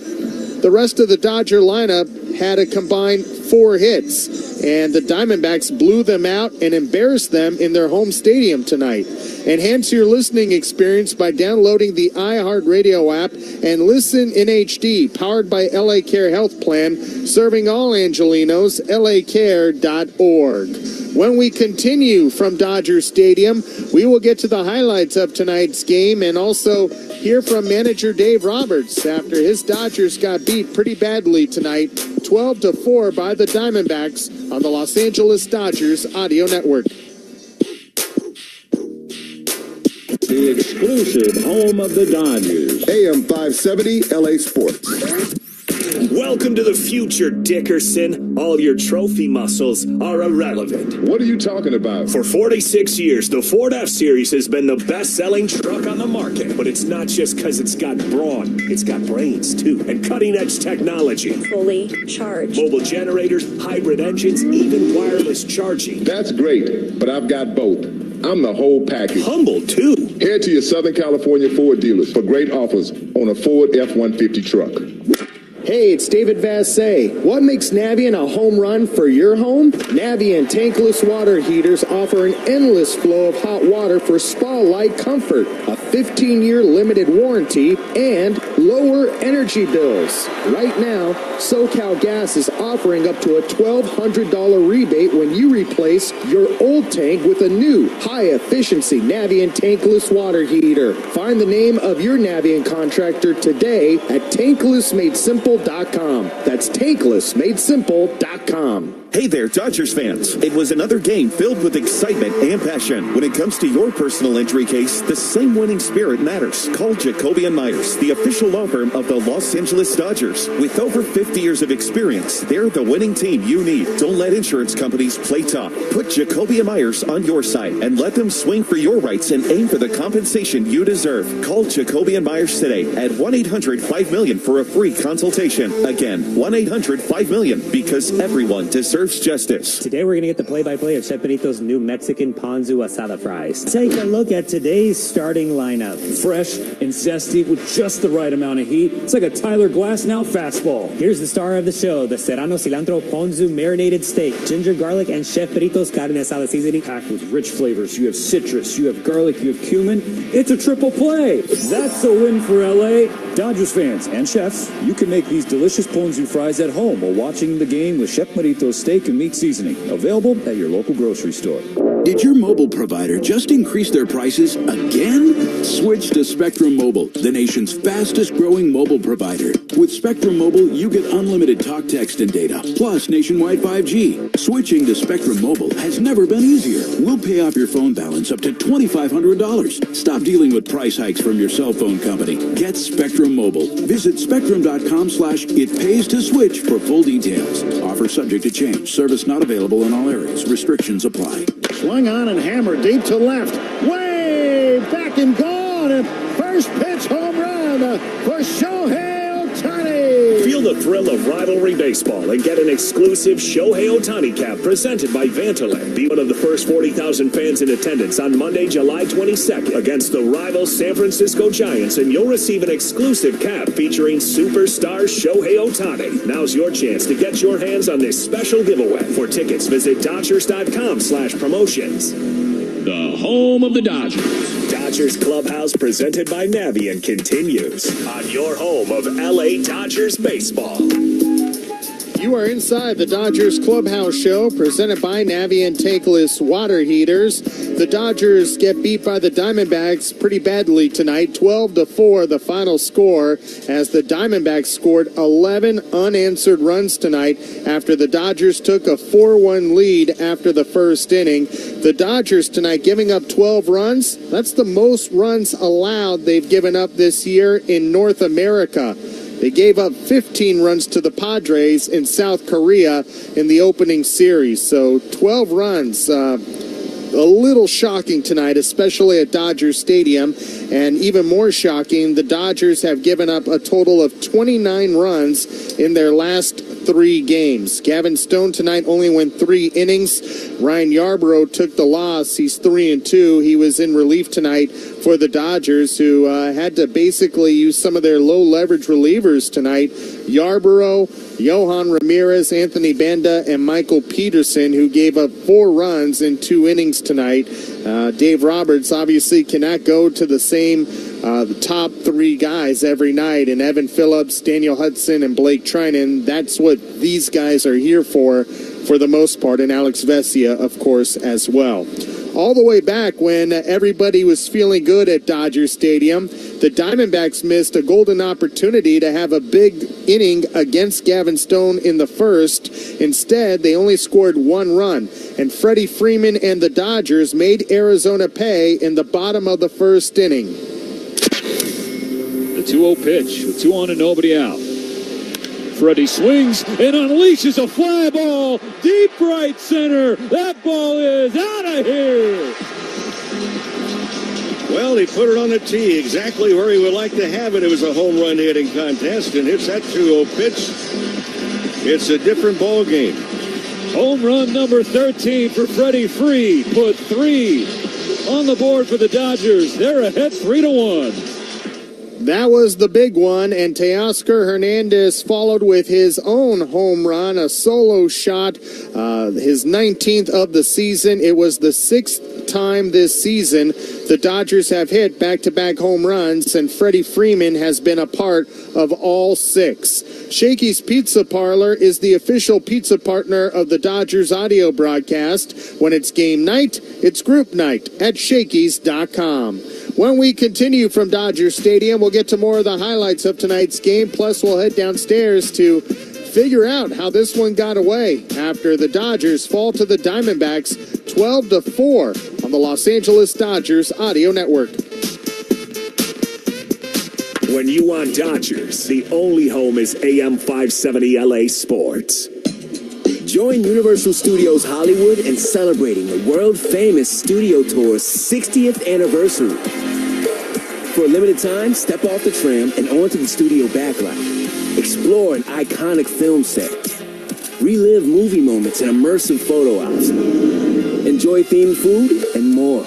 The rest of the Dodger lineup had a combined 4 hits, and the Diamondbacks blew them out and embarrassed them in their home stadium tonight. Enhance your listening experience by downloading the iHeart Radio app and listen in HD, powered by LA Care Health Plan, serving all Angelinos, lacare.org. When we continue from Dodger Stadium, we will get to the highlights of tonight's game and also hear from manager Dave Roberts after his Dodgers got beat pretty badly tonight, 12-4 by the Diamondbacks on the Los Angeles Dodgers Audio Network. The exclusive home of the Dodgers. AM 570 LA Sports. Welcome to the future, Dickerson. All your trophy muscles are irrelevant. What are you talking about? For 46 years, the Ford F-Series has been the best-selling truck on the market. But it's not just because it's got brawn. It's got brains, too, and cutting-edge technology. Fully charged. Mobile generators, hybrid engines, even wireless charging. That's great, but I've got both. I'm the whole package. Humble, too. Head to your Southern California Ford dealers for great offers on a Ford F-150 truck. Hey, it's David Vassay. What makes Navien a home run for your home? Navien tankless water heaters offer an endless flow of hot water for spa-like comfort, a 15-year limited warranty, and lower energy bills. Right now, SoCal Gas is offering up to a $1,200 rebate when you replace your old tank with a new, high-efficiency Navien tankless water heater. Find the name of your Navien contractor today at tanklessmadesimple.com. That's tanklessmadesimple.com. Hey there, Dodgers fans. It was another game filled with excitement and passion. When it comes to your personal injury case, the same winning spirit matters. Call Jacoby & Myers, the official law firm of the Los Angeles Dodgers. With over 50 years of experience, they're the winning team you need. Don't let insurance companies play tough. Put Jacoby & Myers on your side and let them swing for your rights and aim for the compensation you deserve. Call Jacoby & Myers today at 1-800-5-MILLION for a free consultation. Again, 1-800-5-MILLION, because everyone deserves justice. Today we're going to get the play-by-play of Chef Benito's new Mexican ponzu asada fries. Take a look at today's starting lineup. Fresh and zesty with just the right amount of heat. It's like a Tyler Glasnow fastball. Here's the star of the show, the Serrano Cilantro Ponzu marinated steak, ginger garlic, and Chef Benito's carne asada seasoning. Packed with rich flavors. You have citrus, you have garlic, you have cumin. It's a triple play. That's a win for LA. Dodgers fans and chefs, you can make these delicious ponzu fries at home while watching the game with Chef Benito's steak and meat seasoning. Available at your local grocery store. Did your mobile provider just increase their prices again? Switch to Spectrum Mobile, the nation's fastest growing mobile provider. With Spectrum Mobile, you get unlimited talk, text, and data, plus nationwide 5G. Switching to Spectrum Mobile has never been easier. We'll pay off your phone balance up to $2,500. Stop dealing with price hikes from your cell phone company. Get Spectrum Mobile. Visit spectrum.com/it-pays-to-switch for full details. Offer subject to change. Service not available in all areas. Restrictions apply. Swung on and hammered deep to left. Way back and gone. And first pitch home run for Shohei Ohtani. Feel the thrill of rivalry baseball and get an exclusive Shohei Ohtani cap presented by Vantolin. Be one of the first 40,000 fans in attendance on Monday, July 22nd against the rival San Francisco Giants, and you'll receive an exclusive cap featuring superstar Shohei Ohtani. Now's your chance to get your hands on this special giveaway. For tickets, visit Dodgers.com/promotions. The home of the Dodgers. Dodgers Clubhouse presented by Navien continues on your home of LA Dodgers baseball. You are inside the Dodgers Clubhouse show presented by Navien tankless water heaters. The Dodgers get beat by the Diamondbacks pretty badly tonight. 12-4 the final score, as the Diamondbacks scored 11 unanswered runs tonight after the Dodgers took a 4-1 lead after the first inning. The Dodgers tonight giving up 12 runs. That's the most runs allowed they've given up this year in North America. They gave up 15 runs to the Padres in South Korea in the opening series. So 12 runs, a little shocking tonight, especially at Dodger Stadium. And even more shocking, the Dodgers have given up a total of 29 runs in their last 3 games. Gavin Stone tonight only went 3 innings. Ryan Yarbrough took the loss. He's 3-2. He was in relief tonight for the Dodgers, who had to basically use some of their low-leverage relievers tonight. Yarbrough, Johan Ramirez, Anthony Banda, and Michael Peterson, who gave up 4 runs in 2 innings tonight. Dave Roberts obviously cannot go to the same the top 3 guys every night, and Evan Phillips, Daniel Hudson, and Blake Trinan. That's what these guys are here for the most part, and Alex Vesia, of course, as well. All the way back when everybody was feeling good at Dodger Stadium, the Diamondbacks missed a golden opportunity to have a big inning against Gavin Stone in the first. Instead, they only scored 1 run, and Freddie Freeman and the Dodgers made Arizona pay in the bottom of the first inning. The 2-0 pitch with 2 on and nobody out. Freddie swings and unleashes a fly ball deep right center. That ball is out of here. Well, he put it on the tee exactly where he would like to have it. It was a home run hitting contest, and hits that 2-0 pitch. It's a different ball game. Home run number 13 for Freddie Free. Put 3 on the board for the Dodgers. They're ahead 3-1. That was the big one, and Teoscar Hernandez followed with his own home run, a solo shot, his 19th of the season. It was the 6th time this season the Dodgers have hit back-to-back home runs, and Freddie Freeman has been a part of all 6. Shakey's Pizza Parlor is the official pizza partner of the Dodgers audio broadcast. When it's game night, it's group night at Shakey's.com. When we continue from Dodger Stadium, we'll get to more of the highlights of tonight's game. Plus, we'll head downstairs to figure out how this one got away after the Dodgers fall to the Diamondbacks 12-4 on the Los Angeles Dodgers Audio Network. When you want Dodgers, the only home is AM 570 LA Sports. Join Universal Studios Hollywood in celebrating the world-famous Studio Tour's 60th anniversary. For a limited time, step off the tram and onto the studio backlot. Explore an iconic film set. Relive movie moments and immersive photo ops. Enjoy themed food and more.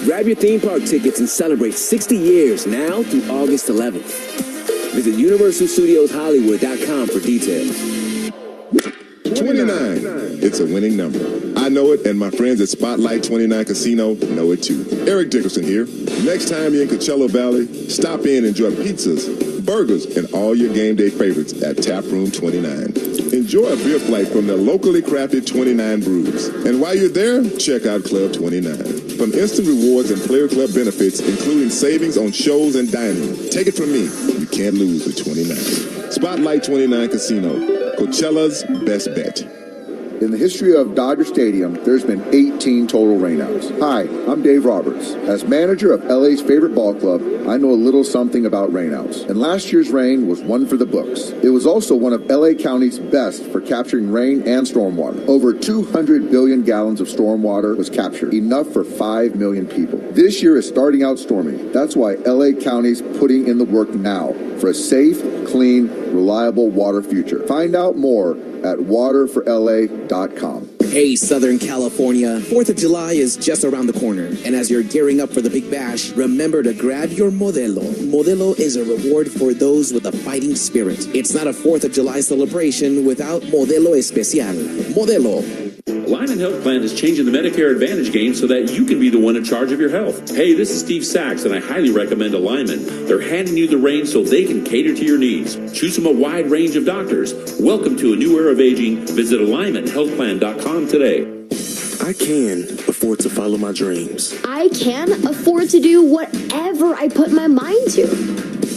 Grab your theme park tickets and celebrate 60 years now through August 11th. Visit UniversalStudiosHollywood.com for details. 29. It's a winning number. I know it, and my friends at Spotlight 29 Casino know it too. Eric Dickerson here. Next time you're in Coachella Valley, stop in and enjoy pizzas, burgers, and all your game day favorites at Tap Room 29. Enjoy a beer flight from their locally crafted 29 brews. And while you're there, check out Club 29. From instant rewards and player club benefits, including savings on shows and dining. Take it from me, you can't lose with 29. Spotlight 29 Casino, Coachella's best bet. In the history of Dodger Stadium, there's been 18 total rainouts. Hi, I'm Dave Roberts. As manager of LA's favorite ball club, I know a little something about rainouts. And last year's rain was one for the books. It was also one of LA County's best for capturing rain and stormwater. Over 200 billion gallons of stormwater was captured, enough for 5 million people. This year is starting out stormy. That's why LA County's putting in the work now for a safe, clean, reliable water future. Find out more at waterforla.com. Hey, Southern California, 4th of July is just around the corner. And as you're gearing up for the Big Bash, remember to grab your Modelo. Modelo is a reward for those with a fighting spirit. It's not a 4th of July celebration without Modelo Especial. Modelo. Alignment Health Plan is changing the Medicare Advantage game so that you can be the one in charge of your health. Hey, this is Steve Sachs, and I highly recommend Alignment. They're handing you the reins so they can cater to your needs. Choose from a wide range of doctors. Welcome to a new era of aging. Visit AlignmentHealthPlan.com today. I can afford to follow my dreams. I can afford to do whatever I put my mind to.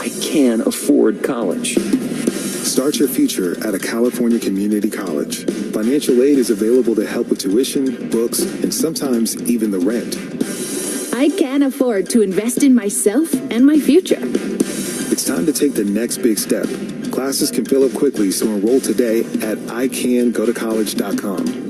I can afford college. Start your future at a California community college. Financial aid is available to help with tuition, books, and sometimes even the rent. I can afford to invest in myself and my future. It's time to take the next big step. Classes can fill up quickly, so enroll today at icangotocollege.com.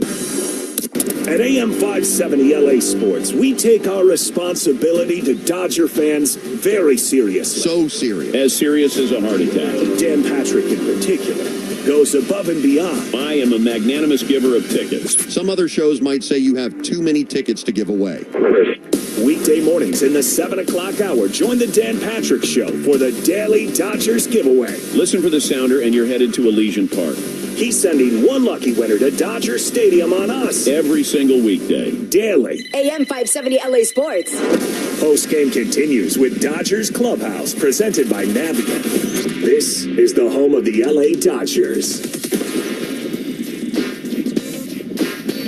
At AM 570 LA Sports, we take our responsibility to Dodger fans very seriously. So serious. As serious as a heart attack. Dan Patrick in particular goes above and beyond. I am a magnanimous giver of tickets. Some other shows might say you have too many tickets to give away. Weekday mornings in the 7 o'clock hour, join the Dan Patrick Show for the Daily Dodgers Giveaway. Listen for the sounder and you're headed to Elysian Park. He's sending one lucky winner to Dodger Stadium on us. Every single weekday. Daily. AM 570 LA Sports. Postgame continues with Dodgers Clubhouse, presented by Navigant. This is the home of the LA Dodgers.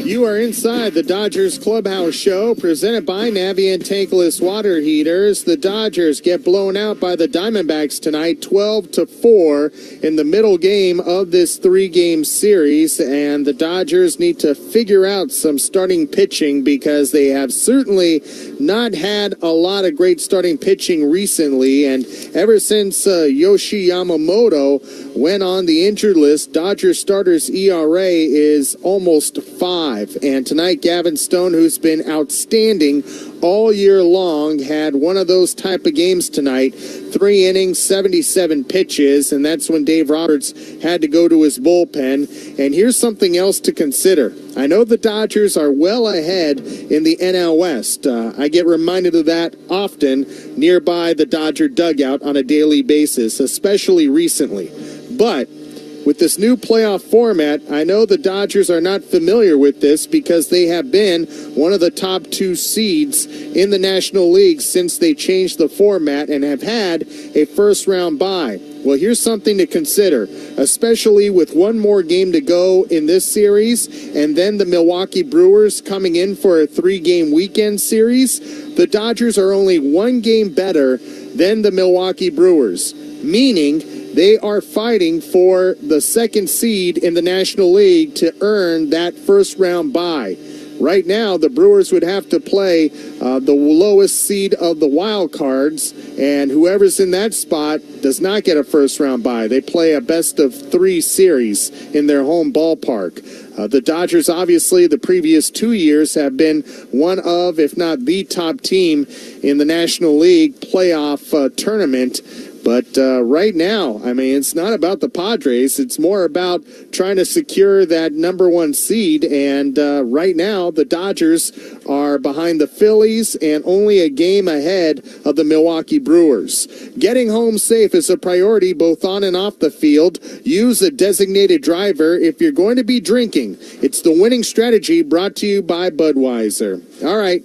You are inside the Dodgers Clubhouse Show, presented by Navient Tankless Water Heaters. The Dodgers get blown out by the Diamondbacks tonight, 12-4 in the middle game of this 3-game series. And the Dodgers need to figure out some starting pitching because they have certainly not had a lot of great starting pitching recently. And ever since Yoshi Yamamoto went on the injured list, Dodgers starters ERA is almost 5. 5. And tonight, Gavin Stone, who's been outstanding all year long, had one of those type of games tonight. 3 innings, 77 pitches, and that's when Dave Roberts had to go to his bullpen. And here's something else to consider. I know the Dodgers are well ahead in the NL West. I get reminded of that often nearby the Dodger dugout on a daily basis, especially recently. But with this new playoff format, I know the Dodgers are not familiar with this because they have been one of the top 2 seeds in the National League since they changed the format and have had a first-round bye. Well, here's something to consider, especially with one more game to go in this series and then the Milwaukee Brewers coming in for a 3-game weekend series. The Dodgers are only 1 game better than the Milwaukee Brewers, meaning they are fighting for the 2nd seed in the National League to earn that first-round bye. Right now, the Brewers would have to play the lowest seed of the wild cards, and whoever's in that spot does not get a first-round bye. They play a best-of-3 series in their home ballpark. The Dodgers, obviously, the previous 2 years have been one of, if not the top team in the National League playoff tournament. But right now, I mean, it's not about the Padres. It's more about trying to secure that number 1 seed. And right now, the Dodgers are behind the Phillies and only a game ahead of the Milwaukee Brewers. Getting home safe is a priority both on and off the field. Use a designated driver if you're going to be drinking. It's the winning strategy brought to you by Budweiser. All right.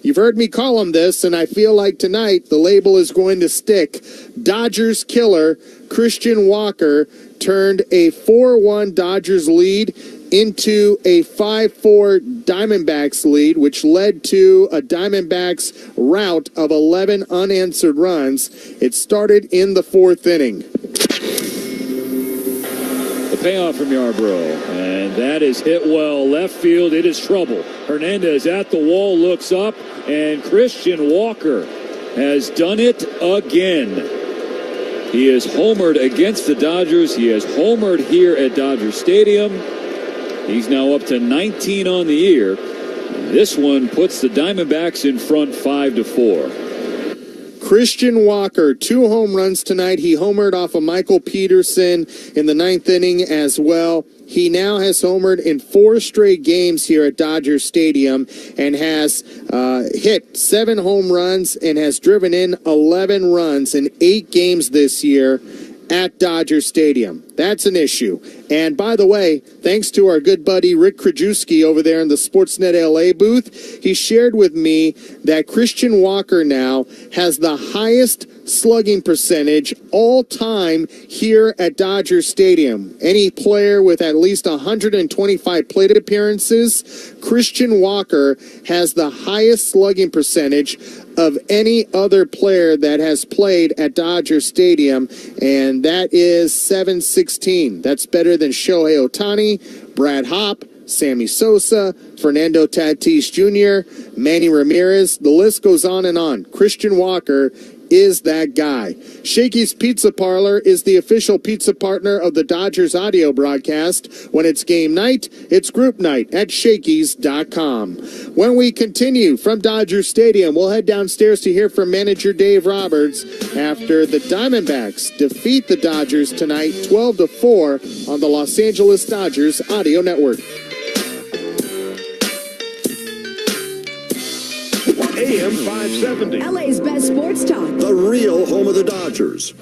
You've heard me call them this, and I feel like tonight the label is going to stick. Dodgers killer Christian Walker turned a 4-1 Dodgers lead into a 5-4 Diamondbacks lead, which led to a Diamondbacks rout of 11 unanswered runs. It started in the 4th inning. The payoff from Yarbrough, and that is hit well left field. It is trouble. Hernandez at the wall, looks up, and Christian Walker has done it again. He has homered against the Dodgers. He has homered here at Dodger Stadium. He's now up to 19 on the year. This one puts the Diamondbacks in front 5-4. Christian Walker, 2 home runs tonight. He homered off of Michael Peterson in the 9th inning as well. He now has homered in 4 straight games here at Dodger Stadium and has hit 7 home runs and has driven in 11 runs in 8 games this year at Dodger Stadium. That's an issue. And by the way, thanks to our good buddy Rick Krajewski over there in the Sportsnet LA booth, he shared with me that Christian Walker now has the highest slugging percentage all time here at Dodger Stadium. Any player with at least 125 plate appearances, Christian Walker has the highest slugging percentage of any other player that has played at Dodger Stadium, and that is .716. That's better than Shohei Ohtani, Brad Hopp, Sammy Sosa, Fernando Tatis Jr., Manny Ramirez. The list goes on and on. Christian Walker is that guy. Shakey's Pizza Parlor is the official pizza partner of the Dodgers audio broadcast. When it's game night, it's group night at Shakey's.com. When we continue from Dodger Stadium, we'll head downstairs to hear from manager Dave Roberts after the Diamondbacks defeat the Dodgers tonight 12-4 on the Los Angeles Dodgers audio network. AM 570. LA's best sports talk. The real home of the Dodgers.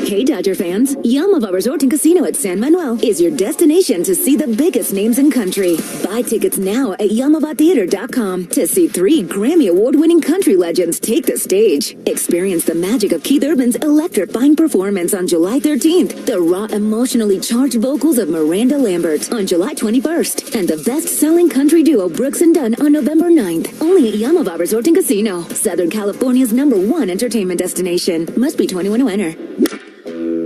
Hey, Dodger fans. Yamava Resort and Casino at San Manuel is your destination to see the biggest names in country. Buy tickets now at YamavaTheater.com to see 3 Grammy Award-winning country legends take the stage. Experience the magic of Keith Urban's electrifying performance on July 13th, the raw, emotionally charged vocals of Miranda Lambert on July 21st, and the best-selling country duo Brooks and Dunn on November 9th. Only at Yamava Resort and Casino, Southern California's #1 entertainment destination. Must be 21 to enter.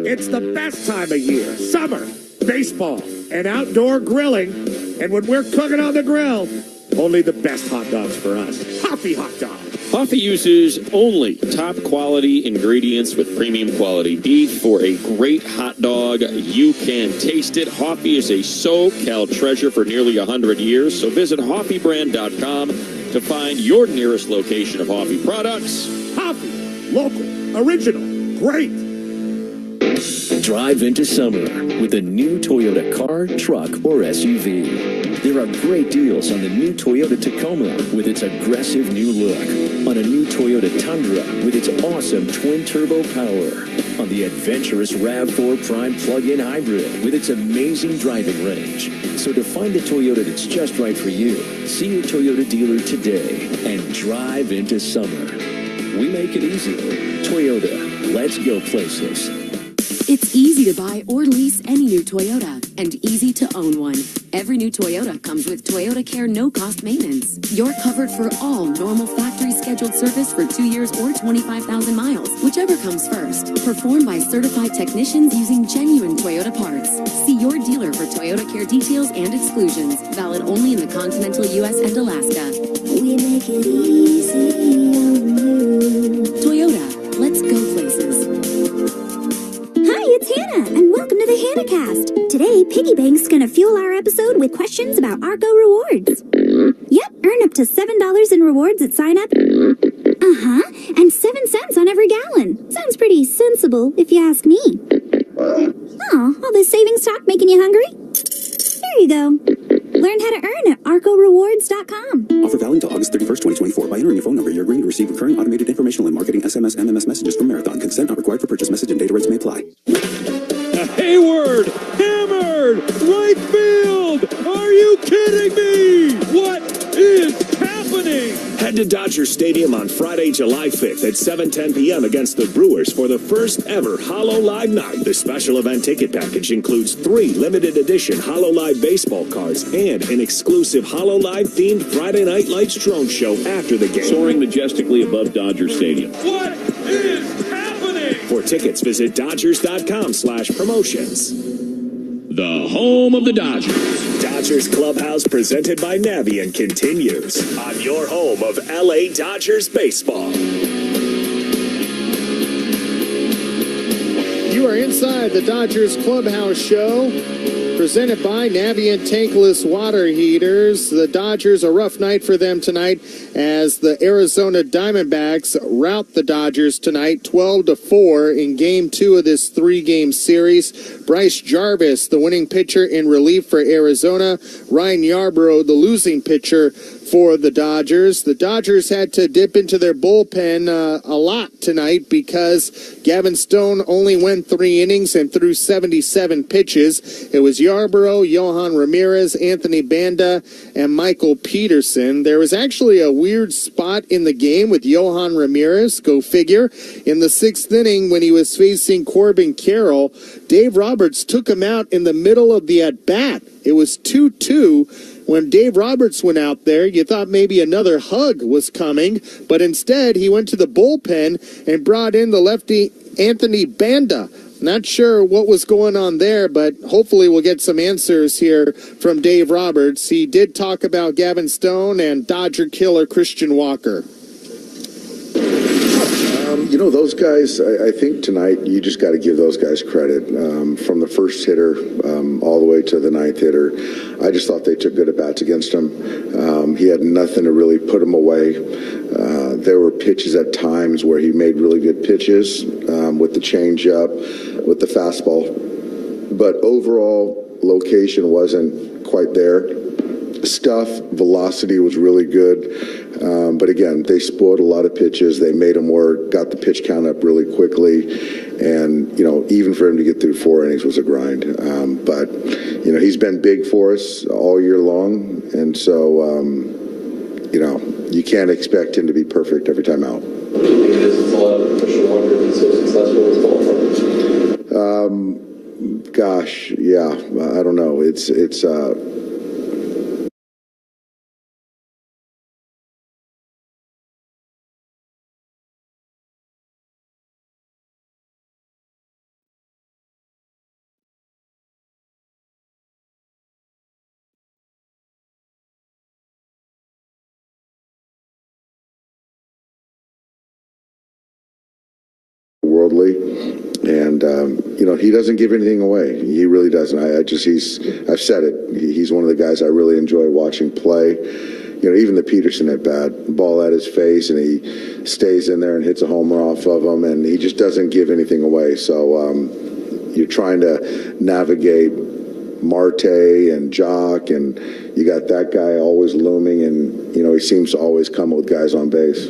It's the best time of year. Summer, baseball, and outdoor grilling. And when we're cooking on the grill, only the best hot dogs for us. Hoppy Hot Dog. Coffee uses only top quality ingredients with premium quality beef for a great hot dog. You can taste it. Hoffy is a SoCal treasure for nearly 100 years. So visit HoffyBrand.com to find your nearest location of Hoffy products. Hoffy, local, original, great. Drive into summer with a new Toyota car, truck, or SUV. There are great deals on the new Toyota Tacoma with its aggressive new look, on a new Toyota Tundra with its awesome twin-turbo power, on the adventurous RAV4 Prime plug-in hybrid with its amazing driving range. So to find the Toyota that's just right for you, see your Toyota dealer today and drive into summer. We make it easy. Toyota, let's go places. It's easy to buy or lease any new Toyota and easy to own one. Every new Toyota comes with Toyota Care no-cost maintenance. You're covered for all normal factory scheduled service for 2 years or 25,000 miles, whichever comes first. Performed by certified technicians using genuine Toyota parts. See your dealer for Toyota Care details and exclusions. Valid only in the continental U.S. and Alaska. We make it easy on you. Toyota, let's go places. Hi, it's Hannah, and welcome to the HannahCast. Today, Piggy Bank's gonna fuel our episode with questions about Arco rewards. Yep, earn up to $7 in rewards at sign up. And 7 cents on every gallon. Sounds pretty sensible, if you ask me. Oh, all this savings talk making you hungry? There you go. Learn how to earn at ArcoRewards.com. Offer valid until August 31st, 2024. By entering your phone number, you're agreeing to receive recurring automated informational and marketing SMS, MMS messages from Marathon. Consent not required for purchase. Message and data rates may apply. Hayward, hammered, right field. Are you kidding me? What is happening? Head to Dodger Stadium on Friday, July 5th at 7:10 p.m. against the Brewers for the first ever Hollow Live Night. The special event ticket package includes 3 limited edition Hollow Live baseball cards and an exclusive Hollow Live themed Friday Night Lights drone show after the game. Soaring majestically above Dodger Stadium. What is happening? For tickets, visit Dodgers.com/promotions. The home of the Dodgers. Dodgers Clubhouse presented by Navient continues on your home of LA Dodgers baseball. You are inside the Dodgers Clubhouse show, presented by Navient tankless water heaters. The Dodgers, a rough night for them tonight as the Arizona Diamondbacks rout the Dodgers tonight 12-4 in Game 2 of this 3-game series. Bryce Jarvis, the winning pitcher in relief for Arizona. Ryan Yarbrough, the losing pitcher for the Dodgers. The Dodgers had to dip into their bullpen a lot tonight because Gavin Stone only went 3 innings and threw 77 pitches. It was Yarbrough, Johan Ramirez, Anthony Banda, and Michael Peterson. There was actually a weird spot in the game with Johan Ramirez, go figure. In the 6th inning when he was facing Corbin Carroll, Dave Roberts took him out in the middle of the at-bat. It was 2-2. When Dave Roberts went out there, you thought maybe another hug was coming, but instead he went to the bullpen and brought in the lefty Anthony Banda. Not sure what was going on there, but hopefully we'll get some answers here from Dave Roberts. He did talk about Gavin Stone and Dodger killer Christian Walker. Those guys, I think tonight you just got to give those guys credit. From the first hitter all the way to the 9th hitter, I just thought they took good at-bats against him. He had nothing to really put him away. There were pitches at times where he made really good pitches with the changeup, with the fastball. But overall, location wasn't quite there. Velocity was really good. But again, they spoiled a lot of pitches. They made him work, got the pitch count up really quickly. And, even for him to get through 4 innings was a grind. But he's been big for us all year long. And so, you can't expect him to be perfect every time out. What do you think it is? It's a lot of Christian Walker being so successful in his ballpark? Gosh, yeah, I don't know. It's otherworldly. And, he doesn't give anything away. He really doesn't. I've said it. He's one of the guys I really enjoy watching play. Even the Peterson at bat, ball at his face, and he stays in there and hits a homer off of him, and he just doesn't give anything away. So you're trying to navigate Marte and Jock, and you got that guy always looming, and, he seems to always come with guys on base.